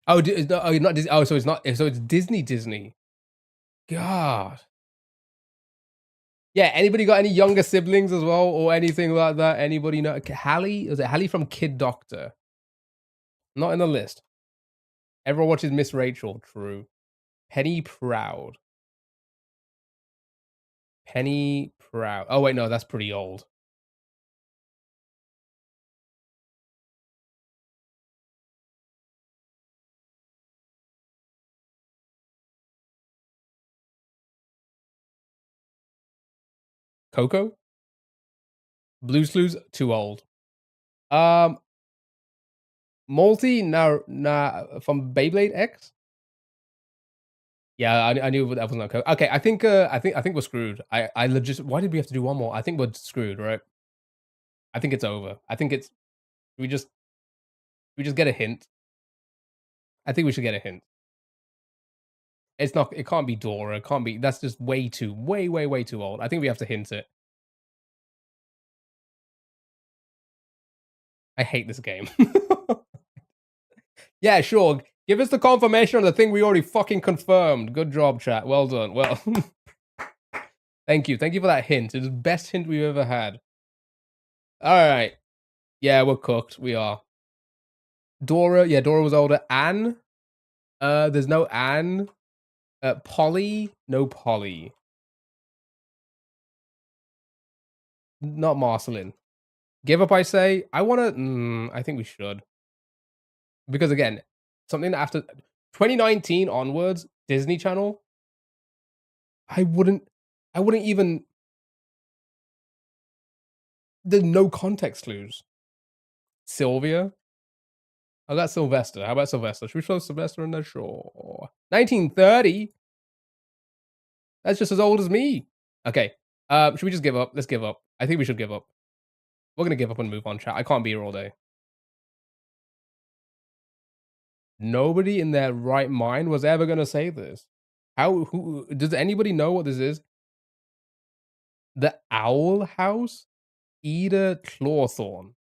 Oh, no, oh, not Disney. Oh, so it's not. So it's Disney. God. Yeah. Anybody got any younger siblings as well, or anything like that? Anybody know? Hallie? Was it Hallie from Kid Doctor? Not in the list. Everyone watches Miss Rachel. True. Penny Proud. Penny Proud. Oh wait, no, that's pretty old. Coco? Blue's Clues? Too old. Multi? Nah, from Beyblade X? Yeah, I knew that was not Coco. Okay, I think we're screwed. I legit. Why did we have to do one more? I think we're screwed, right? I think it's over. I think it's we just get a hint. I think we should get a hint. It's not. It can't be Dora. It can't be. That's just way too old. I think we have to hint it. I hate this game. Yeah, sure. Give us the confirmation on the thing we already fucking confirmed. Good job, chat. Well done. Well, thank you. Thank you for that hint. It's the best hint we've ever had. All right. Yeah, we're cooked. We are. Dora. Yeah, Dora was older. Anne. There's no Anne. Polly. No Polly. Not Marceline. Give up, I say. I want to. I think we should. Because again, something after 2019 onwards, Disney Channel. I wouldn't even. There's no context clues. Sylvia. I got Sylvester. How about Sylvester? Should we show Sylvester in the show? 1930? That's just as old as me. Okay. Should we just give up? Let's give up. I think we should give up. We're gonna give up and move on, chat. I can't be here all day. Nobody in their right mind was ever gonna say this. Who does anybody know what this is? The Owl House? Ida Clawthorne.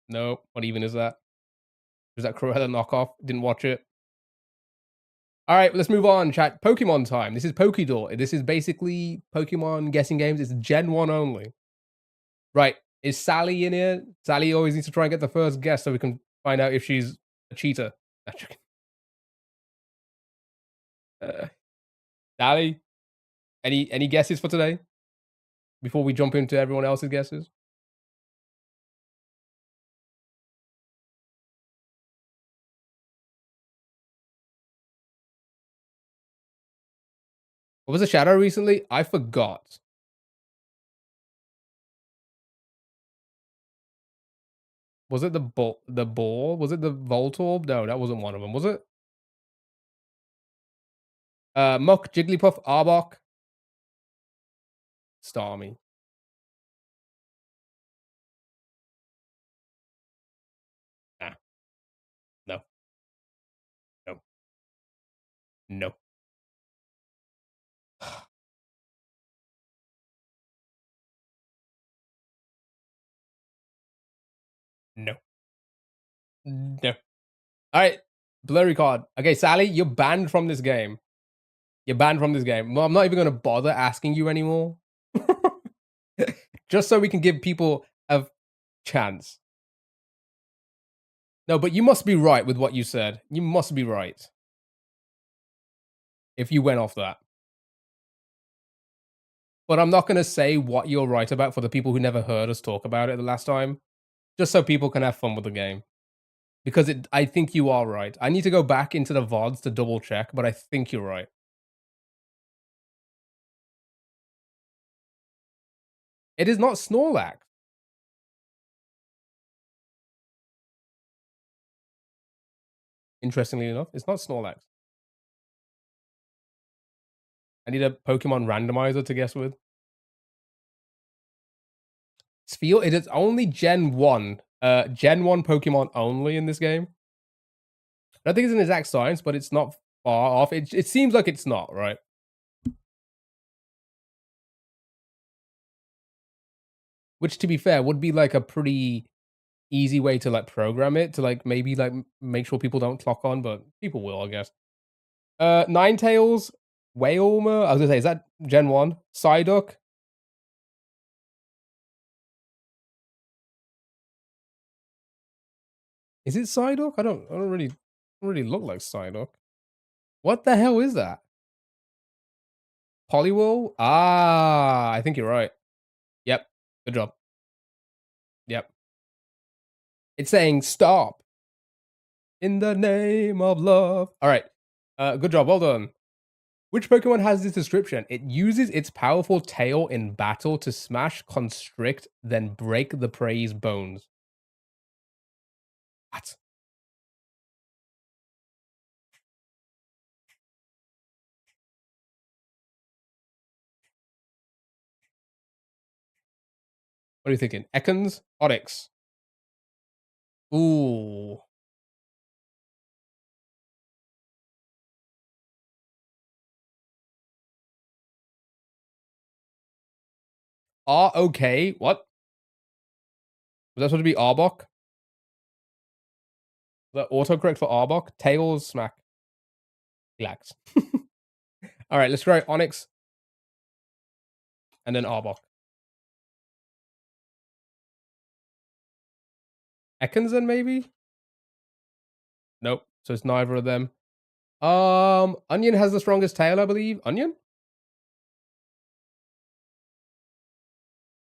Nope. What even is that? Was that Cruella knockoff? Didn't watch it. All right, let's move on, chat. Pokemon time. This is Pokédor. This is basically Pokemon guessing games. It's Gen 1 only. Right. Is Sally in here? Sally always needs to try and get the first guess so we can find out if she's a cheater. Sally, any guesses for today? Before we jump into everyone else's guesses? What was the shadow recently? I forgot. Was it the ball? Was it the Voltorb? No, that wasn't one of them, was it? Muck, Jigglypuff, Arbok, Starmie. Nah. No. No. No. No. No. All right. Blurry card. Okay, Sally, you're banned from this game. You're banned from this game. Well, I'm not even going to bother asking you anymore. Just so we can give people a chance. No, but you must be right with what you said. You must be right. If you went off that. But I'm not going to say what you're right about for the people who never heard us talk about it the last time. Just so people can have fun with the game. Because I think you are right. I need to go back into the VODs to double check, but I think you're right. It is not Snorlax. Interestingly enough, it's not Snorlax. I need a Pokemon randomizer to guess with. Sphere, it is only Gen 1. Gen 1 Pokemon only in this game. I don't think it's an exact science, but it's not far off. It seems like it's not, right? Which, to be fair, would be like a pretty easy way to like program it to like maybe like make sure people don't clock on, but people will, I guess. Ninetales, Wailmer. I was gonna say, is that Gen 1? Psyduck. Is it Psyduck? I don't really look like Psyduck. What the hell is that? Poliwhirl? Ah, I think you're right. Yep. Good job. Yep. It's saying stop. In the name of love. All right. Good job. Well done. Which Pokemon has this description? It uses its powerful tail in battle to smash, constrict, then break the prey's bones. What? What are you thinking? Ekans? Onyx? Ooh. Okay. What? Was that supposed to be Arbok? The autocorrect for Arbok? Tails, smack. Relax. All right, let's try Onyx. And then Arbok. Ekans then maybe? Nope. So it's neither of them. Onion has the strongest tail, I believe. Onion?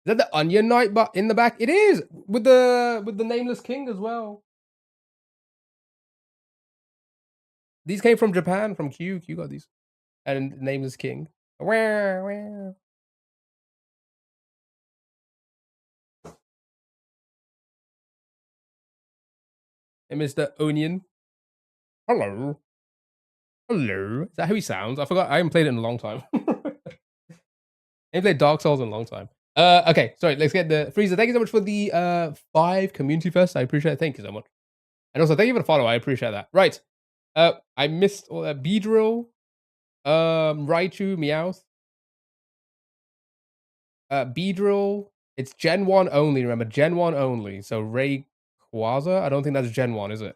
Is that the Onion Knight but in the back? It is! With the nameless king as well. These came from Japan, from Q. Q got these. And nameless king. Where? Hey, Mr. Onion. Hello. Hello. Is that how he sounds? I forgot. I haven't played it in a long time. I haven't played Dark Souls in a long time. Okay, sorry. Let's get the Freezer. Thank you so much for the 5 community fest. I appreciate it. Thank you so much. And also, thank you for the follow. I appreciate that. Right. I missed Beedrill, Raichu, Meowth. Beedrill. It's Gen 1 only. Remember, Gen 1 only. So Rayquaza. I don't think that's Gen 1, is it?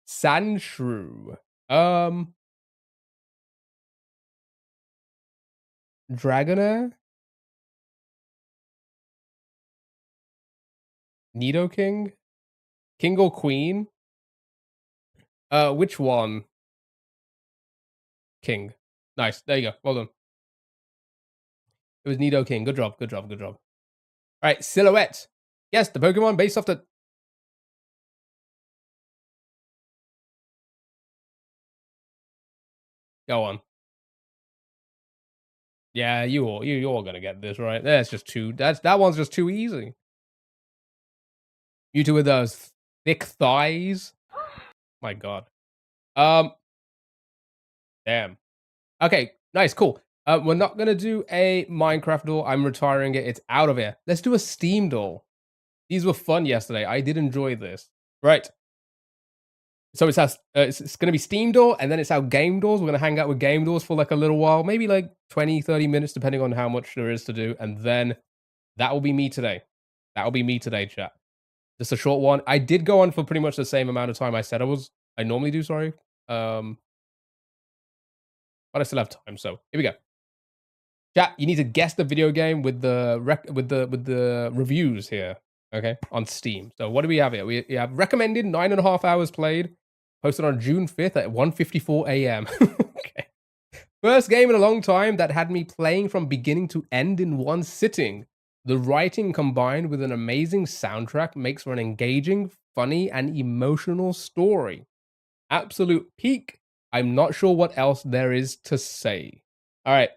Sandshrew. Dragonair? Nidoking? King or Queen? Which one? King. Nice. There you go. Well done. It was Nidoking. Good job. Good job. Good job. All right. Silhouette. Yes, the Pokemon based off the... Go on. Yeah, you're all gonna get this, right? That's just too... That one's just too easy. You two with those thick thighs. My God. Damn. Okay, nice, cool. We're not gonna do a Minecraft duel. I'm retiring it. It's out of here. Let's do a Steam duel. These were fun yesterday. I did enjoy this. Right. So it's gonna be Steam duel, and then it's our game duels. We're gonna hang out with game duels for like a little while, maybe like 20, 30 minutes, depending on how much there is to do. And then that will be me today. That will be me today, chat. Just a short one. I did go on for pretty much the same amount of time I said I normally do, sorry. But I still have time, so here we go. Chat, you need to guess the video game with the reviews here, okay, on Steam. So what do we have here? We have recommended 9.5 hours played, posted on June 5th at 1:54 a.m. Okay. First game in a long time that had me playing from beginning to end in one sitting. The writing combined with an amazing soundtrack makes for an engaging, funny, and emotional story. Absolute peak. I'm not sure what else there is to say. All right.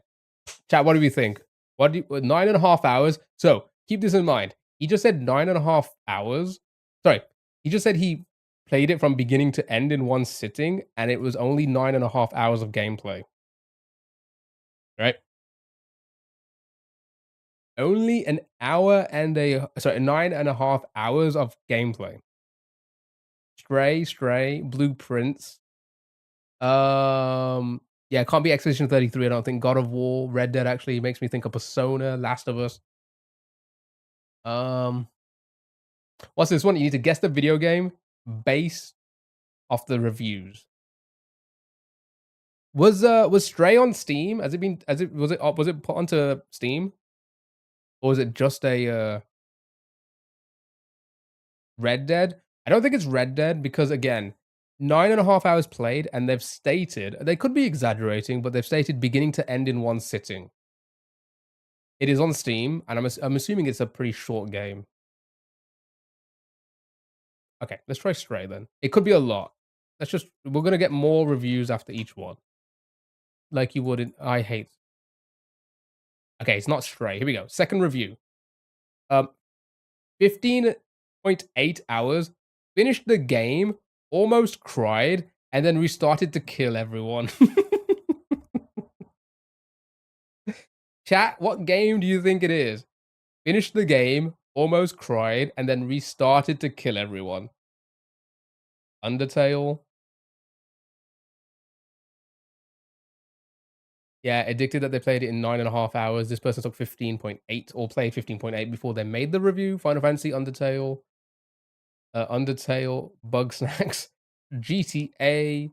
Chat, what do we think? 9.5 hours? So keep this in mind. He just said 9.5 hours. Sorry. He just said he played it from beginning to end in one sitting, and it was only 9.5 hours of gameplay. Right? Only an hour and 9.5 hours of gameplay. Stray, Blueprints. Yeah, it can't be Expedition 33, I don't think. God of War, Red Dead actually makes me think of Persona, Last of Us. Um, what's this one? You need to guess the video game based off the reviews. Was Stray on Steam? Was it put onto Steam? Or was it just a Red Dead? I don't think it's Red Dead because again, 9.5 hours played, and they've stated they could be exaggerating, but they've stated beginning to end in one sitting. It is on Steam, and I'm assuming it's a pretty short game. Okay, let's try Stray then. It could be a lot. We're gonna get more reviews after each one. Like you would in I Hate. Okay, it's not Stray. Here we go. Second review. 15.8 hours. Finished the game, almost cried, and then restarted to kill everyone. Chat, what game do you think it is? Finished the game, almost cried, and then restarted to kill everyone. Undertale. Yeah, addicted that they played it in 9.5 hours. This person took 15.8 or played 15.8 before they made the review. Final Fantasy, Undertale, Bug Snacks, GTA.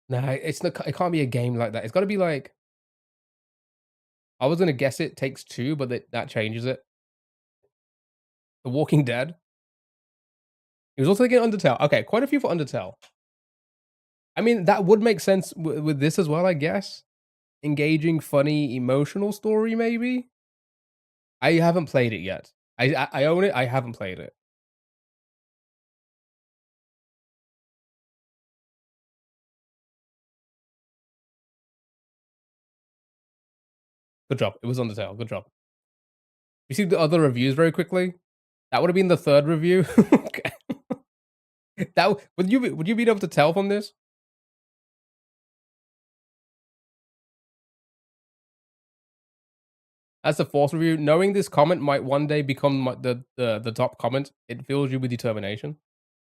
Nah, it can't be a game like that. It's got to be like. I was gonna guess it Takes Two, but that changes it. The Walking Dead. He was also thinking Undertale. Okay, quite a few for Undertale. I mean, that would make sense with this as well, I guess. Engaging, funny, emotional story, maybe. I haven't played it yet. I own it. I haven't played it. Good job. It was Undertale. Good job. You see the other reviews very quickly. That would have been the third review. Okay. Would you be able to tell from this? As the fourth review, knowing this comment might one day become the top comment, it fills you with determination.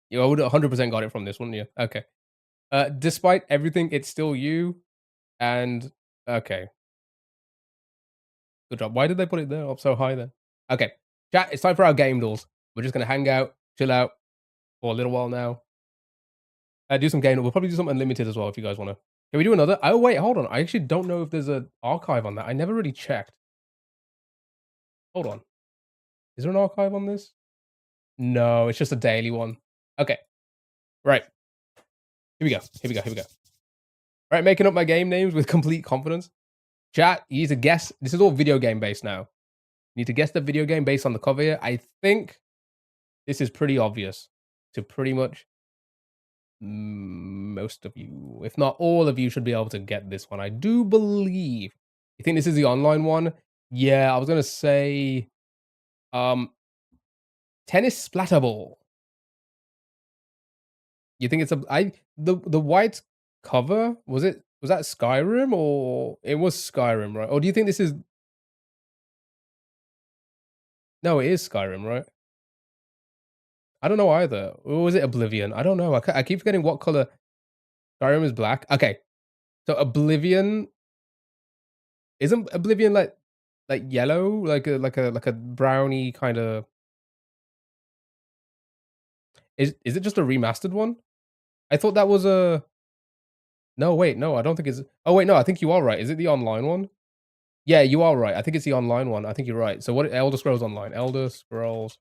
You would 100% got it from this one, yeah. Okay. Despite everything, it's still you. And okay. Good job. Why did they put it there up so high then? Okay. Chat, it's time for our game duels. We're just gonna hang out, chill out for a little while now. Do some game. We'll probably do some unlimited as well if you guys wanna. Can we do another? Oh wait, hold on. I actually don't know if there's an archive on that. I never really checked. Hold on. Is there an archive on this? No, it's just a daily one. Okay. Right. Here we go. Right, making up my game names with complete confidence. Chat, you need to guess. This is all video game based now. You need to guess the video game based on the cover here. I think this is pretty obvious to pretty much most of you. If not all of you should be able to get this one. I do believe. You think this is the online one? Yeah, I was going to say Tennis Splatterball. You think it's the white cover, was that Skyrim, or it was Skyrim, right? Or do you think this is No, it is Skyrim, right? I don't know either. Or was it Oblivion? I don't know. I keep forgetting what color. Skyrim is black. Okay. So Oblivion, isn't Oblivion like yellow, like a brownie kind of. Is it just a remastered one? I thought that was a. No, wait, no, I don't think it's. Oh wait, no, I think you are right. Is it the online one? Yeah, you are right. I think it's the online one. I think you're right. So what? Elder Scrolls Online. Elder Scrolls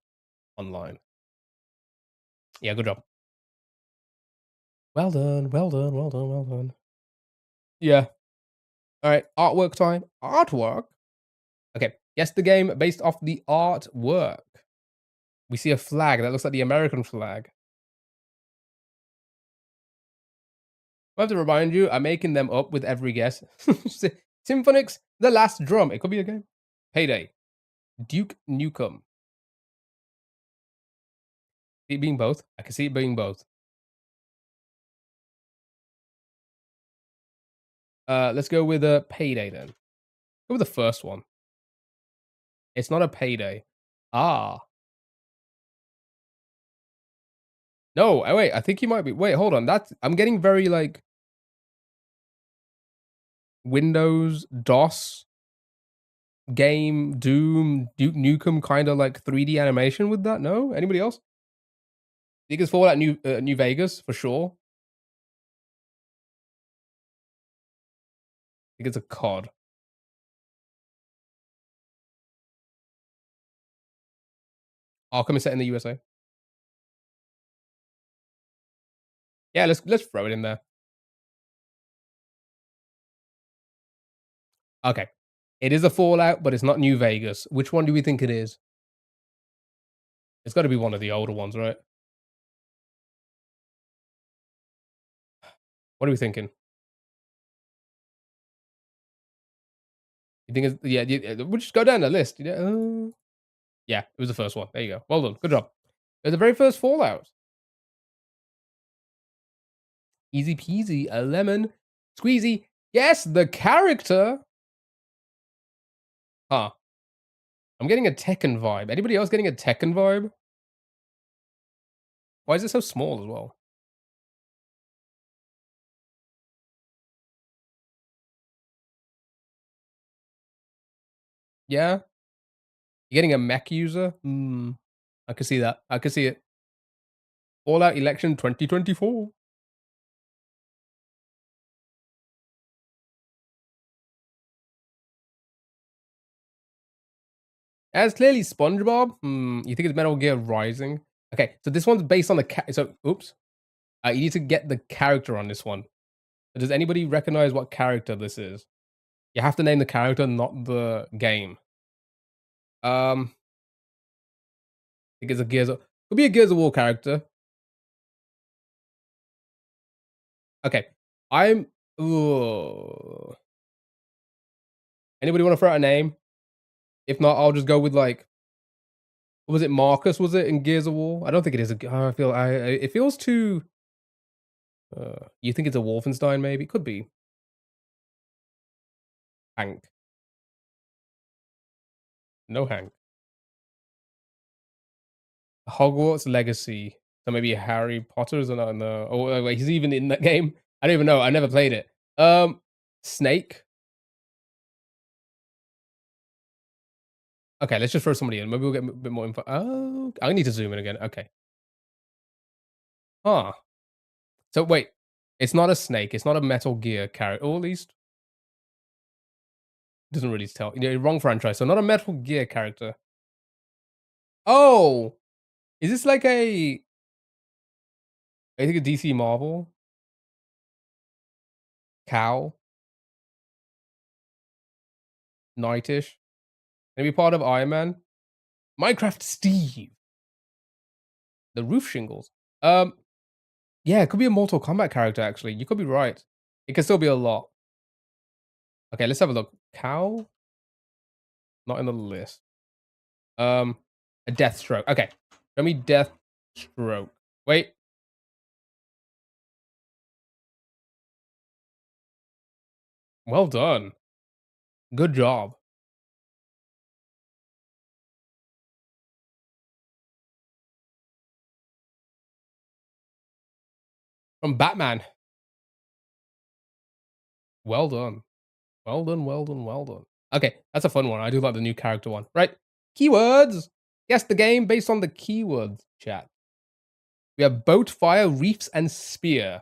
Online. Yeah, good job. Well done. Yeah. All right. Artwork time. Artwork. Okay. Guess the game based off the artwork. We see a flag that looks like the American flag. I have to remind you, I'm making them up with every guess. Symphonix, The Last Drum. It could be a game. Payday. Duke Nukem. See it being both. I can see it being both. Let's go with a Payday then. Go with the first one. It's not a Payday. Ah. No, wait, I think you might be wait, hold on. That's I'm getting very, like, Windows, DOS, game, Doom, Duke Nukem kinda, like, 3D animation with that, no? Anybody else? Think it's Fallout New Vegas, for sure. I think it's a COD. Arkham is set in the USA. Yeah, let's throw it in there. Okay. It is a Fallout, but it's not New Vegas. Which one do we think it is? It's gotta be one of the older ones, right? What are we thinking? You think it's we'll just go down the list, yeah, it was the first one. There you go. Well done. Good job. It was the very first Fallout. Easy peasy, a lemon squeezy. Yes, the character. Huh. I'm getting a Tekken vibe. Anybody else getting a Tekken vibe? Why is it so small as well? Yeah? You're getting a mech user? Hmm. I can see that. I can see it. Fallout Election 2024. As clearly SpongeBob. Hmm. You think it's Metal Gear Rising? Okay, so this one's based on the so oops. You need to get the character on this one. Does anybody recognize what character this is? You have to name the character, not the game. I think it's a could be a Gears of War character. Okay. I'm ooh. Anybody want to throw out a name? If not, I'll just go with like what was it? Marcus was it in Gears of War? I don't think it is I feel it feels too you think it's a Wolfenstein maybe? Could be. Hank. No Hank. Hogwarts Legacy. So maybe Harry Potter's not in the oh wait, he's even in that game. I don't even know. I never played it. Snake. Okay, let's just throw somebody in. Maybe we'll get a bit more info. Oh, I need to zoom in again. Okay. Huh. So wait, it's not a Snake. It's not a Metal Gear character. Or at least doesn't really tell. Wrong franchise. So not a Metal Gear character. Oh, is this like a? I think a DC Marvel cow Nightish. Maybe part of Iron Man. Minecraft Steve. The roof shingles. Yeah, it could be a Mortal Kombat character. Actually, you could be right. It could still be a lot. Okay, let's have a look. Cow. Not in the list. A Deathstroke. Okay. Show me Deathstroke. Wait. Well done. Good job. From Batman. Well done. Well done, well done, well done. Okay, that's a fun one. I do like the new character one. Right. Keywords. Guess the game based on the keywords, chat. We have boat, fire, reefs, and spear.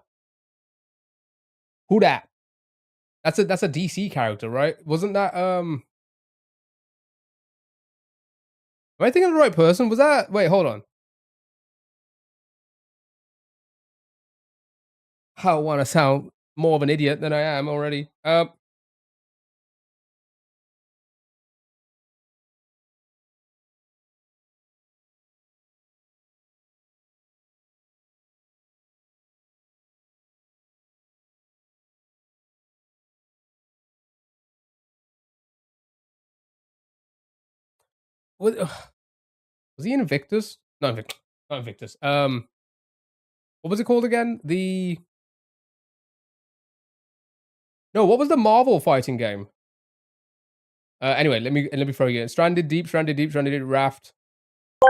Who dat? That's a DC character, right? Wasn't that am I thinking of the right person? Was that wait, hold on. I want to sound more of an idiot than I am already. What, was he Invictus? No, Invictus. Not Invictus. What was it called again? The No, what was the Marvel fighting game? Anyway, let me throw you in. Stranded Deep, Raft,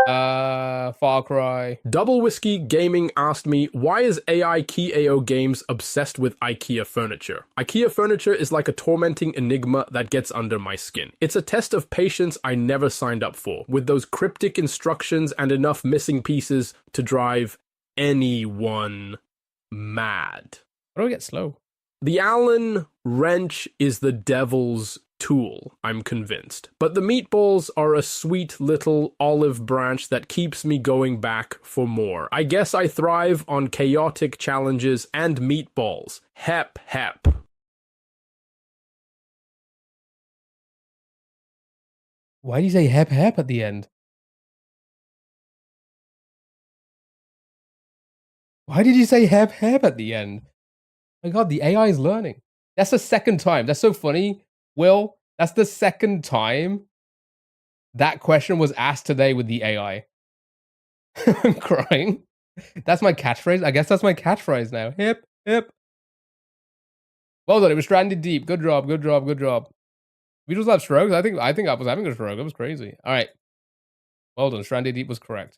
Far Cry. Double Whiskey Gaming asked me, why is AI Key AO Games obsessed with IKEA furniture? IKEA furniture is like a tormenting enigma that gets under my skin. It's a test of patience I never signed up for, with those cryptic instructions and enough missing pieces to drive anyone mad. How do I get slow? The Allen wrench is the devil's tool, I'm convinced. But the meatballs are a sweet little olive branch that keeps me going back for more. I guess I thrive on chaotic challenges and meatballs. Hep, hep. Why do you say hep hep at the end? Why did you say hep hep at the end? My god, the AI is learning. That's the second time. That's so funny. Will, that's the second time that question was asked today with the AI. I'm crying. That's my catchphrase. I guess that's my catchphrase now. Hip, hip. Well done. It was Stranded Deep. Good job. Good job. Good job. We just have strokes. I think I was having a stroke. It was crazy. All right. Well done. Stranded Deep was correct.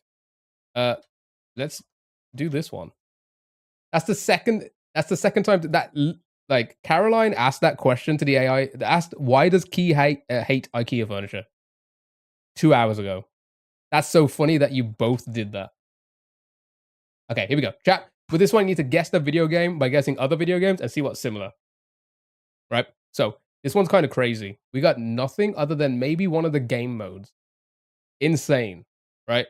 Let's do this one. That's the second time that like Caroline asked that question to the AI. Asked, why does Key hate IKEA furniture? 2 hours ago. That's so funny that you both did that. Okay, here we go. Chat. With this one, you need to guess the video game by guessing other video games and see what's similar. Right? So, this one's kind of crazy. We got nothing other than maybe one of the game modes. Insane. Right?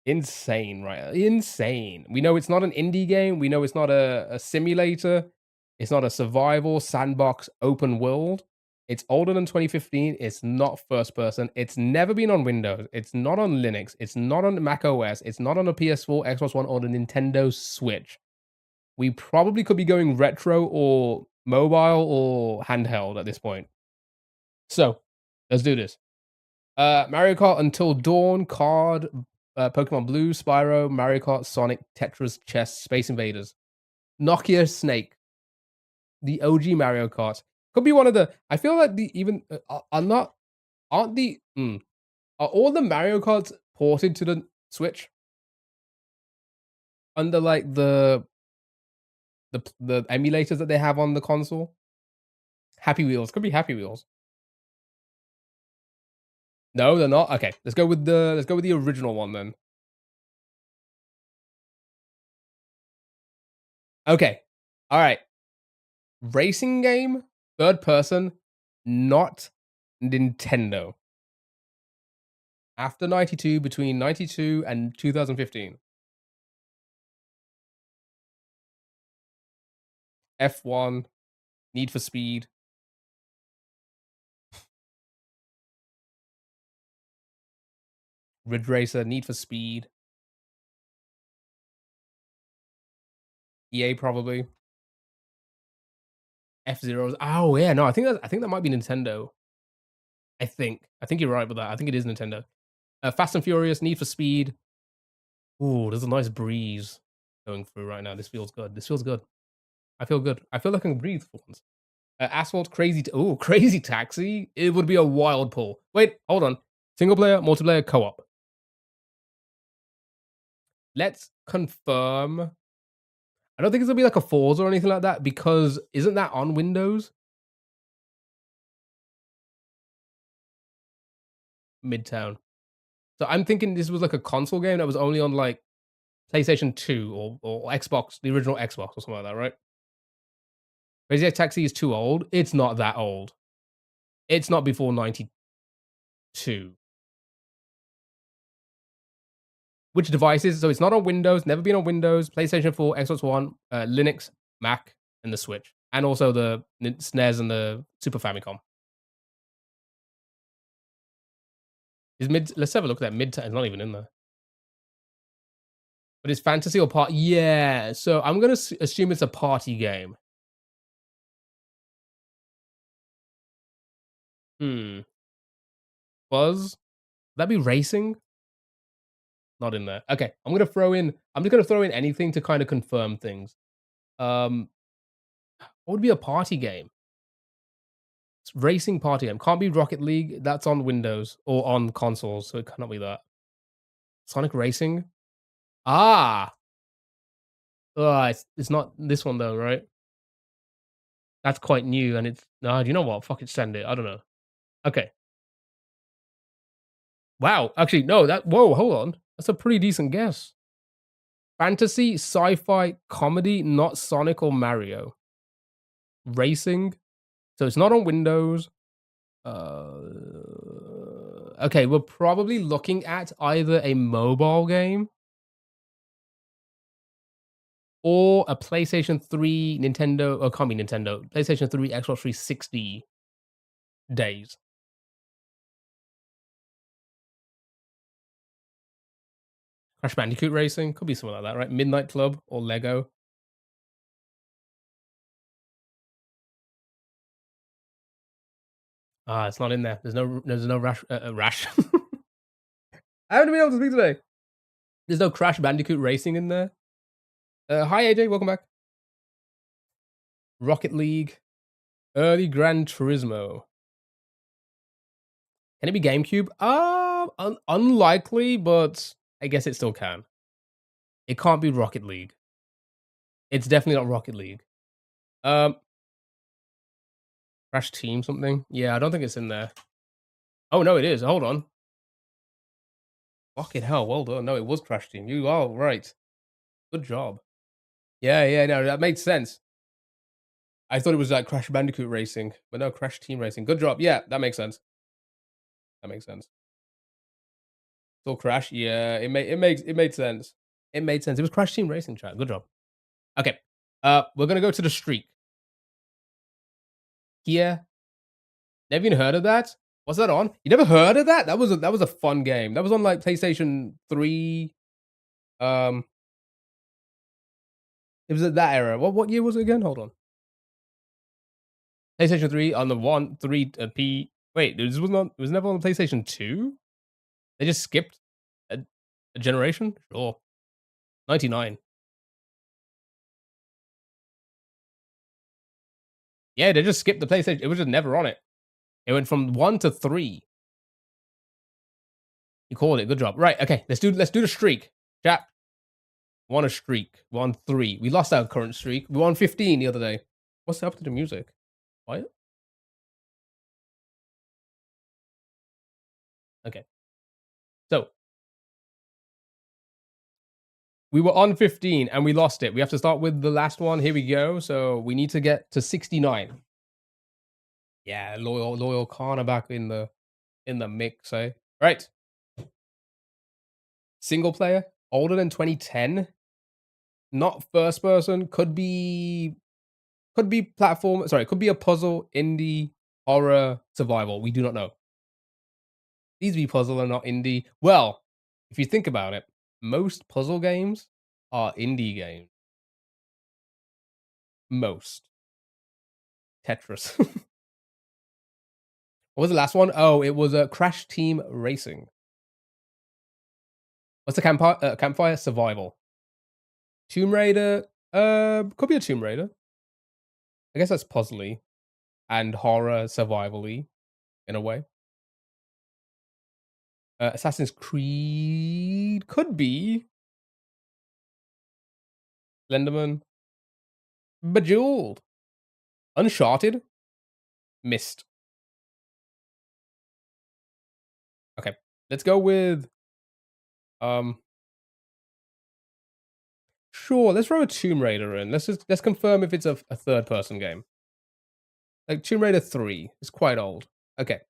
Insane, right? Insane. We know it's not an indie game. We know it's not a simulator. It's not a survival, sandbox, open world. It's older than 2015. It's not first person. It's never been on Windows. It's not on Linux. It's not on Mac OS. It's not on a PS4, Xbox One, or the Nintendo Switch. We probably could be going retro or mobile or handheld at this point. So, let's do this. Mario Kart Until Dawn, Card, Pokemon Blue, Spyro, Mario Kart, Sonic, Tetris, Chess, Space Invaders, Nokia Snake, the OG Mario Kart. Could be one of the. I feel like the even are not aren't the are all the Mario Karts ported to the Switch under like the emulators that they have on the console? Happy Wheels could be Happy Wheels. No, they're not. Okay, let's go with the original one then. Okay, all right. Racing game, third person, not Nintendo. After 92, between 92 and 2015. F1, Need for Speed. Ridge Racer, Need for Speed. EA probably. F-Zeros. Oh yeah, no, I think that might be Nintendo. I think you're right with that. I think it is Nintendo. Fast and Furious, Need for Speed. Ooh, there's a nice breeze going through right now. This feels good. This feels good. I feel good. I feel like I can breathe for once. Asphalt, Crazy Taxi. It would be a wild pull. Wait, hold on. Single player, multiplayer, co-op. Let's confirm. I don't think it's gonna be like a Forza or anything like that because isn't that on Windows? Midtown. So I'm thinking this was like a console game that was only on like PlayStation 2 or Xbox, the original Xbox or something like that, right? Crazy Taxi is too old. It's not that old. It's not before 92. Which devices? So it's not on Windows, never been on Windows, PlayStation 4, Xbox One, Linux, Mac, and the Switch. And also the SNES and the Super Famicom. Let's have a look at that. Midtown. It's not even in there. But it's fantasy or party? Yeah. So I'm going to assume it's a party game. Buzz? Would that be racing? Not in there. Okay. I'm just going to throw in anything to kind of confirm things. What would be a party game? It's racing party game. Can't be Rocket League. That's on Windows or on consoles, so it cannot be that. Sonic Racing? Ah! It's not this one though, right? That's quite new and it's nah, do you know what? Fuck it, send it. I don't know. Okay. Wow. Actually, no, whoa, hold on. That's a pretty decent guess. Fantasy, sci-fi, comedy, not Sonic or Mario. Racing. So it's not on Windows. Okay, we're probably looking at either a mobile game or a PlayStation 3, Nintendo, or can't be Nintendo, PlayStation 3, Xbox 360 days. Crash Bandicoot Racing could be something like that, right? Midnight Club or Lego. Ah, it's not in there. There's no Rash. I haven't been able to speak today. There's no Crash Bandicoot Racing in there. Hi AJ, welcome back. Rocket League, early Gran Turismo. Can it be GameCube? Unlikely, but I guess it still can. It can't be Rocket League. It's definitely not Rocket League. Crash Team something? Yeah, I don't think it's in there. Oh no, it is. Hold on. Fucking hell, well done. No, it was Crash Team. You are right. Good job. Yeah, no, that made sense. I thought it was like Crash Bandicoot Racing, but no, Crash Team Racing. Good job. Yeah, that makes sense. That makes sense. Still Crash. Yeah, it made sense. It made sense. It was Crash Team Racing, chat. Good job. Okay. We're gonna go to the streak. Here. Never even heard of that? What's that on? You never heard of that? That was a fun game. That was on like PlayStation 3. It was at that era. What year was it again? Hold on. PlayStation 3 on the 1, 3, P. Wait, this was not. It was never on the PlayStation 2. They just skipped a generation. Sure. 99. Yeah, they just skipped the PlayStation. It was just never on it. It went from 1 to 3. You called it. Good job. Right. Okay. Let's do the streak. Chat. Won a streak. Won 3. We lost our current streak. We won 15 the other day. What's up to the music? What? Okay. So we were on 15 and we lost it. We have to start with the last one. Here we go. So we need to get to 69. Yeah, loyal Connor back in the mix, eh? Right. Single player, older than 2010, not first person, could be platform, sorry, could be a puzzle, indie, horror, survival. We do not know. These be puzzle and not indie. Well, if you think about it, most puzzle games are indie games. Most. Tetris. What was the last one? Oh, it was a Crash Team Racing. What's the campfire? Survival. Tomb Raider. Could be a Tomb Raider. I guess that's puzzly and horror survival-y in a way. Assassin's Creed could be. Slenderman. Bejeweled. Uncharted. Missed. Okay, let's go with. Sure, let's throw a Tomb Raider in. Let's confirm if it's a third person game. Like Tomb Raider 3 is quite old. Okay,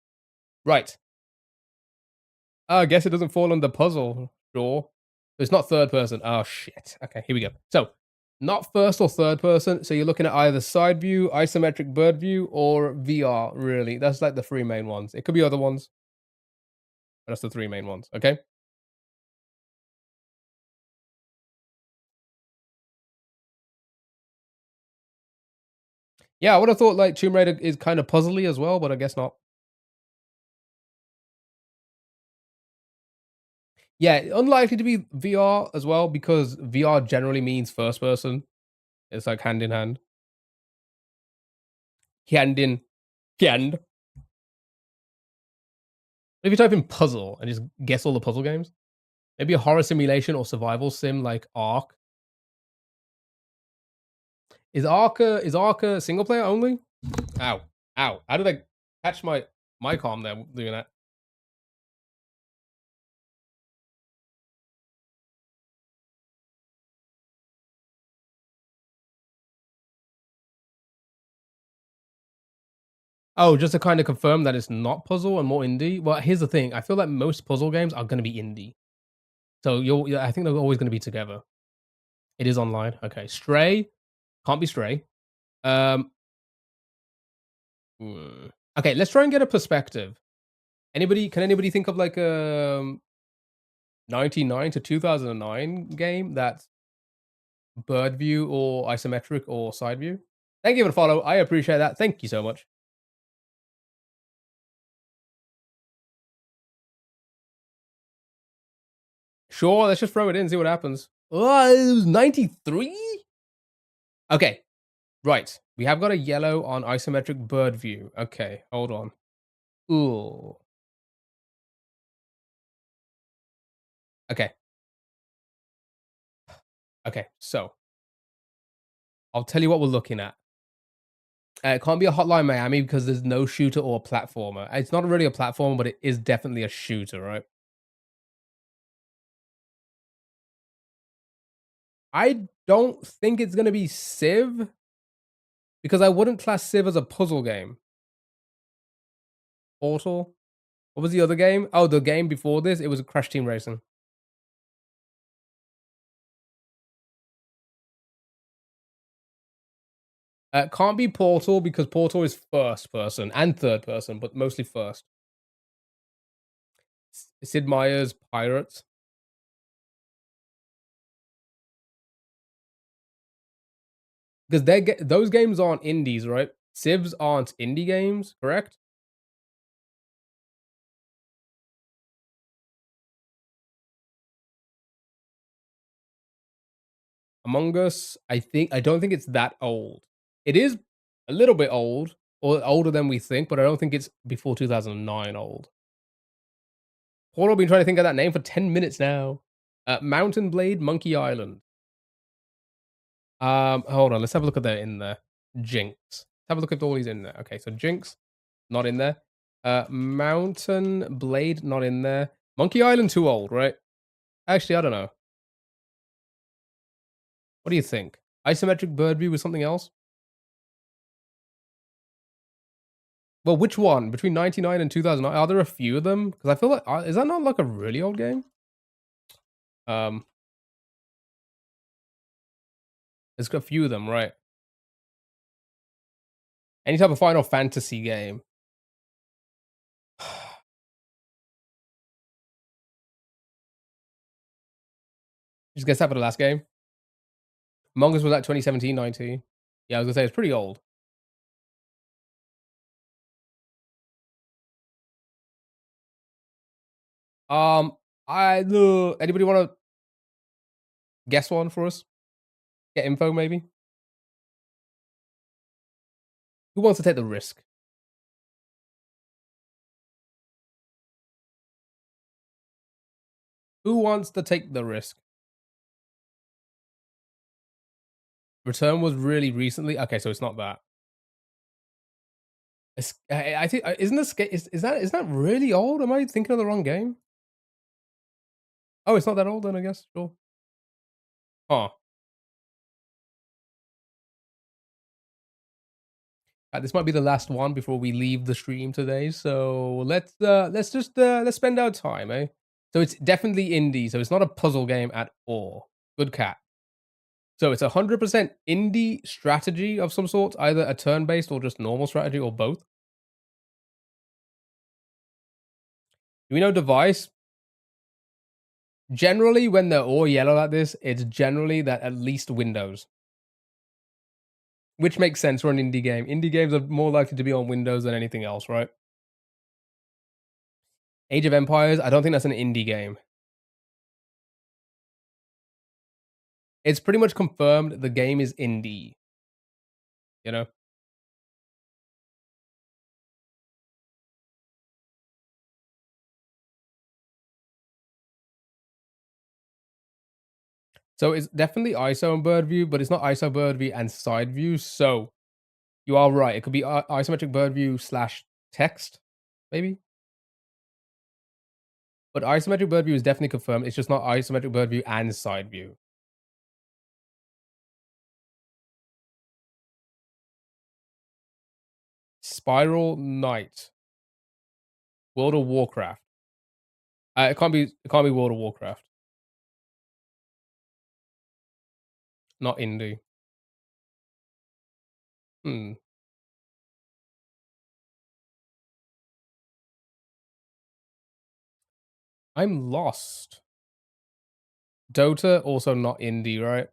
right. I guess it doesn't fall under puzzle. Sure, it's not third person. Oh shit. Okay, here we go. So, not first or third person. So you're looking at either side view, isometric bird view, or VR. Really, that's like the 3 main ones. It could be other ones. But that's the 3 main ones. Okay. Yeah, I would have thought like Tomb Raider is kind of puzzly as well, but I guess not. Yeah, unlikely to be VR as well because VR generally means first person. It's like hand in hand. Hyandin. Hyand. If you type in puzzle and just guess all the puzzle games, maybe a horror simulation or survival sim like Ark. Is Ark a single player only? Ow. Ow. How did I catch my arm there doing that? Oh, just to kind of confirm that it's not puzzle and more indie. Well, here's the thing. I feel like most puzzle games are going to be indie. So I think they're always going to be together. It is online. Okay. Stray. Can't be Stray. Um, okay, let's try and get a perspective. Can anybody think of like a 99 to 2009 game that's bird view or isometric or side view? Thank you for the follow. I appreciate that. Thank you so much. Sure, let's just throw it in, see what happens. Oh, it was 93? Okay, right. We have got a yellow on isometric bird view. Okay, hold on. Ooh. Okay. Okay, so I'll tell you what we're looking at. It can't be a Hotline Miami because there's no shooter or a platformer. It's not really a platformer, but it is definitely a shooter, right? I don't think it's gonna be Civ because I wouldn't class Civ as a puzzle game. Portal. What was the other game? Oh, the game before this, it was Crash Team Racing. Can't be Portal because Portal is first person and third person, but mostly first. Sid Meier's Pirates. Because those games aren't indies, right? Civs aren't indie games, correct? Among Us, I don't think it's that old. It is a little bit old, or older than we think, but I don't think it's before 2009 old. Portal, been trying to think of that name for 10 minutes now. Mountain Blade, Monkey Island. Hold on, let's have a look at that in there. Jinx. Let's have a look at all these in there. Okay, so Jinx, not in there. Mountain Blade, not in there. Monkey Island, too old, right? Actually, I don't know. What do you think? Isometric bird view was something else? Well, which one? Between 99 and 2009? Are there a few of them? Because I feel like, is that not like a really old game? Um, there's got a few of them, right? Any type of Final Fantasy game. Just guess that for the last game. Among Us was like 2017, 19. Yeah, I was gonna say it's pretty old. Um, anybody want to guess one for us? Get info, maybe. Who wants to take the risk? Who wants to take the risk? Return was really recently. Okay, so it's not that. I think isn't this is that really old? Am I thinking of the wrong game? Oh, it's not that old then, I guess. Sure. Huh. This might be the last one before we leave the stream today. So let's spend our time, eh? So it's definitely indie. So it's not a puzzle game at all. Good cat. So it's 100% indie strategy of some sort, either a turn-based or just normal strategy or both. Do we know device? Generally, when they're all yellow like this, it's generally that at least Windows. Which makes sense for an indie game. Indie games are more likely to be on Windows than anything else, right? Age of Empires, I don't think that's an indie game. It's pretty much confirmed the game is indie. You know? So it's definitely ISO and bird view, but it's not ISO bird view and side view. So you are right. It could be isometric bird view slash text, maybe. But isometric bird view is definitely confirmed. It's just not isometric bird view and side view. Spiral Knight. World of Warcraft. It can't be World of Warcraft. Not indie. Hmm. I'm lost. Dota, also not indie, right?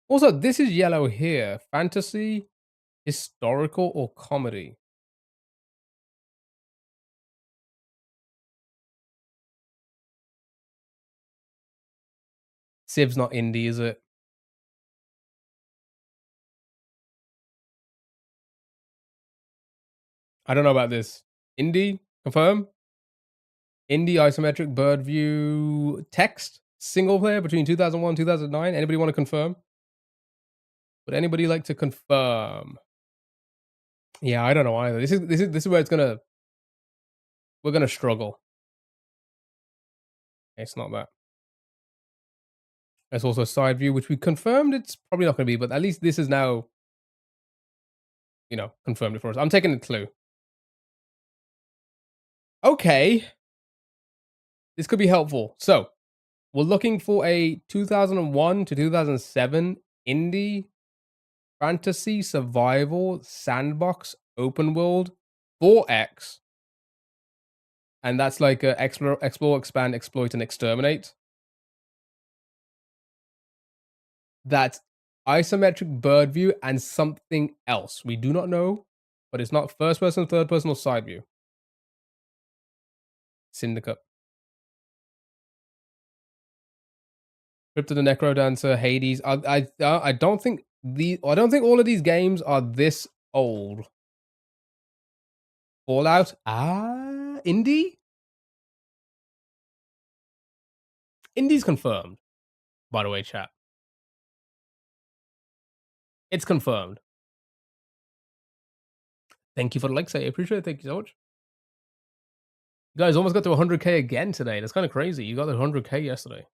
Also, this is yellow here. Fantasy, historical, or comedy? Civ's not indie, is it? I don't know about this. Indie? Confirm? Indie isometric bird view text single player between 2001 2009. Anybody want to confirm? Would anybody like to confirm? Yeah, I don't know either. This is where we're gonna struggle. It's not that. There's also side view, which we confirmed it's probably not gonna be, but at least this is now, confirmed it for us. I'm taking a clue. Okay. This could be helpful. So we're looking for a 2001 to 2007 indie fantasy survival sandbox open world 4X. And that's like explore, expand, exploit, and exterminate. That's isometric bird view and something else. We do not know, but it's not first person, third person, or side view. Syndicate. Crypt of the Necrodancer, Hades. I don't think all of these games are this old. Fallout. Indie? Indie's confirmed. By the way, chat. It's confirmed. Thank you for the likes. I appreciate it. Thank you so much. You guys almost got to 100k again today. That's kind of crazy. You got to 100k yesterday.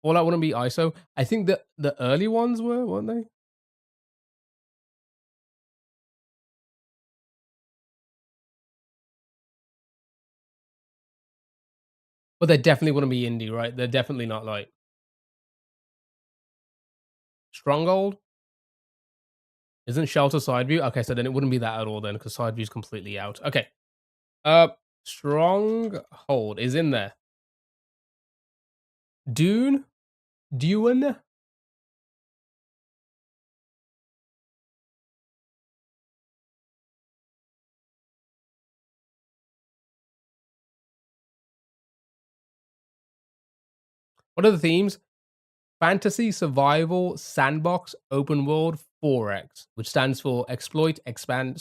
Fallout wouldn't be ISO. I think the early ones were, weren't they? But they definitely wouldn't be indie, right? They're definitely not like Stronghold. Isn't Shelter side view? Okay, so then it wouldn't be that at all then, because side view's completely out. Okay. Stronghold is in there. Dune? Dune? What are the themes? Fantasy, survival, sandbox, open world, 4X, which stands for explore, expand,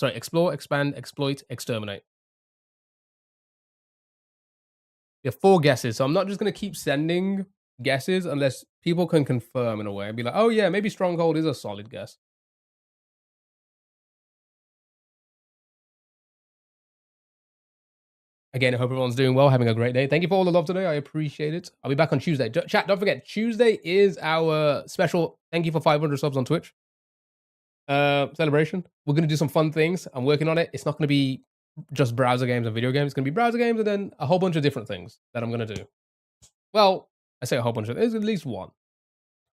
exploit, exterminate. You have 4 guesses, so I'm not just going to keep sending guesses unless people can confirm in a way and be like, oh yeah, maybe Stronghold is a solid guess. Again, I hope everyone's doing well, having a great day. Thank you for all the love today. I appreciate it. I'll be back on Tuesday. Chat, don't forget, Tuesday is our special thank you for 500 subs on Twitch celebration. We're going to do some fun things. I'm working on it. It's not going to be just browser games and video games. It's going to be browser games and then a whole bunch of different things that I'm going to do. Well, I say a whole bunch of, there's at least one.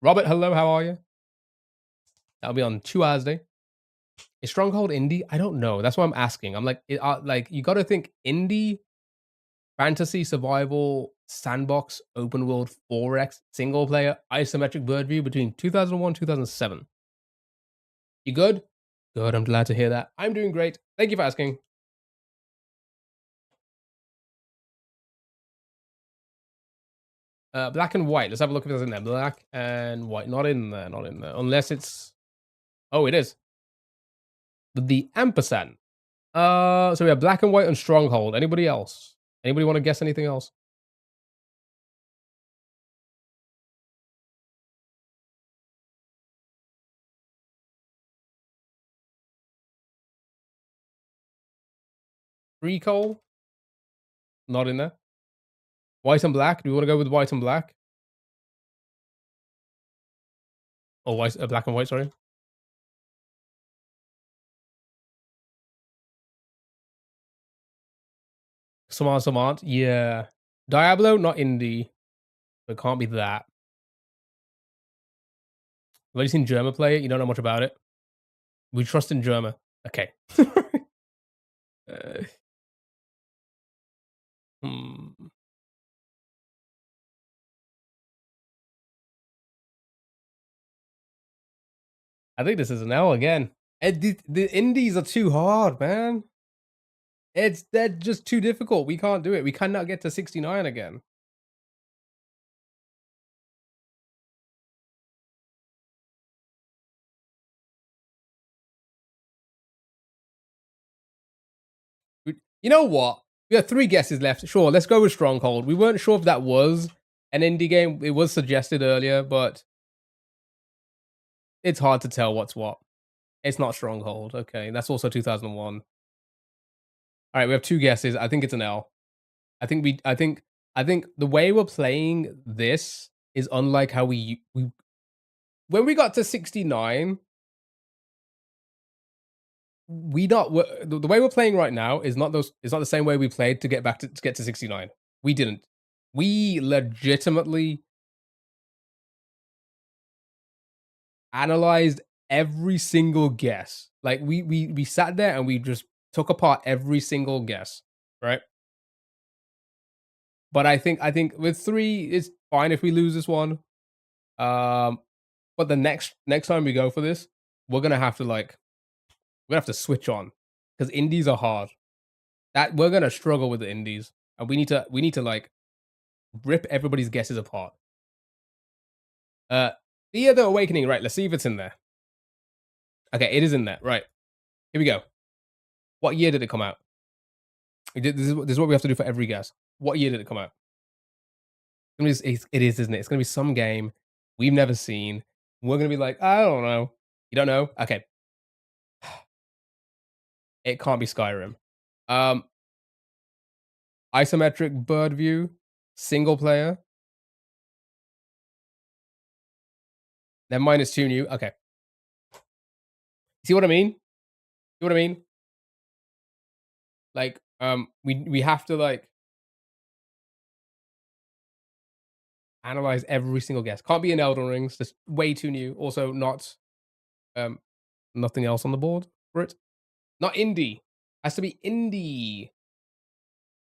Robert, hello, how are you? That'll be on Tuesday. Is Stronghold indie? I don't know. That's why I'm asking. I'm like, you got to think indie, fantasy, survival, sandbox, open world, 4X, single player, isometric bird view between 2001 2007. You good? Good. I'm glad to hear that. I'm doing great. Thank you for asking. Black and white. Let's have a look if it's in there. Black and white. Not in there. Not in there. Unless it's. Oh, it is. The ampersand. So we have Black and White and Stronghold. Anybody else? Anybody want to guess anything else? Recall? Not in there. White and Black? Do we want to go with White and Black? Or white, Black and White, sorry. Samant. Yeah. Diablo, not indie. So it can't be that. Have you seen Germa play it? You don't know much about it. We trust in Germa. Okay. uh, hmm. I think this is an L again. The indies are too hard, man. They're just too difficult. We can't do it. We cannot get to 69 again. You know what? We have 3 guesses left. Sure, let's go with Stronghold. We weren't sure if that was an indie game. It was suggested earlier, but it's hard to tell what's what. It's not Stronghold. Okay, that's also 2001. All right, we have 2 guesses. I think it's an L. I think the way we're playing this is unlike how we when we got to 69, the way we're playing right now is not the same way we played to get to 69. We didn't. We legitimately analyzed every single guess. Like we sat there and we just took apart every single guess, right? But I think with 3, it's fine if we lose this one. But the next time we go for this, we're gonna have to switch on because indies are hard. That we're gonna struggle with the indies, and we need to like rip everybody's guesses apart. Fear the Awakening, right? Let's see if it's in there. Okay, it is in there. Right, here we go. What year did it come out? This is what we have to do for every guess. What year did it come out? It is, isn't it? It's gonna be some game we've never seen. We're gonna be like, I don't know. You don't know? Okay, it can't be Skyrim. Um, Isometric bird view, single player. Then -2 new. Okay. See what I mean? See what I mean? Like, we have to like analyze every single guess. Can't be in Elden Rings. Just way too new. Also, not um nothing else on the board for it. Not indie. Has to be indie.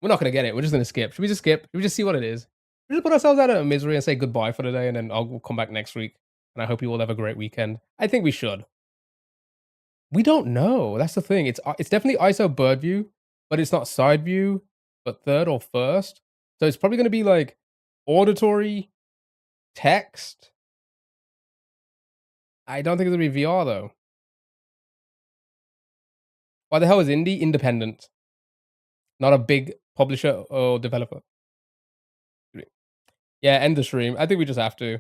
We're not gonna get it. We're just gonna skip. Should we just skip? Should we just see what it is? We just put ourselves out of misery and say goodbye for today, and then we'll come back next week. And I hope you all have a great weekend. I think we should. We don't know. That's the thing. It's definitely ISO bird view, but it's not side view, but third or first. So it's probably gonna be like auditory, text. I don't think it's gonna be VR though. Why the hell is indie independent? Not a big publisher or developer. Yeah, end the stream. I think we just have to.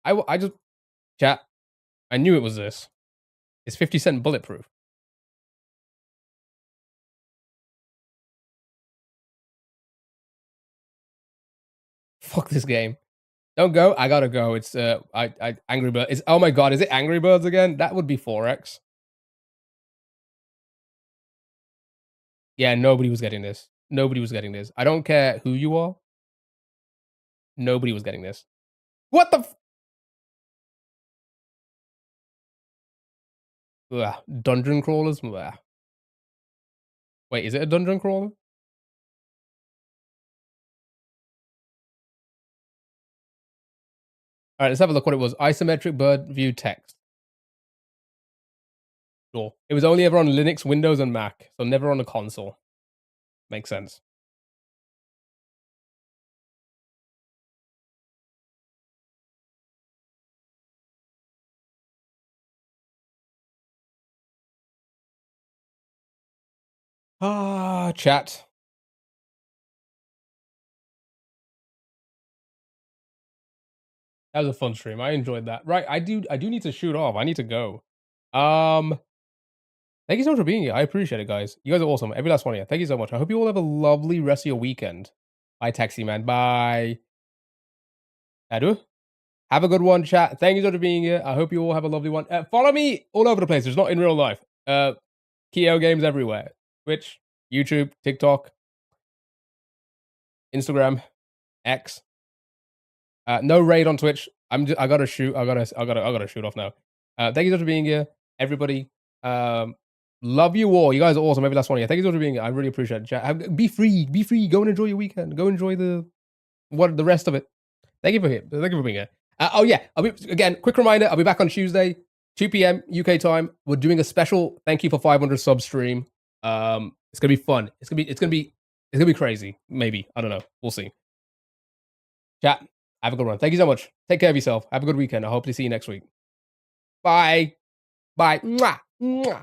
I just chat. I knew it was this. It's 50 Cent Bulletproof. Fuck this game. Don't go. I gotta go. It's Angry Bird. It's oh my god. Is it Angry Birds again? That would be 4x. Yeah, nobody was getting this. Nobody was getting this. I don't care who you are. Nobody was getting this. What the? Dungeon crawlers. Ugh. Wait, is it a dungeon crawler? All right, let's have a look what it was. Isometric bird view text. Sure. It was only ever on Linux, Windows, and Mac, so never on a console. Makes sense. Chat. That was a fun stream. I enjoyed that. Right, I do need to shoot off. I need to go. Thank you so much for being here. I appreciate it, guys. You guys are awesome. Every last one of you. Thank you so much. I hope you all have a lovely rest of your weekend. Bye, Taxi Man. Bye. Adu. Have a good one, chat. Thank you so much for being here. I hope you all have a lovely one. Follow me all over the place. It's not in real life. Keo Games everywhere. Twitch, YouTube, TikTok, Instagram, X. No raid on Twitch. I gotta shoot. I gotta shoot off now. Thank you so much for being here, everybody. Love you all. You guys are awesome. Every last one of you. Thank you so much for being here. I really appreciate it. Chat. Be free. Be free. Go and enjoy your weekend. Go enjoy the rest of it. Thank you for here. Thank you for being here. Oh yeah. Again, quick reminder. I'll be back on Tuesday, 2 p.m. UK time. We're doing a special thank you for 500 sub stream. It's gonna be fun. It's gonna be crazy. Maybe, I don't know. We'll see. Chat. Have a good one. Thank you so much. Take care of yourself. Have a good weekend. I hope to see you next week. Bye. Bye. Mwah. Mwah.